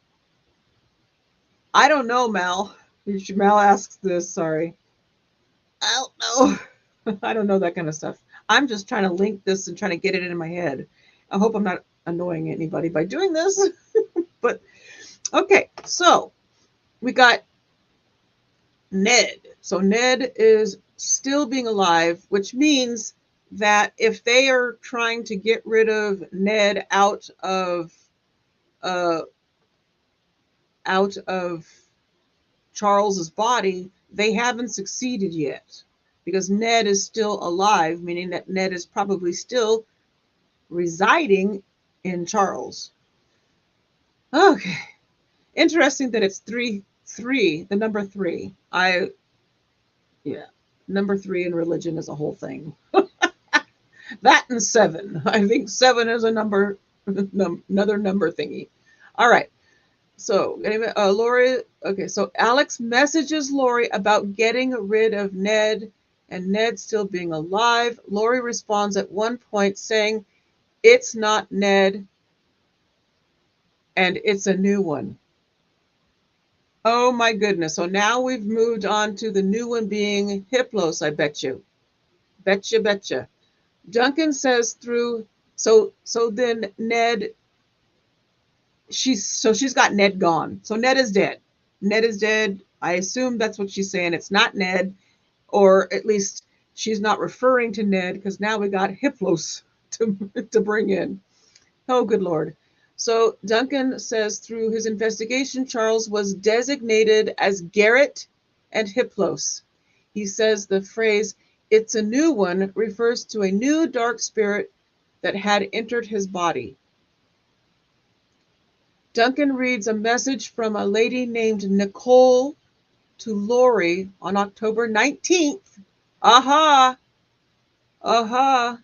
I don't know, Mal. Mal asks this, sorry. I don't know. I don't know that kind of stuff. I'm just trying to link this and trying to get it in my head. I hope I'm not annoying anybody by doing this. But okay, so we got Ned. So Ned is still being alive, which means that if they are trying to get rid of Ned out of Charles's body, they haven't succeeded yet, because Ned is still alive, meaning that Ned is probably still residing in Charles. Okay, interesting that it's 3, the number 3. Number 3 in religion is a whole thing. That and 7. I think 7 is a number, another number thingy. All right. So anyway, Lori, okay, so Alex messages Lori about getting rid of Ned and Ned still being alive. Lori responds at one point saying, it's not Ned and it's a new one. Oh my goodness. So now we've moved on to the new one being Hiplos, I bet you. Betcha. Duncan says through, so then Ned, she's got Ned gone. So Ned is dead. Ned is dead. I assume that's what she's saying. It's not Ned, or at least she's not referring to Ned, because now we got Hiplos to bring in. Oh, good Lord. So Duncan says through his investigation, Charles was designated as Garrett and Hiplos. He says the phrase, it's a new one, refers to a new dark spirit that had entered his body. Duncan reads a message from a lady named Nicole to Lori on October 19th. Aha! Aha!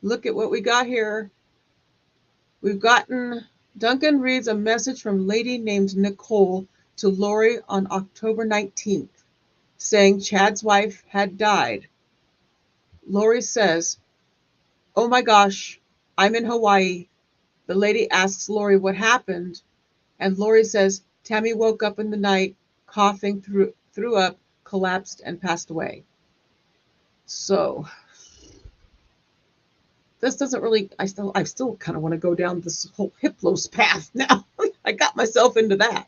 Look at what we got here. We've gotten, Duncan reads a message from a lady named Nicole to Lori on October 19th, saying Chad's wife had died. Lori says, "Oh my gosh, I'm in Hawaii." The lady asks Lori what happened, and Lori says Tammy woke up in the night, coughing, threw up, collapsed, and passed away. So this doesn't really, I still kind of want to go down this whole Hiplos path now. I got myself into that.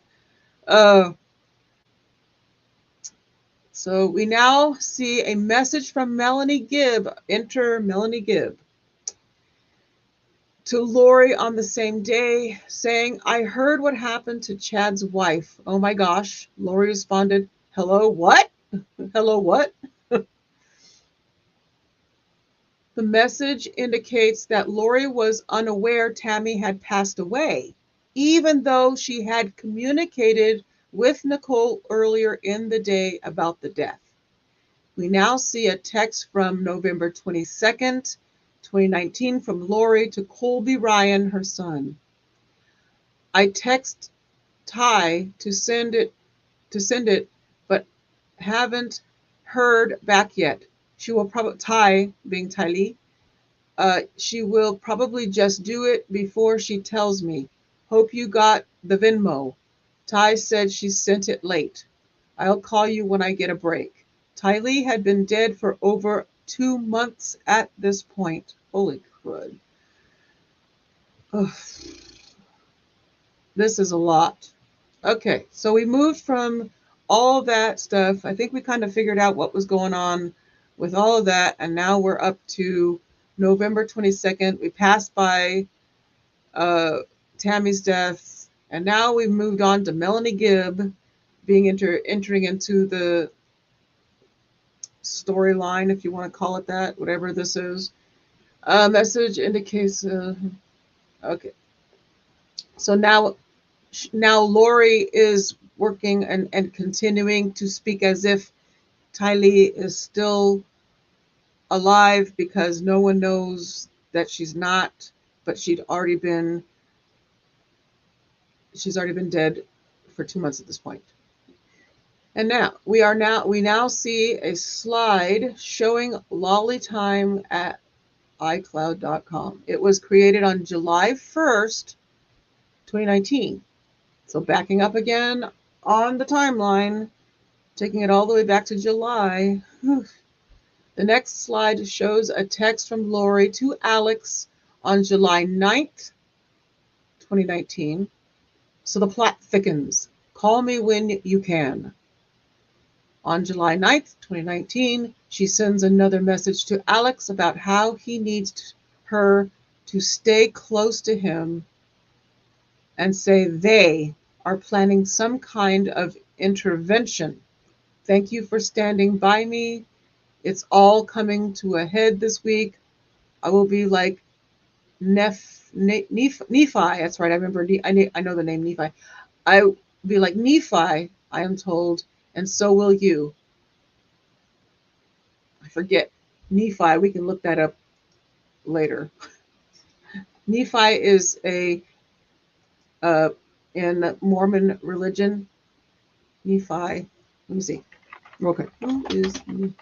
So we now see a message from Melanie Gibb. Enter Melanie Gibb. To Lori on the same day, saying, "I heard what happened to Chad's wife. Oh my gosh." Lori responded, "Hello, what?" Hello, what? The message indicates that Lori was unaware Tammy had passed away, even though she had communicated with Nicole earlier in the day about the death. We now see a text from November 22nd, 2019 from Lori to Colby Ryan, her son. "I text Ty to send it, but haven't heard back yet. She will probably, Ty being Ty Lee, she will probably just do it before she tells me. Hope you got the Venmo. Ty said she sent it late. I'll call you when I get a break." Ty Lee had been dead for over 2 months at this point. Holy crud. Ugh. This is a lot. Okay, so we moved from all that stuff. I think we kind of figured out what was going on with all of that, and now we're up to November 22nd. We passed by Tammy's death, and now we've moved on to Melanie Gibb being entering into the storyline, if you want to call it that, whatever this is. Message indicates, okay. So now Lori is working and continuing to speak as if Ty Lee is still alive, because no one knows that she's not, but she's already been dead for 2 months at this point. And now we now see a slide showing Lolly time at iCloud.com. It was created on July 1st, 2019. So backing up again on the timeline, taking it all the way back to July. The next slide shows a text from Lori to Alex on July 9th, 2019. So the plot thickens. "Call me when you can." On July 9th, 2019, she sends another message to Alex about how he needs her to stay close to him, and say they are planning some kind of intervention. "Thank you for standing by me. It's all coming to a head this week. I will be like Nephi." That's right. I remember. I know the name Nephi. "I will be like Nephi, I am told, and so will you." I forget Nephi. We can look that up later. Nephi is in Mormon religion. Nephi. Let me see. Okay. Who is Nephi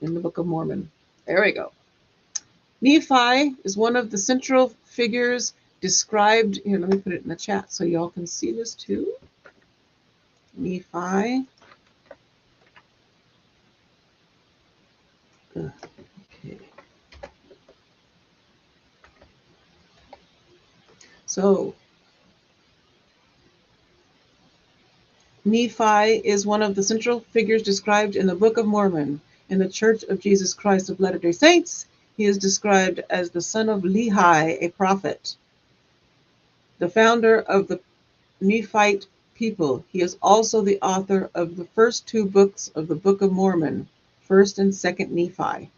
in the Book of Mormon? There we go. Nephi is one of the central figures described. Here, let me put it in the chat so y'all can see this too. Nephi. Okay. So Nephi is one of the central figures described in the Book of Mormon. In the Church of Jesus Christ of Latter-day Saints, he is described as the son of Lehi, a prophet, the founder of the Nephite people. He is also the author of the first 2 books of the Book of Mormon, 1st and 2nd Nephi.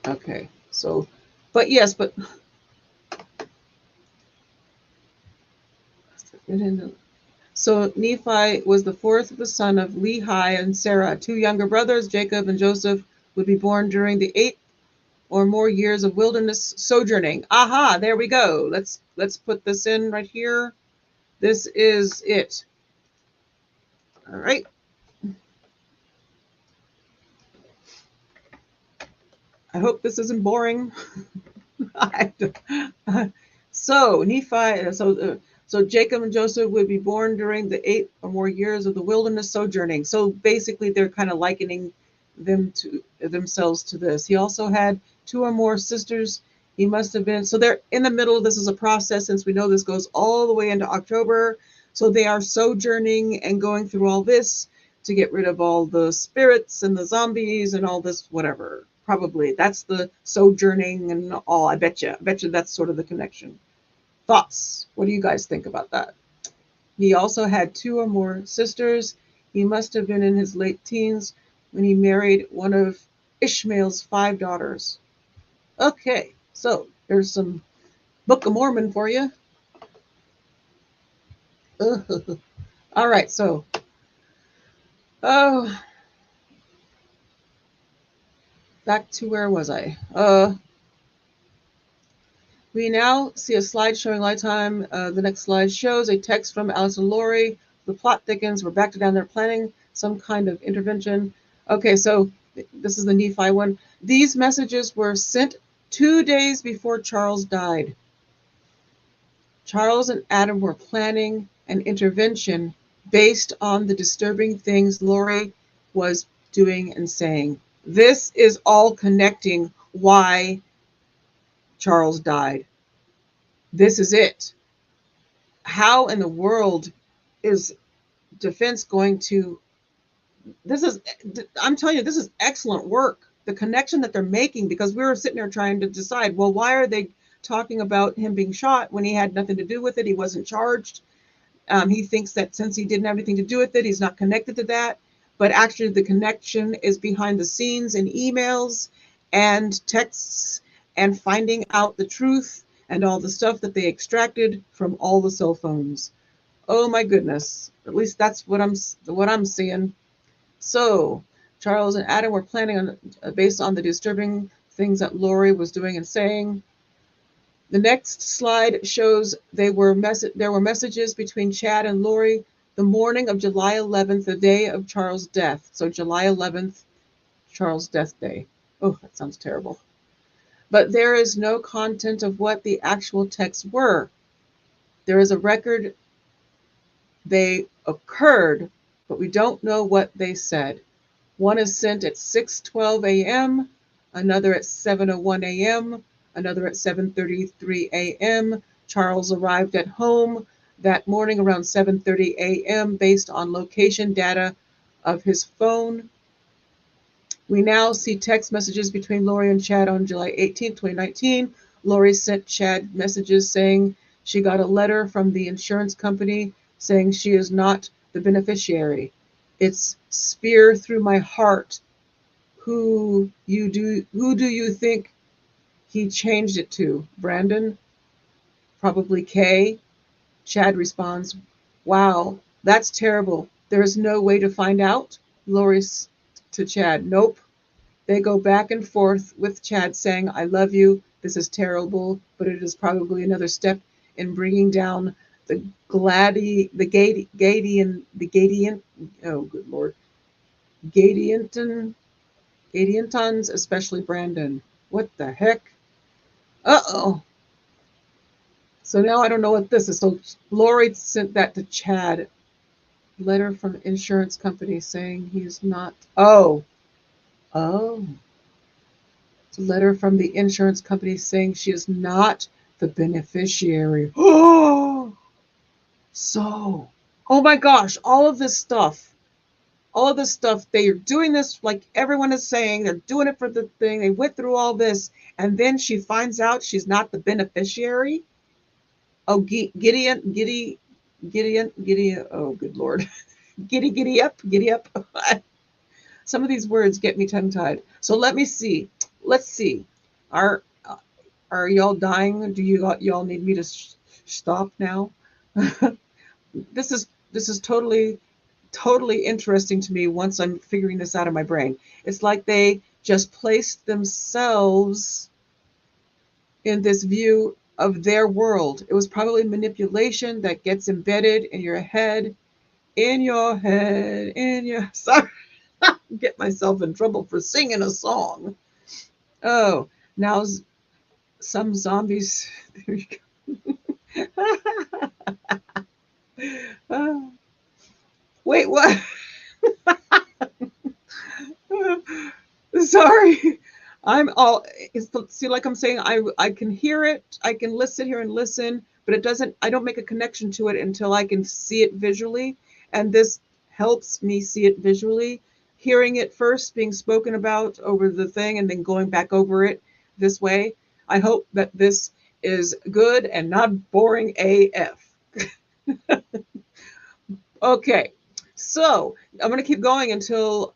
Okay, so, but So Nephi was the fourth of the son of Lehi and Sarah. Two younger brothers, Jacob and Joseph, would be born during the 8 or more years of wilderness sojourning. Aha, there we go. Let's put this in right here. This is it. All right. I hope this isn't boring. So Nephi, so Jacob and Joseph would be born during the 8 or more years of the wilderness sojourning. So basically, they're kind of likening themselves to this. He also had 2 or more sisters. He must have been, so they're in the middle. This is a process, since we know this goes all the way into October. So they are sojourning and going through all this to get rid of all the spirits and the zombies and all this whatever. Probably that's the sojourning and all. I bet you that's sort of the connection. Thoughts? What do you guys think about that? He also had 2 or more sisters. He must have been in his late teens when he married one of Ishmael's 5 daughters. Okay, so there's some Book of Mormon for you. All right, so back to where was I? We now see a slide showing Lifetime. The next slide shows a text from Alice and Lori. The plot thickens. We're back to down there planning some kind of intervention. Okay, so this is the Nephi one. These messages were sent 2 days before Charles died. Charles and Adam were planning an intervention based on the disturbing things Lori was doing and saying. This is all connecting why Charles died. This is it. How in the world is defense going to, I'm telling you, this is excellent work. The connection that they're making, because we were sitting there trying to decide, well, why are they talking about him being shot when he had nothing to do with it? He wasn't charged. He thinks that since he didn't have anything to do with it, he's not connected to that. But actually, the connection is behind the scenes in emails and texts and finding out the truth and all the stuff that they extracted from all the cell phones. Oh my goodness! At least that's what I'm seeing. So Charles and Adam were planning on, based on the disturbing things that Lori was doing and saying. The next slide shows there were messages between Chad and Lori the morning of July 11th, the day of Charles' death. So July 11th, Charles' death day. Oh, that sounds terrible. But there is no content of what the actual texts were. There is a record they occurred, but we don't know what they said. One is sent at 6:12 a.m., another at 7:01 a.m., another at 7:33 a.m. Charles arrived at home that morning around 7:30 a.m. based on location data of his phone. We now see text messages between Lori and Chad on July 18, 2019. Lori sent Chad messages saying she got a letter from the insurance company saying she is not the beneficiary. It's spear through my heart. Who do you think he changed it to? Brandon? Probably Kay. Chad responds, wow, that's terrible. There is no way to find out? Lori to Chad, nope. They go back and forth with Chad saying, I love you. This is terrible, but it is probably another step in bringing down the Gadiantons, especially Brandon. What the heck? Uh-oh. So now I don't know what this is. So Lori sent that to Chad. Letter from insurance company saying he's not. Oh. It's a letter from the insurance company saying she is not the beneficiary. Oh. So, oh my gosh, all of this stuff, they are doing this like everyone is saying, they're doing it for the thing. They went through all this, and then she finds out she's not the beneficiary. Oh, Gideon, oh, good Lord. Giddy up. Some of these words get me tongue-tied. So let me see. Let's see. Are y'all dying? Do y'all need me to stop now? this is totally interesting to me once I'm figuring this out in my brain. It's like they just placed themselves in this view of their world. It was probably manipulation that gets embedded in your head, sorry, get myself in trouble for singing a song. Oh, now some zombies. There you go. Wait, what? Sorry. I'm all, see, like I'm saying, I can hear it. I can sit here and listen, but I don't make a connection to it until I can see it visually. And this helps me see it visually. Hearing it first being spoken about over the thing and then going back over it this way. I hope that this is good and not boring AF. Okay, so I'm going to keep going until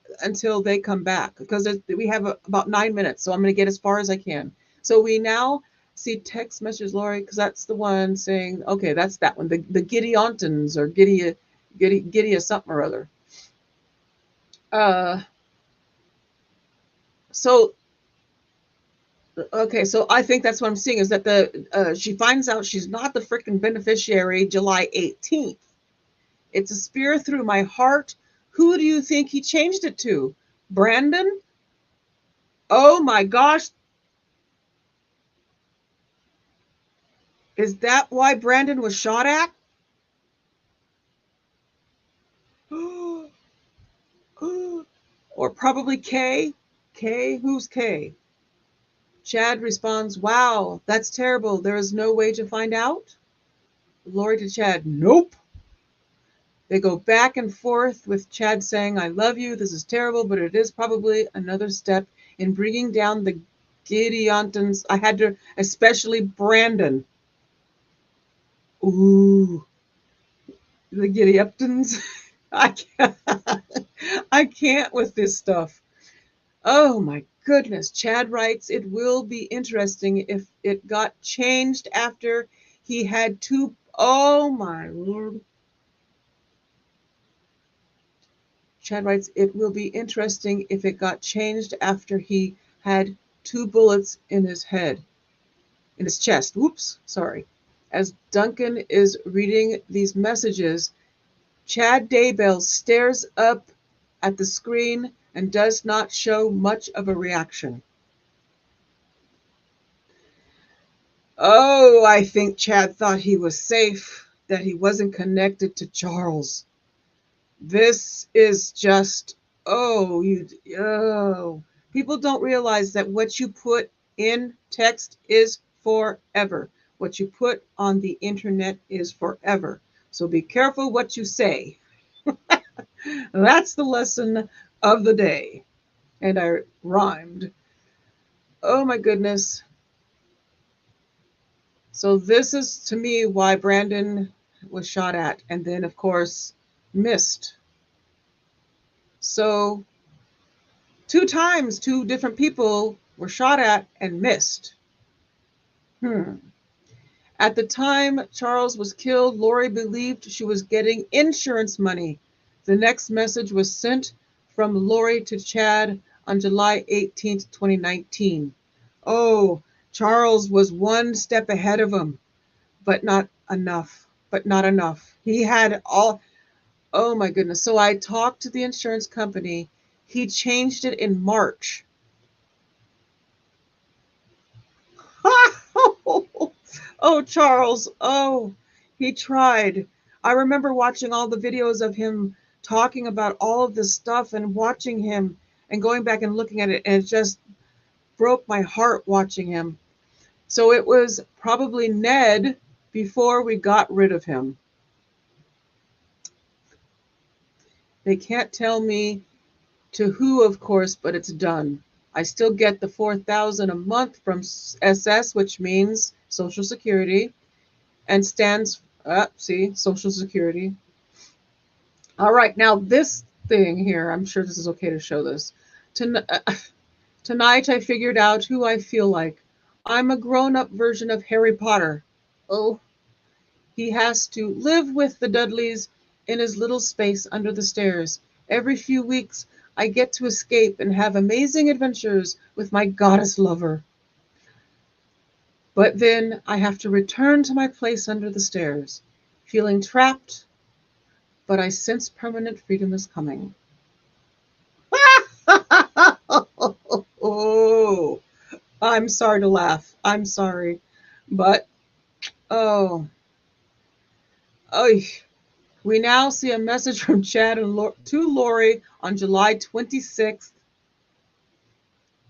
they come back, because we have about 9 minutes, so I'm going to get as far as I can. So we now see text message, Lori, because that's the one saying, okay, that's that one, the Gideontons or Gidea something or other. So okay, so I think that's what I'm seeing, is that she finds out she's not the freaking beneficiary July 18th. It's a spear through my heart. Who do you think he changed it to? Brandon? Oh my gosh. Is that why Brandon was shot at? Or probably Kay? Kay? Who's Kay? Chad responds, wow, that's terrible. There is no way to find out? Lori to Chad, nope. They go back and forth with Chad saying, I love you. This is terrible, but it is probably another step in bringing down the Gideontons. I had to, especially Brandon. Ooh, the Gideontons. I can't with this stuff. Oh my goodness. Chad writes, it will be interesting if it got changed after he had two. Oh my Lord. Chad writes, it will be interesting if it got changed after he had 2 bullets in his head, in his chest. Whoops, sorry. As Duncan is reading these messages, Chad Daybell stares up at the screen and does not show much of a reaction. Oh, I think Chad thought he was safe, that he wasn't connected to Charles. This is just, oh, people don't realize that what you put in text is forever. What you put on the internet is forever. So be careful what you say. That's the lesson of the day. And I rhymed. Oh my goodness. So this is, to me, why Brandon was shot at and then, of course, missed. So 2 times, 2 different people were shot at and missed. At the time Charles was killed, Lori believed she was getting insurance money. The next message was sent from Lori to Chad on July 18th, 2019. Oh, Charles was 1 step ahead of him, but not enough. He had all, oh my goodness. So I talked to the insurance company. He changed it in March. Oh, Charles. Oh, he tried. I remember watching all the videos of him talking about all of this stuff and watching him and going back and looking at it, and it just broke my heart watching him. So it was probably Ned before we got rid of him. They can't tell me to who, of course, but it's done. I still get the $4,000 a month from SS, which means Social Security, and stands Social Security. All right, now this thing here, I'm sure this is okay to show this. Tonight I figured out who I feel like. I'm a grown-up version of Harry Potter. Oh, He has to live with the Dudleys in his little space under the stairs. Every few weeks, I get to escape and have amazing adventures with my goddess lover. But then I have to return to my place under the stairs, feeling trapped, but I sense permanent freedom is coming. Oh, I'm sorry to laugh. I'm sorry. But, oh, we now see a message from Chad to Lori on July 26th,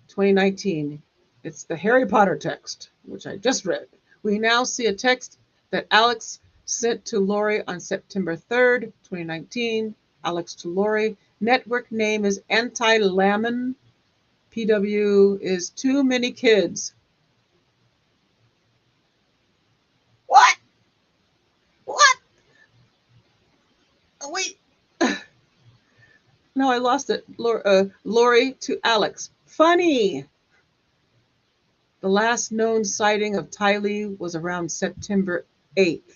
2019. It's the Harry Potter text, which I just read. We now see a text that Alex sent to Lori on September 3rd, 2019. Alex to Lori. Network name is Anti-Lamon. PW is too many kids. What? What? Oh, wait. No, I lost it. Lori to Alex. Funny. The last known sighting of Tylee was around September 8th.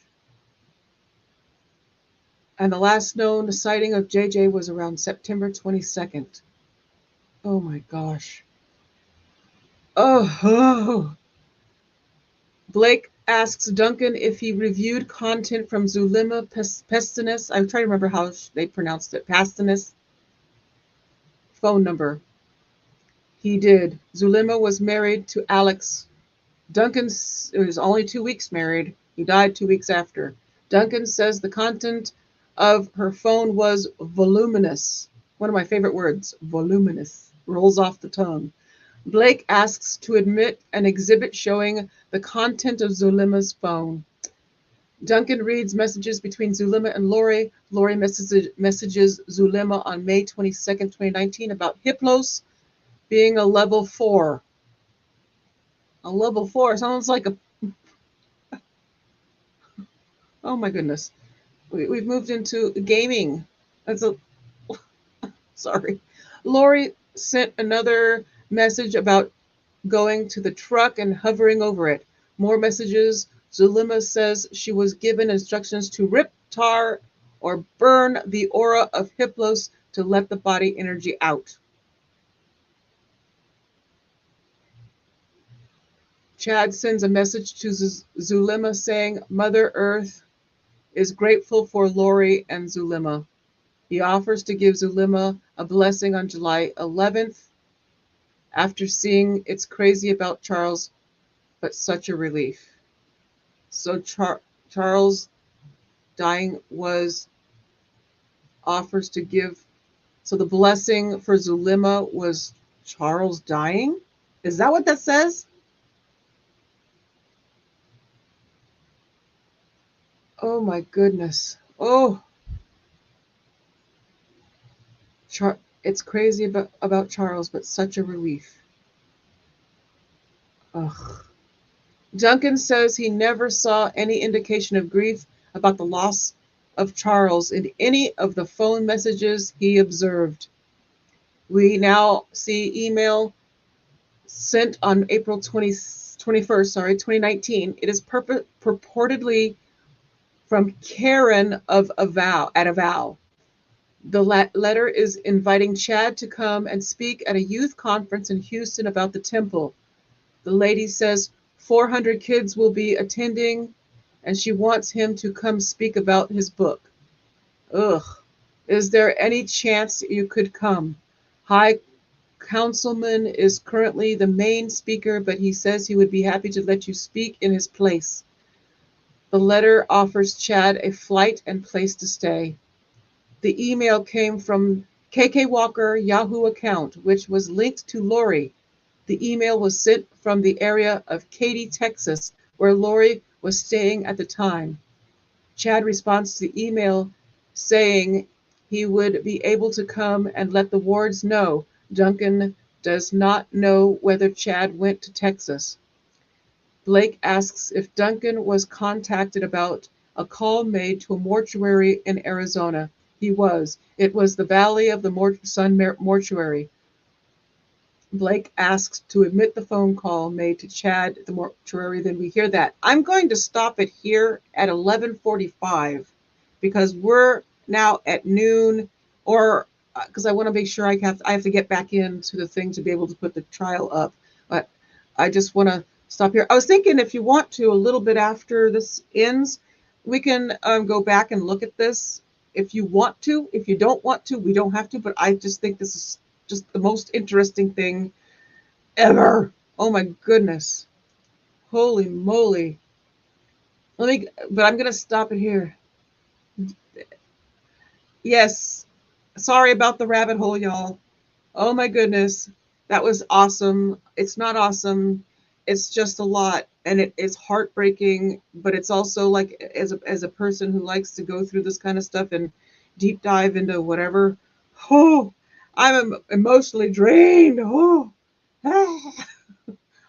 And the last known sighting of JJ was around September 22nd. Oh my gosh. Oh. Blake asks Duncan if he reviewed content from Zulema Pestinus. I'm trying to remember how they pronounced it. Pestinus. Phone number. He did. Zulema was married to Alex. Duncan was only 2 weeks married. He died 2 weeks after. Duncan says the content of her phone was voluminous. One of my favorite words, voluminous, rolls off the tongue. Blake asks to admit an exhibit showing the content of Zulema's phone. Duncan reads messages between Zulema and Lori. Lori messages Zulema on May 22nd, 2019 about Hiplos being a level 4. A level 4 sounds like a... Oh my goodness. We've moved into gaming. That's a... Sorry. Lori sent another message about going to the truck and hovering over it. More messages. Zulema says she was given instructions to rip, tar, or burn the aura of Hiplos to let the body energy out. Chad sends a message to Zulema saying Mother Earth is grateful for Lori and Zulema. He offers to give Zulema a blessing on July 11th after seeing It's Crazy About Charles, but such a relief. So Charles dying was offers to give. So the blessing for Zulema was Charles dying? Is that what that says? Oh my goodness. Oh. It's crazy about Charles, but such a relief. Ugh. Duncan says he never saw any indication of grief about the loss of Charles in any of the phone messages he observed. We now see email sent on April 21st, 2019. It is purportedly from Karen of Avow. The letter is inviting Chad to come and speak at a youth conference in Houston about the temple. The lady says 400 kids will be attending, and she wants him to come speak about his book. Ugh. Is there any chance you could come? High Councilman is currently the main speaker, but he says he would be happy to let you speak in his place. The letter offers Chad a flight and place to stay. The email came from KK Walker Yahoo account, which was linked to Lori. The email was sent from the area of Katy, Texas, where Lori was staying at the time. Chad responds to the email saying he would be able to come and let the wards know. Duncan does not know whether Chad went to Texas. Blake asks if Duncan was contacted about a call made to a mortuary in Arizona. He was. It was the Valley of the Sun Mortuary. Blake asks to admit the phone call made to Chad at the mortuary. Then we hear that. I'm going to stop it here at 11:45 because we're now at noon, or because I want to make sure I have to get back into the thing to be able to put the trial up. But I just want to stop here. I was thinking if you want to, a little bit after this ends, we can go back and look at this if you want to. If you don't want to, we don't have to. But I just think this is just the most interesting thing ever. Oh my goodness. Holy moly. But I'm going to stop it here. Yes. Sorry about the rabbit hole, y'all. Oh my goodness. That was awesome. It's not awesome. It's just a lot. And it is heartbreaking, but it's also like, as a person who likes to go through this kind of stuff and deep dive into whatever, oh, I'm emotionally drained. Oh,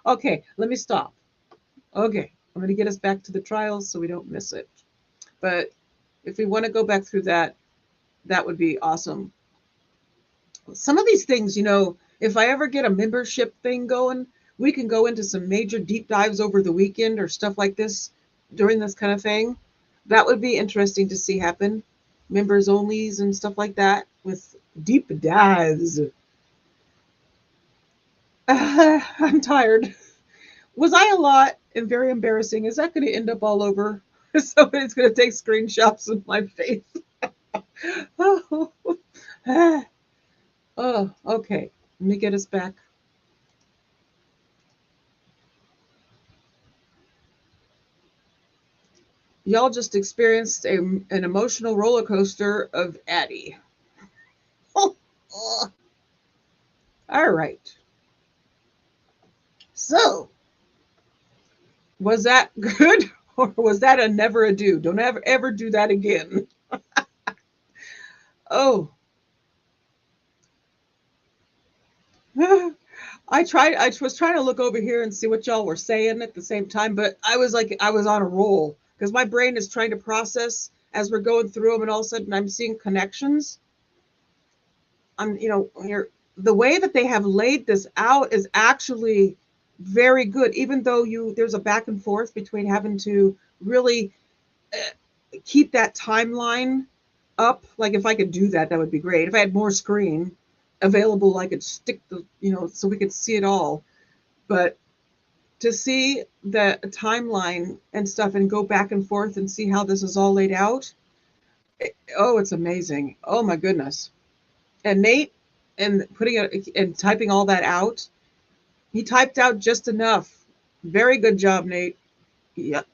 okay, let me stop. Okay, I'm going to get us back to the trials so we don't miss it. But if we want to go back through that, that would be awesome. Some of these things, if I ever get a membership thing going, we can go into some major deep dives over the weekend or stuff like this during this kind of thing. That would be interesting to see happen. Members onlys and stuff like that with deep dives. I'm tired. Was I a lot and very embarrassing? Is that going to end up all over? Somebody's going to take screenshots of my face. Oh, okay. Let me get us back. Y'all just experienced an emotional roller coaster of Addie. All right. So, was that good or was that a never a do? Don't ever do that again. Oh. I was trying to look over here and see what y'all were saying at the same time, but I was on a roll because my brain is trying to process as we're going through them, and all of a sudden I'm seeing connections. The way that they have laid this out is actually very good, even though there's a back and forth between having to really keep that timeline up. Like if I could do that, that would be great. If I had more screen available, I could stick so we could see it all. But to see the timeline and stuff and go back and forth and see how this is all laid out, it's amazing. Oh my goodness. And Nate, and putting it and typing all that out, he typed out just enough. Very good job, Nate. Yep.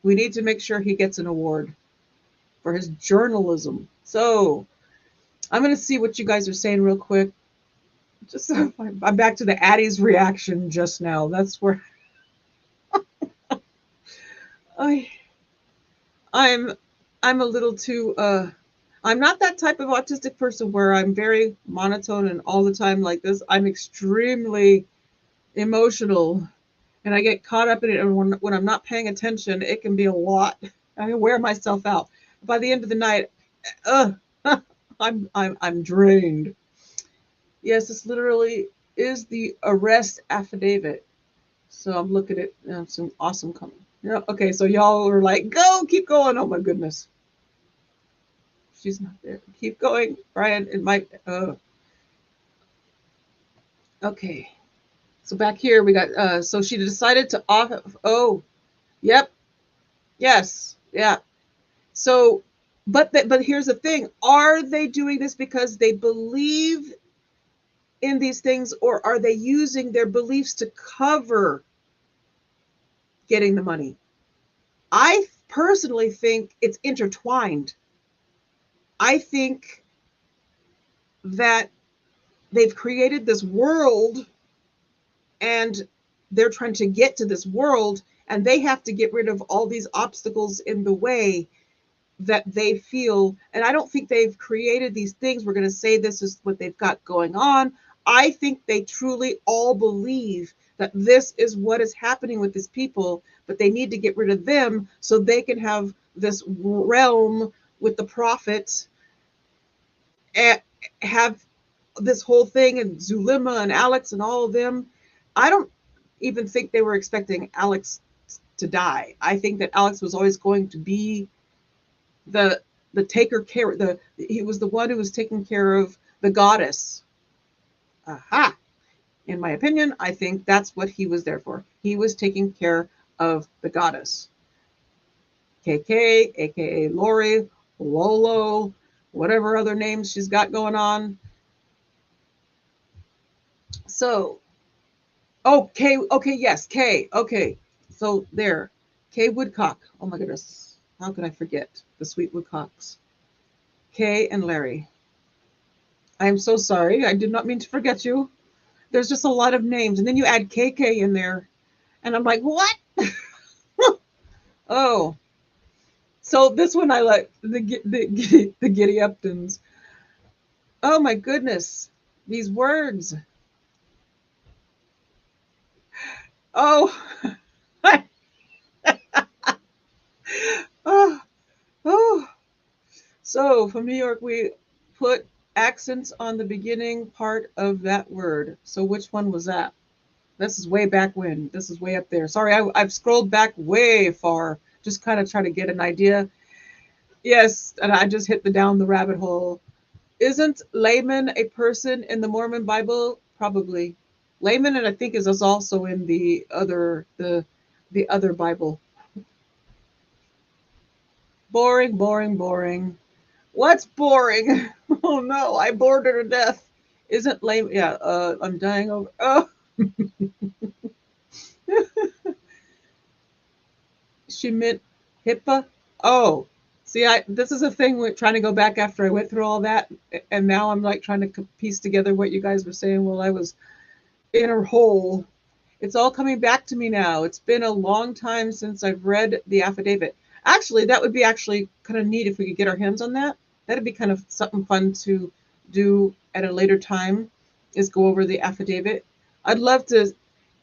We need to make sure he gets an award for his journalism. So I'm going to see what you guys are saying real quick. Just I'm back to the Addie's reaction just now. That's where I'm a little too I'm not that type of autistic person where I'm very monotone and all the time like this. I'm extremely emotional and I get caught up in it, and when I'm not paying attention, it can be a lot. I wear myself out. By the end of the night, I'm drained. Yes, this literally is the arrest affidavit. So I'm looking at some awesome coming. Yeah, okay, so y'all are like, go, keep going. Oh my goodness. She's not there. Keep going, Brian. It might. Okay. So back here we got. So she decided to off. Oh, yep. Yes. Yeah. So, but here's the thing: are they doing this because they believe in these things, or are they using their beliefs to cover getting the money? I personally think it's intertwined. I think that they've created this world and they're trying to get to this world, and they have to get rid of all these obstacles in the way that they feel. And I don't think they've created these things. We're going to say this is what they've got going on. I think they truly all believe that this is what is happening with these people, but they need to get rid of them so they can have this realm with the prophets and have this whole thing, and Zulima and Alex and all of them, I don't even think they were expecting Alex to die. I think that Alex was always going to be the taker care, he was the one who was taking care of the goddess. Aha. In my opinion, I think that's what he was there for. He was taking care of the goddess. KK, aka Lori, Lolo, whatever other names she's got going on. So, oh, K, okay, yes, K, okay. So there, K Woodcock. Oh my goodness, how could I forget the sweet Woodcocks? Kay and Larry. I am so sorry. I did not mean to forget you. There's just a lot of names. And then you add KK in there. And I'm like, what? Oh. So this one I like, the Giddy Uptons. Oh my goodness. These words. Oh. Oh. Oh. So from New York, we put accents on the beginning part of that word. So which one was that? This is way back when. This is way up there. Sorry, I've scrolled back way far. Just kind of try to get an idea. Yes, and I just hit down the rabbit hole. Isn't layman a person in the Mormon Bible? Probably. Layman, and I think is also in the other Bible. Boring, boring, boring. What's boring? Oh no, I bored her to death. Isn't lame? Yeah, I'm dying over. Oh. She meant HIPAA. Oh, see, this is a thing we're trying to go back after I went through all that, and now I'm like trying to piece together what you guys were saying while I was in a hole. It's all coming back to me now. It's been a long time since I've read the affidavit. Actually, that would be actually kind of neat if we could get our hands on that. That'd be kind of something fun to do at a later time, is go over the affidavit. I'd love to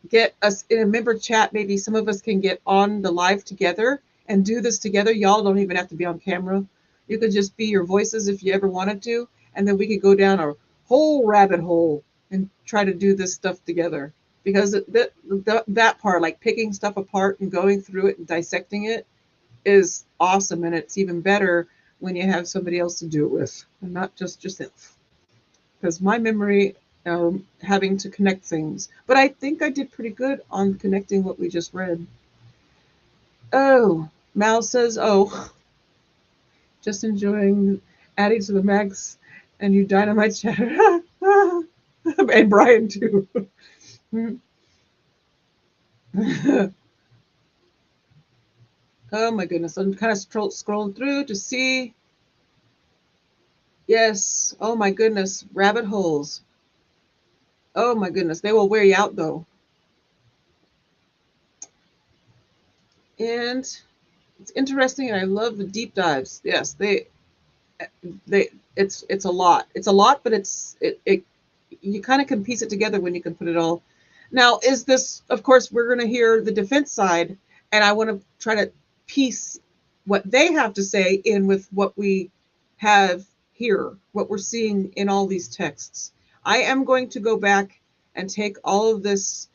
get us in a member chat. Maybe some of us can get on the live together and do this together. Y'all don't even have to be on camera. You could just be your voices if you ever wanted to, and then we could go down a whole rabbit hole and try to do this stuff together. Because that part, like picking stuff apart and going through it and dissecting it, is awesome. And it's even better when you have somebody else to do it with and not just yourself. Because my memory, having to connect things. But I think I did pretty good on connecting what we just read. Oh, Mal says, oh, just enjoying adding to the max and you dynamite chatter. And Brian too. Oh my goodness, I'm kind of scrolling through to see. Yes, oh my goodness, rabbit holes. Oh my goodness, they will wear you out though. And it's interesting, and I love the deep dives. Yes, it's a lot. It's a lot, but it you kind of can piece it together when you can put it all. Now, is this, of course, we're going to hear the defense side, and I want to try to piece what they have to say in with what we have here, what we're seeing in all these texts. I am going to go back and take all of this,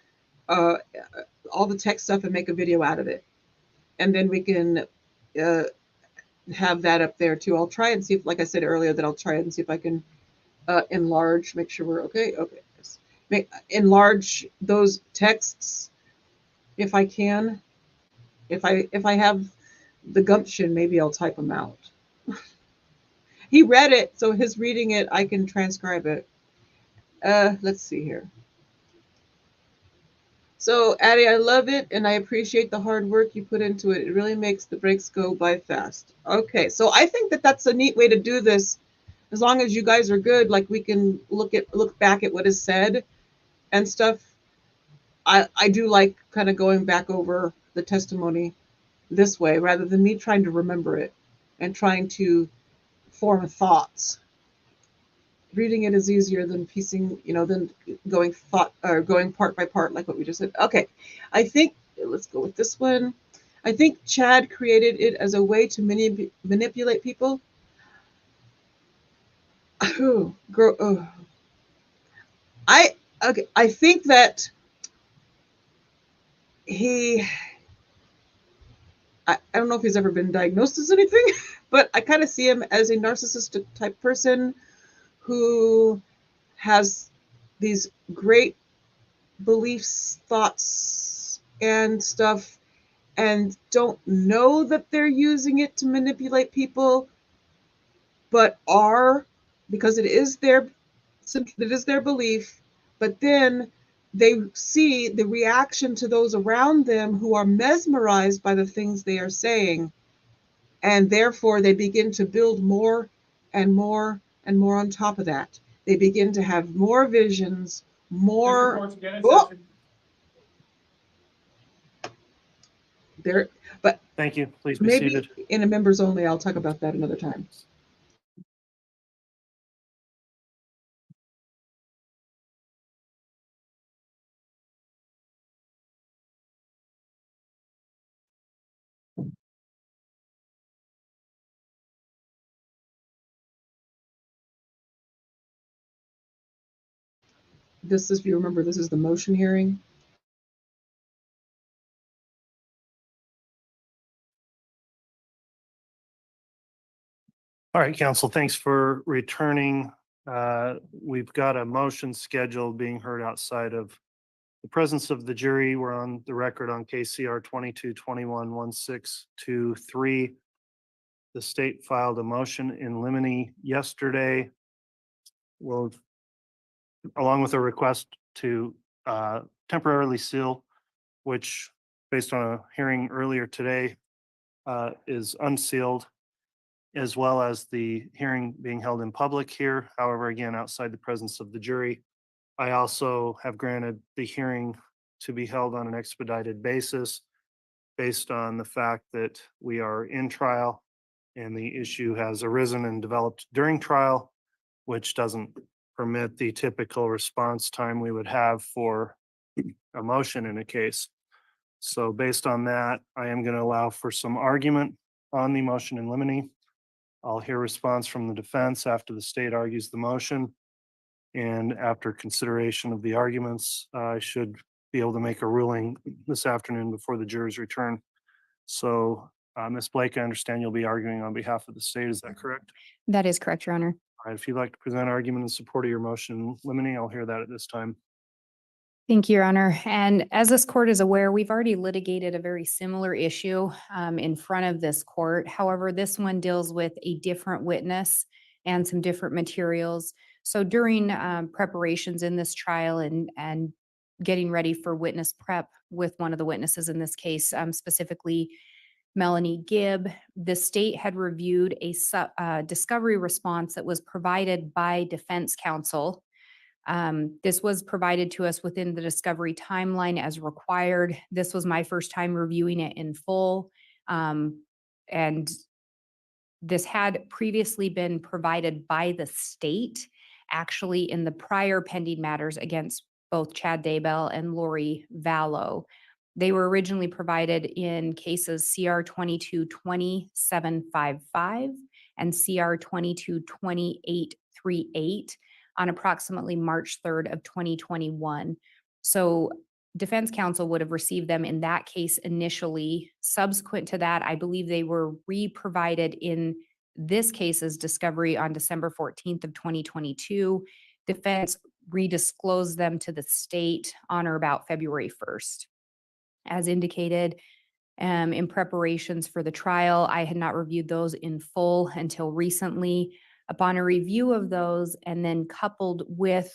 all the text stuff, and make a video out of it. And then we can have that up there too. I'll try and see if, like I said earlier, that I'll try and see if I can enlarge, make sure we're okay. Okay. Yes. Enlarge those texts if I can. If I have the gumption, maybe I'll type them out. He read it, so his reading it, I can transcribe it. Let's see here. So, Addie, I love it, and I appreciate the hard work you put into it. It really makes the breaks go by fast. Okay, so I think that that's a neat way to do this. As long as you guys are good, like we can look back at what is said and stuff. I do like kind of going back over the testimony this way rather than me trying to remember it and trying to form thoughts. Reading it is easier than piecing, than going part by part, like what we just said. Okay, I think, let's go with this one. I think Chad created it as a way to manipulate people. I think that I don't know if he's ever been diagnosed as anything, but I kind of see him as a narcissistic type person who has these great beliefs, thoughts, and stuff, and don't know that they're using it to manipulate people, but are, because it is their belief, but then they see the reaction to those around them who are mesmerized by the things they are saying, and therefore they begin to build more and more and more on top of that. They begin to have more visions, more. Oh, there, but Thank you. Please be maybe seated. in a members only, I'll talk about that another time. This is, if you remember, this is the motion hearing. All right, council, thanks for returning. We've got a motion scheduled being heard outside of the presence of the jury. We're on the record on KCR 2221-1623. The state filed a motion in limine yesterday. Well, along with a request to temporarily seal, which based on a hearing earlier today is unsealed, as well as the hearing being held in public here. However, again, outside the presence of the jury. I also have granted the hearing to be held on an expedited basis based on the fact that we are in trial and the issue has arisen and developed during trial, which doesn't permit the typical response time we would have for a motion in a case. So based on that, I am going to allow for some argument on the motion in limine. I'll hear response from the defense after the state argues the motion. And after consideration of the arguments, I should be able to make a ruling this afternoon before the jurors return. So Ms. Blake, I understand you'll be arguing on behalf of the state. Is that correct? That is correct, Your Honor. All right, if you'd like to present argument in support of your motion limine, I'll hear that at this time. Thank you, Your Honor. And as this court is aware, we've already litigated a very similar issue in front of this court. However, this one deals with a different witness and some different materials. So during preparations in this trial and getting ready for witness prep with one of the witnesses in this case, specifically Melanie Gibb, the state had reviewed a discovery response that was provided by defense counsel. This was provided to us within the discovery timeline as required. This was my first time reviewing it in full. And this had previously been provided by the state, actually in the prior pending matters against both Chad Daybell and Lori Vallow. They were originally provided in cases CR 2220-755 and CR 222838 on approximately March 3rd of 2021. So defense counsel would have received them in that case initially. Subsequent to that, I believe they were re-provided in this case's discovery on December 14th of 2022. Defense redisclosed them to the state on or about February 1st. As indicated, in preparations for the trial, I had not reviewed those in full until recently. Upon a review of those and then coupled with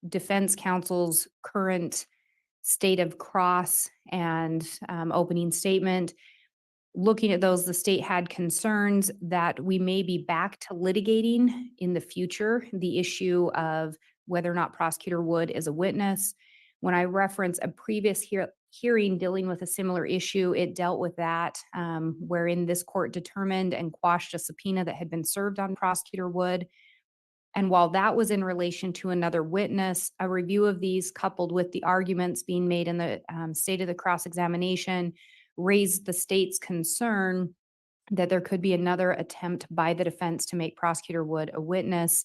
defense counsel's current state of cross and opening statement, looking at those, the state had concerns that we may be back to litigating in the future the issue of whether or not Prosecutor Wood is a witness. When I reference a previous hearing dealing with a similar issue, it dealt with that, wherein this court determined and quashed a subpoena that had been served on Prosecutor Wood. And while that was in relation to another witness, a review of these coupled with the arguments being made in the state of the cross-examination raised the state's concern that there could be another attempt by the defense to make Prosecutor Wood a witness.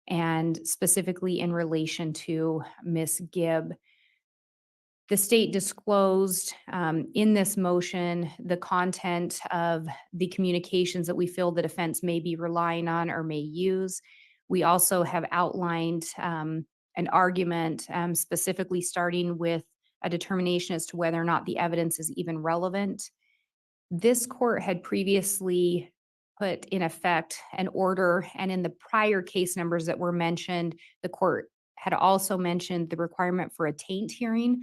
and specifically in relation to Miss Gibb. The state disclosed in this motion the content of the communications that we feel the defense may be relying on or may use. We also have outlined an argument specifically starting with a determination as to whether or not the evidence is even relevant. This court had previously put in effect an order, and in the prior case numbers that were mentioned, the court had also mentioned the requirement for a taint hearing.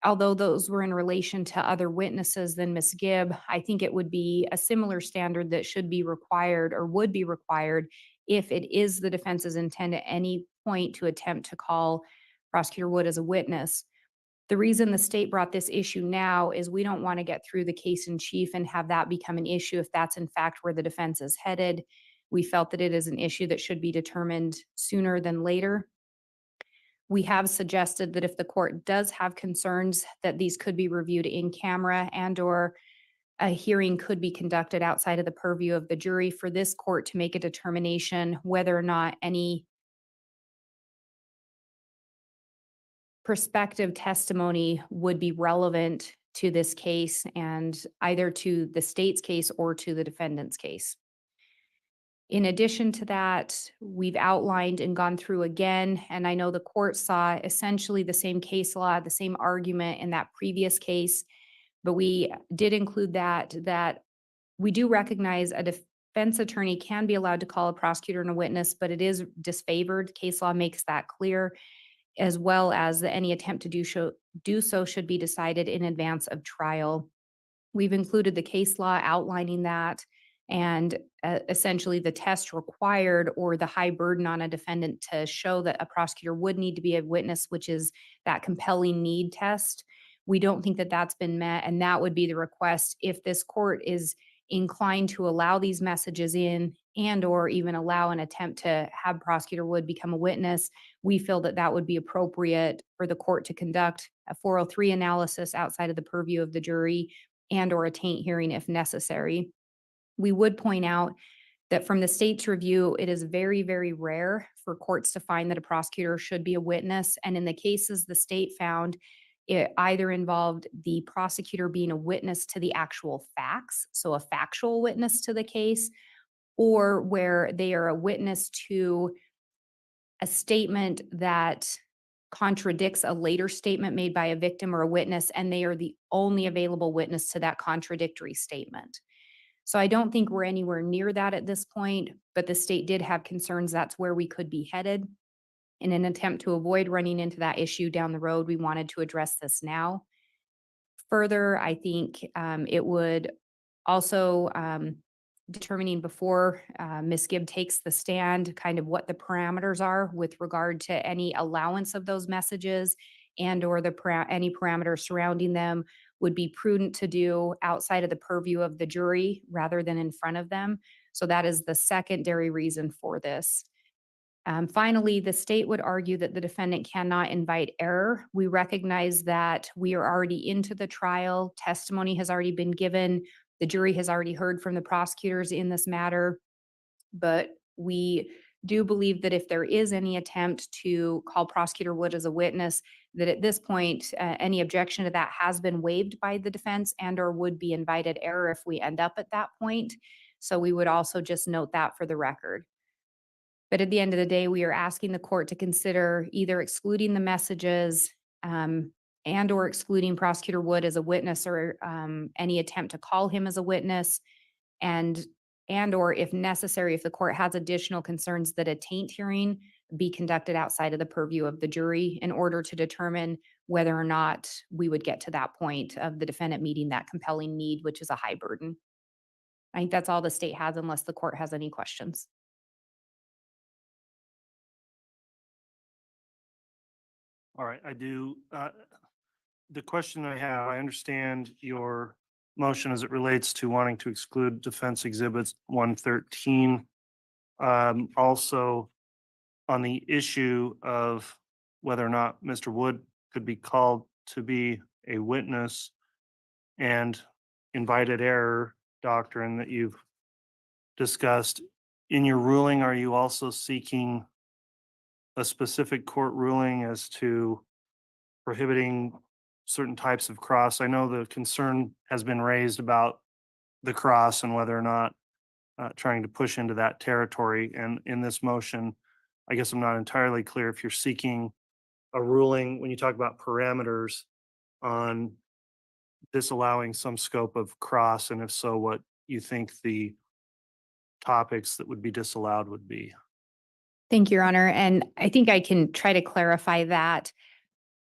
Although those were in relation to other witnesses than Ms. Gibb, I think it would be a similar standard that should be required or would be required if it is the defense's intent at any point to attempt to call Prosecutor Wood as a witness. The reason the state brought this issue now is we don't want to get through the case in chief and have that become an issue if that's in fact where the defense is headed. We felt that it is an issue that should be determined sooner than later. We have suggested that if the court does have concerns that these could be reviewed in camera and/or a hearing could be conducted outside of the purview of the jury, for this court to make a determination whether or not any prospective testimony would be relevant to this case and either to the state's case or to the defendant's case. In addition to that, we've outlined and gone through again, and I know the court saw essentially the same case law, the same argument in that previous case, but we did include that we do recognize a defense attorney can be allowed to call a prosecutor and a witness, but it is disfavored. Case law makes that clear, as well as that any attempt to do so should be decided in advance of trial. We've included the case law outlining that and essentially the test required or the high burden on a defendant to show that a prosecutor would need to be a witness, which is that compelling need test. We don't think that that's been met, and that would be the request if this court is inclined to allow these messages in and/or even allow an attempt to have Prosecutor Wood become a witness. We feel that that would be appropriate for the court to conduct a 403 analysis outside of the purview of the jury and/or a taint hearing if necessary. We would point out that from the state's review, it is very, very rare for courts to find that a prosecutor should be a witness. And in the cases the state found, it either involved the prosecutor being a witness to the actual facts, so a factual witness to the case, or where they are a witness to a statement that contradicts a later statement made by a victim or a witness, and they are the only available witness to that contradictory statement. So I don't think we're anywhere near that at this point, but the state did have concerns that's where we could be headed. In an attempt to avoid running into that issue down the road, we wanted to address this now. Further, I think it would also determining before Ms. Gibb takes the stand, kind of what the parameters are with regard to any allowance of those messages and/or any parameters surrounding them would be prudent to do outside of the purview of the jury rather than in front of them. So that is the secondary reason for this. Finally, the state would argue that the defendant cannot invite error. We recognize that we are already into the trial. Testimony has already been given. The jury has already heard from the prosecutors in this matter. But we do believe that if there is any attempt to call Prosecutor Wood as a witness, that at this point, any objection to that has been waived by the defense and/or would be invited error if we end up at that point. So we would also just note that for the record. But at the end of the day, we are asking the court to consider either excluding the messages and/or excluding Prosecutor Wood as a witness or any attempt to call him as a witness, and/or if necessary, if the court has additional concerns, that a taint hearing be conducted outside of the purview of the jury in order to determine whether or not we would get to that point of the defendant meeting that compelling need, which is a high burden. I think that's all the state has unless the court has any questions. All right, I do. The question I have, I understand your motion as it relates to wanting to exclude defense exhibits 113. Also, on the issue of whether or not Mr. Wood could be called to be a witness and invited error doctrine that you've discussed. In your ruling, are you also seeking a specific court ruling as to prohibiting certain types of cross? I know the concern has been raised about the cross and whether or not trying to push into that territory. And in this motion, I guess I'm not entirely clear if you're seeking a ruling when you talk about parameters on disallowing some scope of cross, and if so, what you think the topics that would be disallowed would be. Thank you, Your Honor. And I think I can try to clarify that.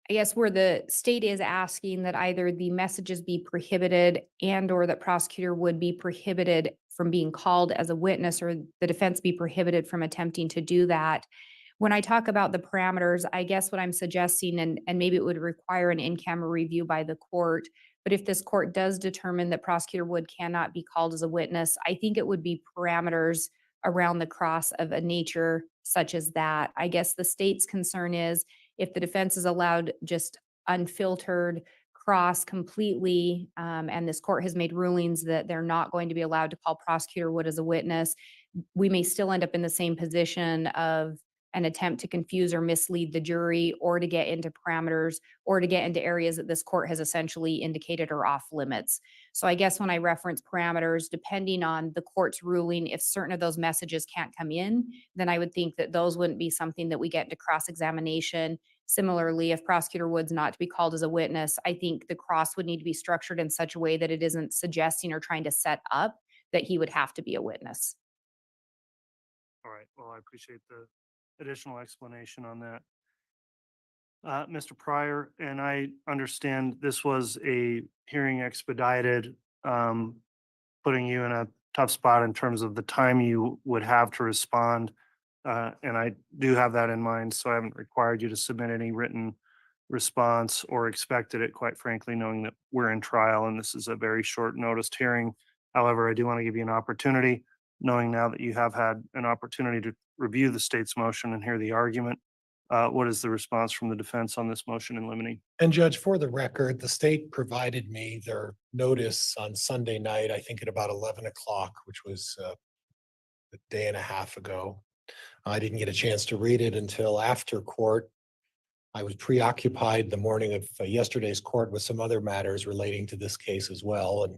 I guess where the state is asking that either the messages be prohibited and or that prosecutor would be prohibited from being called as a witness or the defense be prohibited from attempting to do that. When I talk about the parameters, I guess what I'm suggesting, and maybe it would require an in-camera review by the court, but if this court does determine that prosecutor Wood cannot be called as a witness, I think it would be parameters around the cross of a nature such as that. I guess the state's concern is if the defense is allowed just unfiltered cross completely, and this court has made rulings that they're not going to be allowed to call prosecutor Wood as a witness, we may still end up in the same position of an attempt to confuse or mislead the jury or to get into parameters or to get into areas that this court has essentially indicated are off limits. So I guess when I reference parameters, depending on the court's ruling, if certain of those messages can't come in, then I would think that those wouldn't be something that we get into cross-examination. Similarly, if prosecutor Wood's not to be called as a witness, I think the cross would need to be structured in such a way that it isn't suggesting or trying to set up that he would have to be a witness. All right, well, I appreciate the additional explanation on that. Mr. Pryor, and I understand this was a hearing expedited, putting you in a tough spot in terms of the time you would have to respond. And I do have that in mind, so I haven't required you to submit any written response or expected it, quite frankly, knowing that we're in trial and this is a very short noticed hearing. However, I do want to give you an opportunity, knowing now that you have had an opportunity to review the state's motion and hear the argument. What is the response from the defense on this motion in limine? And Judge, for the record, the state provided me their notice on Sunday night, I think at about 11 o'clock, which was a day and a half ago. I didn't get a chance to read it until after court. I was preoccupied the morning of yesterday's court with some other matters relating to this case as well, and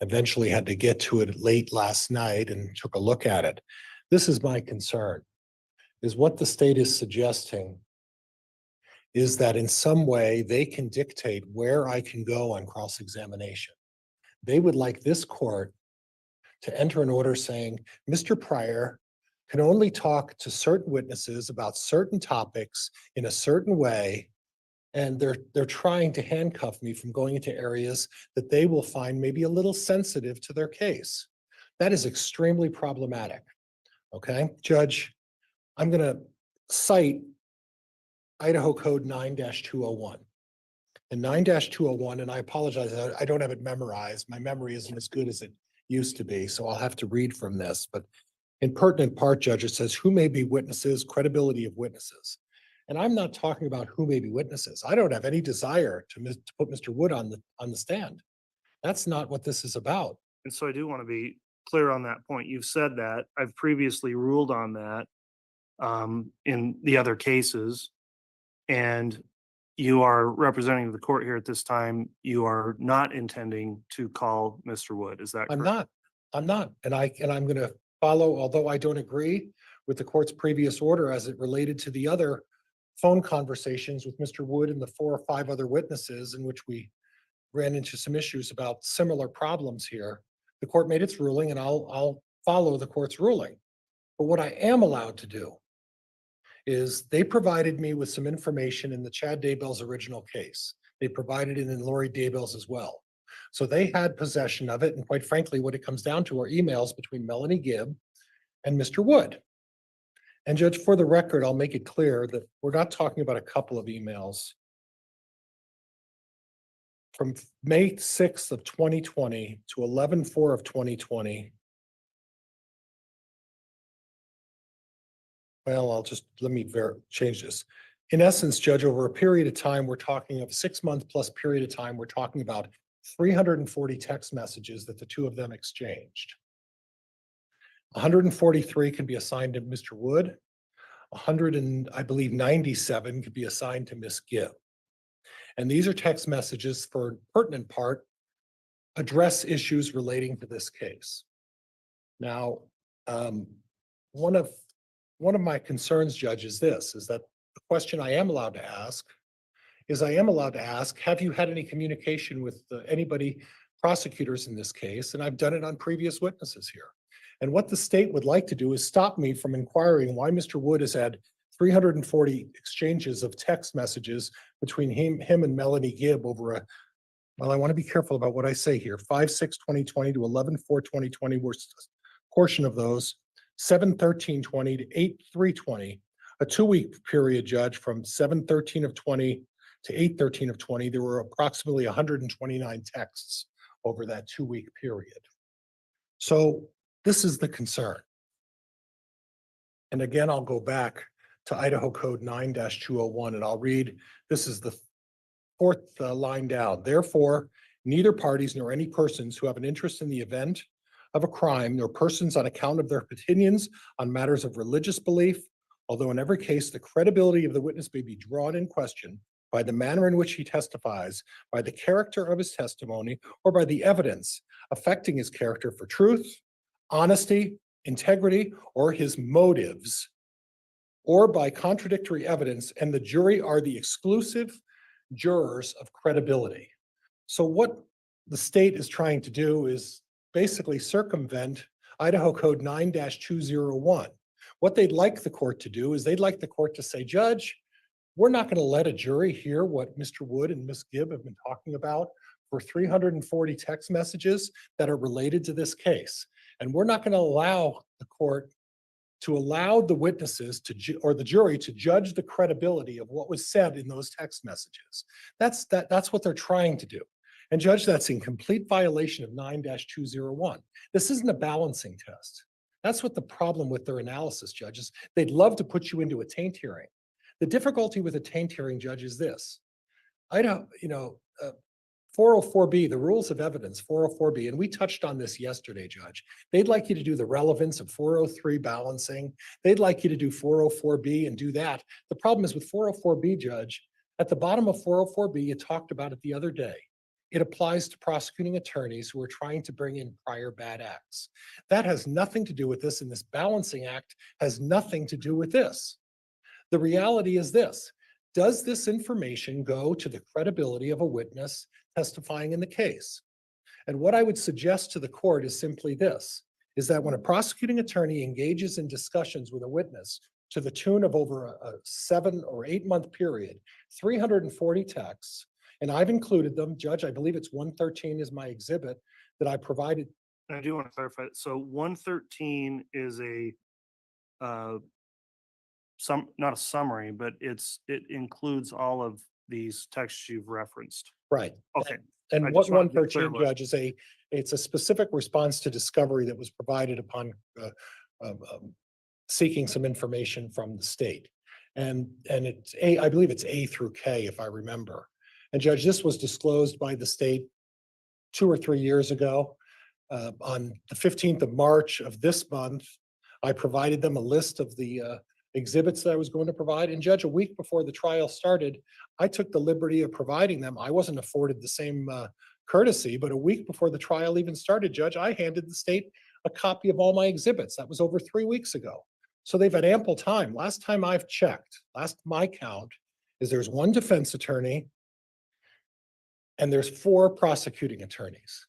eventually had to get to it late last night and took a look at it. This is my concern, is what the state is suggesting is that in some way they can dictate where I can go on cross-examination. They would like this court to enter an order saying, Mr. Pryor can only talk to certain witnesses about certain topics in a certain way, and they're trying to handcuff me from going into areas that they will find maybe a little sensitive to their case. That is extremely problematic. Okay, Judge, I'm going to cite Idaho Code 9-201. And 9-201, and I apologize, I don't have it memorized. My memory isn't as good as it used to be, so I'll have to read from this. But in pertinent part, Judge, it says who may be witnesses, credibility of witnesses. And I'm not talking about who may be witnesses. I don't have any desire to put Mr. Wood on the stand. That's not what this is about. And so I do want to be clear on that point. You've said that. I've previously ruled on that in the other cases. And you are representing the court here at this time. You are not intending to call Mr. Wood. Is that correct? I'm not. And I'm going to follow, although I don't agree with the court's previous order as it related to the other phone conversations with Mr. Wood and the 4 or 5 other witnesses in which we ran into some issues about similar problems here. The court made its ruling and I'll follow the court's ruling. But what I am allowed to do is they provided me with some information in the Chad Daybell's original case. They provided it in Lori Daybell's as well. So they had possession of it. And quite frankly, what it comes down to are emails between Melanie Gibb and Mr. Wood. And Judge, for the record, I'll make it clear that we're not talking about a couple of emails. From May 6th of 2020 to 11/4 of 2020. Well, let me change this. In essence, Judge, over a period of time, we're talking of 6-month plus period of time, we're talking about 340 text messages that the two of them exchanged. 143 can be assigned to Mr. Wood. 100 and I believe 97 could be assigned to Miss Gibb. And these are text messages for pertinent part address issues relating to this case. Now, one of my concerns, Judge, is this, is that the question I am allowed to ask is have you had any communication with anybody, prosecutors in this case? And I've done it on previous witnesses here. And what the state would like to do is stop me from inquiring why Mr. Wood has had 340 exchanges of text messages between him and Melanie Gibb over a, well, I want to be careful about what I say here, 5/6/2020 to 11/4/2020 was a portion of those, 7/13/20 to 8/3/20, a 2-week period, Judge, from 7/13/20 to 8/13/20. There were approximately 129 texts over that 2-week period. So this is the concern. And again, I'll go back to Idaho Code 9-201 and I'll read, this is the 4th line down. Therefore, neither parties nor any persons who have an interest in the event of a crime, nor persons on account of their opinions on matters of religious belief, although in every case the credibility of the witness may be drawn in question by the manner in which he testifies, by the character of his testimony, or by the evidence affecting his character for truth, honesty, integrity, or his motives, or by contradictory evidence, and the jury are the exclusive jurors of credibility. So what the state is trying to do is basically circumvent Idaho Code 9-201. What they'd like the court to do is they'd like the court to say, Judge, we're not going to let a jury hear what Mr. Wood and Ms. Gibb have been talking about for 340 text messages that are related to this case. And we're not going to allow the court to allow the witnesses to or the jury to judge the credibility of what was said in those text messages. That's what they're trying to do. And Judge, that's in complete violation of 9-201. This isn't a balancing test. That's what the problem with their analysis, Judge, is. They'd love to put you into a taint hearing. The difficulty with a taint hearing, Judge, is this. 404B, the rules of evidence, 404B, and we touched on this yesterday, Judge. They'd like you to do the relevance of 403 balancing. They'd like you to do 404B and do that. The problem is with 404B, Judge, at the bottom of 404B, you talked about it the other day. It applies to prosecuting attorneys who are trying to bring in prior bad acts. That has nothing to do with this, and this balancing act has nothing to do with this. The reality is this. Does this information go to the credibility of a witness testifying in the case? And what I would suggest to the court is simply this, is that when a prosecuting attorney engages in discussions with a witness to the tune of over a 7 or 8 month period, 340 texts, and I've included them, Judge, I believe it's 113 is my exhibit that I provided. I do want to clarify. So 113 is not a summary, but it includes all of these texts you've referenced. Right. Okay. And I what just wanted to be clear 113, Judge, is it's a specific response to discovery that was provided upon seeking some information from the state. And it's I believe it's A through K, if I remember. And Judge, this was disclosed by the state 2 or 3 years ago. On the 15th of March of this month, I provided them a list of the exhibits that I was going to provide. And Judge, a week before the trial started, I took the liberty of providing them. I wasn't afforded the same courtesy, but a week before the trial even started, Judge, I handed the state a copy of all my exhibits. That was over 3 weeks ago. So they've had ample time. Last time I've checked, last my count, is there's 1 defense attorney and there's 4 prosecuting attorneys.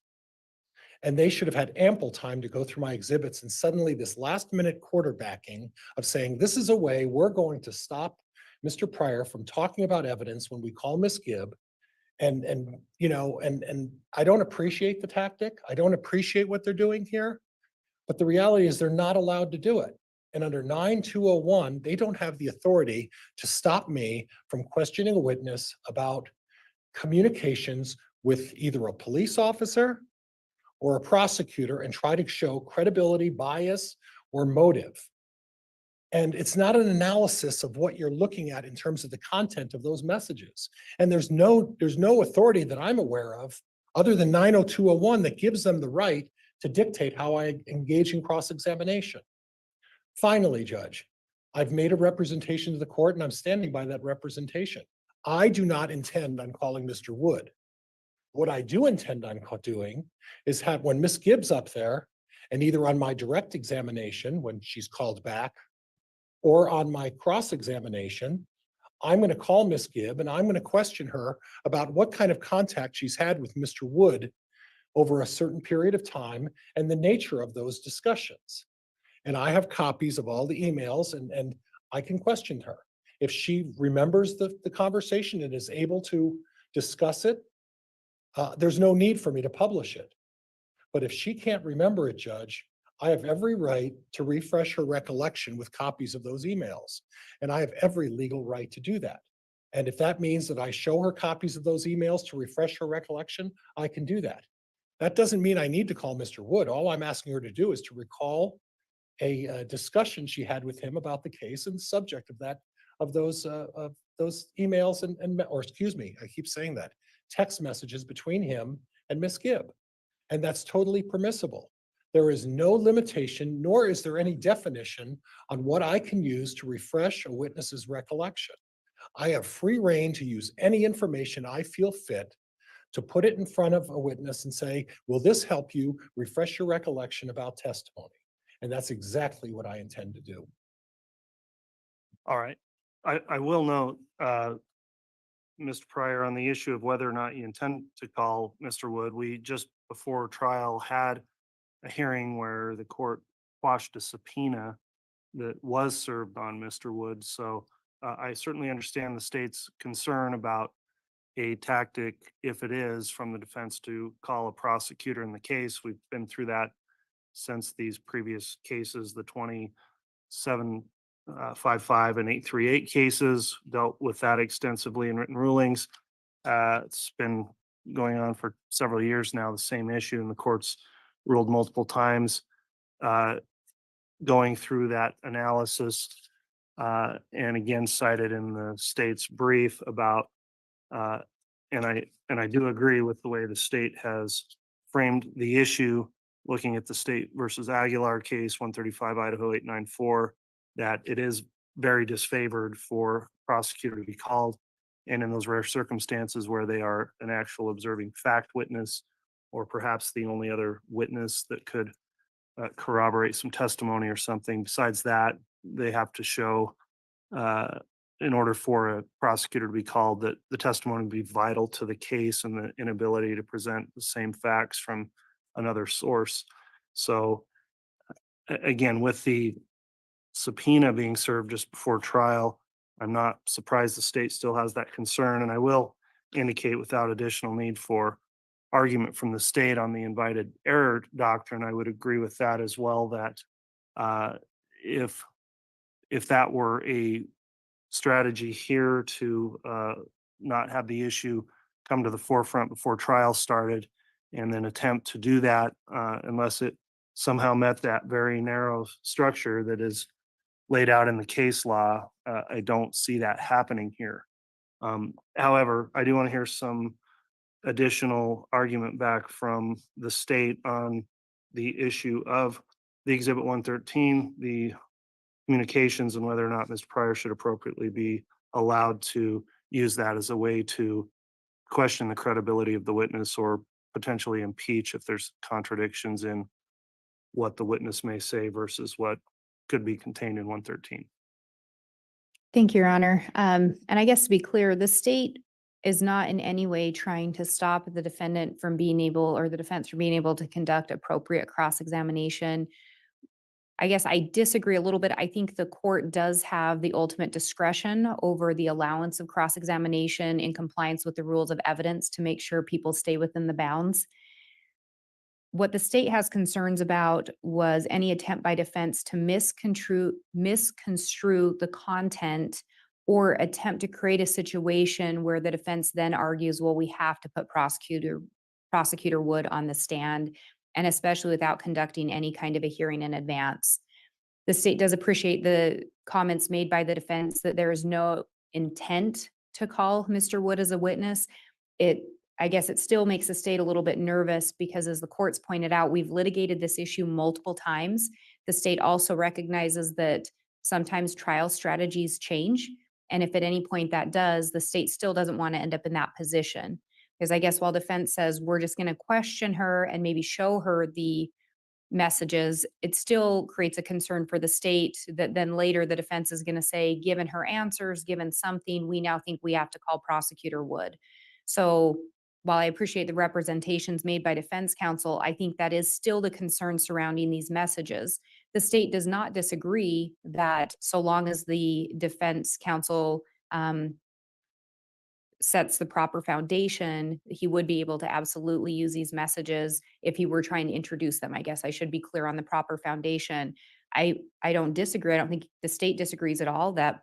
And they should have had ample time to go through my exhibits, and suddenly this last minute quarterbacking of saying, this is a way we're going to stop Mr. Pryor from talking about evidence when we call Miss Gibb. And I don't appreciate the tactic. I don't appreciate what they're doing here, but the reality is they're not allowed to do it. And under 9-201, they don't have the authority to stop me from questioning a witness about communications with either a police officer or a prosecutor and try to show credibility, bias, or motive. And it's not an analysis of what you're looking at in terms of the content of those messages. And there's no authority that I'm aware of other than 90201 that gives them the right to dictate how I engage in cross-examination. Finally, Judge, I've made a representation to the court and I'm standing by that representation. I do not intend on calling Mr. Wood. What I do intend on doing is have, when Miss Gibbs up there, and either on my direct examination when she's called back, or on my cross-examination, I'm going to call Miss Gibb and I'm going to question her about what kind of contact she's had with Mr. Wood over a certain period of time and the nature of those discussions. And I have copies of all the emails and I can question her. If she remembers the conversation and is able to discuss it, there's no need for me to publish it. But if she can't remember it, Judge, I have every right to refresh her recollection with copies of those emails. And I have every legal right to do that. And if that means that I show her copies of those emails to refresh her recollection, I can do that. That doesn't mean I need to call Mr. Wood. All I'm asking her to do is to recall a discussion she had with him about the case and the subject of that, of those emails or excuse me, I keep saying that, text messages between him and Miss Gibb. And that's totally permissible. There is no limitation, nor is there any definition on what I can use to refresh a witness's recollection. I have free rein to use any information I feel fit to put it in front of a witness and say, will this help you refresh your recollection about testimony? And that's exactly what I intend to do. All right. I will note, Mr. Pryor, on the issue of whether or not you intend to call Mr. Wood, we just before trial had a hearing where the court quashed a subpoena that was served on Mr. Wood. So I certainly understand the state's concern about a tactic, if it is, from the defense to call a prosecutor in the case. We've been through that since these previous cases, the 2755 and 838 cases dealt with that extensively in written rulings. It's been going on for several years now, the same issue, and the courts ruled multiple times going through that analysis, and again cited in the state's brief about and I do agree with the way the state has framed the issue, looking at the State versus Aguilar case, 135 Idaho 894, that it is very disfavored for prosecutor to be called. And in those rare circumstances where they are an actual observing fact witness, or perhaps the only other witness that could corroborate some testimony or something. Besides that, they have to show in order for a prosecutor to be called that the testimony would be vital to the case and the inability to present the same facts from another source. So again, with the subpoena being served just before trial, I'm not surprised the state still has that concern. And I will indicate, without additional need for argument from the state on the invited error doctrine, I would agree with that as well, that if that were a strategy here to not have the issue come to the forefront before trial started, and then attempt to do that unless it somehow met that very narrow structure that is laid out in the case law, I don't see that happening here. However, I do want to hear some additional argument back from the state on the issue of the Exhibit 113, the communications, and whether or not Mr. Pryor should appropriately be allowed to use that as a way to question the credibility of the witness or potentially impeach if there's contradictions in what the witness may say versus what could be contained in 113. Thank you, Your Honor. And I guess to be clear, the state is not in any way trying to stop the defendant from being able, or the defense from being able to conduct appropriate cross-examination. I guess I disagree a little bit. I think the court does have the ultimate discretion over the allowance of cross-examination in compliance with the rules of evidence to make sure people stay within the bounds. What the state has concerns about was any attempt by defense to misconstrue the content or attempt to create a situation where the defense then argues, well, we have to put Prosecutor Wood on the stand, and especially without conducting any kind of a hearing in advance. The state does appreciate the comments made by the defense that there is no intent to call Mr. Wood as a witness. I guess it still makes the state a little bit nervous because, as the courts pointed out, we've litigated this issue multiple times. The state also recognizes that Sometimes trial strategies change. And if at any point that does, the state still doesn't want to end up in that position. Because I guess while defense says we're just going to question her and maybe show her the messages, it still creates a concern for the state that then later the defense is going to say, given her answers, given something, we now think we have to call prosecutor Wood. So while I appreciate the representations made by defense counsel, I think that is still the concern surrounding these messages. The state does not disagree that so long as the defense counsel sets the proper foundation, he would be able to absolutely use these messages if he were trying to introduce them. I guess I should be clear on the proper foundation. I don't disagree. I don't think the state disagrees at all that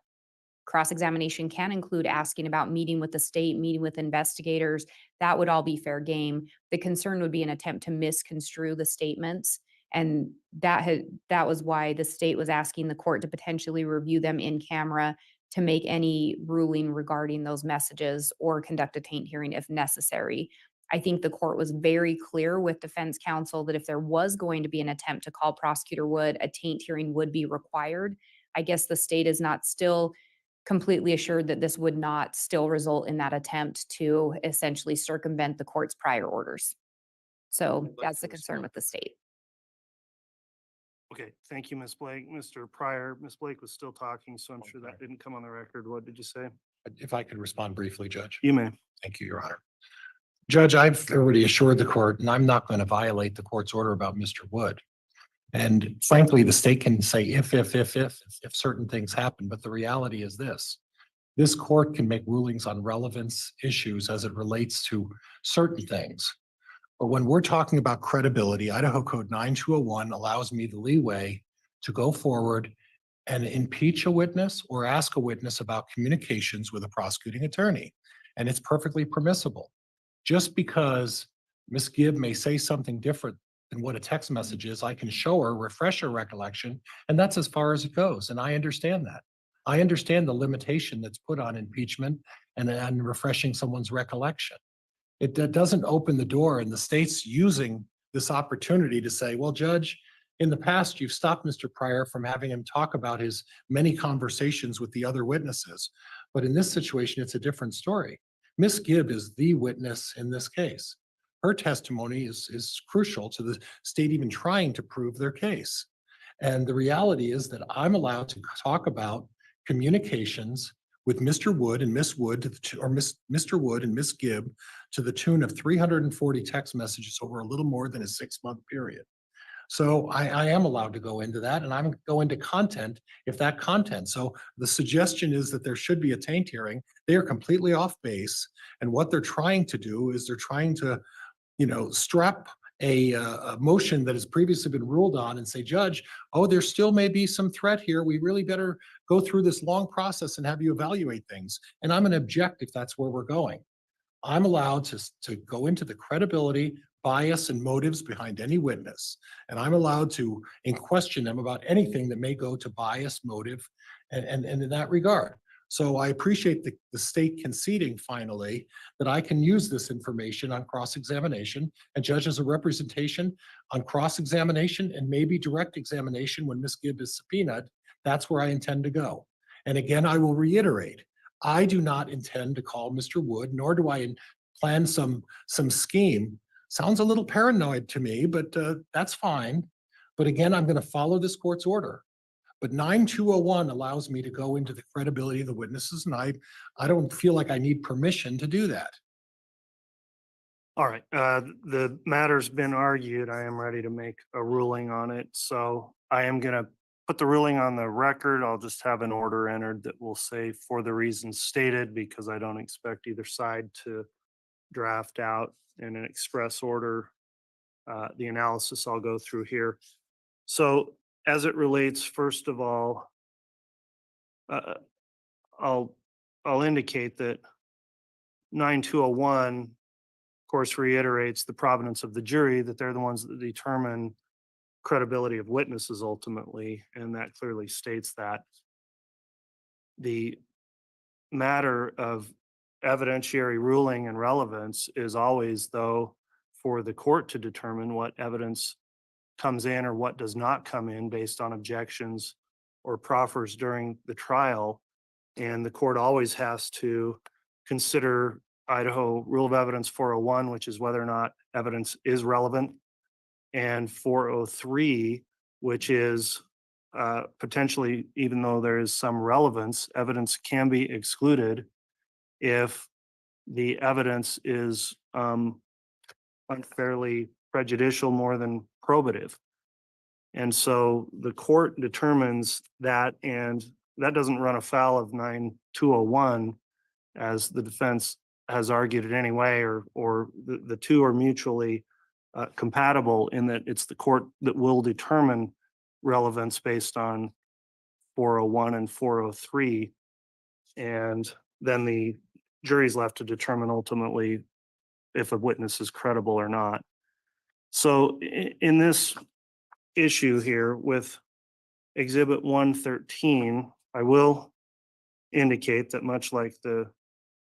cross-examination can include asking about meeting with the state, meeting with investigators. That would all be fair game. The concern would be an attempt to misconstrue the statements. And that was why the state was asking the court to potentially review them in camera to make any ruling regarding those messages or conduct a taint hearing if necessary. I think the court was very clear with defense counsel that if there was going to be an attempt to call prosecutor Wood, a taint hearing would be required. I guess the state is not still completely assured that this would not still result in that attempt to essentially circumvent the court's prior orders. So that's the concern with the state. Okay, thank you, Ms. Blake. Mr. Pryor, Ms. Blake was still talking, so I'm sure that didn't come on the record. What did you say? If I could respond briefly, Judge. You may. Thank you, Your Honor. Judge, I've already assured the court, and I'm not going to violate the court's order about Mr. Wood. And frankly, the state can say if certain things happen, but the reality is this court can make rulings on relevance issues as it relates to certain things. But when we're talking about credibility, Idaho Code 9201 allows me the leeway to go forward and impeach a witness or ask a witness about communications with a prosecuting attorney. And it's perfectly permissible. Just because Ms. Gibb may say something different than what a text message is, I can show her, refresh her recollection, and that's as far as it goes. And I understand that. I understand the limitation that's put on impeachment and refreshing someone's recollection. It doesn't open the door, and the state's using this opportunity to say, well, Judge, in the past, you've stopped Mr. Pryor from having him talk about his many conversations with the other witnesses. But in this situation, it's a different story. Ms. Gibb is the witness in this case. Her testimony is crucial to the state even trying to prove their case. And the reality is that I'm allowed to talk about communications with Mr. Wood and Miss Wood, Mr. Wood and Miss Gibb to the tune of 340 text messages over a little more than a 6-month period. So I am allowed to go into that, and I'm go into content if that content. So the suggestion is that there should be a taint hearing. They are completely off base, and what they're trying to do is they're trying to, strap a motion that has previously been ruled on and say, Judge, oh, there still may be some threat here. We really better go through this long process and have you evaluate things. And I'm going to object if that's where we're going. I'm allowed to go into the credibility, bias, and motives behind any witness. And I'm allowed to question them about anything that may go to bias, motive, and in that regard. So I appreciate the state conceding finally that I can use this information on cross-examination, and Judge, as a representation on cross-examination and maybe direct examination when Ms. Gibb is subpoenaed, that's where I intend to go. And again, I will reiterate, I do not intend to call Mr. Wood, nor do I plan some scheme. Sounds a little paranoid to me, but that's fine. But again, I'm going to follow this court's order. But 9201 allows me to go into the credibility of the witnesses, and I don't feel like I need permission to do that. All right, the matter's been argued. I am ready to make a ruling on it. So I am going to put the ruling on the record. I'll just have an order entered that will say for the reasons stated, because I don't expect either side to draft out in an express order the analysis I'll go through here. So as it relates, first of all, I'll indicate that 9201, of course, reiterates the provenance of the jury, that they're the ones that determine credibility of witnesses ultimately, and that clearly states that. The matter of evidentiary ruling and relevance is always, though, for the court to determine what evidence comes in or what does not come in based on objections or proffers during the trial. And the court always has to consider Idaho Rule of Evidence 401, which is whether or not evidence is relevant, and 403, which is potentially, even though there is some relevance, evidence can be excluded if the evidence is unfairly prejudicial more than probative. And so the court determines that, and that doesn't run afoul of 9201, as the defense has argued it anyway, or the two are mutually compatible in that it's the court that will determine relevance based on 401 and 403. And then the jury's left to determine ultimately if a witness is credible or not. So in this issue here with Exhibit 113, I will indicate that much like the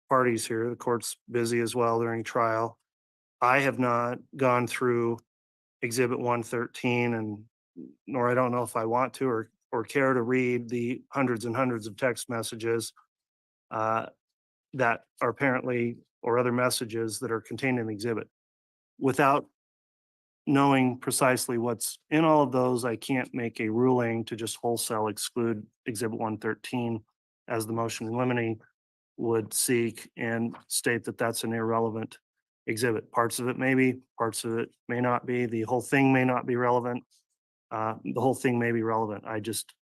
parties here, the court's busy as well during trial. I have not gone through Exhibit 113, and nor I don't know if I want to or care to read the hundreds and hundreds of text messages that are apparently, or other messages that are contained in the exhibit. Without knowing precisely what's in all of those, I can't make a ruling to just wholesale exclude Exhibit 113 as the motion in limine would seek, and state that that's an irrelevant exhibit. Parts of it may be, parts of it may not be. The whole thing may not be relevant. The whole thing may be relevant. I just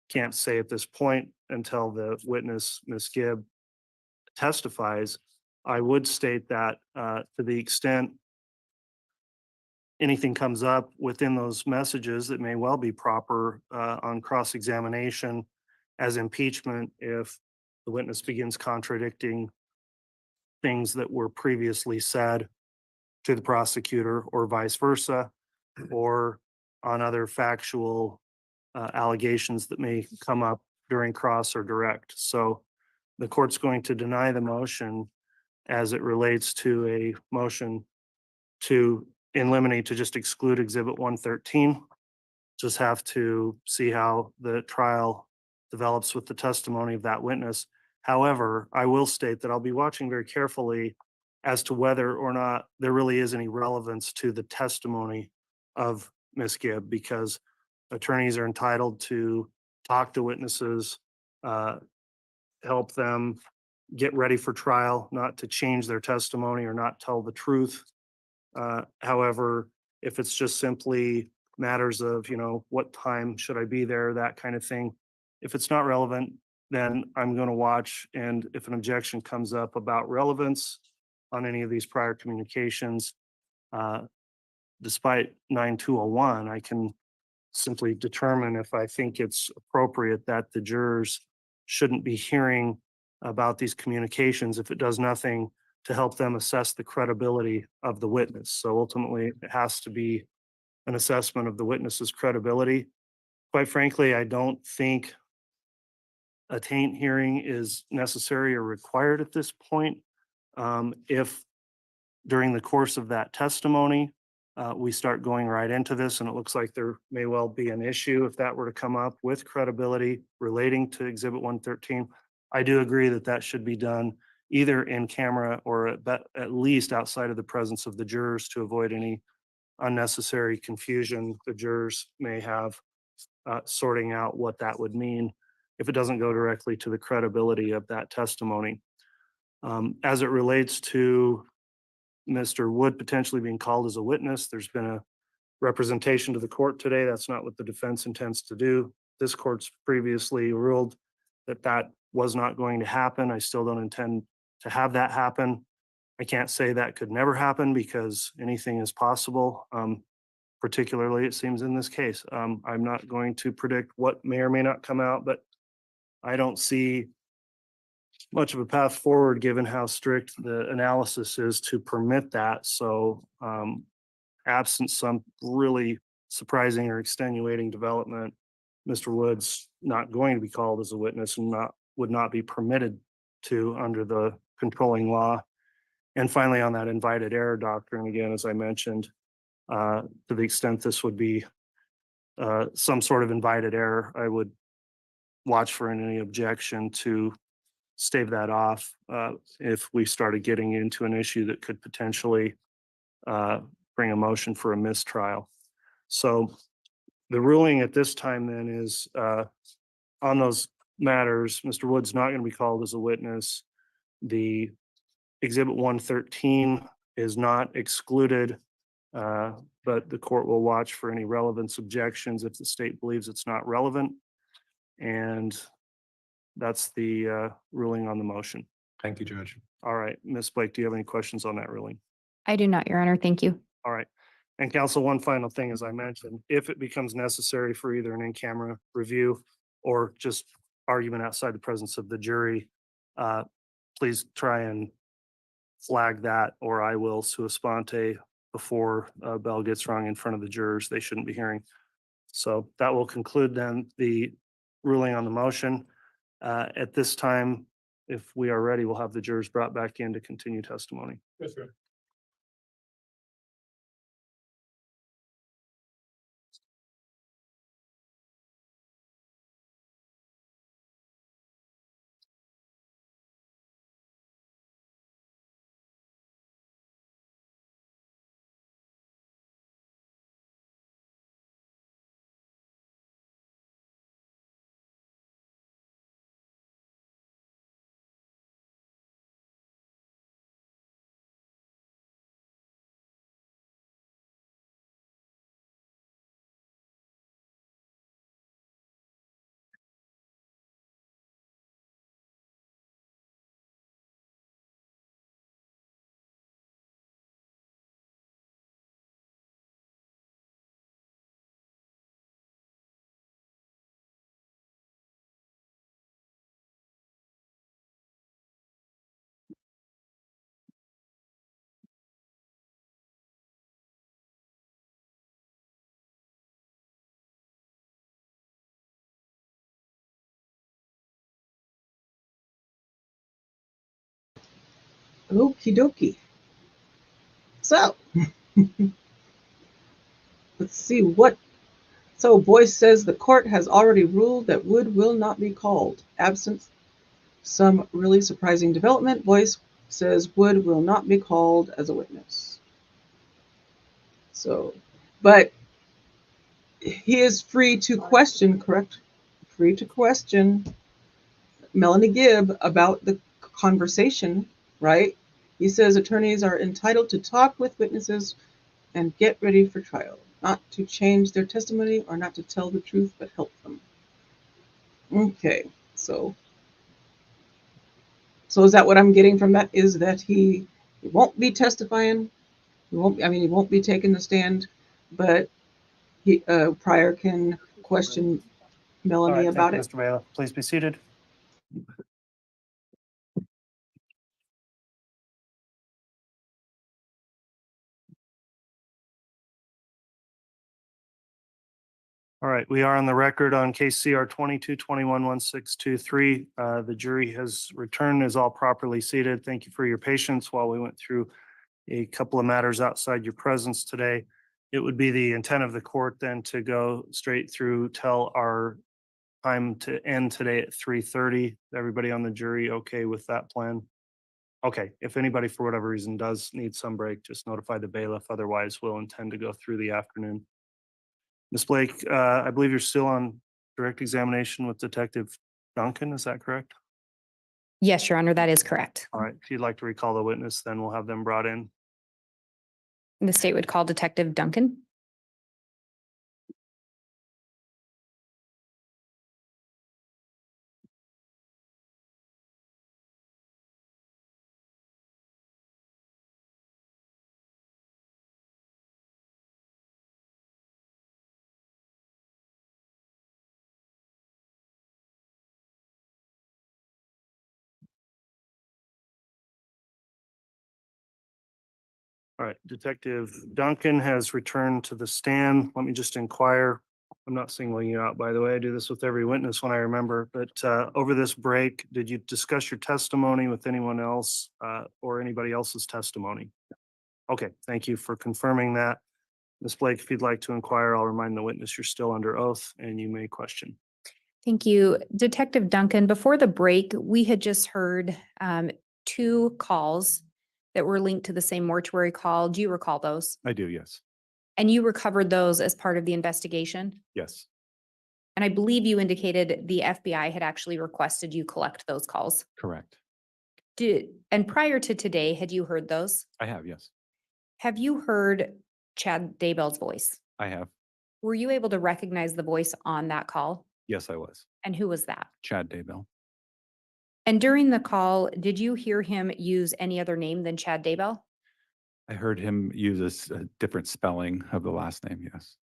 can't say at this point until the witness, Ms. Gibb, testifies. I would state that to the extent anything comes up within those messages that may well be proper on cross-examination as impeachment if the witness begins contradicting things that were previously said to the prosecutor, or vice versa, or on other factual allegations that may come up during cross or direct. So the court's going to deny the motion as it relates to a motion to eliminate, to just exclude Exhibit 113. Just have to see how the trial develops with the testimony of that witness. However, I will state that I'll be watching very carefully as to whether or not there really is any relevance to the testimony of Ms. Gibb, because attorneys are entitled to talk to witnesses, help them get ready for trial, not to change their testimony or not tell the truth. However, if it's just simply matters of, what time should I be there, that kind of thing, if it's not relevant, then I'm going to watch. And if an objection comes up about relevance on any of these prior communications, despite 9201, I can simply determine if I think it's appropriate that the jurors shouldn't be hearing about these communications if it does nothing to help them assess the credibility of the witness. So ultimately, it has to be an assessment of the witness's credibility. Quite frankly, I don't think a taint hearing is necessary or required at this point. If during the course of that testimony, we start going right into this, and it looks like there may well be an issue if that were to come up with credibility relating to Exhibit 113, I do agree that that should be done either in camera or at least outside of the presence of the jurors to avoid any unnecessary confusion the jurors may have sorting out what that would mean if it doesn't go directly to the credibility of that testimony. As it relates to Mr. Wood potentially being called as a witness, there's been a representation to the court today. That's not what the defense intends to do. This court's previously ruled that that was not going to happen. I still don't intend to have that happen. I can't say that could never happen because anything is possible. Particularly, it seems in this case. I'm not going to predict what may or may not come out, but I don't see much of a path forward given how strict the analysis is to permit that. So absent some really surprising or extenuating development, Mr. Wood's not going to be called as a witness and would not be permitted to under the controlling law. And finally, on that invited error doctrine, again, as I mentioned, to the extent this would be some sort of invited error, I would watch for any objection to stave that off if we started getting into an issue that could potentially bring a motion for a mistrial. So the ruling at this time then is on those matters, Mr. Wood's not going to be called as a witness. The Exhibit 113 is not excluded, but the court will watch for any relevance objections if the state believes it's not relevant. And that's the ruling on the motion. Thank you, Judge. All right, Ms. Blake, do you have any questions on that ruling? I do not, Your Honor. Thank you. All right. And counsel, one final thing, as I mentioned, if it becomes necessary for either an in-camera review or just argument outside the presence of the jury, please try and flag that, or I will sua sponte before a bell gets rung in front of the jurors they shouldn't be hearing. So that will conclude then the ruling on the motion. At this time, if we are ready, we'll have the jurors brought back in to continue testimony. Yes, sir. Okie dokie. So, let's see what. So, Boyce says the court has already ruled that Wood will not be called. Absent some really surprising development, Boyce says Wood will not be called as a witness. So, but he is free to question, correct? Free to question Melanie Gibb about the conversation, right? He says attorneys are entitled to talk with witnesses and get ready for trial, not to change their testimony or not to tell the truth, but help them. Okay, so is that what I'm getting from that? Is that he won't be testifying? He won't be taking the stand, but he Pryor can question All Melanie right, about thank it. you, Mr. Bailiff. Please be seated. All right, we are on the record on case CR 22-21-1623. The jury has returned, is all properly seated. Thank you for your patience while we went through a couple of matters outside your presence today. It would be the intent of the court then to go straight through till our time to end today at 3:30. Everybody on the jury okay with that plan? Okay, if anybody for whatever reason does need some break, just notify the bailiff. Otherwise, we'll intend to go through the afternoon. Ms. Blake, I believe you're still on direct examination with Detective Duncan, is that correct? Yes, Your Honor, that is correct. All right, if you'd like to recall the witness, then we'll have them brought in. The state would call Detective Duncan. All right, Detective Duncan has returned to the stand. Let me just inquire. I'm not singling you out, by the way. I do this with every witness when I remember, but over this break, did you discuss your testimony with anyone else or anybody else's testimony? Okay, thank you for confirming that. Ms. Blake, if you'd like to inquire, I'll remind the witness you're still under oath and you may question. Thank you. Detective Duncan, before the break, we had just heard two calls that were linked to the same mortuary call. Do you recall those? I do, yes. And you recovered those as part of the investigation? Yes, And I believe you indicated the FBI had actually requested you collect those calls. correct. And prior to today, had you heard those? I have, yes. Have you heard Chad Daybell's voice? I have. Were you able to recognize the voice on that call? Yes, I was. And who was that? Chad Daybell. And during the call, did you hear him use any other name than Chad Daybell? I heard him use a different spelling of the last name, yes.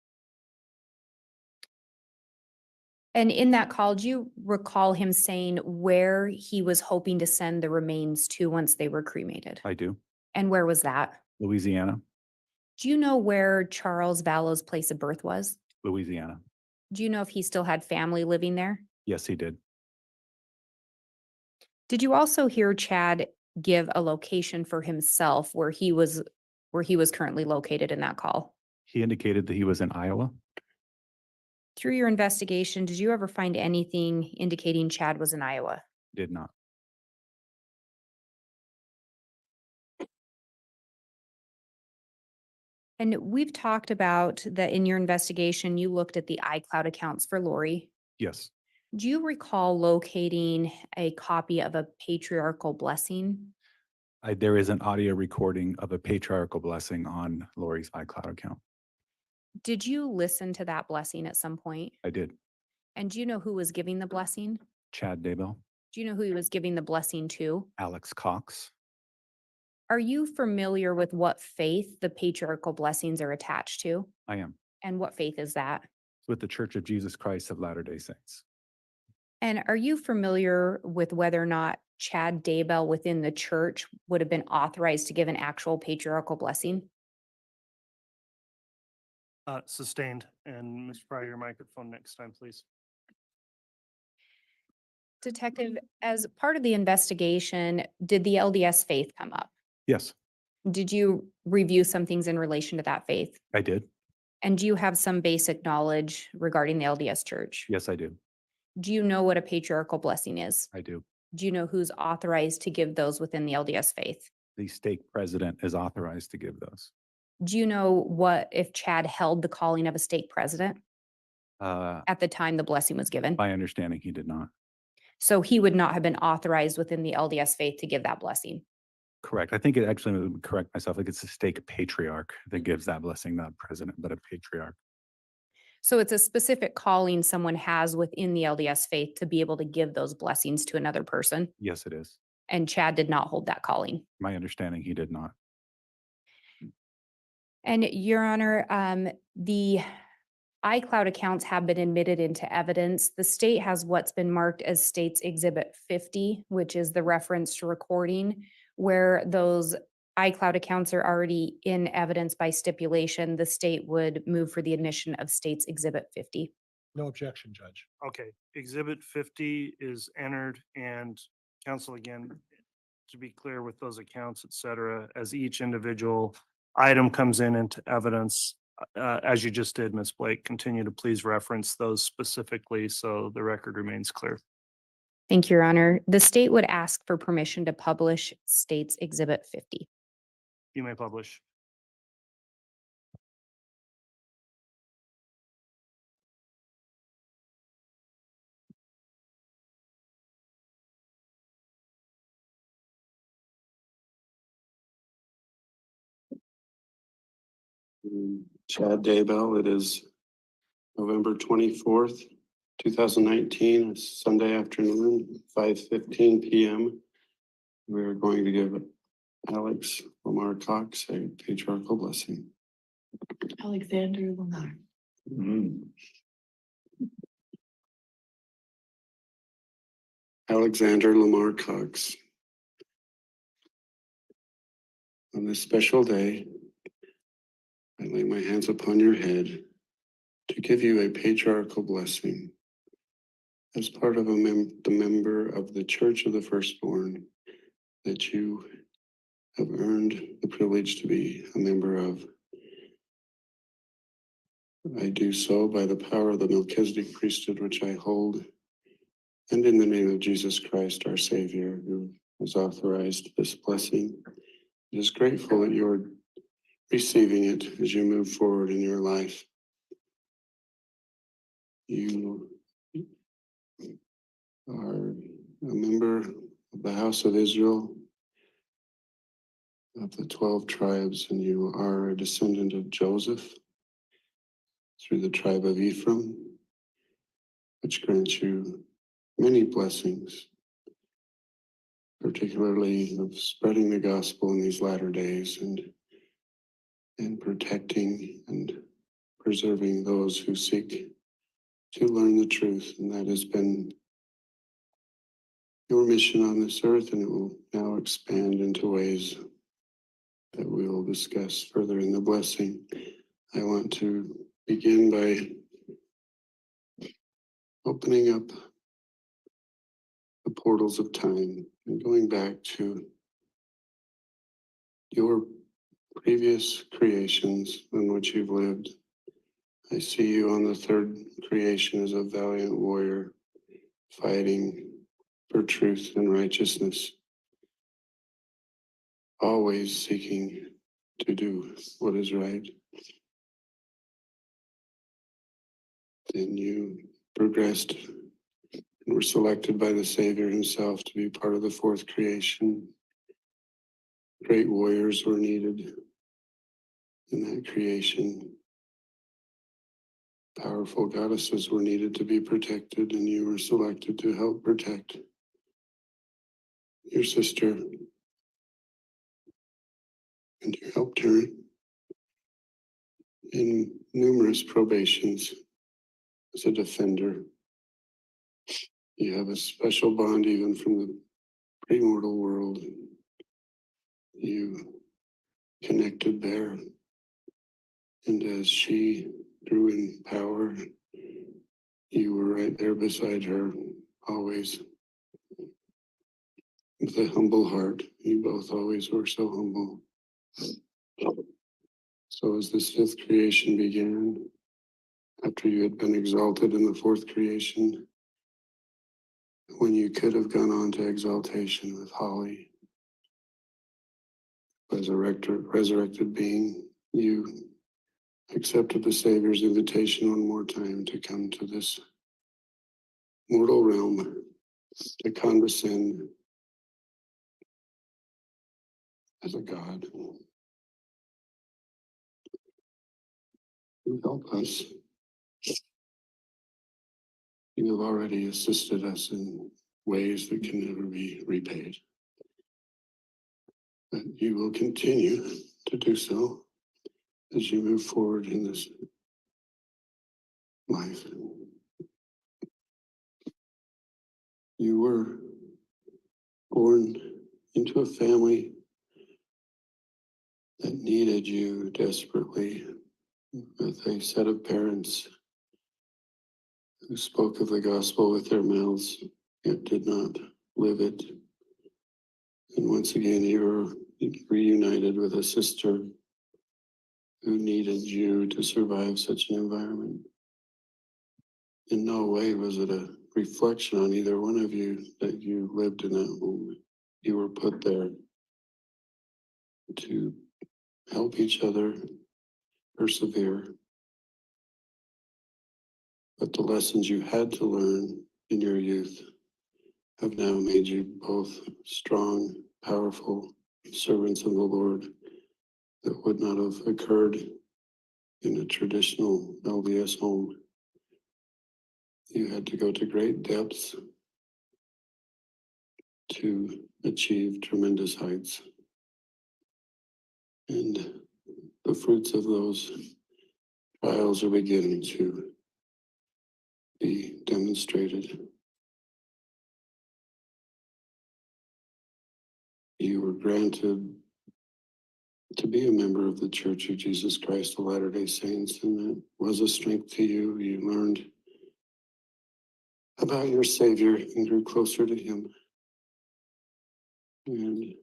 And in that call, do you recall him saying where he was hoping to send the remains to once they were cremated? I do. And where was that? Louisiana, Do you know where Charles Vallow's place of birth was? Louisiana. Do you know if he still had family living there? Yes, he did. Did you also hear Chad give a location for himself where he was currently located in that call? He indicated that he was in Iowa. Through your investigation, did you ever find anything indicating Chad was in Iowa? Did not. And we've talked about that in your investigation, you looked at the iCloud accounts for Lori. Yes, Do you recall locating a copy of a patriarchal blessing? there is an audio recording of a patriarchal blessing on Lori's iCloud account. Did you listen to that blessing at some point? I did. And do you know who was giving the blessing? Chad Daybell, Do you know who he was giving the blessing to? Alex Cox. Are you familiar with what faith the patriarchal blessings are attached to? I am And what faith is that? with the Church of Jesus Christ of Latter-day Saints. And are you familiar with whether or not Chad Daybell within the church would have been authorized to give an actual patriarchal blessing? Sustained. And Mr. Pryor, your microphone next time, please. Detective, as part of the investigation, did the LDS faith come up? Yes, Did you review some things in relation to that faith? I did. And do you have some basic knowledge regarding the LDS church? Yes, I do. Do you know what a patriarchal blessing is? I do. Do you know who's authorized to give those within the LDS faith? The stake president is authorized to give those. Do you know what if Chad held the calling of a stake president at the time the blessing was given? My understanding, he did not. So he would not have been authorized within the LDS faith to give that blessing. Correct. I think it actually would correct myself. Like it's a stake patriarch that gives that blessing, not president, but a patriarch. So it's a specific calling someone has within the LDS faith to be able to give those blessings to another person. Yes, it is. And Chad did not hold that calling. My understanding, he did not. And Your Honor, the iCloud accounts have been admitted into evidence. The state has what's been marked as State's Exhibit 50, which is the reference to recording, where those iCloud accounts are already in evidence by stipulation. The state would move for the admission of State's Exhibit 50. No objection, Judge. Okay, Exhibit 50 is entered, and counsel, again, to be clear with those accounts, et cetera, as each individual item comes in into evidence, as you just did, Ms. Blake, continue to please reference those specifically so the record remains clear. Thank you, Your Honor. The state would ask for permission to publish State's Exhibit 50. You may publish. Chad Daybell, it is November 24th, 2019, it's Sunday afternoon, 5:15 p.m. We're going to give Alex Lamar Cox a patriarchal blessing. Alexander Lamar. Alexander Lamar Cox. On this special day, I lay my hands upon your head to give you a patriarchal blessing. As part of the member of the Church of the Firstborn that you have earned the privilege to be a member of. I do so by the power of the Melchizedek priesthood which I hold And in the name of Jesus Christ, our Savior, who has authorized this blessing, it is grateful that you're receiving it as you move forward in your life. You are a member of the house of Israel, of the 12 tribes, and you are a descendant of Joseph through the tribe of Ephraim, which grants you many blessings, particularly of spreading the gospel in these latter days and protecting and preserving those who seek to learn the truth. And that has been your mission on this earth, and it will now expand into ways that we will discuss further in the blessing. I want to begin by opening up the portals of time and going back to your previous creations in which you've lived. I see you on the third creation as a valiant warrior fighting for truth and righteousness, always seeking to do what is right. Then you progressed and were selected by the Savior himself to be part of the fourth creation. Great warriors were needed in that creation. Powerful goddesses were needed to be protected, and you were selected to help protect your sister. And you helped her in numerous probations as a defender. You have a special bond even from the premortal world. You connected there. And as she grew in power, you were right there beside her, always with a humble heart. You both always were so humble. So as this fifth creation began, after you had been exalted in the fourth creation, when you could have gone on to exaltation with Holly, resurrected being, you accepted the Savior's invitation one more time to come to this mortal realm, to condescend as a God. You help us. You have already assisted us in ways that can never be repaid. But you will continue to do so as you move forward in this life. You were born into a family that needed you desperately, with a set of parents who spoke of the gospel with their mouths, yet did not live it. And once again, you were reunited with a sister who needed you to survive such an environment. In no way was it a reflection on either one of you that you lived in that home. You were put there to help each other persevere. But the lessons you had to learn in your youth have now made you both strong, powerful servants of the Lord that would not have occurred in a traditional LDS home. You had to go to great depths to achieve tremendous heights. And the fruits of those trials are beginning to be demonstrated. You were granted to be a member of the Church of Jesus Christ of Latter-day Saints, and that was a strength to you. You learned about your Savior and grew closer to him, and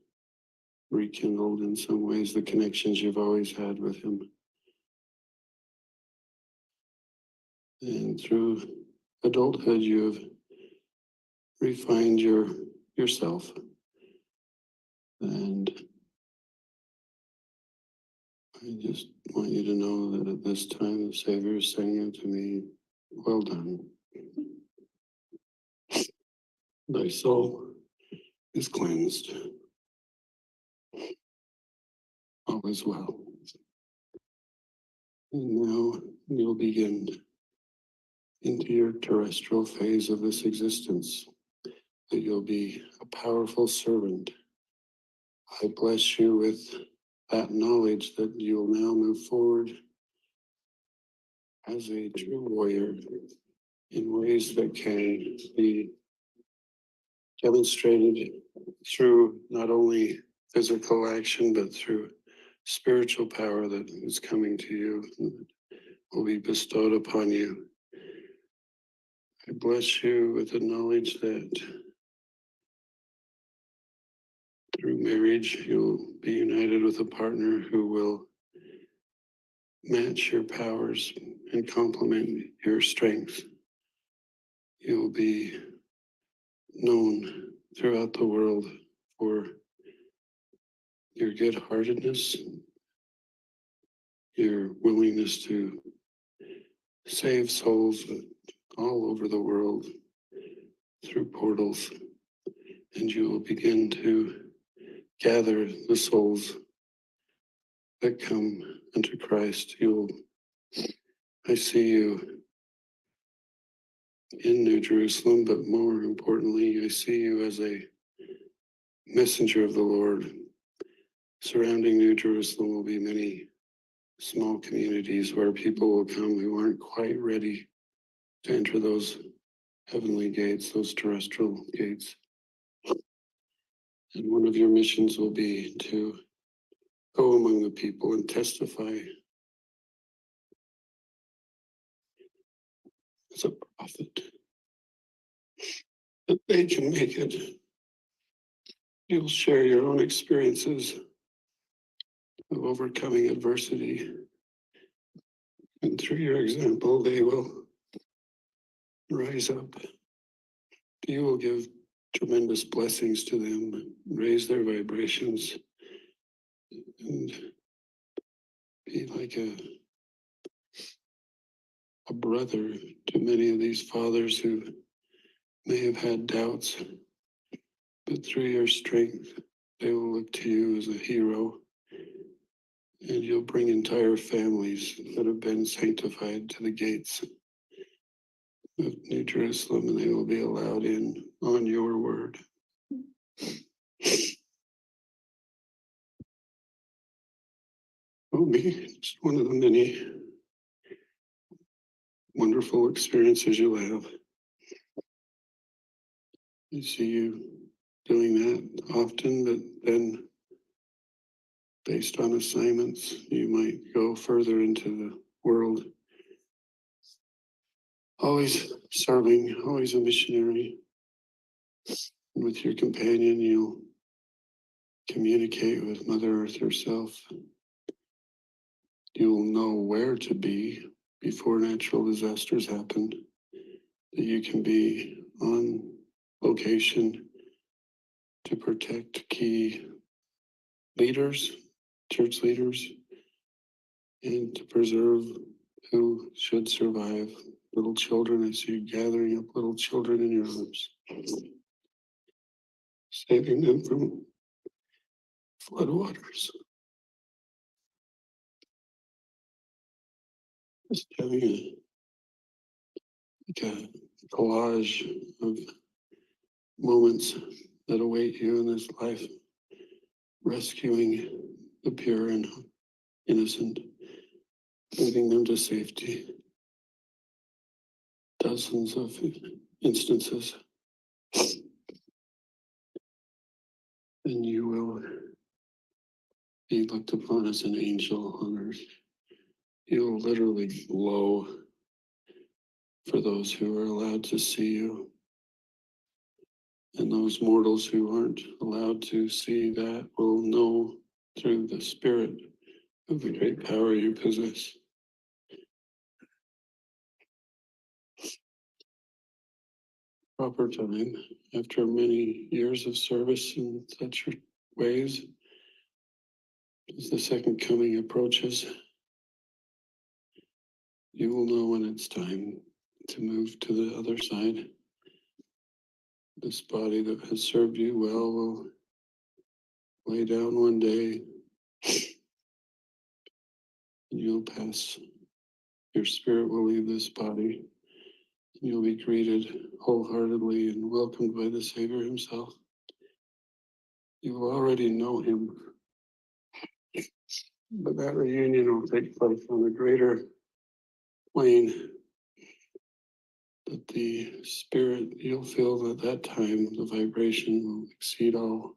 rekindled in some ways the connections you've always had with him. And through adulthood, you have refined yourself. And I just want you to know that at this time the Savior is saying unto me, well done. Thy soul is cleansed. All is well. And now you'll begin into your terrestrial phase of this existence, that you'll be a powerful servant. I bless you with that knowledge that you'll now move forward as a true warrior in ways that can be demonstrated through not only physical action, but through spiritual power that is coming to you, will be bestowed upon you. I bless you with the knowledge that through marriage, you'll be united with a partner who will match your powers and complement your strengths. You'll be known throughout the world for your good-heartedness, your willingness to save souls all over the world through portals, and you will begin to gather the souls that come unto Christ. I see you in New Jerusalem, but more importantly, I see you as a messenger of the Lord. Surrounding New Jerusalem will be many small communities where people will come who aren't quite ready to enter those heavenly gates, those terrestrial gates. And one of your missions will be to go among the people and testify as a prophet that they can make it. You'll share your own experiences of overcoming adversity. And through your example, they will rise up. You will give tremendous blessings to them, raise their vibrations, and be like a brother to many of these fathers who may have had doubts, but through your strength, they will look to you as a hero, and you'll bring entire families that have been sanctified to the gates of New Jerusalem, and they will be allowed in on your word. Will be just one of the many wonderful experiences you'll have. I see you doing that often, but then based on assignments, you might go further into the world. Always serving, always a missionary. And with your companion, you'll communicate with Mother Earth herself. You'll know where to be before natural disasters happen, that you can be on location to protect key leaders, church leaders, and to preserve who should survive. Little children, I see you gathering up little children in your arms, saving them from floodwaters. Just having a collage of moments that await you in this life, rescuing the pure and innocent, leading them to safety. Dozens of instances. And you will be looked upon as an angel on earth. You'll literally glow for those who are allowed to see you. And those mortals who aren't allowed to see that will know through the spirit of the great power you possess. proper time, after many years of service in such ways, as the second coming approaches, you will know when it's time to move to the other side. This body that has served you well will lay down one day, and you'll pass. Your spirit will leave this body. You'll be greeted wholeheartedly and welcomed by the Savior himself. You will already know him, but that reunion will take place on a greater plane. But the spirit, you'll feel at that time, the vibration will exceed all.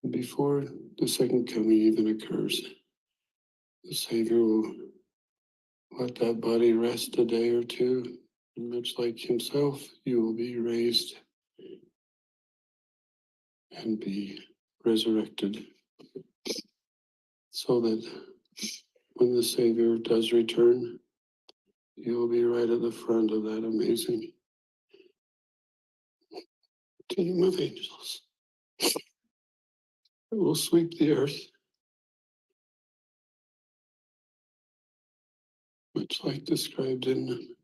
Before the second coming even occurs, the Savior will let that body rest a day or two, and much like himself, you will be raised and be resurrected, so that when the Savior does return, you will be right at the front of that amazing team of angels. It will sweep the earth, much like described in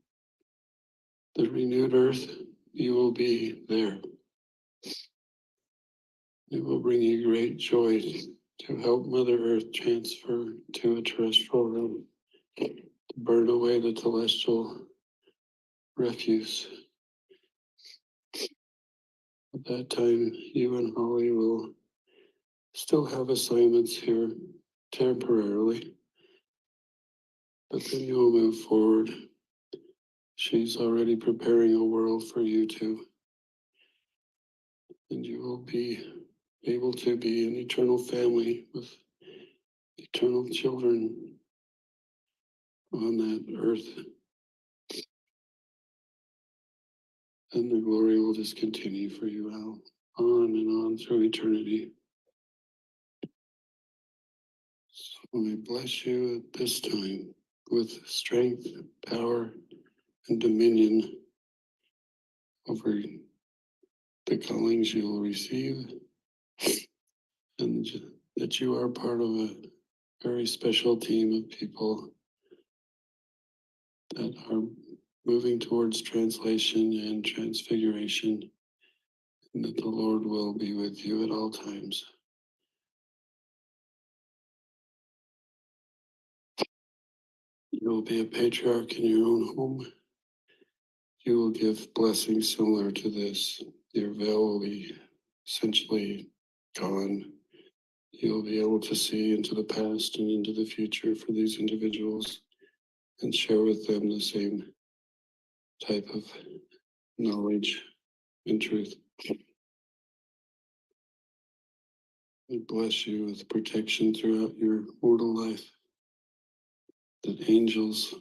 the renewed earth. You will be there. It will bring you great joy to help Mother Earth transfer to a terrestrial realm, to burn away the celestial refuse. At that time, you and Holly will still have assignments here temporarily, but then you will move forward. She's already preparing a world for you two, and you will be able to be an eternal family with eternal children on that earth. And the glory will just continue for you out, on and on through eternity. So I bless you at this time with strength, power, and dominion over the callings you will receive, and that you are part of a very special team of people that are moving towards translation and transfiguration, and that the Lord will be with you at all times. You will be a patriarch in your own home. You will give blessings similar to this. Your veil will be essentially gone. You'll be able to see into the past and into the future for these individuals and share with them the same type of knowledge and truth. I bless you with protection throughout your mortal life, that angels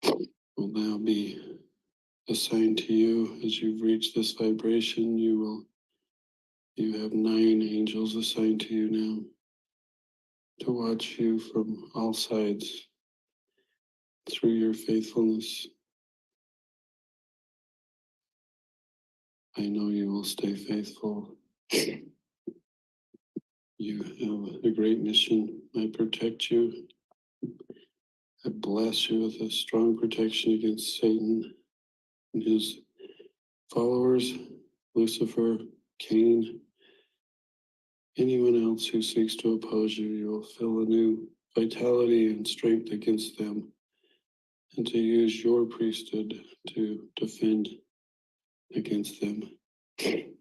will now be assigned to you as you've reached this vibration. You have 9 angels assigned to you now to watch you from all sides through your faithfulness. I know you will stay faithful. You have a great mission. I protect you. I bless you with a strong protection against Satan and his followers, Lucifer, Cain, anyone else who seeks to oppose you. You will feel a new vitality and strength against them, and to use your priesthood to defend against them. I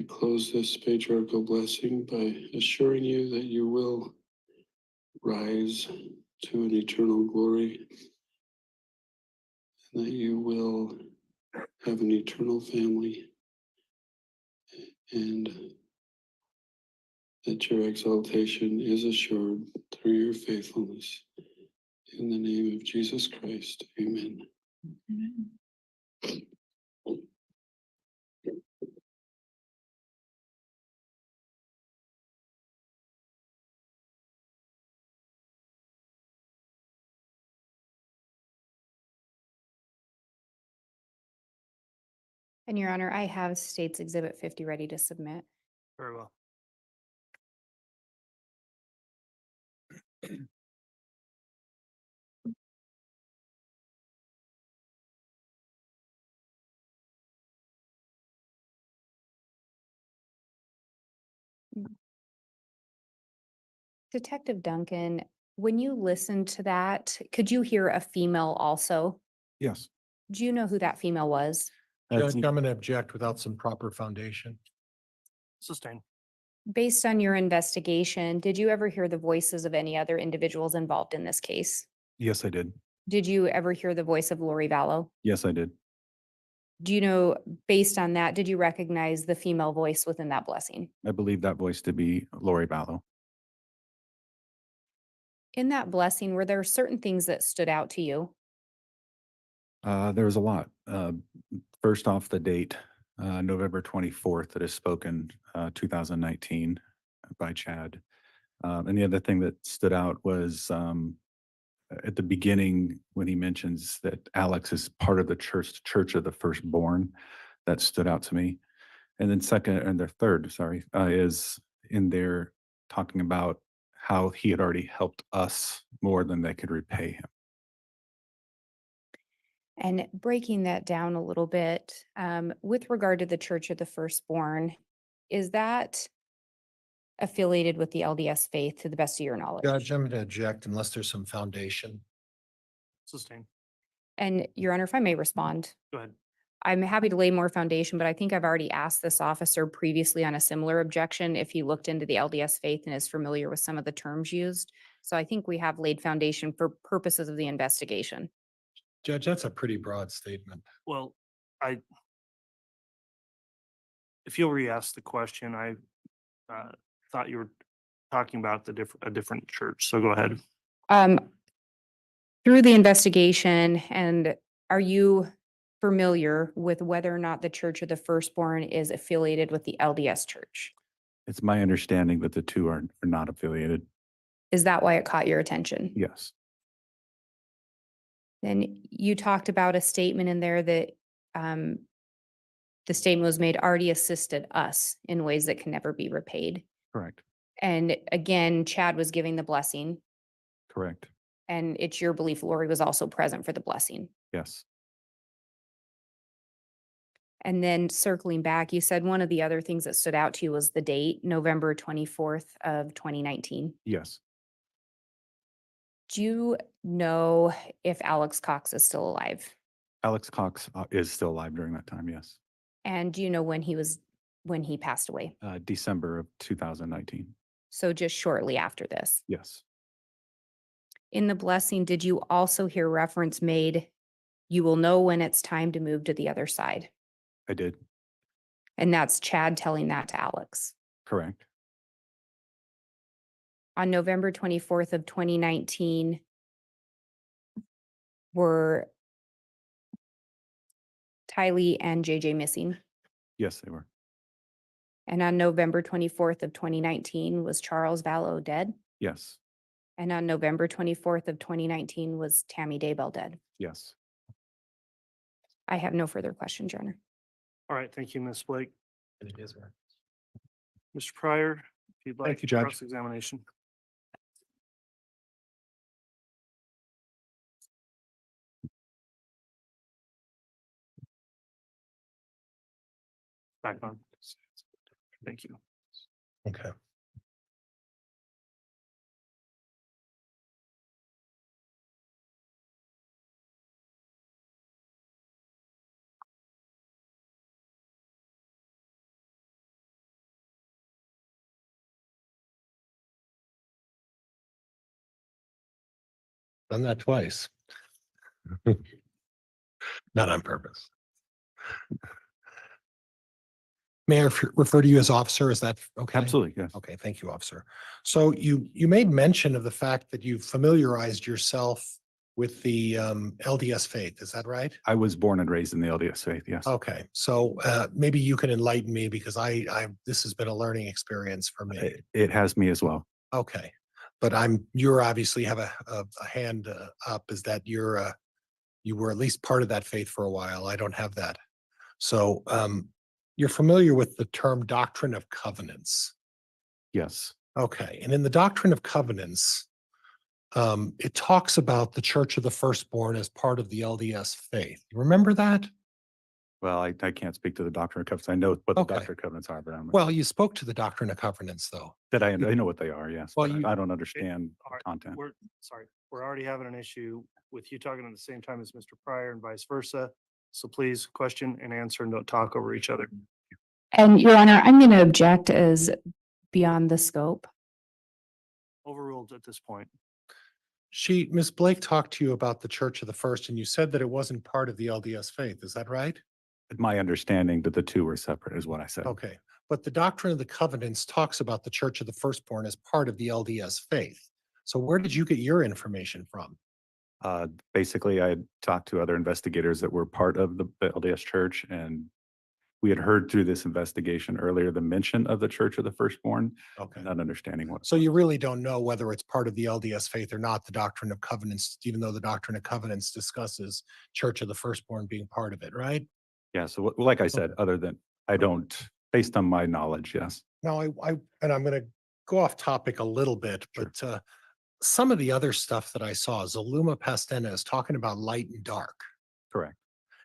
close this patriarchal blessing by assuring you that you will rise to an eternal glory, and that you will have an eternal family, and that your exaltation is assured through your faithfulness. In the name of Jesus Christ, amen. Amen. And Your Honor, I have State's Exhibit 50 ready to submit. Very well. Detective Duncan, when you listened to that, could you hear a female also? Yes. Do you know who that female was? That's- Judge, I'm going to object without some proper foundation. Sustained. Based on your investigation, did you ever hear the voices of any other individuals involved in this case? Yes, I did. Did you ever hear the voice of Lori Vallow? Yes, I did. Do you know, based on that, did you recognize the female voice within that blessing? I believe that voice to be Lori Vallow. In that blessing, were there certain things that stood out to you? There was a lot. First off, the date, November 24th, that is spoken, 2019 by Chad. And the other thing that stood out was at the beginning when he mentions that Alex is part of the Church of the Firstborn. That stood out to me. And then third, is in there talking about how he had already helped us more than they could repay him. And breaking that down a little bit, with regard to the Church of the Firstborn, is that affiliated with the LDS faith to the best of your knowledge? Judge, I'm going to object unless there's some foundation. Sustained. And Your Honor, if I may respond, Go ahead. I'm happy to lay more foundation, but I think I've already asked this officer previously on a similar objection if he looked into the LDS faith and is familiar with some of the terms used. So I think we have laid foundation for purposes of the investigation. Judge, that's a pretty broad statement. Well, if you'll re-ask the question, I thought you were talking about a different church. So go ahead. Through the investigation, and are you familiar with whether or not the Church of the Firstborn is affiliated with the LDS Church? It's my understanding that the two are not affiliated. Is that why it caught your attention? Yes. Then you talked about a statement in there that the statement was made already assisted us in ways that can never be repaid. Correct. And again, Chad was giving the blessing, Correct. and it's your belief Lori was also present for the blessing. Yes. And then circling back, you said one of the other things that stood out to you was the date, November 24th of 2019. Yes. Do you know if Alex Cox is still alive? Alex Cox is still alive during that time. Yes. And do you know when he passed away? December of 2019. So just shortly after this. Yes. In the blessing, did you also hear reference made, you will know when it's time to move to the other side? I did. And that's Chad telling that to Alex. Correct. On November 24th of 2019, were Tylee and JJ missing? Yes, they were. And on November 24th of 2019, was Charles Vallow dead? Yes. And on November 24th of 2019, was Tammy Daybell dead? Yes. I have no further questions, Your Honor. All right. Thank you, Ms. Blake. And it is, right. Mr. Pryor, if you'd like Thank you, Judge. cross-examination. Back on. Thank you. Okay. Done that twice. Not on purpose. May I refer to you as officer? Is that okay? Absolutely. Yes. Okay, thank you, officer. So you made mention of the fact that you familiarized yourself with the LDS faith. Is that right? I was born and raised in the LDS faith. Yes. Okay, so maybe you can enlighten me because this has been a learning experience for me. It has me as well. Okay, but you're obviously have a hand up. Is that you were at least part of that faith for a while? I don't have that. So you're familiar with the term doctrine of covenants. Yes, Okay, and in the doctrine of covenants, it talks about the Church of the Firstborn as part of the LDS faith. Remember that? well, I can't speak to the doctrine of covenants. I know what the Okay. doctrine of covenants are, but I'm. Well, you spoke to the doctrine of covenants, though. That I know what they are, yes, Well, but you- I don't understand All the right, content. We're, sorry, we're already having an issue with you talking at the same time as Mr. Pryor and vice versa. So please question and answer and don't talk over each other. And Your Honor, I'm going to object as beyond the scope. Overruled at this point. Ms. Blake talked to you about the Church of the First, and you said that it wasn't part of the LDS faith. Is that right? My understanding that the two were separate is what I said. Okay, but the doctrine of the covenants talks about the Church of the Firstborn as part of the LDS faith. So where did you get your information from? Basically, I had talked to other investigators that were part of the LDS Church, and we had heard through this investigation earlier the mention of the Church of the Firstborn, Okay. not understanding what. So you really don't know whether it's part of the LDS faith or not, the doctrine of covenants, even though the doctrine of covenants discusses Church of the Firstborn being part of it, right? Yeah, so like I said, other than, I don't, based on my knowledge, yes. Now, and I'm going to go off topic a little bit, Sure. but some of the other stuff that I saw, Zaluma Pastena is talking about light and dark. Correct.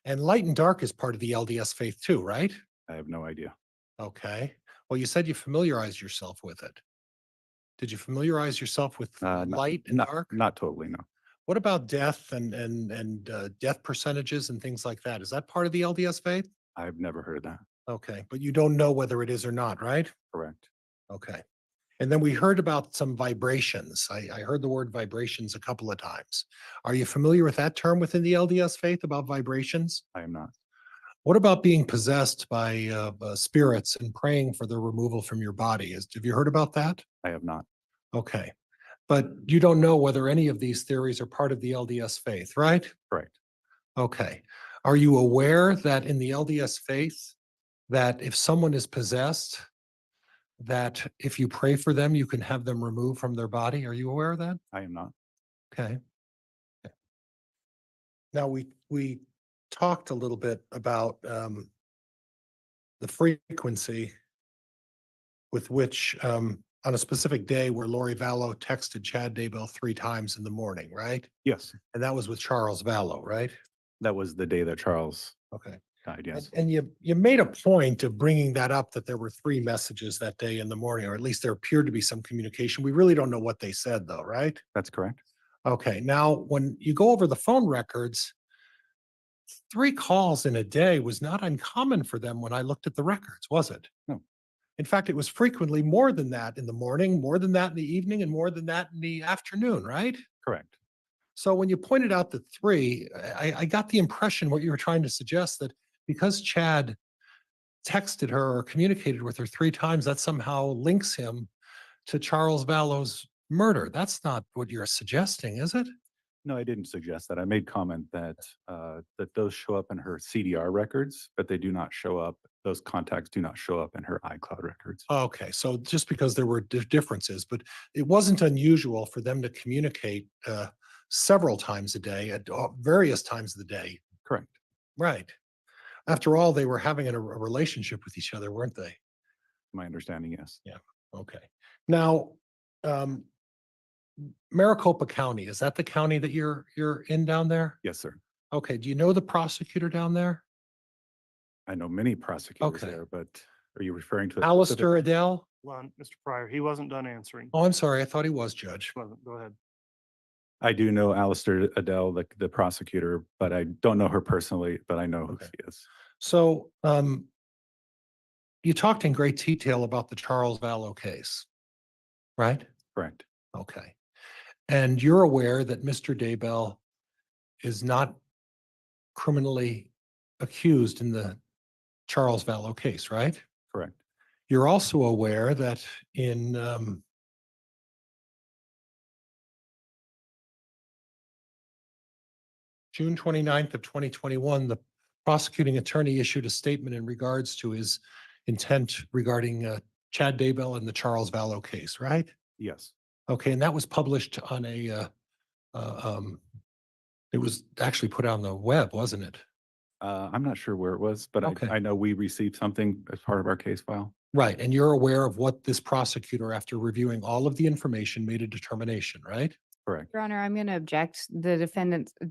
And light and dark is part of the LDS faith too, right? I have no idea. Okay. Well, you said you familiarized yourself with it. Did you familiarize yourself with light and dark? Not totally, no. What about death and death percentages and things like that? Is that part of the LDS faith? I've never heard of that. Okay, but you don't know whether it is or not, right? Correct. Okay. And then we heard about some vibrations. I heard the word vibrations a couple of times. Are you familiar with that term within the LDS faith about vibrations? I am not. What about being possessed by spirits and praying for their removal from your body? Have you heard about that? I have not. Okay. But you don't know whether any of these theories are part of the LDS faith, right? Correct. Okay. Are you aware that in the LDS faith, that if someone is possessed, that if you pray for them, you can have them removed from their body? Are you aware of that? I am not. Okay. Now, we talked a little bit about the frequency with which on a specific day where Lori Vallow texted Chad Daybell 3 times in the morning, right? Yes, And that was with Charles Vallow, right? that was the day that Charles Okay. died, yes. And you made a point of bringing that up, that there were 3 messages that day in the morning, or at least there appeared to be some communication. We really don't know what they said though, right? That's correct. Okay, now when you go over the phone records, 3 calls in a day was not uncommon for them when I looked at the records, was it? No. In fact, it was frequently more than that in the morning, more than that in the evening, and more than that in the afternoon, right? Correct. So when you pointed out the 3, I got the impression what you were trying to suggest, that because Chad texted her or communicated with her 3 times, that somehow links him to Charles Vallow's murder. That's not what you're suggesting, is it? No, I didn't suggest that. I made comment that that those show up in her CDR records, but they do not show up, those contacts do not show up in her iCloud records. Okay, so just because there were differences, but it wasn't unusual for them to communicate several times a day at various times of the day. Correct. Right. After all, they were having a relationship with each other, weren't they? My understanding, yes. Yeah. Okay. Now, Maricopa County, is that the county that you're in down there? Yes, sir. Okay. Do you know the prosecutor down there? I know many prosecutors Okay. there, but are you referring to? a specific- Alistair Adele? Hold on, Mr. Pryor, he wasn't done answering. Oh, I'm sorry. I thought he was, Judge. Wasn't. Go ahead. I do know Alistair Adele, the prosecutor, but I don't know her personally, but I know who Okay. she is. So, you talked in great detail about the Charles Vallow case, right? Correct. Okay. And you're aware that Mr. Daybell is not criminally accused in the Charles Vallow case, right? Correct. You're also aware that in June 29th of 2021, the prosecuting attorney issued a statement in regards to his intent regarding Chad Daybell and the Charles Vallow case, right? Yes. Okay, and that was published on it was actually put on the web, wasn't it? I'm not sure where it was, but Okay. I know we received something as part of our case file. Right, and you're aware of what this prosecutor, after reviewing all of the information, made a determination, right? Correct. Your Honor, I'm going to object. The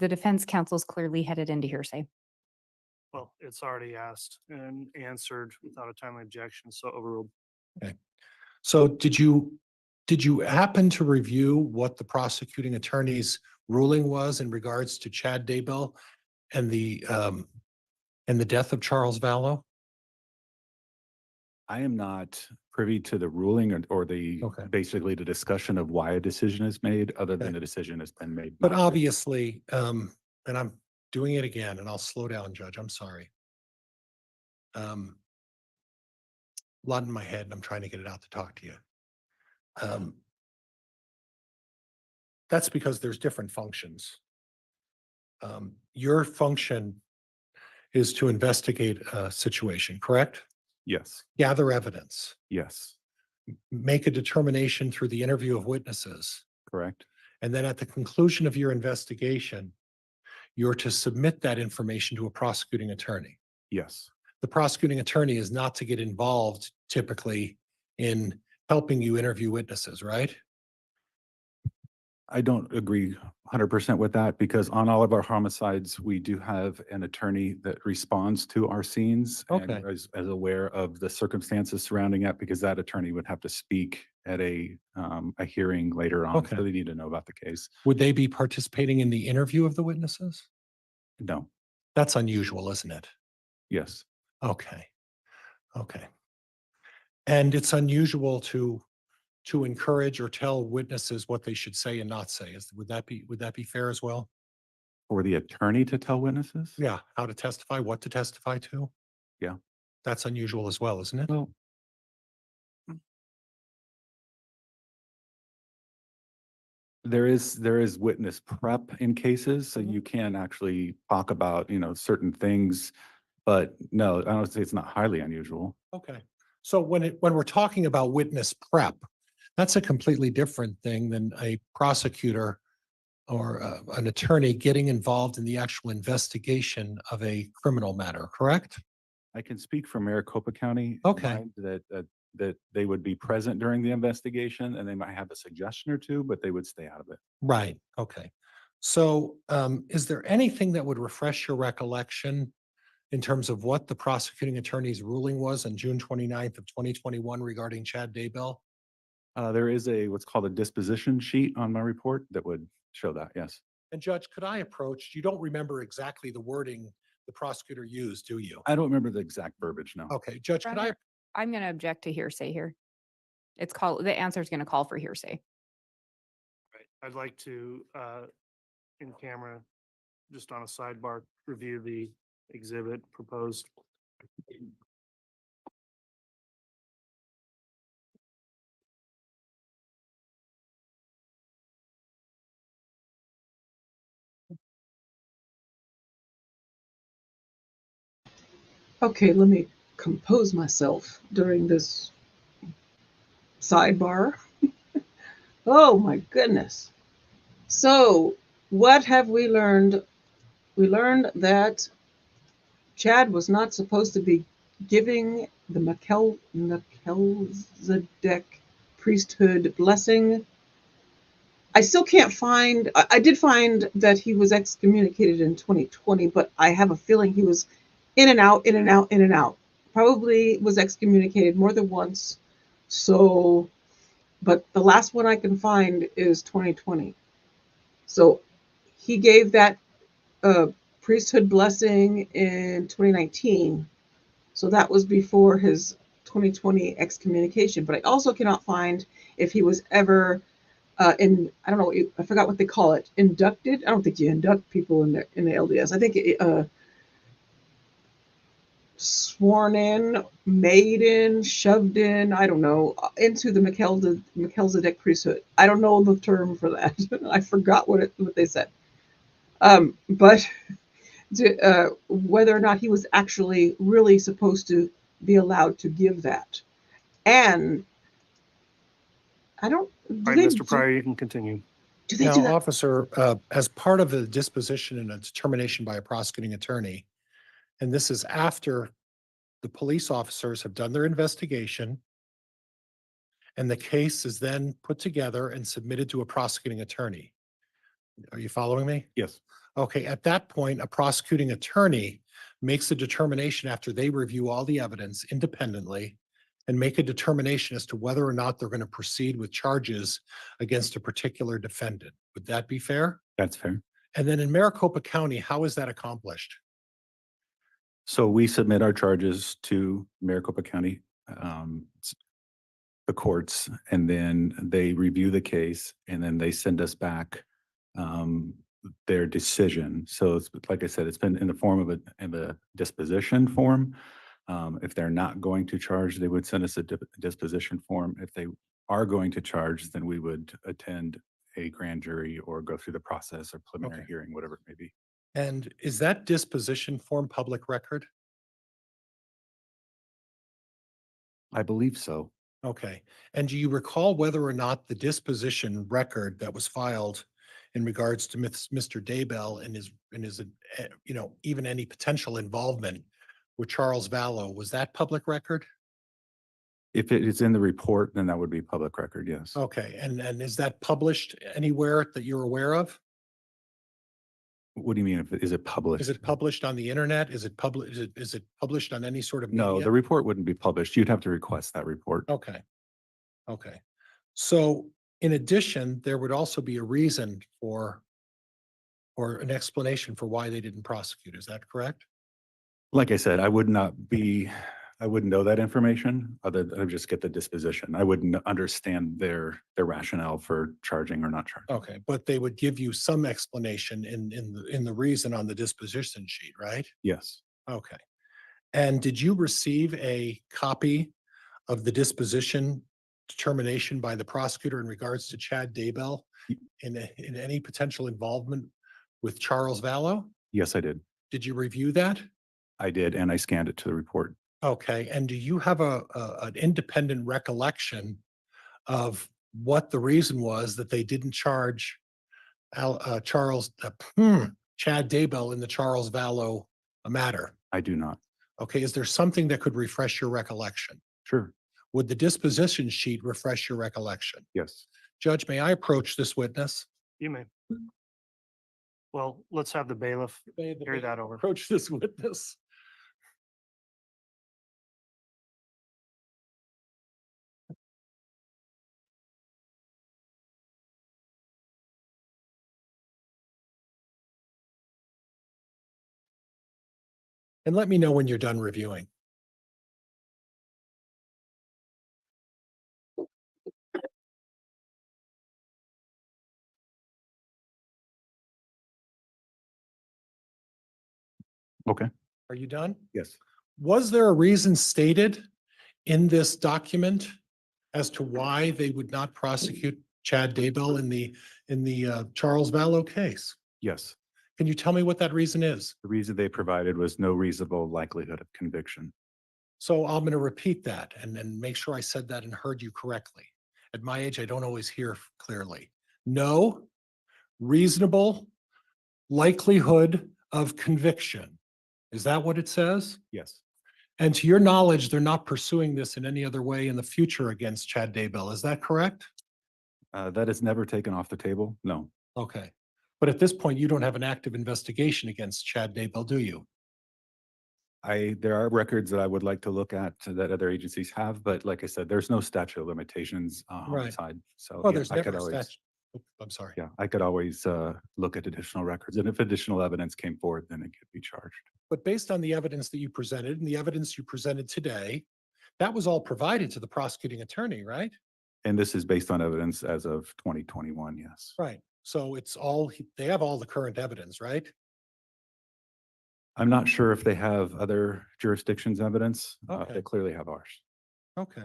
defense counsel's clearly headed into hearsay. Well, it's already asked and answered without a timely objection, so overruled. So did you happen to review what the prosecuting attorney's ruling was in regards to Chad Daybell and the death of Charles Vallow? I am not privy to the ruling or the, Okay. basically the discussion of why a decision is made, other than Okay. the decision has been made. But not- obviously, and I'm doing it again, and I'll slow down, Judge, I'm sorry. A lot in my head, and I'm trying to get it out to talk to you. That's because there's different functions. Your function is to investigate a situation, correct? Yes, Gather evidence, yes, make a determination through the interview of witnesses. correct. And then at the conclusion of your investigation, you're to submit that information to a prosecuting attorney. Yes, The prosecuting attorney is not to get involved typically in helping you interview witnesses, right? I don't agree 100% with that, because on all of our homicides, we do have an attorney that responds to our scenes and Okay. is aware of the circumstances surrounding it, because that attorney would have to speak at a hearing later on. Okay. So they need to know about the case. Would they be participating in the interview of the witnesses? No, That's unusual, isn't it? yes, Okay. Okay. And it's unusual to encourage or tell witnesses what they should say and not say. Would that be fair as well? for the attorney to tell witnesses? Yeah, how to testify, what to testify to? Yeah. That's unusual as well, isn't it? Well, there is witness prep in cases, so you can actually talk about, certain things, but no, I don't say it's not highly unusual. Okay. So when we're talking about witness prep, that's a completely different thing than a prosecutor or an attorney getting involved in the actual investigation of a criminal matter, correct? I can speak for Maricopa County. in Okay. mind that they would be present during the investigation, and they might have a suggestion or two, but they would stay out of it. Right, okay. So is there anything that would refresh your recollection in terms of what the prosecuting attorney's ruling was on June 29th of 2021 regarding Chad Daybell? There is what's called a disposition sheet on my report that would show that, yes. And Judge, could I approach, you don't remember exactly the wording the prosecutor used, do you? I don't remember the exact verbiage, no. Okay, Judge, could I, Brother, I'm going to object to hearsay here. The answer is going to call for hearsay. Right. I'd like to, in camera, just on a sidebar, review the exhibit proposed. Okay, let me compose myself during this sidebar. Oh my goodness. So, what have we learned? We learned that Chad was not supposed to be giving the Melchizedek priesthood blessing. I still can't find, I did find that he was excommunicated in 2020, but I have a feeling he was in and out, in and out, in and out. Probably was excommunicated more than once. So, but the last one I can find is 2020. So he gave that priesthood blessing in 2019. So that was before his 2020 excommunication. But I also cannot find if he was ever I don't know, I forgot what they call it, inducted. I don't think you induct people in the LDS. I think sworn in, made in, shoved in, I don't know, into the Melchizedek priesthood. I don't know the term for that. I forgot what they said. But whether or not he was actually really supposed to be allowed to give that. And I don't. All right, Mr. Pryor, you can continue. Do they now, do that? officer, as part of the disposition and a determination by a prosecuting attorney, And this is after the police officers have done their investigation. And the case is then put together and submitted to a prosecuting attorney. Are you following me? Yes. Okay, at that point, a prosecuting attorney makes a determination after they review all the evidence independently and make a determination as to whether or not they're going to proceed with charges against a particular defendant. Would that be fair? That's fair. And then in Maricopa County, how is that accomplished? So we submit our charges to Maricopa County, the courts, and then they review the case, and then they send us back their decision. So it's, like I said, it's been in the form of a disposition form. If they're not going to charge, they would send us a disposition form. If they are going to charge, then we would attend a grand jury or go through the process or preliminary Okay. hearing, whatever it may be. And is that disposition form public record? I believe so. Okay. And do you recall whether or not the disposition record that was filed in regards to Mr. Daybell and his, even any potential involvement with Charles Vallow, was that public record? If it is in the report, then that would be public record, yes. Okay. And is that published anywhere that you're aware of? What do you mean? Is it published? Is it published on the internet? Is it published? Is it published on any sort of media? No, the report wouldn't be published. You'd have to request that report. Okay. Okay. So in addition, there would also be a reason or an explanation for why they didn't prosecute. Is that correct? Like I said, I wouldn't know that information other than I would just get the disposition. I wouldn't understand their rationale for charging or not charging. Okay, but they would give you some explanation in the reason on the disposition sheet, right? Yes. Okay. And did you receive a copy of the disposition determination by the prosecutor in regards to Chad Daybell in any potential involvement with Charles Vallow? Yes, I did. Did you review that? I did, and I scanned it to the report. Okay, and do you have an independent recollection of what the reason was that they didn't charge Chad Daybell in the Charles Vallow matter? I do not. Okay, is there something that could refresh your recollection? Sure. Would the disposition sheet refresh your recollection? Yes. Judge, may I approach this witness? You may. Well, let's have the bailiff hear that over. Approach this witness. And let me know when you're done reviewing. Okay. Are you done? Yes. Was there a reason stated in this document as to why they would not prosecute Chad Daybell in the Charles Vallow case? Yes. Can you tell me what that reason is? The reason they provided was no reasonable likelihood of conviction. So I'm going to repeat that and make sure I said that and heard you correctly. At my age, I don't always hear clearly. No reasonable likelihood of conviction. Is that what it says? Yes. And to your knowledge, they're not pursuing this in any other way in the future against Chad Daybell. Is that correct? That is never taken off the table. No. Okay. But at this point, you don't have an active investigation against Chad Daybell, do you? There are records that I would like to look at that other agencies have, but like I said, there's no statute of limitations on the Right. side. So Oh, yeah, there's I never could a always, statute. I'm sorry. yeah, I could always look at additional records. And if additional evidence came forward, then it could be charged. But based on the evidence that you presented and the evidence you presented today, that was all provided to the prosecuting attorney, right? And this is based on evidence as of 2021, yes. Right. So it's all, they have all the current evidence, right? I'm not sure if they have other jurisdictions' evidence. Okay. They clearly have ours. Okay.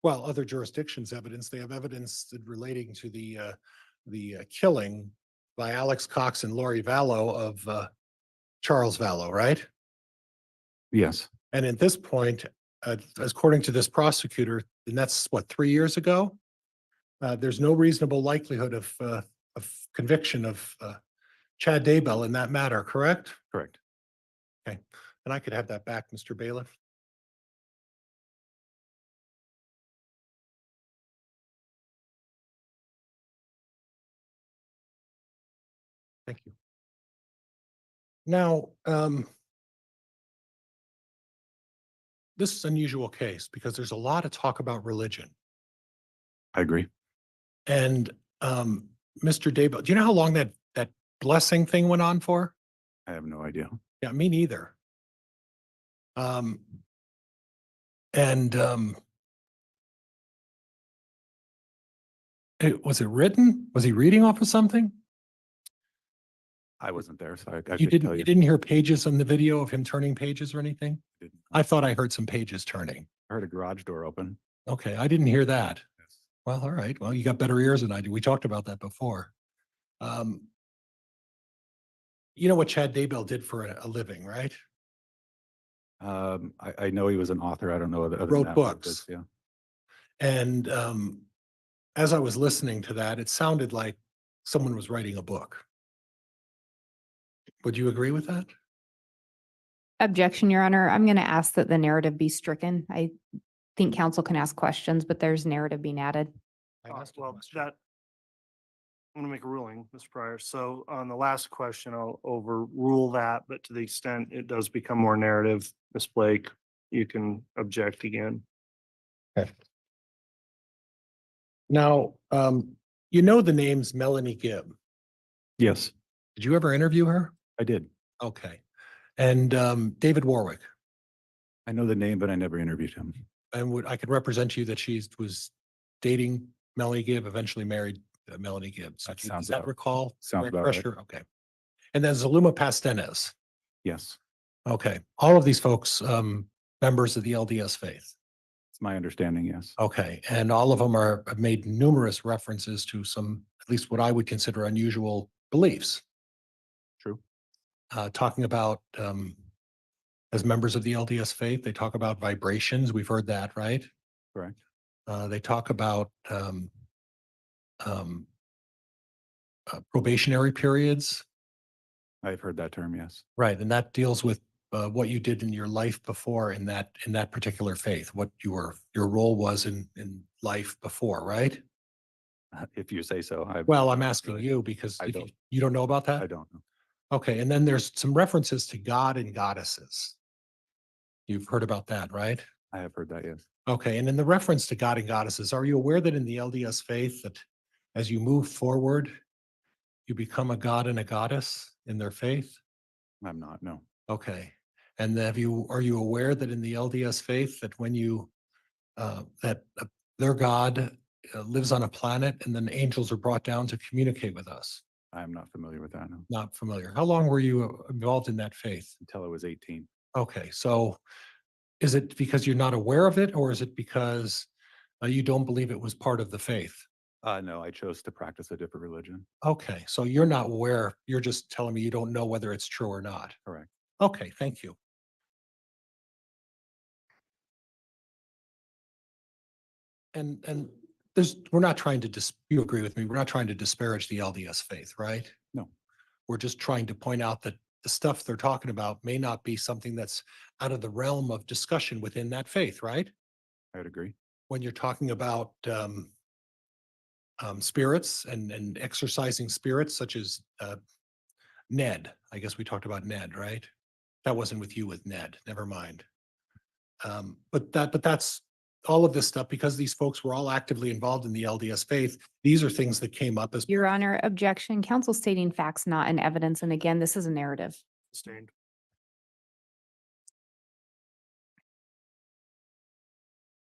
Well, other jurisdictions' evidence, they have evidence relating to the killing by Alex Cox and Lori Vallow of Charles Vallow, right? Yes. And at this point, according to this prosecutor, and that's what, 3 years ago? There's no reasonable likelihood of conviction of Chad Daybell in that matter, correct? Correct. Okay. And I could have that back, Mr. Bailiff. Thank you. Now, this is an unusual case because there's a lot of talk about religion. I agree. And Mr. Daybell, do you know how long that blessing thing went on for? I have no idea. Yeah, me neither. Was it written? Was he reading off of something? I wasn't there, so I You couldn't didn't, tell you you. didn't hear pages on the video of him turning pages or anything? Didn't. I thought I heard some pages turning. I heard a garage door open. Okay, I didn't hear that. Well, all right. Well, you got better ears than I do. We talked about that before. You know what Chad Daybell did for a living, right? I know he was an author. I don't know. Other than Wrote that, books. Yeah. And as I was listening to that, it sounded like someone was writing a book. Would you agree with that? Objection, Your Honor. I'm going to ask that the narrative be stricken. I think council can ask questions, but there's narrative being added. Well, that, I'm gonna make a ruling, Mr. Pryor. So on the last question, I'll overrule that, but to the extent it does become more narrative, Ms. Blake, you can object again. Okay. Now, you know the name's Melanie Gibb. Yes, Did you ever interview her? I did. Okay. And David Warwick. I know the name, but I never interviewed him. And I could represent to you that she was dating Melanie Gibb, eventually married Melanie Gibb. So That does sounds that about- recall? sounds about right. Refresher? Okay. And then Zaluma Pastenes. Yes, Okay. All of these folks, members of the LDS faith. it's my understanding. Yes. Okay. And all of them have made numerous references to some, at least what I would consider unusual beliefs. True. Talking about, as members of the LDS faith, they talk about vibrations. We've heard that, right? Correct. They talk about probationary periods. I've heard that term. Yes. Right. And that deals with what you did in your life before in that particular faith, what your role was in life before, right? If you say so. Well, I'm asking really- you because I if don't. you don't know about that? I don't know. Okay. And then there's some references to God and goddesses. You've heard about that, right? I have heard that. Yes. Okay. And in the reference to God and goddesses, are you aware that in the LDS faith that as you move forward, you become a god and a goddess in their faith? I'm not. No. Okay. And are you aware that in the LDS faith that when you, their God lives on a planet and then angels are brought down to communicate with us? I'm not familiar with that. No. Not familiar. How long were you involved in that faith? Until I was 18. Okay. So is it because you're not aware of it or is it because you don't believe it was part of the faith? No, I chose to practice a different religion. Okay. So you're not aware. You're just telling me you don't know whether it's true or not. Correct. Okay. Thank you. And we're not trying to you agree with me, we're not trying to disparage the LDS faith, right? No. We're just trying to point out that the stuff they're talking about may not be something that's out of the realm of discussion within that faith, right? I would agree. When you're talking about spirits and exercising spirits such as Ned, I guess we talked about Ned, right? That wasn't with you with Ned, never mind. But that's all of this stuff, because these folks were all actively involved in the LDS faith. These are things that came up as Your Honor, objection. Counsel stating facts not in evidence. And again, this is a narrative. Sustained.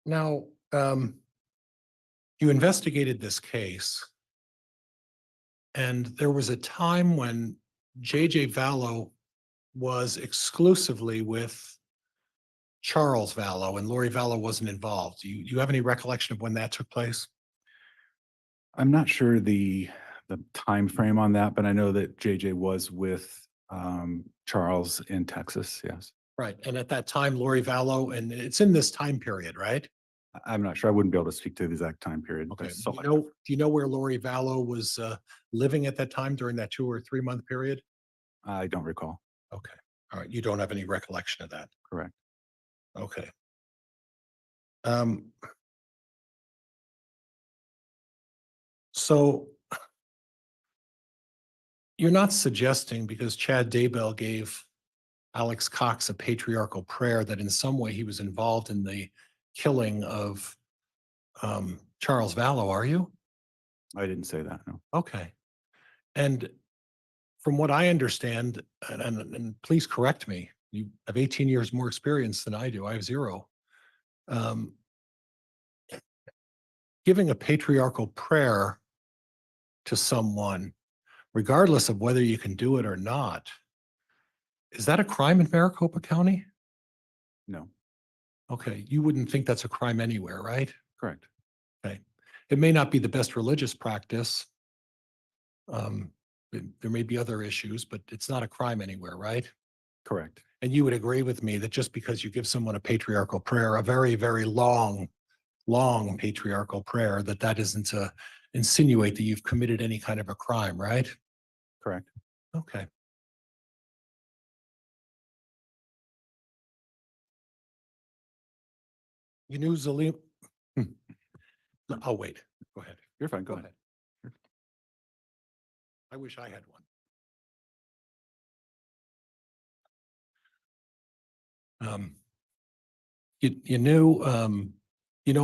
now. You investigated this case, and there was a time when J.J. Vallow was exclusively with Charles Vallow, and Lori Vallow wasn't involved. Do you have any recollection of when that took place? I'm not sure the time frame on that, but I know that JJ was with Charles in Texas. Yes. Right. And at that time, Lori Vallow, and it's in this time period, right? I'm not sure. I wouldn't be able to speak to the exact time period. Okay. There's so Do much. do you know where Lori Vallow was living at that time during that 2 or 3 month period? I don't recall. Okay. All right, you don't have any recollection of that? Correct. Okay. So you're not suggesting, because Chad Daybell gave Alex Cox a patriarchal prayer, that in some way he was involved in the killing of Charles Vallow, are you? I didn't say that, no. Okay. And from what I understand, and please correct me, you have 18 years more experience than I do. I have 0. Giving a patriarchal prayer to someone, regardless of whether you can do it or not, is that a crime in Maricopa County? No, Okay, you wouldn't think that's a crime anywhere, right? correct. Okay. It may not be the best religious practice. There may be other issues, but it's not a crime anywhere, right? Correct. And you would agree with me that just because you give someone a patriarchal prayer, a very, very long patriarchal prayer, that isn't to insinuate that you've committed any kind of a crime, right? Correct. Okay. You knew Zalim. I'll wait. Go ahead. You're fine. Go ahead. I wish I had one. You know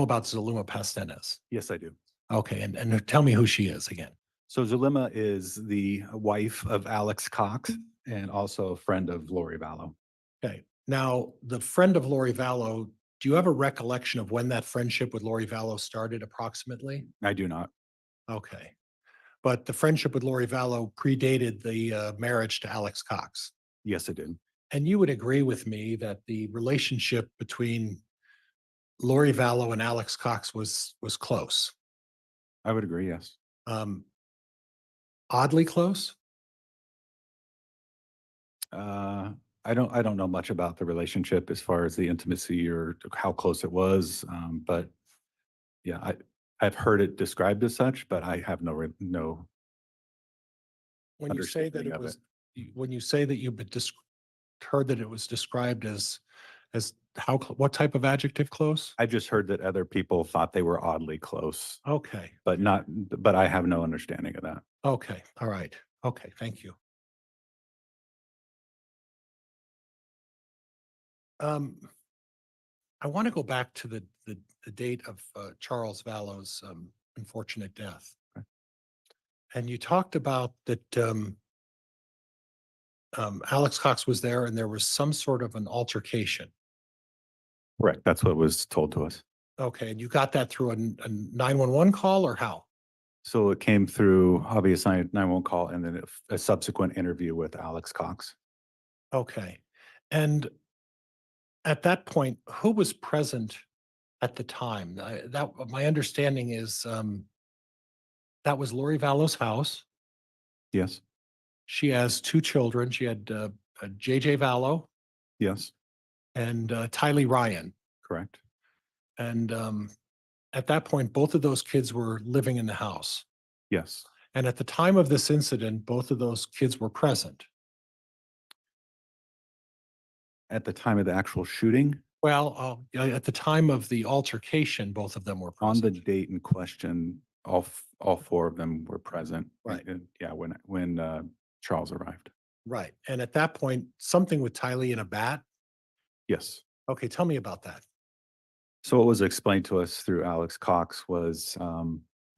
about Zulema Pastenes. Yes, I do. Okay, and tell me who she is again. So Zulema is the wife of Alex Cox and also a friend of Lori Vallow. Okay, now the friend of Lori Vallow, do you have a recollection of when that friendship with Lori Vallow started approximately? I do not. Okay, but the friendship with Lori Vallow predated the marriage to Alex Cox. Yes, it did. And you would agree with me that the relationship between Lori Vallow and Alex Cox was close. I would agree, yes. Oddly close? I don't know much about the relationship as far as the intimacy or how close it was. But yeah, I've heard it described as such, but I have no When you say that understanding it of was, when you say that you've heard that it was described as how, what type of adjective close? I just heard that other people thought they were oddly close, Okay, but I have no understanding of that. okay, all right. Okay, thank you. I want to go back to the date of Charles Vallow's unfortunate death. Okay. And you talked about that Alex Cox was there and there was some sort of an altercation. Correct. That's what was told to us. Okay, and you got that through a 911 call or how? So it came through obvious 911 call and then a subsequent interview with Alex Cox. Okay. And at that point, who was present at the time? That my understanding is that was Lori Vallow's house. Yes. She has 2 children. She had JJ Vallow Yes. and Tylee Ryan. Correct. And at that point, both of those kids were living in the house. Yes. And at the time of this incident, both of those kids were present. At the time of the actual shooting, Well, at the time of the altercation, both of them were on present. the date in question, all 4 of them were present. Right. Yeah, when Charles arrived. Right. And at that point, something with Tylee and a bat. Yes. Okay, tell me about that. So what was explained to us through Alex Cox was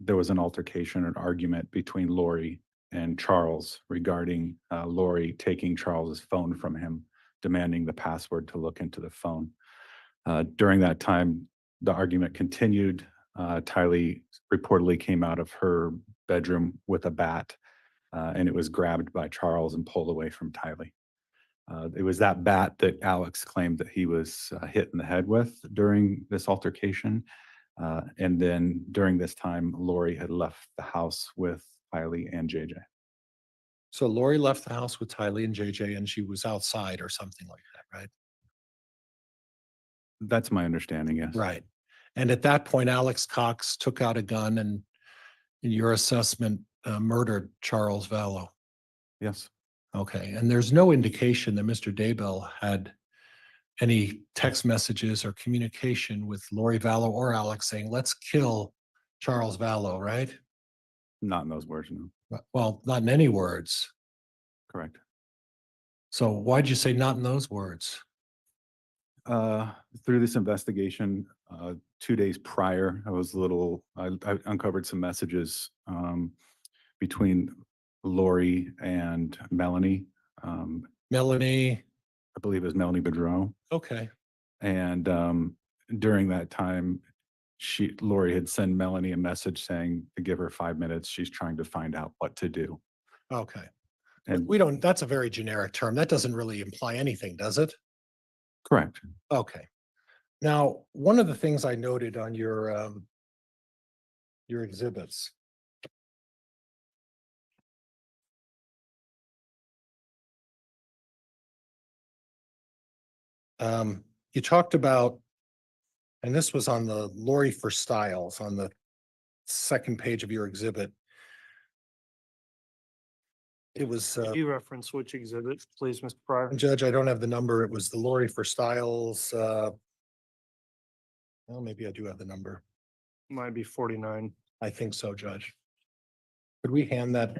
there was an altercation, an argument between Lori and Charles regarding Lori taking Charles's phone from him, demanding the password to look into the phone. During that time, the argument continued. Tylee reportedly came out of her bedroom with a bat, and it was grabbed by Charles and pulled away from Tylee. It was that bat that Alex claimed that he was hit in the head with during this altercation. And then during this time, Lori had left the house with Tylee and JJ. So Lori left the house with Tylee and JJ and she was outside or something like that, right? That's my understanding, yes. Right. And at that point, Alex Cox took out a gun and in your assessment, murdered Charles Vallow. Yes. Okay, and there's no indication that Mr. Daybell had any text messages or communication with Lori Vallow or Alex saying, let's kill Charles Vallow, right? Not in those words, no. Well, not in any words. Correct. So why'd you say not in those words? Through this investigation, 2 days prior, I uncovered some messages between Lori and Melanie. Melanie, I believe it was Melanie Bedreau. okay, And during that time, Lori had sent Melanie a message saying to give her 5 minutes. She's trying to find out what to do. okay. And We don't, that's a very generic term. That doesn't really imply anything, does it? correct. Okay. Now, one of the things I noted on your exhibits. You talked about, and this was on the Lori for Styles on the second page of your exhibit. It was, Could you reference which exhibit, please, Mr. Pryor? Judge, I don't have the number. It was the Lori for Styles. Well, maybe I do have the number. Might be 49. I think so, Judge. Could we hand that?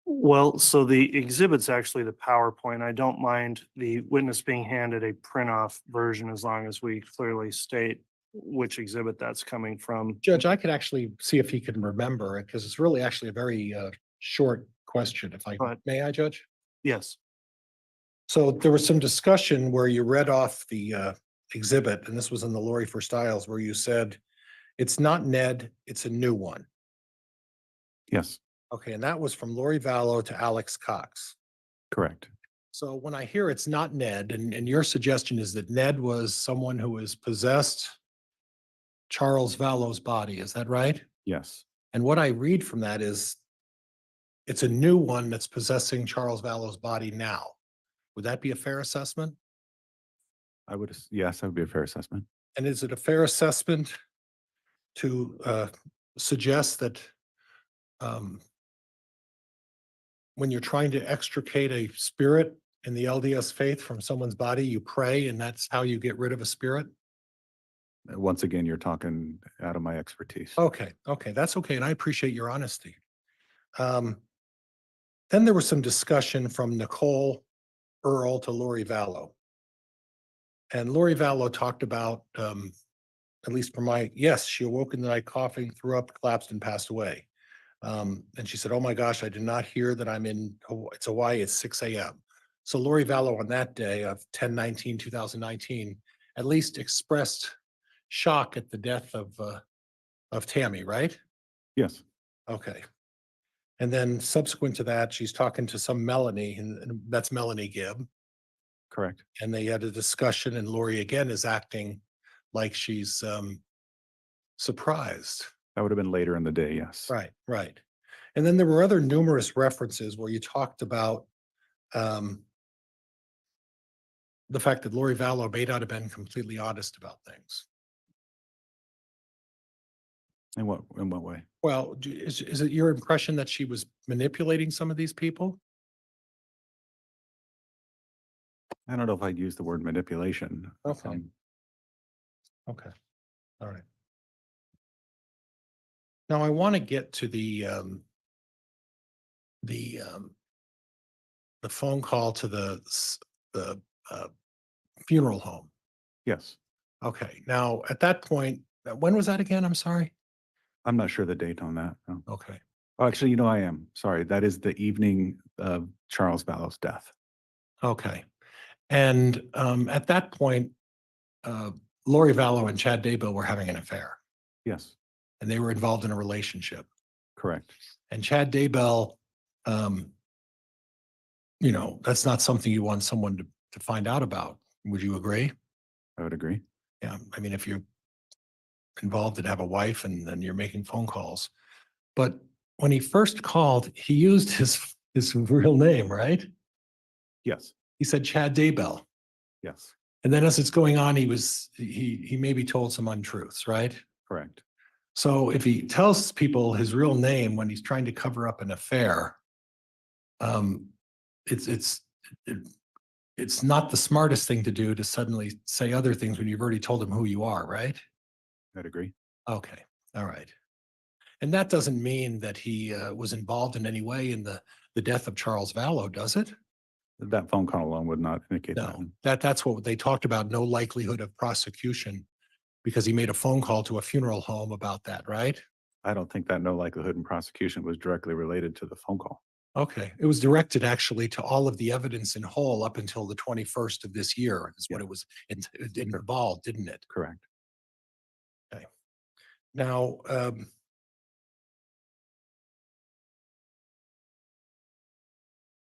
Well, so the exhibit's actually the PowerPoint. I don't mind the witness being handed a print off version as long as we clearly state which exhibit that's coming from. Judge, I could actually see if he can remember it because it's really actually a very short question. If I may, I Judge? Yes. So there was some discussion where you read off the exhibit, and this was in the Lori for Styles, where you said, it's not Ned, it's a new one. Yes, Okay, and that was from Lori Vallow to Alex Cox. correct. So when I hear it's not Ned, and your suggestion is that Ned was someone who has possessed Charles Vallow's body, is that right? Yes, And what I read from that is it's a new one that's possessing Charles Vallow's body now. Would that be a fair assessment? yes, that would be a fair assessment. And is it a fair assessment to suggest that when you're trying to extricate a spirit in the LDS faith from someone's body, you pray and that's how you get rid of a spirit? Once again, you're talking out of my expertise. Okay, okay, that's okay. And I appreciate your honesty. Then there was some discussion from Nicole Earl to Lori Vallow. And Lori Vallow talked about, at least for yes, she awoke in the night coughing, threw up, collapsed, and passed away. And she said, oh my gosh, I did not hear that it's Hawaii, it's 6 a.m. So Lori Vallow on that day of 10/19/2019 at least expressed shock at the death of Tammy, right? Yes, Okay. And then subsequent to that, she's talking to some Melanie, and that's Melanie Gibb. correct. And they had a discussion, and Lori again is acting like she's surprised. That would have been later in the day, yes. Right, right. And then there were other numerous references where you talked about the fact that Lori Vallow may not have been completely honest about things. In what way? Well, is it your impression that she was manipulating some of these people? I don't know if I'd use the word manipulation. Okay. Okay, all right. Now I want to get to the phone call to the funeral home. Yes, Okay, now at that point, when was that again? I'm sorry. I'm not sure the date on that. No. Okay, Oh, actually, I am. Sorry. That is the evening of Charles Vallow's death. okay. And at that point, Lori Vallow and Chad Daybell were having an affair, Yes, and they were involved in a relationship. correct. And Chad Daybell, that's not something you want someone to find out about. Would you agree? I would agree. Yeah, I mean, if you're involved and have a wife and then you're making phone calls. But when he first called, he used his real name, right? Yes, He said Chad Daybell. yes, And then as it's going on, he maybe told some untruths, right? correct. So if he tells people his real name when he's trying to cover up an affair, it's not the smartest thing to do to suddenly say other things when you've already told him who you are, right? I'd agree. Okay, all right. And that doesn't mean that he was involved in any way in the death of Charles Vallow, does it? That phone call alone would not indicate that. No, that's what they talked about, no likelihood of prosecution because he made a phone call to a funeral home about that, right? I don't think that no likelihood in prosecution was directly related to the phone call. Okay, it was directed actually to all of the evidence in whole up until the 21st of this year is what it was involved, didn't it? Correct. Okay. Now,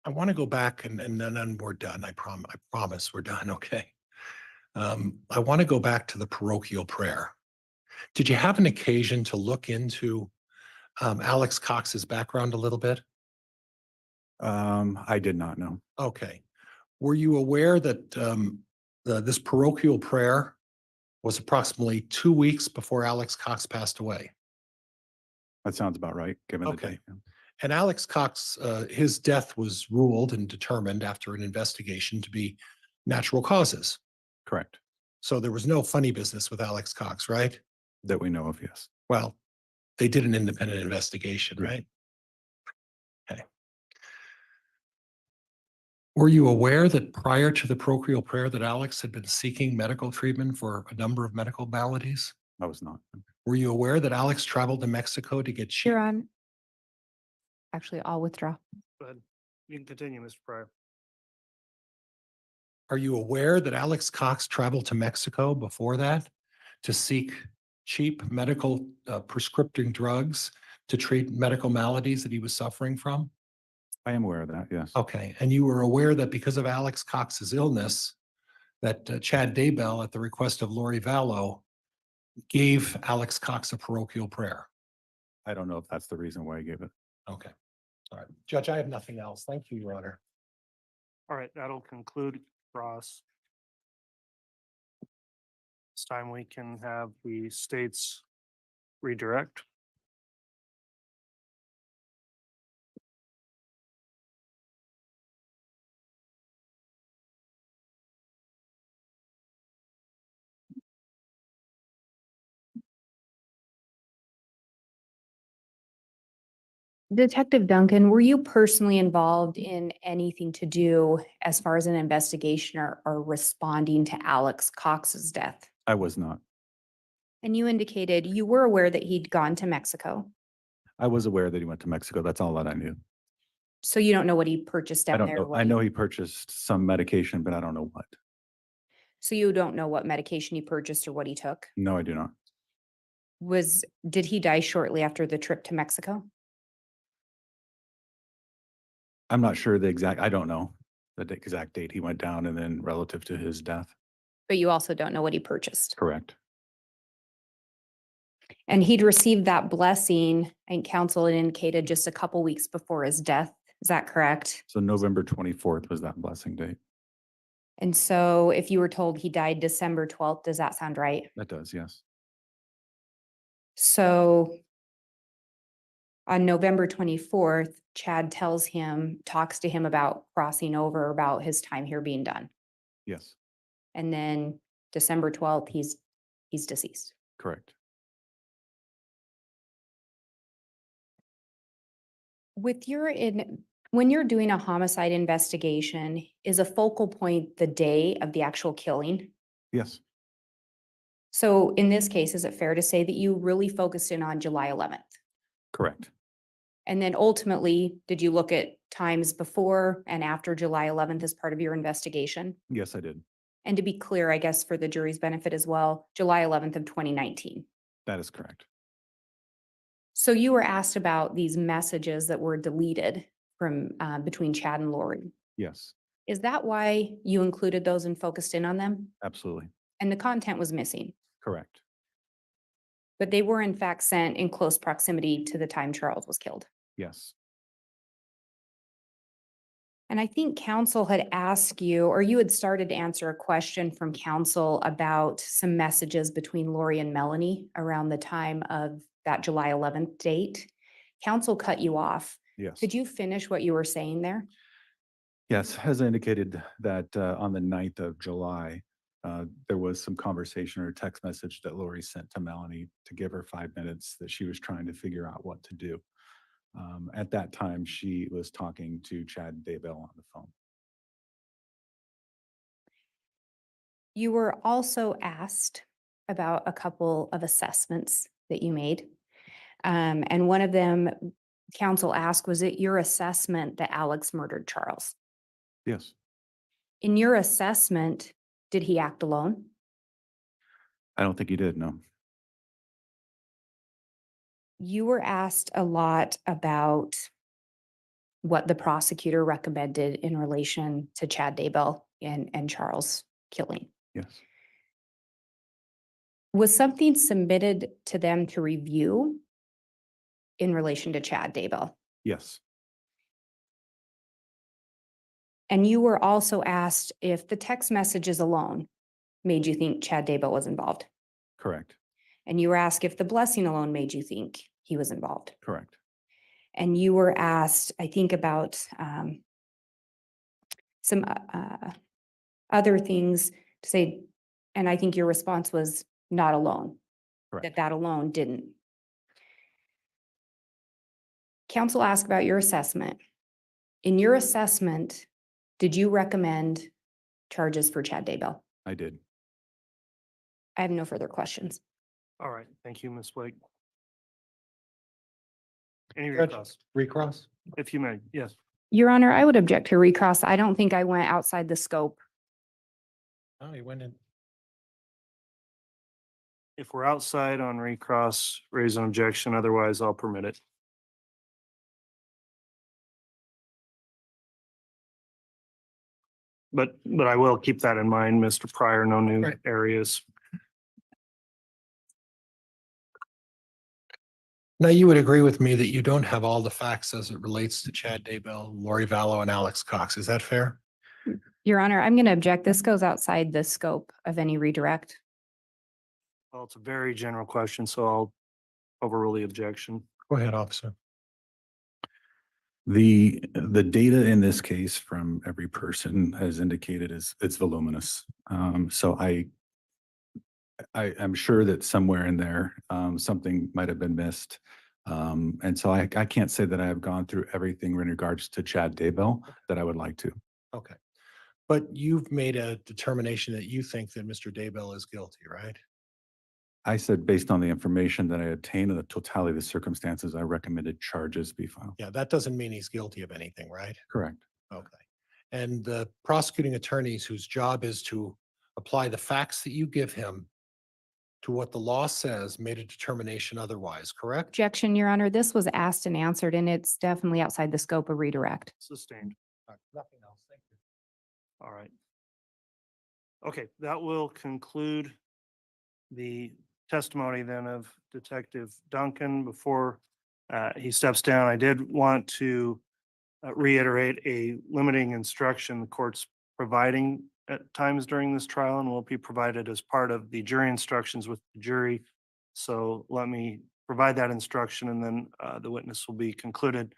I want to go back and then we're done. I promise we're done. Okay. I want to go back to the parochial prayer. Did you have an occasion to look into Alex Cox's background a little bit? I did not know. Okay. Were you aware that this parochial prayer was approximately 2 weeks before Alex Cox passed away? That sounds about right, given the Okay. date. Yeah. And Alex Cox, his death was ruled and determined after an investigation to be natural causes. Correct. So there was no funny business with Alex Cox, right? That we know of, yes. Well, they did an independent investigation, Yeah. right? Okay. Were you aware that prior to the parochial prayer that Alex had been seeking medical treatment for a number of medical maladies? I was not. Were you aware that Alex traveled to Mexico to get Your Honor. Actually, I'll withdraw. Go ahead. You can continue, Mr. Pryor. Are you aware that Alex Cox traveled to Mexico before that to seek cheap medical prescription drugs to treat medical maladies that he was suffering from? I am aware of that, yes. Okay, and you were aware that because of Alex Cox's illness, that Chad Daybell, at the request of Lori Vallow, gave Alex Cox a parochial prayer? I don't know if that's the reason why I gave it. Okay, all right. Judge, I have nothing else. Thank you, Your Honor. All right, that'll conclude cross. This time we can have the states redirect. Detective Duncan, were you personally involved in anything to do as far as an investigation or responding to Alex Cox's death? I was not. And you indicated you were aware that he'd gone to Mexico. I was aware that he went to Mexico. That's all that I knew. So you don't know what he purchased I down don't there? know. what I he- know he purchased some medication, but I don't know what. So you don't know what medication he purchased or what he took? No, I do not. Did he die shortly after the trip to Mexico? I'm not sure I don't know the exact date he went down and then relative to his death. But you also don't know what he purchased. Correct. And he'd received that blessing and counsel had indicated just a couple weeks before his death. Is that correct? So November 24th was that blessing date. And so if you were told he died December 12th, does that sound right? That does, yes. So on November 24th, Chad talks to him about crossing over, about his time here being done. Yes, And then December 12th, he's deceased. correct. When you're doing a homicide investigation, is a focal point the day of the actual killing? Yes, So in this case, is it fair to say that you really focused in on July 11th? correct. And then ultimately, did you look at times before and after July 11th as part of your investigation? Yes, I did. And to be clear, I guess for the jury's benefit as well, July 11th of 2019. That is correct. So you were asked about these messages that were deleted from between Chad and Lori. Yes, Is that why you included those and focused in on them? absolutely. And the content was missing, Correct. but they were in fact sent in close proximity to the time Charles was killed. Yes, And I think council had asked you, or you had started to answer a question from council about some messages between Lori and Melanie around the time of that July 11th date. Council cut you off. Yes. Could you finish what you were saying there? Yes, as I indicated that on the 9th of July, there was some conversation or text message that Lori sent to Melanie to give her 5 minutes that she was trying to figure out what to do. At that time, she was talking to Chad Daybell on the phone. You were also asked about a couple of assessments that you made. And one of them, council asked, was it your assessment that Alex murdered Charles? Yes, In your assessment, did he act alone? I don't think he did, no. You were asked a lot about what the prosecutor recommended in relation to Chad Daybell and Charles killing. Yes, Was something submitted to them to review in relation to Chad Daybell? yes, And you were also asked if the text messages alone made you think Chad Daybell was involved. correct, And you were asked if the blessing alone made you think he was involved. correct. And you were asked, I think, about some other things to say, and I think your response was not alone, Correct. that alone didn't. Council asked about your assessment. In your assessment, did you recommend charges for Chad Daybell? I did. I have no further questions. All right, thank you, Ms. Blake. Any Judge, recross? recross? If you may, yes. Your Honor, I would object to recross. I don't think I went outside the scope. Oh, he went in. If we're outside on recross, raise an objection, otherwise I'll permit it. But I will keep that in mind, Mr. Pryor, no new Right. areas. Now, you would agree with me that you don't have all the facts as it relates to Chad Daybell, Lori Vallow, and Alex Cox. Is that fair? Your Honor, I'm going to object. This goes outside the scope of any redirect. Well, it's a very general question, so I'll overrule the objection. Go ahead, officer. The data in this case from every person as indicated is it's voluminous. So I'm sure that somewhere in there, something might have been missed. And so I can't say that I have gone through everything in regards to Chad Daybell that I would like to. Okay. But you've made a determination that you think that Mr. Daybell is guilty, right? I said, based on the information that I obtained and the totality of the circumstances, I recommended charges be filed. Yeah, that doesn't mean he's guilty of anything, right? Correct. Okay. And the prosecuting attorneys whose job is to apply the facts that you give him to what the law says made a determination otherwise, correct? Objection, Your Honor. This was asked and answered, and it's definitely outside the scope of redirect. Sustained. Nothing else. Thank you. All right. Okay, that will conclude the testimony then of Detective Duncan. Before he steps down, I did want to reiterate a limiting instruction the court's providing at times during this trial and will be provided as part of the jury instructions with the jury. So let me provide that instruction and then the witness will be concluded.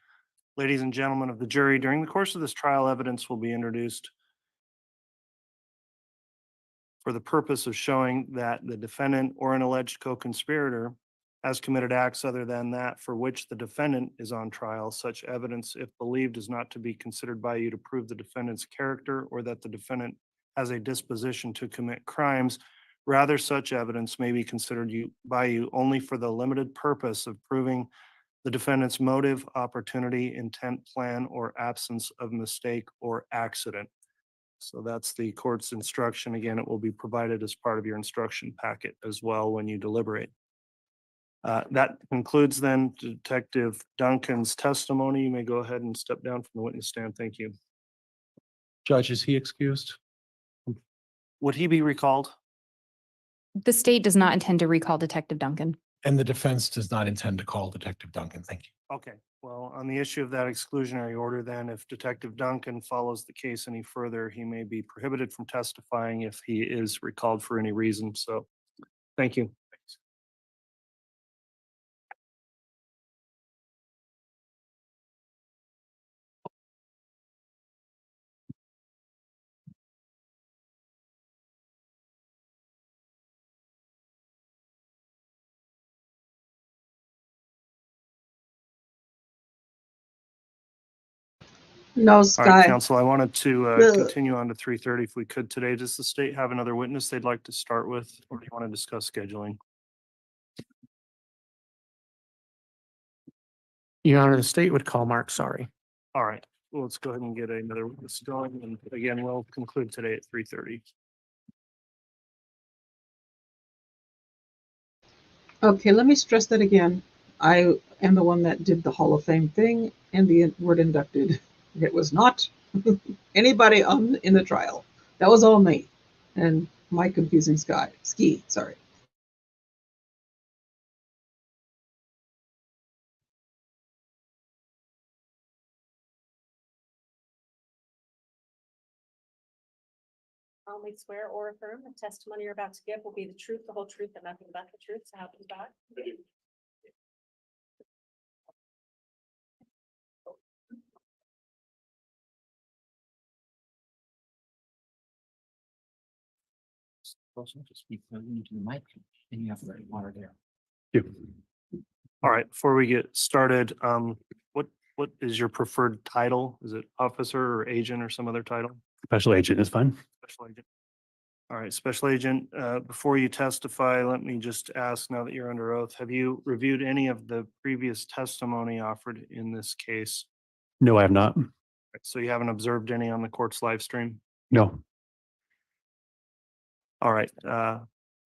Ladies and gentlemen of the jury, during the course of this trial, evidence will be introduced for the purpose of showing that the defendant or an alleged co-conspirator has committed acts other than that for which the defendant is on trial. Such evidence, if believed, is not to be considered by you to prove the defendant's character or that the defendant has a disposition to commit crimes. Rather, such evidence may be considered by you only for the limited purpose of proving the defendant's motive, opportunity, intent, plan, or absence of mistake or accident. So that's the court's instruction. Again, it will be provided as part of your instruction packet as well when you deliberate. That concludes then Detective Duncan's testimony. You may go ahead and step down from the witness stand. Thank you. Judge, is he excused? Would he be recalled? The state does not intend to recall Detective Duncan. And the defense does not intend to call Detective Duncan. Thank you. Okay, well, on the issue of that exclusionary order, then if Detective Duncan follows the case any further, he may be prohibited from testifying if he is recalled for any reason. So, thank you. No, All right, Sky. council, I wanted to Ugh. continue on to 3:30 if we could today. Does the state have another witness they'd like to start with, or do you want to discuss scheduling? Your Honor, the state would call Mark, sorry. All right, well, let's go ahead and get another witness going, and again, we'll conclude today at 3:30. Okay, let me stress that again. I am the one that did the Hall of Fame thing and the word inducted. It was not anybody in the trial. That was all me and my confusing ski. Sorry. Solemnly swear or affirm the testimony you're about to give will be the truth, the whole truth, and nothing but the truth, so help you God. Also, just speak into the mic and you have the water there. All right, before we get started, what is your preferred title? Is it officer or agent or some other title? Special agent is fine. Special agent. All right, special agent, before you testify, let me just ask, now that you're under oath, have you reviewed any of the previous testimony offered in this case? No, I have not. So you haven't observed any on the court's live stream? No. All right,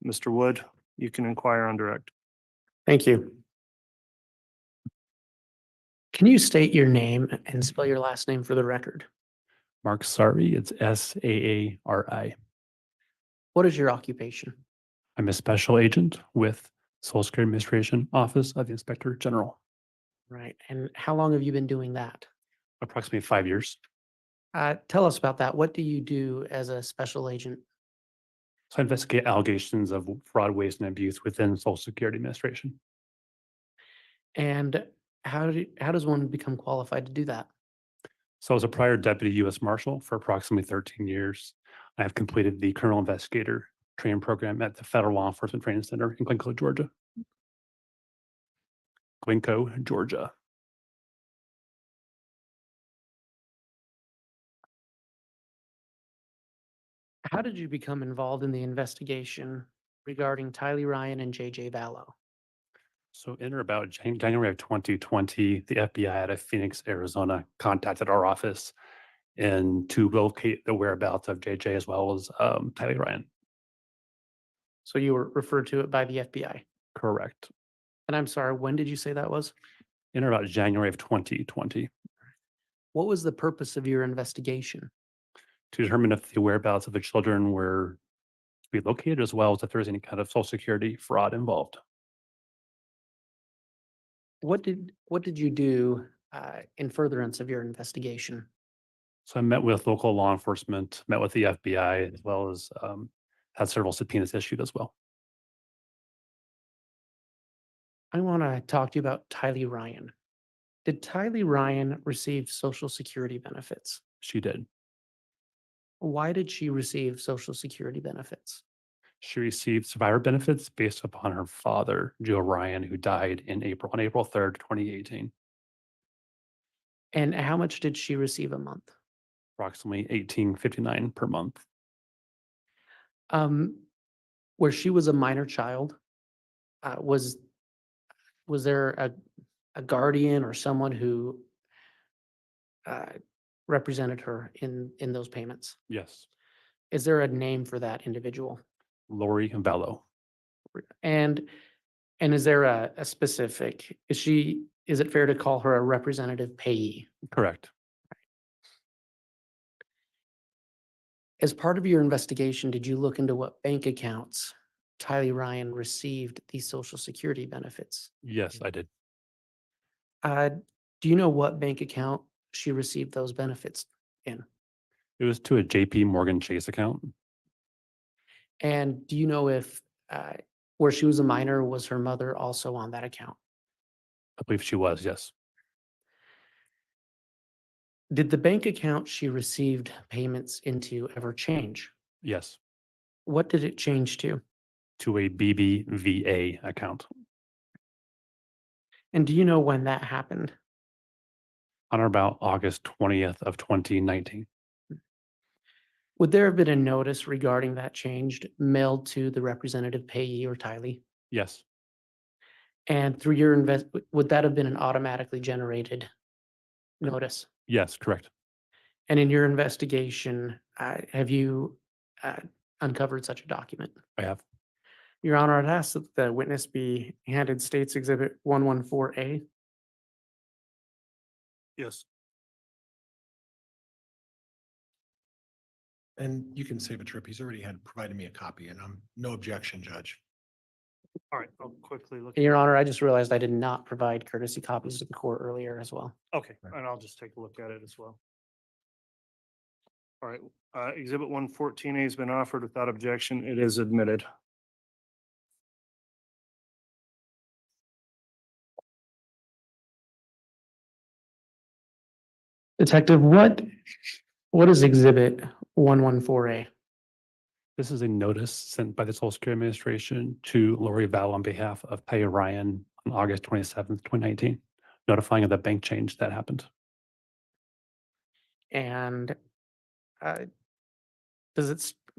Mr. Wood, you can inquire on direct. Thank you. Can you state your name and spell your last name for the record? Mark Saari, it's Saari. What is your occupation? I'm a special agent with Social Security Administration Office of the Inspector General. Right. And how long have you been doing that? Approximately 5 years. Tell us about that. What do you do as a special agent? So I investigate allegations of fraud, waste, and abuse within Social Security Administration. And how does one become qualified to do that? So I was a prior deputy U.S. Marshal for approximately 13 years. I have completed the criminal investigator training program at the Federal Law Enforcement Training Center in Glencoe, Georgia. How did you become involved in the investigation regarding Tylee Ryan and JJ Vallow? So in or about January of 2020, the FBI out of Phoenix, Arizona contacted our office and to locate the whereabouts of JJ as well as Tylee Ryan. So you were referred to it by the FBI? Correct. And I'm sorry, when did you say that was? In or about January of 2020. What was the purpose of your investigation? To determine if the whereabouts of the children were to be located, as well as if there was any kind of Social Security fraud involved. What did you do in furtherance of your investigation? So I met with local law enforcement, met with the FBI, as well as had several subpoenas issued as well. I want to talk to you about Tylee Ryan. Did Tylee Ryan receive Social Security benefits? She did. Why did she receive Social Security benefits? She received survivor benefits based upon her father, Joe Ryan, who died on April 3rd, 2018. And how much did she receive a month? Approximately $18.59 per month. Where she was a minor child, was there a guardian or someone who represented her in those payments? Yes. Is there a name for that individual? Lori Vallow. And is there a specific, is it fair to call her a representative payee? Correct. As part of your investigation, did you look into what bank accounts Tylee Ryan received these social security benefits? Yes, I did. Do you know what bank account she received those benefits in? It was to a JP Morgan Chase account. And do you know if, where she was a minor, was her mother also on that account? I believe she was, yes. Did the bank account she received payments into ever change? Yes, What did it change to? to a BBVA account And do you know when that happened? on or about August 20th of 2019. Would there have been a notice regarding that change mailed to the representative payee or Tylee? Yes, And through your would that have been an automatically generated notice? yes, correct. And in your investigation, have you uncovered such a document? I have. Your Honor, I'd ask that the witness be handed State's Exhibit 114A. Yes. And you can save a trip. He's already had provided me a copy and I'm no objection, Judge. All right, I'll quickly look. Your Honor, I just realized I did not provide courtesy copies to the court earlier as well. Okay, and I'll just take a look at it as well. All right, Exhibit 114A has been offered without objection. It is admitted. Detective, what is Exhibit 114A? This is a notice sent by the Social Security Administration to Lori Vallow on behalf of Tylee Ryan on August 27th, 2019, notifying of the bank change that happened. And does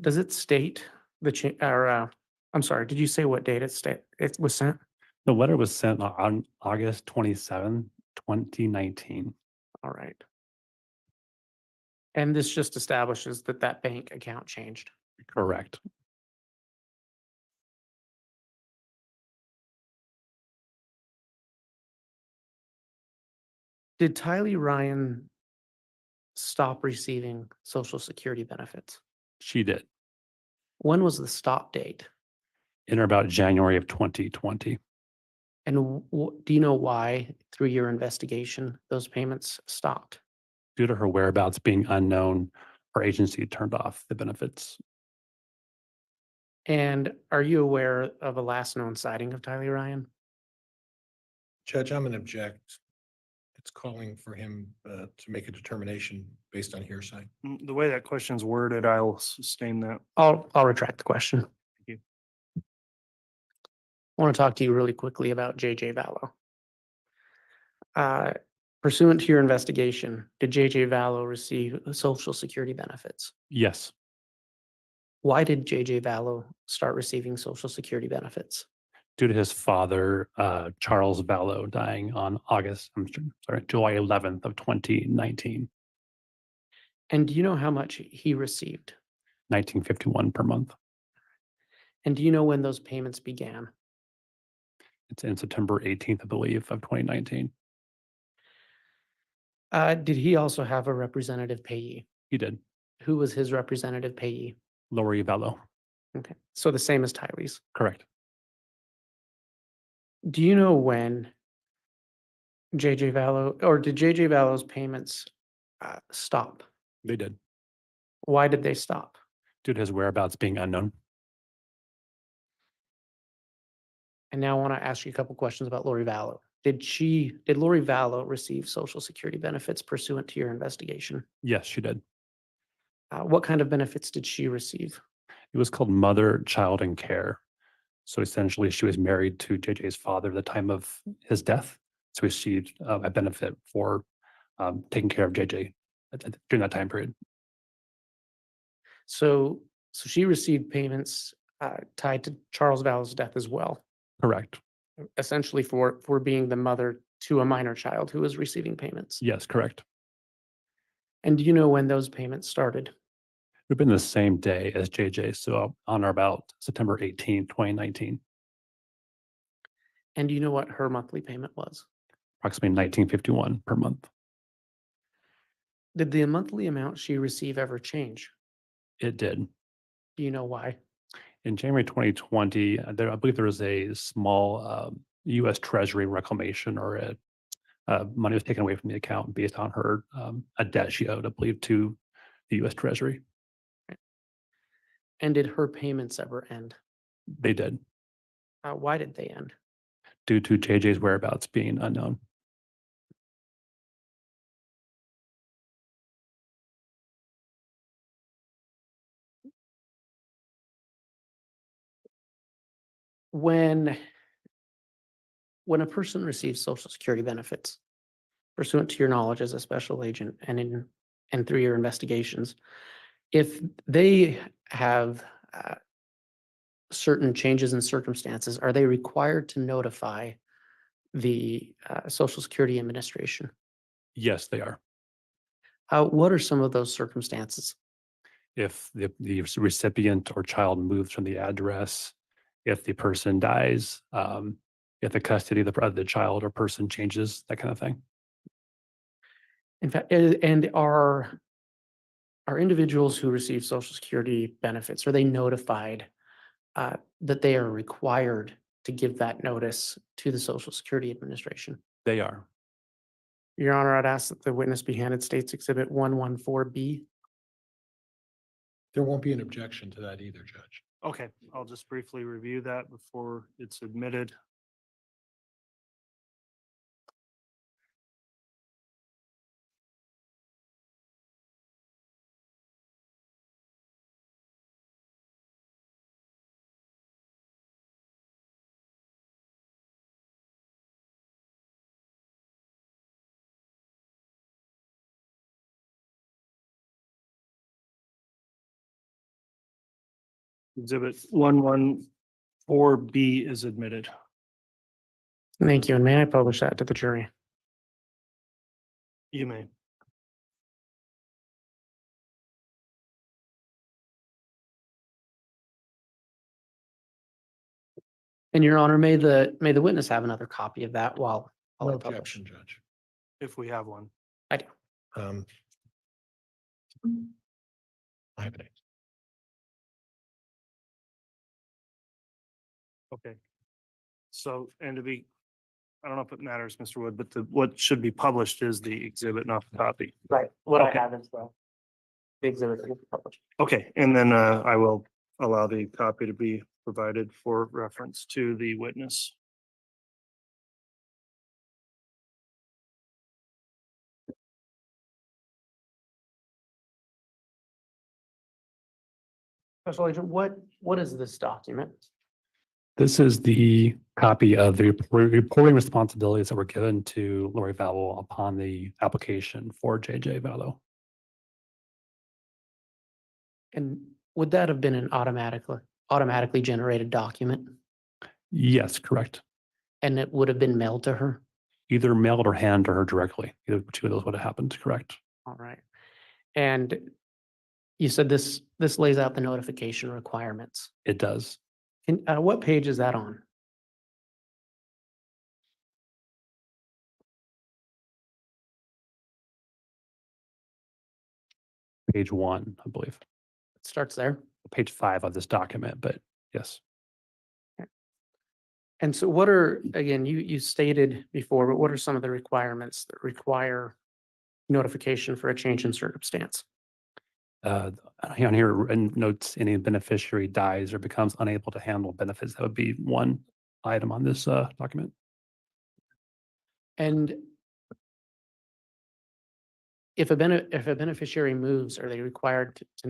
it state the I'm sorry, did you say what date it was sent? The letter was sent on August 27th, 2019. All right. And this just establishes that that bank account changed. Correct. Did Tylee Ryan stop receiving Social Security benefits? She did. When was the stop date? In or about January of 2020. And do you know why, through your investigation, those payments stopped? Due to her whereabouts being unknown, our agency turned off the benefits. And are you aware of a last known sighting of Tylee Ryan? Judge, I'm gonna object. It's calling for him to make a determination based on hearsay. The way that question's worded, I'll sustain that. I'll retract the question. Thank you. I want to talk to you really quickly about JJ Vallow. Pursuant to your investigation, did JJ Vallow receive Social Security benefits? Yes, Why did JJ Vallow start receiving Social Security benefits? due to his father, Charles Vallow, dying on July 11th of 2019, And do you know how much he received? $19.51 per month. And do you know when those payments began? It's in September 18th, I believe, of 2019. Did he also have a representative payee? He did. Who was his representative payee? Lori Vallow. Okay, so the same as Tylee's. Correct. Do you know when JJ Vallow, or did JJ Vallow's payments stop? They did. Why did they stop? Due to his whereabouts being unknown. And now I want to ask you a couple questions about Lori Vallow. Did Lori Vallow receive Social Security benefits pursuant to your investigation? Yes, she did. What kind of benefits did she receive? It was called Mother, Child, and Care. So essentially, she was married to JJ's father at the time of his death. So he received a benefit for taking care of JJ during that time period. So she received payments tied to Charles Vallow's death as well, Correct. essentially for being the mother to a minor child who was receiving payments. Yes, correct. And do you know when those payments started? It would have been the same day as JJ, so on or about September 18th, 2019, And do you know what her monthly payment was? approximately $19.51 per month. Did the monthly amount she received ever change? It did. Do you know why? In January 2020, I believe there was a small U.S. Treasury reclamation or money was taken away from the account based on her a debt she owed, I believe, to the U.S. Treasury. And did her payments ever end? They did, Why did they end? due to JJ's whereabouts being unknown. When a person receives Social Security benefits pursuant to your knowledge as a special agent and through your investigations, if they have certain changes in circumstances, are they required to notify the Social Security Administration? Yes, they are. What are some of those circumstances? If the recipient or child moves from the address, if the person dies, if the custody of the child or person changes, that kind of thing. In fact, and are individuals who receive Social Security benefits, are they notified that they are required to give that notice to the Social Security Administration? They are. Your Honor, I'd ask that the witness be handed States Exhibit 114B. There won't be an objection to that either, Judge. Okay, I'll just briefly review that before it's admitted. Exhibit 114B is admitted. Thank you, and may I publish that to the jury? You may. And Your Honor, may the witness have another copy of that while No I publish? objection, Judge. If we have one. I do. I have it. Okay. So, and to be, I don't know if it matters, Mr. Wood, but what should be published is the exhibit, not the copy. Right, what Okay. I have is the exhibit that will be published. Okay, and then I will allow the copy to be provided for reference to the witness. Special Agent, what is this document? This is the copy of the reporting responsibilities that were given to Lori Vallow upon the application for JJ Vallow. And would that have been an automatically generated document? Yes, correct. And it would have been mailed to her? Either mailed or handed to her directly. Either two of those would have happened, correct? All right. And you said this lays out the notification requirements. It does. And what page is that on? Page 1, I believe. It starts there. Page 5 of this document, but yes. And so what are, again, you stated before, but what are some of the requirements that require notification for a change in circumstance? On here, and notes any beneficiary dies or becomes unable to handle benefits. That would be one item on this document. And if a beneficiary moves, are they required to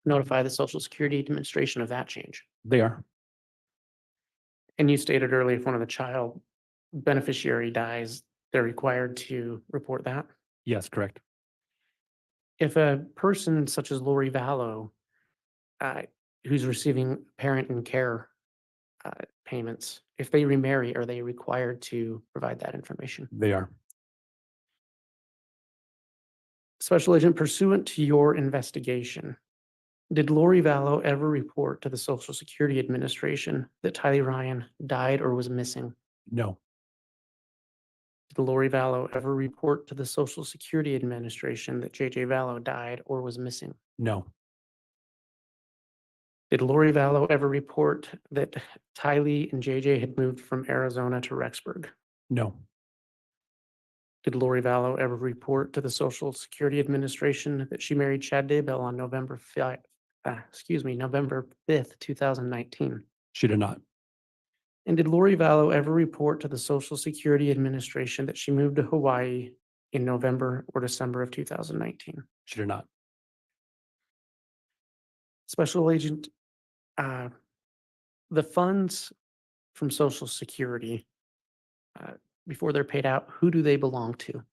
notify the Social Security Administration of that change? They are. And you stated earlier, if one of the child beneficiary dies, they're required to report that? Yes, correct. If a person such as Lori Vallow, who's receiving parent and care payments, if they remarry, are they required to provide that information? They are. Special Agent, pursuant to your investigation, did Lori Vallow ever report to the Social Security Administration that Tylee Ryan died or was missing? No. Did Lori Vallow ever report to the Social Security Administration that JJ Vallow died or was missing? No. Did Lori Vallow ever report that Tylee and JJ had moved from Arizona to Rexburg? No, Did Lori Vallow ever report to the Social Security Administration that she married Chad Daybell on November 5th, 2019? she did not. And did Lori Vallow ever report to the Social Security Administration that she moved to Hawaii in November or December of 2019? She did not. Special Agent, the funds from Social Security, before they're paid out, who do they belong to?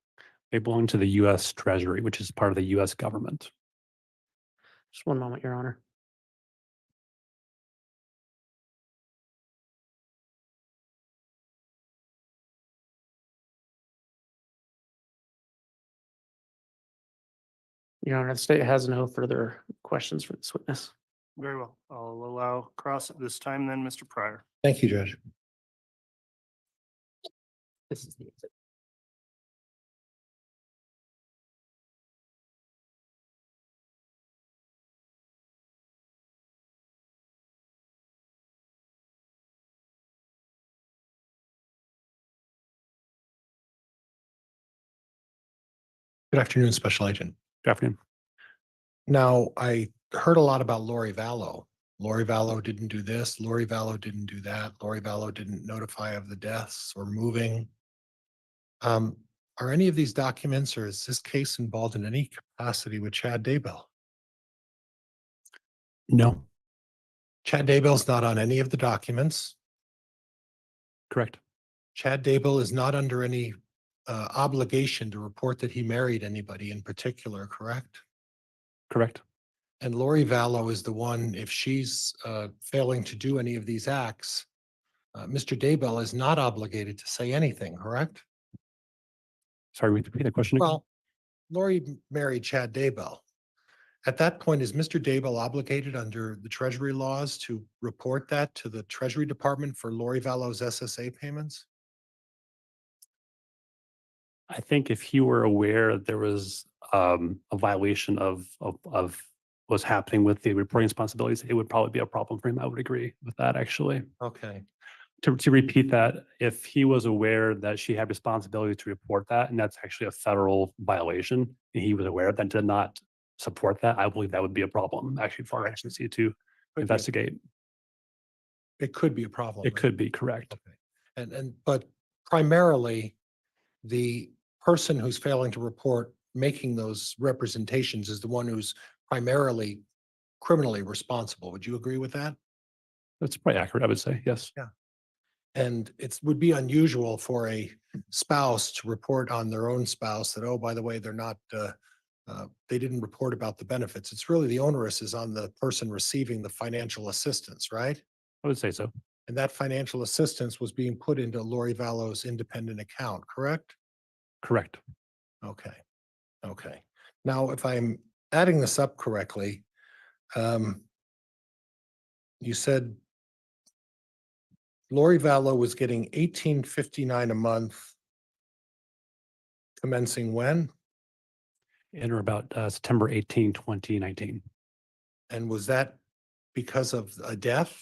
They belong to the U.S. Treasury, which is part of the U.S. government. Just one moment, Your Honor. Your Honor, the state has no further questions for this witness. Very well. I'll allow cross at this time then, Mr. Pryor. Thank you, Judge. This is the exit. Good afternoon, Special Agent. Good afternoon. Now, I heard a lot about Lori Vallow. Lori Vallow didn't do this. Lori Vallow didn't do that. Lori Vallow didn't notify of the deaths or moving. Are any of these documents or is this case involved in any capacity with Chad Daybell? No, Chad Daybell's not on any of the documents. correct. Chad Daybell is not under any obligation to report that he married anybody in particular, correct? Correct. And Lori Vallow is the one, if she's failing to do any of these acts, Mr. Daybell is not obligated to say anything, correct? Sorry, repeat the question again. Well, Lori married Chad Daybell. At that point, is Mr. Daybell obligated under the Treasury laws to report that to the Treasury Department for Lori Vallow's SSA payments? I think if he were aware there was a violation of what's happening with the reporting responsibilities, it would probably be a problem for him. I would agree with that, actually. Okay. To repeat that, if he was aware that she had responsibility to report that, and that's actually a federal violation, and he was aware of that, did not support that, I believe that would be a problem, actually, for our agency to investigate. It could be a problem. It could be, correct. Okay. But primarily, the person who's failing to report making those representations is the one who's primarily criminally responsible. Would you agree with that? That's probably accurate, I would say, yes. Yeah. And it would be unusual for a spouse to report on their own spouse that, oh, by the way, they're not, they didn't report about the benefits. It's really the onus is on the person receiving the financial assistance, right? I would say so. And that financial assistance was being put into Lori Vallow's independent account, correct? Correct. Okay. Okay. Now, if I'm adding this up correctly, you said Lori Vallow was getting $18.59 a month commencing when? In or about September 18, 2019. And was that because of a death?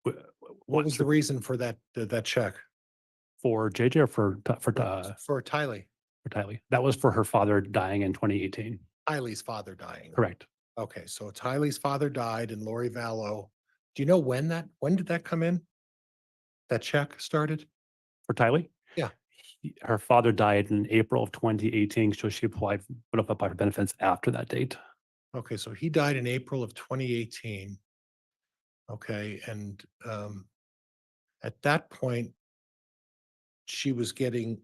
What was the reason for that check? For JJ or for Tylee? For Tylee. That was for her father dying in 2018. Tylee's father dying. Correct. Okay, so Tylee's father died and Lori Vallow. Do you know when did that come in? That check started? For Tylee? Yeah. Her father died in April of 2018, so she applied, put up her benefits after that date. Okay, so he died in April of 2018. Okay, and at that point, she was getting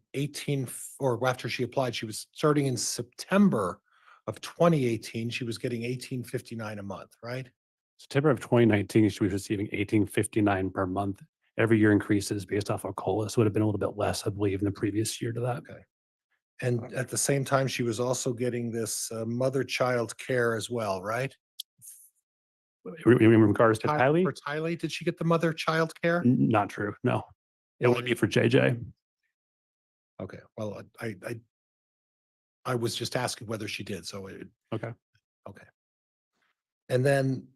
or after she applied, she was starting in September of 2018, she was getting $18.59 a month, right? September of 2019, she was receiving $18.59 per month. Every year increases based off of COLA, so it would have been a little bit less, I believe, in the previous year to that. Okay. And at the same time, she was also getting this mother-child care as well, right? In regards to Tylee? For Tylee, did she get the mother-child care? Not true, no. It would be for JJ. Okay, well, I was just asking whether she did, so Okay. Okay. And then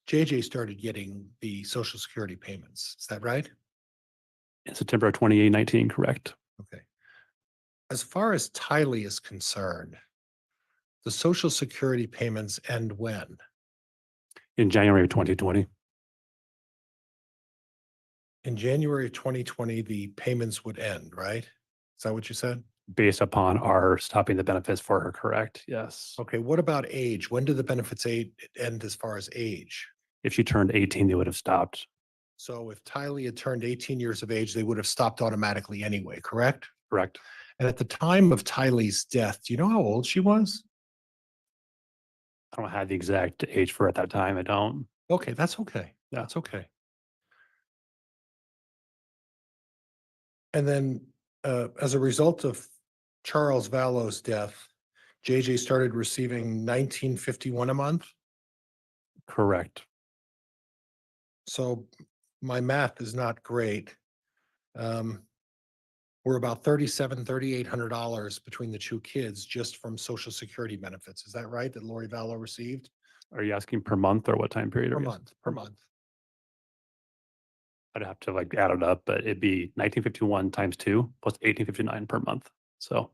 JJ started getting the Social Security payments. Is that right? In September of 2019, correct? Okay. As far as Tylee is concerned, the Social Security payments end when? In January of 2020. In January of 2020, the payments would end, right? Is that what you said? Based upon our stopping the benefits for her, correct? Yes. Okay, what about age? When do the benefits end as far as age? If she turned 18, they would have stopped. So if Tylee had turned 18 years of age, they would have stopped automatically anyway, correct? Correct. And at the time of Tylee's death, do you know how old she was? I don't have the exact age for her at that time. I don't. Okay, that's okay. Yeah. That's okay. And then as a result of Charles Vallow's death, JJ started receiving $19.51 a month. Correct. So my math is not great. We're about $3,800 between the two kids just from Social Security benefits. Is that right? That Lori Vallow received? Are you asking per month or what time period? Per are you month, per month. I'd have to like add it up, but it'd be 1951 times 2 plus 1859 per month. So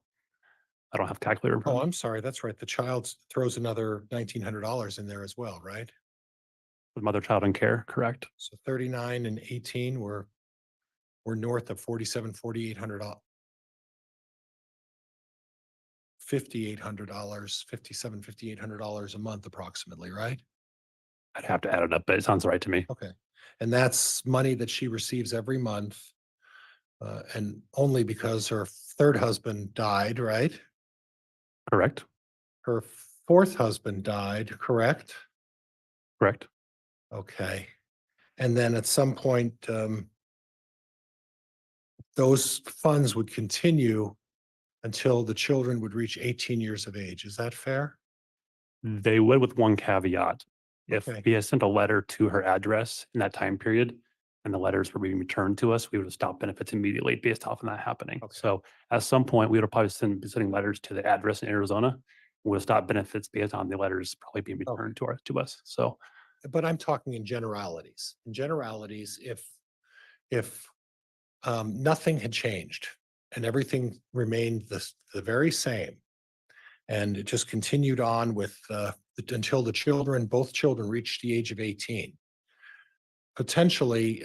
I don't have a calculator. Oh, I'm sorry. That's right. The child throws another $1,900 in there as well, right? With mother, child, and care, correct? So 39 and 18, we're north of $4,800. $5,800 a month approximately, right? I'd have to add it up, but it sounds right to me. Okay. And that's money that she receives every month. And only because her third husband died, right? Correct. Her fourth husband died, correct? Correct. Okay. And then at some point, those funds would continue until the children would reach 18 years of age. Is that fair? They would, with one caveat. If Okay. we had sent a letter to her address in that time period and the letters were being returned to us, we would have stopped benefits immediately based off of that happening. Okay. So at some point, we would have probably be sending letters to the address in Arizona. We would have stopped benefits based on the letters probably being returned to us. So But I'm talking in generalities. In generalities, if nothing had changed and everything remained the very same, and it just continued on with until both children reached the age of 18. Potentially,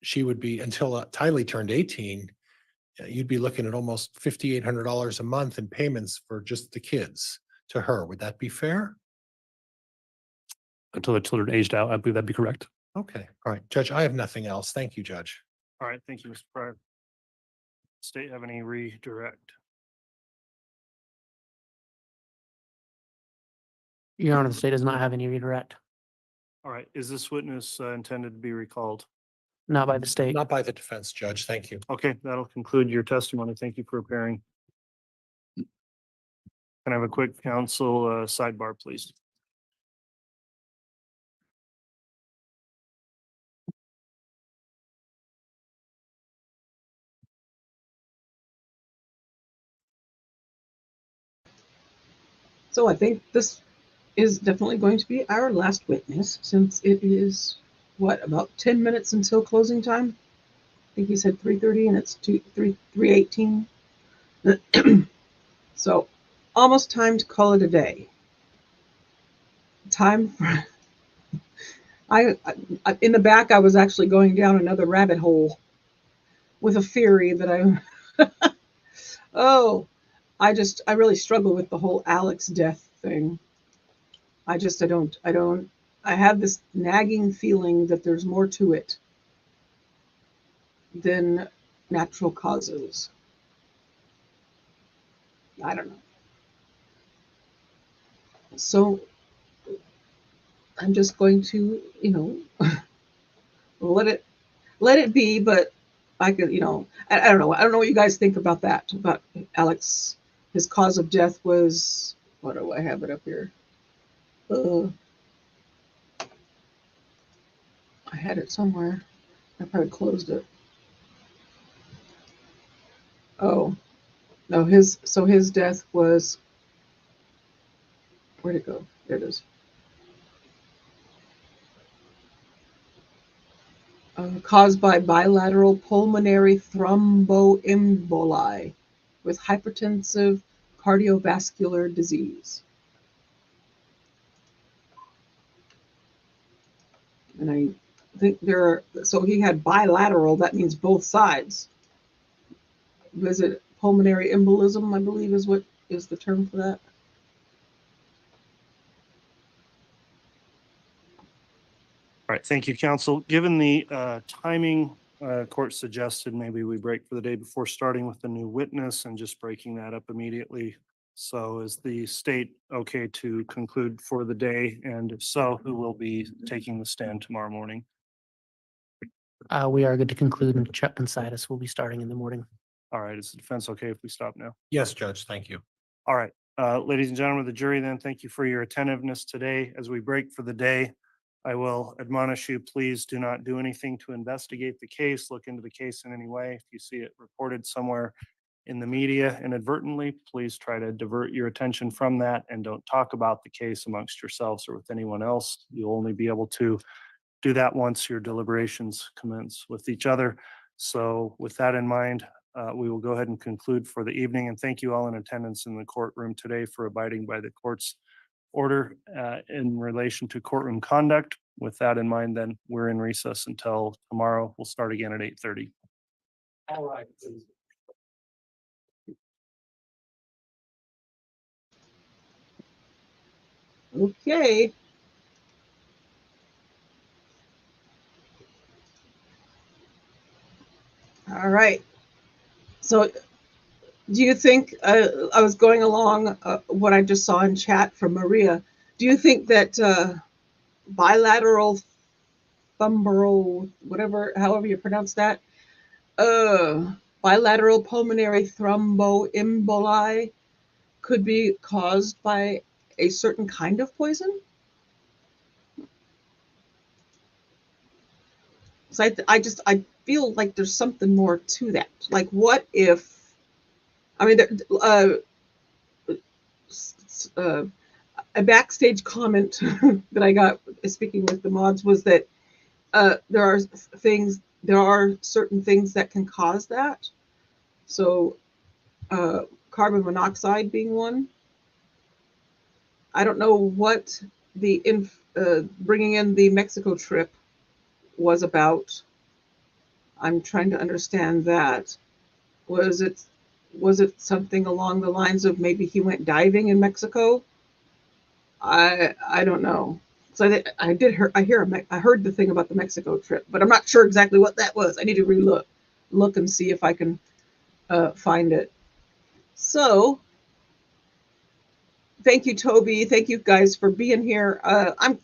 she would be, until Tylee turned 18, you'd be looking at almost $5,800 a month in payments for just the kids to her. Would that be fair? until the children aged out, I believe that'd be correct. Okay, all right, Judge, I have nothing else. Thank you, Judge. All right, thank you, Mr. Pryor. State have any redirect? Your Honor, the state does not have any redirect, All right, is this witness intended to be recalled? not by the state. Not by the defense, Judge. Thank you. Okay, that'll conclude your testimony. Thank you for appearing. Can I have a quick counsel sidebar, please? So I think this is definitely going to be our last witness, since it is, what, about 10 minutes until closing time? I think he said 3:30 and it's 3:18. So almost time to call it a day. Time for, I in the back, I was actually going down another rabbit hole with a theory that oh, I really struggle with the whole Alex death thing. I have this nagging feeling that there's more to it than natural causes. I don't know. So I'm just going to, let it be, but I could, I don't know. I don't know what you guys think about that, about Alex. His cause of death was, what do I have it up here? I had it somewhere. I probably closed it. Oh, no, his death was Where'd it go? There it is. Caused by bilateral pulmonary thromboemboli with hypertensive cardiovascular disease. And I think so he had bilateral, that means both sides. Was it pulmonary embolism, I believe is what is the term for that? All right, thank you, counsel. Given the timing, court suggested maybe we break for the day before starting with the new witness and just breaking that up immediately. So is the state okay to conclude for the day? And if so, who will be taking the stand tomorrow morning? We are good to conclude, and Chuck and Sidus will be starting in the morning. All right, is the defense okay if we stop now? Yes, Judge, thank you. All right, ladies and gentlemen of the jury, then thank you for your attentiveness today. As we break for the day, I will admonish you, please do not do anything to investigate the case, look into the case in any way. If you see it reported somewhere in the media inadvertently, please try to divert your attention from that and don't talk about the case amongst yourselves or with anyone else. You'll only be able to do that once your deliberations commence with each other. So with that in mind, we will go ahead and conclude for the evening, and thank you all in attendance in the courtroom today for abiding by the court's order in relation to courtroom conduct. With that in mind, then we're in recess until tomorrow. We'll start again at 8:30. All right. Okay. All right. So do you think, I was going along what I just saw in chat from Maria, do you think that bilateral whatever, however you pronounce that, bilateral pulmonary thromboemboli could be caused by a certain kind of poison? So I feel like there's something more to that. Like, what if, I mean, a backstage comment that I got speaking with the mods was that there are certain things that can cause that. So carbon monoxide being one. I don't know what the bringing in the Mexico trip was about. I'm trying to understand that. Was it something along the lines of maybe he went diving in Mexico? I don't know. So I heard the thing about the Mexico trip, but I'm not sure exactly what that was. I need to look and see if I can find it. So thank you, Toby. Thank you guys for being here. I'm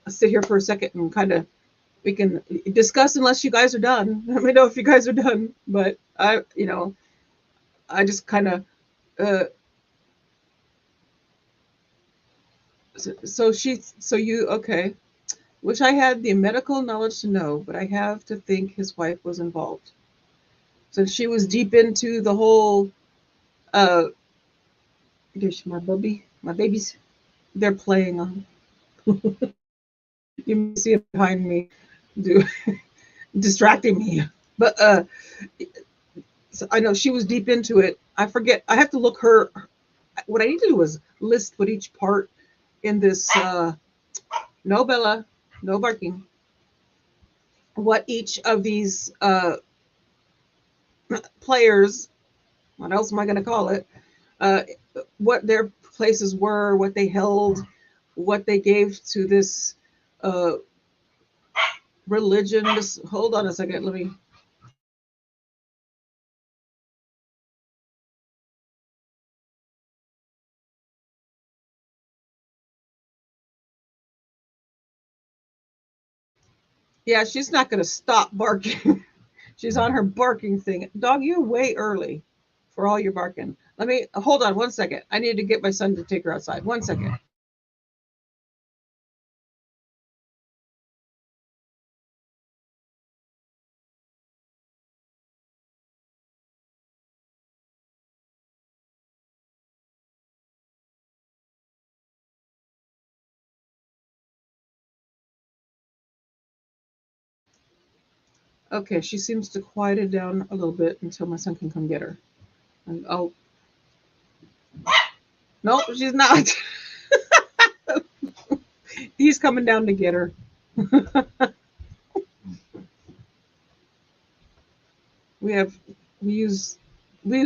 sit here for a second and we can discuss unless you guys are done. Let me know if you guys are done. But I just kind of okay. Wish I had the medical knowledge to know, but I have to think his wife was involved. Since she was deep into the whole there's my babies, they're playing on. You may see it behind me distracting me. But so I know she was deep into it. I forget. I have to look her. What I need to do is list what each part in this. No, Bella, no barking. What each of these players, what else am I going to call it? What their places were, what they held, what they gave to this religion. Just hold on a second. Let me. Yeah, she's not going to stop barking. She's on her barking thing. Dog, you're way early for all your barking. Let me hold on 1 second. I need to get my son to take her outside. 1 second. Okay, she seems to quieted down a little bit until my son can come get her. And oh, no, she's not. He's coming down to get her. we use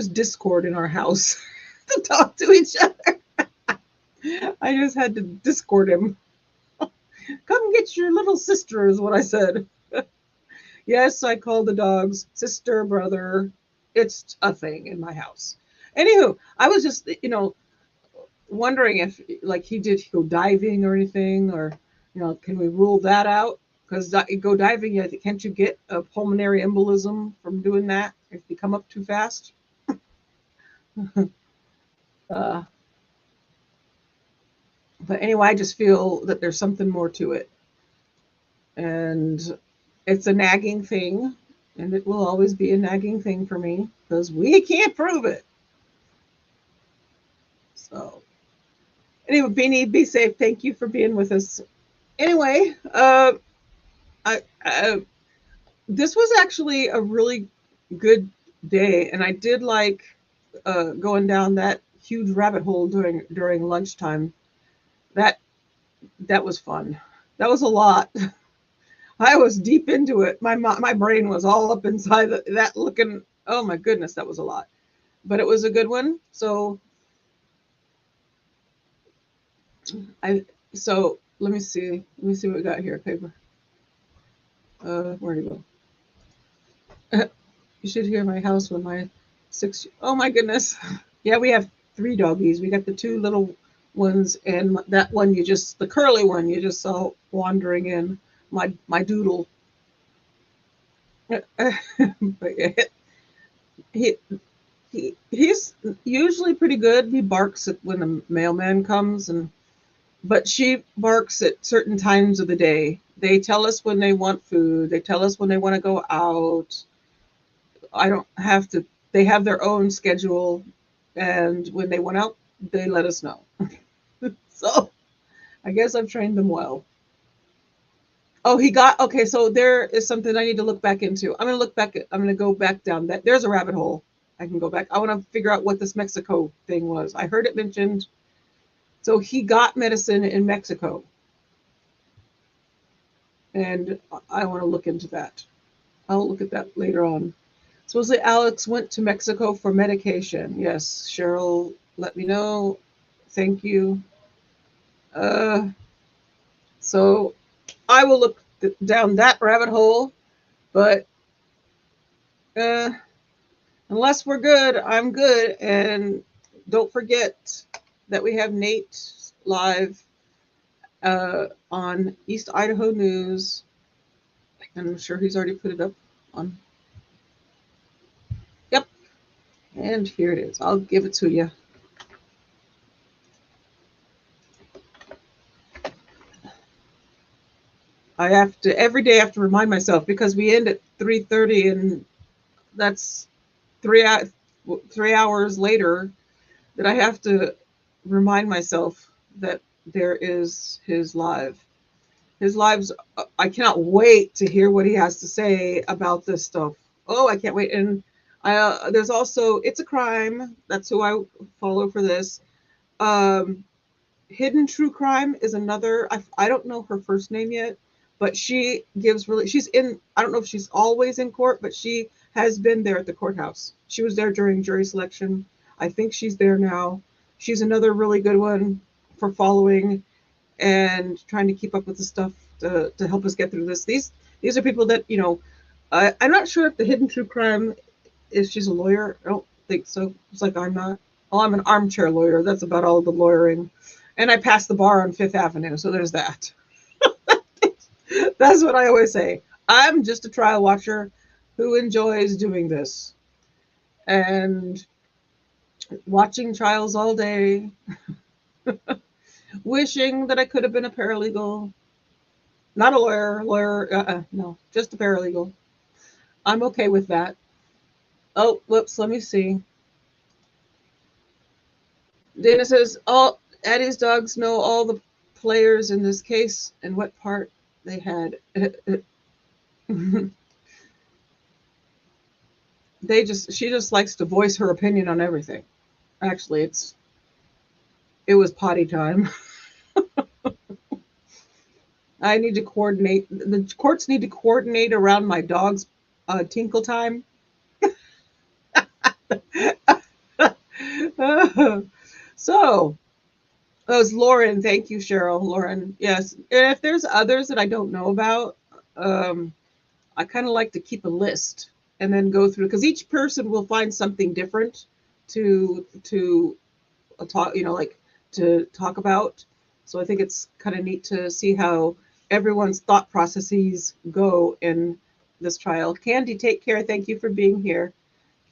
Discord in our house to talk to each other. I just had to Discord him. Come get your little sister is what I said. Yes, I call the dogs sister, brother. It's a thing in my house. Anywho, I was just, wondering if like he did go diving or anything, or can we rule that out? Because go diving, can't you get a pulmonary embolism from doing that if you come up too fast? But anyway, I just feel that there's something more to it, and it's a nagging thing, and it will always be a nagging thing for me because we can't prove it. So anyway, Beanie, be safe. Thank you for being with us. Anyway, this was actually a really good day, and I did like going down that huge rabbit hole during lunchtime. That was fun. That was a lot. I was deep into it. My brain was all up inside that looking. Oh my goodness, that was a lot, but it was a good one. So let me see what we got here. Paper. Where'd it go? You should hear my house when my 6. Oh my goodness. Yeah, we have 3 doggies. We got the 2 little ones and that one the curly one you just saw wandering in, my doodle. But he's usually pretty good. He barks when the mailman comes, but she barks at certain times of the day. They tell us when they want food. They tell us when they want to go out. I don't have to. They have their own schedule, and when they went out, they let us know. So I guess I've trained them well. Oh, okay. So there is something I need to look back into. I'm going to go back down that. There's a rabbit hole. I can go back. I want to figure out what this Mexico thing was. I heard it mentioned. So he got medicine in Mexico. And I want to look into that. I'll look at that later on. Supposedly Alex went to Mexico for medication. Yes, Cheryl let me know. Thank you. So I will look down that rabbit hole, but unless we're good, I'm good. And don't forget that we have Nate live on East Idaho News. I'm sure he's already put it up on. Yep. And here it is. I'll give it to you. Every day I have to remind myself because we end at 3:30 and that's 3 hours later that I have to remind myself that there is his live. His lives, I cannot wait to hear what he has to say about this stuff. Oh, I can't wait. And there's also It's a Crime. That's who I follow for this. Hidden True Crime is another. I don't know her first name yet, but she's in, I don't know if she's always in court, but she has been there at the courthouse. She was there during jury selection. I think she's there now. She's another really good one for following and trying to keep up with the stuff to help us get through this. These are people that, I'm not sure if the Hidden True Crime, if she's a lawyer. I don't think so. It's like I'm not. Well, I'm an armchair lawyer. That's about all the lawyering. And I passed the bar on 5th Avenue, so there's that. That's what I always say. I'm just a trial watcher who enjoys doing this. And watching trials all day. Wishing that I could have been a paralegal. Not a lawyer, no, just a paralegal. I'm okay with that. Oh, whoops, let me see. Dana says, Addie's dogs know all the players in this case and what part they had. she just likes to voice her opinion on everything. Actually, it was potty time. I need to coordinate. The courts need to coordinate around my dog's tinkle time. So, that was Lauren. Thank you, Cheryl. Lauren, yes. And if there's others that I don't know about, I kind of like to keep a list and then go through, because each person will find something different to talk, like to talk about. So I think it's kind of neat to see how everyone's thought processes go in this trial. Candy, take care. Thank you for being here.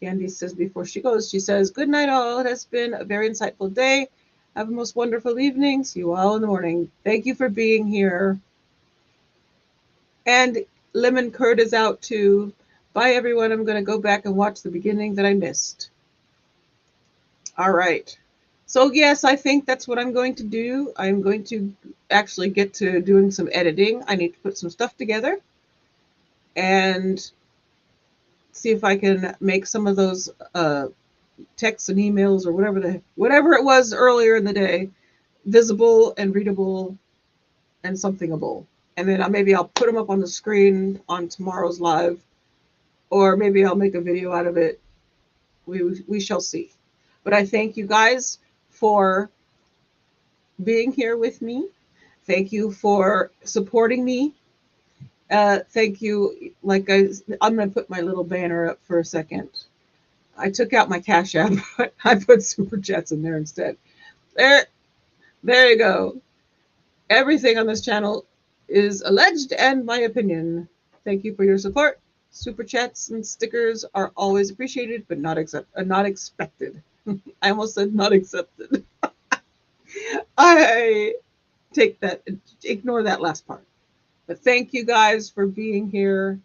Candy says before she goes, she says, good night all. It has been a very insightful day. Have a most wonderful evening. See you all in the morning. Thank you for being here. And Lemon Curd is out too. Bye, everyone. I'm going to go back and watch the beginning that I missed. All right. So, yes, I think that's what I'm going to do. I'm going to actually get to doing some editing. I need to put some stuff together and see if I can make some of those texts and emails or whatever it was earlier in the day visible and readable and somethingable. And then maybe I'll put them up on the screen on tomorrow's live, or maybe I'll make a video out of it. We shall see. But I thank you guys for being here with me. Thank you for supporting me. Thank you. I'm going to put my little banner up for a second. I took out my Cash App. I put Super Chats in there instead. There you go. Everything on this channel is alleged and my opinion. Thank you for your support. Super Chats and stickers are always appreciated, but not expected. I almost said not accepted. I ignore that last part. But thank you guys for being here.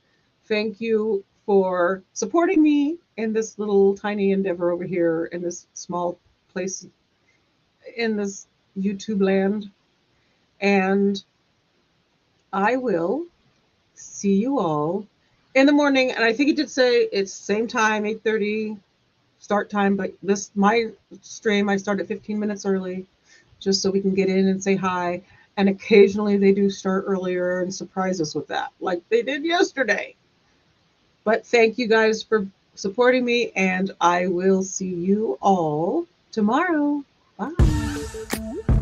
Thank you for supporting me in this little tiny endeavor over here in this small place in this YouTube land. And I will see you all in the morning. And I think it did say it's same time, 8:30 start time, but my stream, I start at 15 minutes early just so we can get in and say hi. And occasionally they do start earlier and surprise us with that, like they did yesterday. But thank you guys for supporting me, and I will see you all tomorrow. Bye.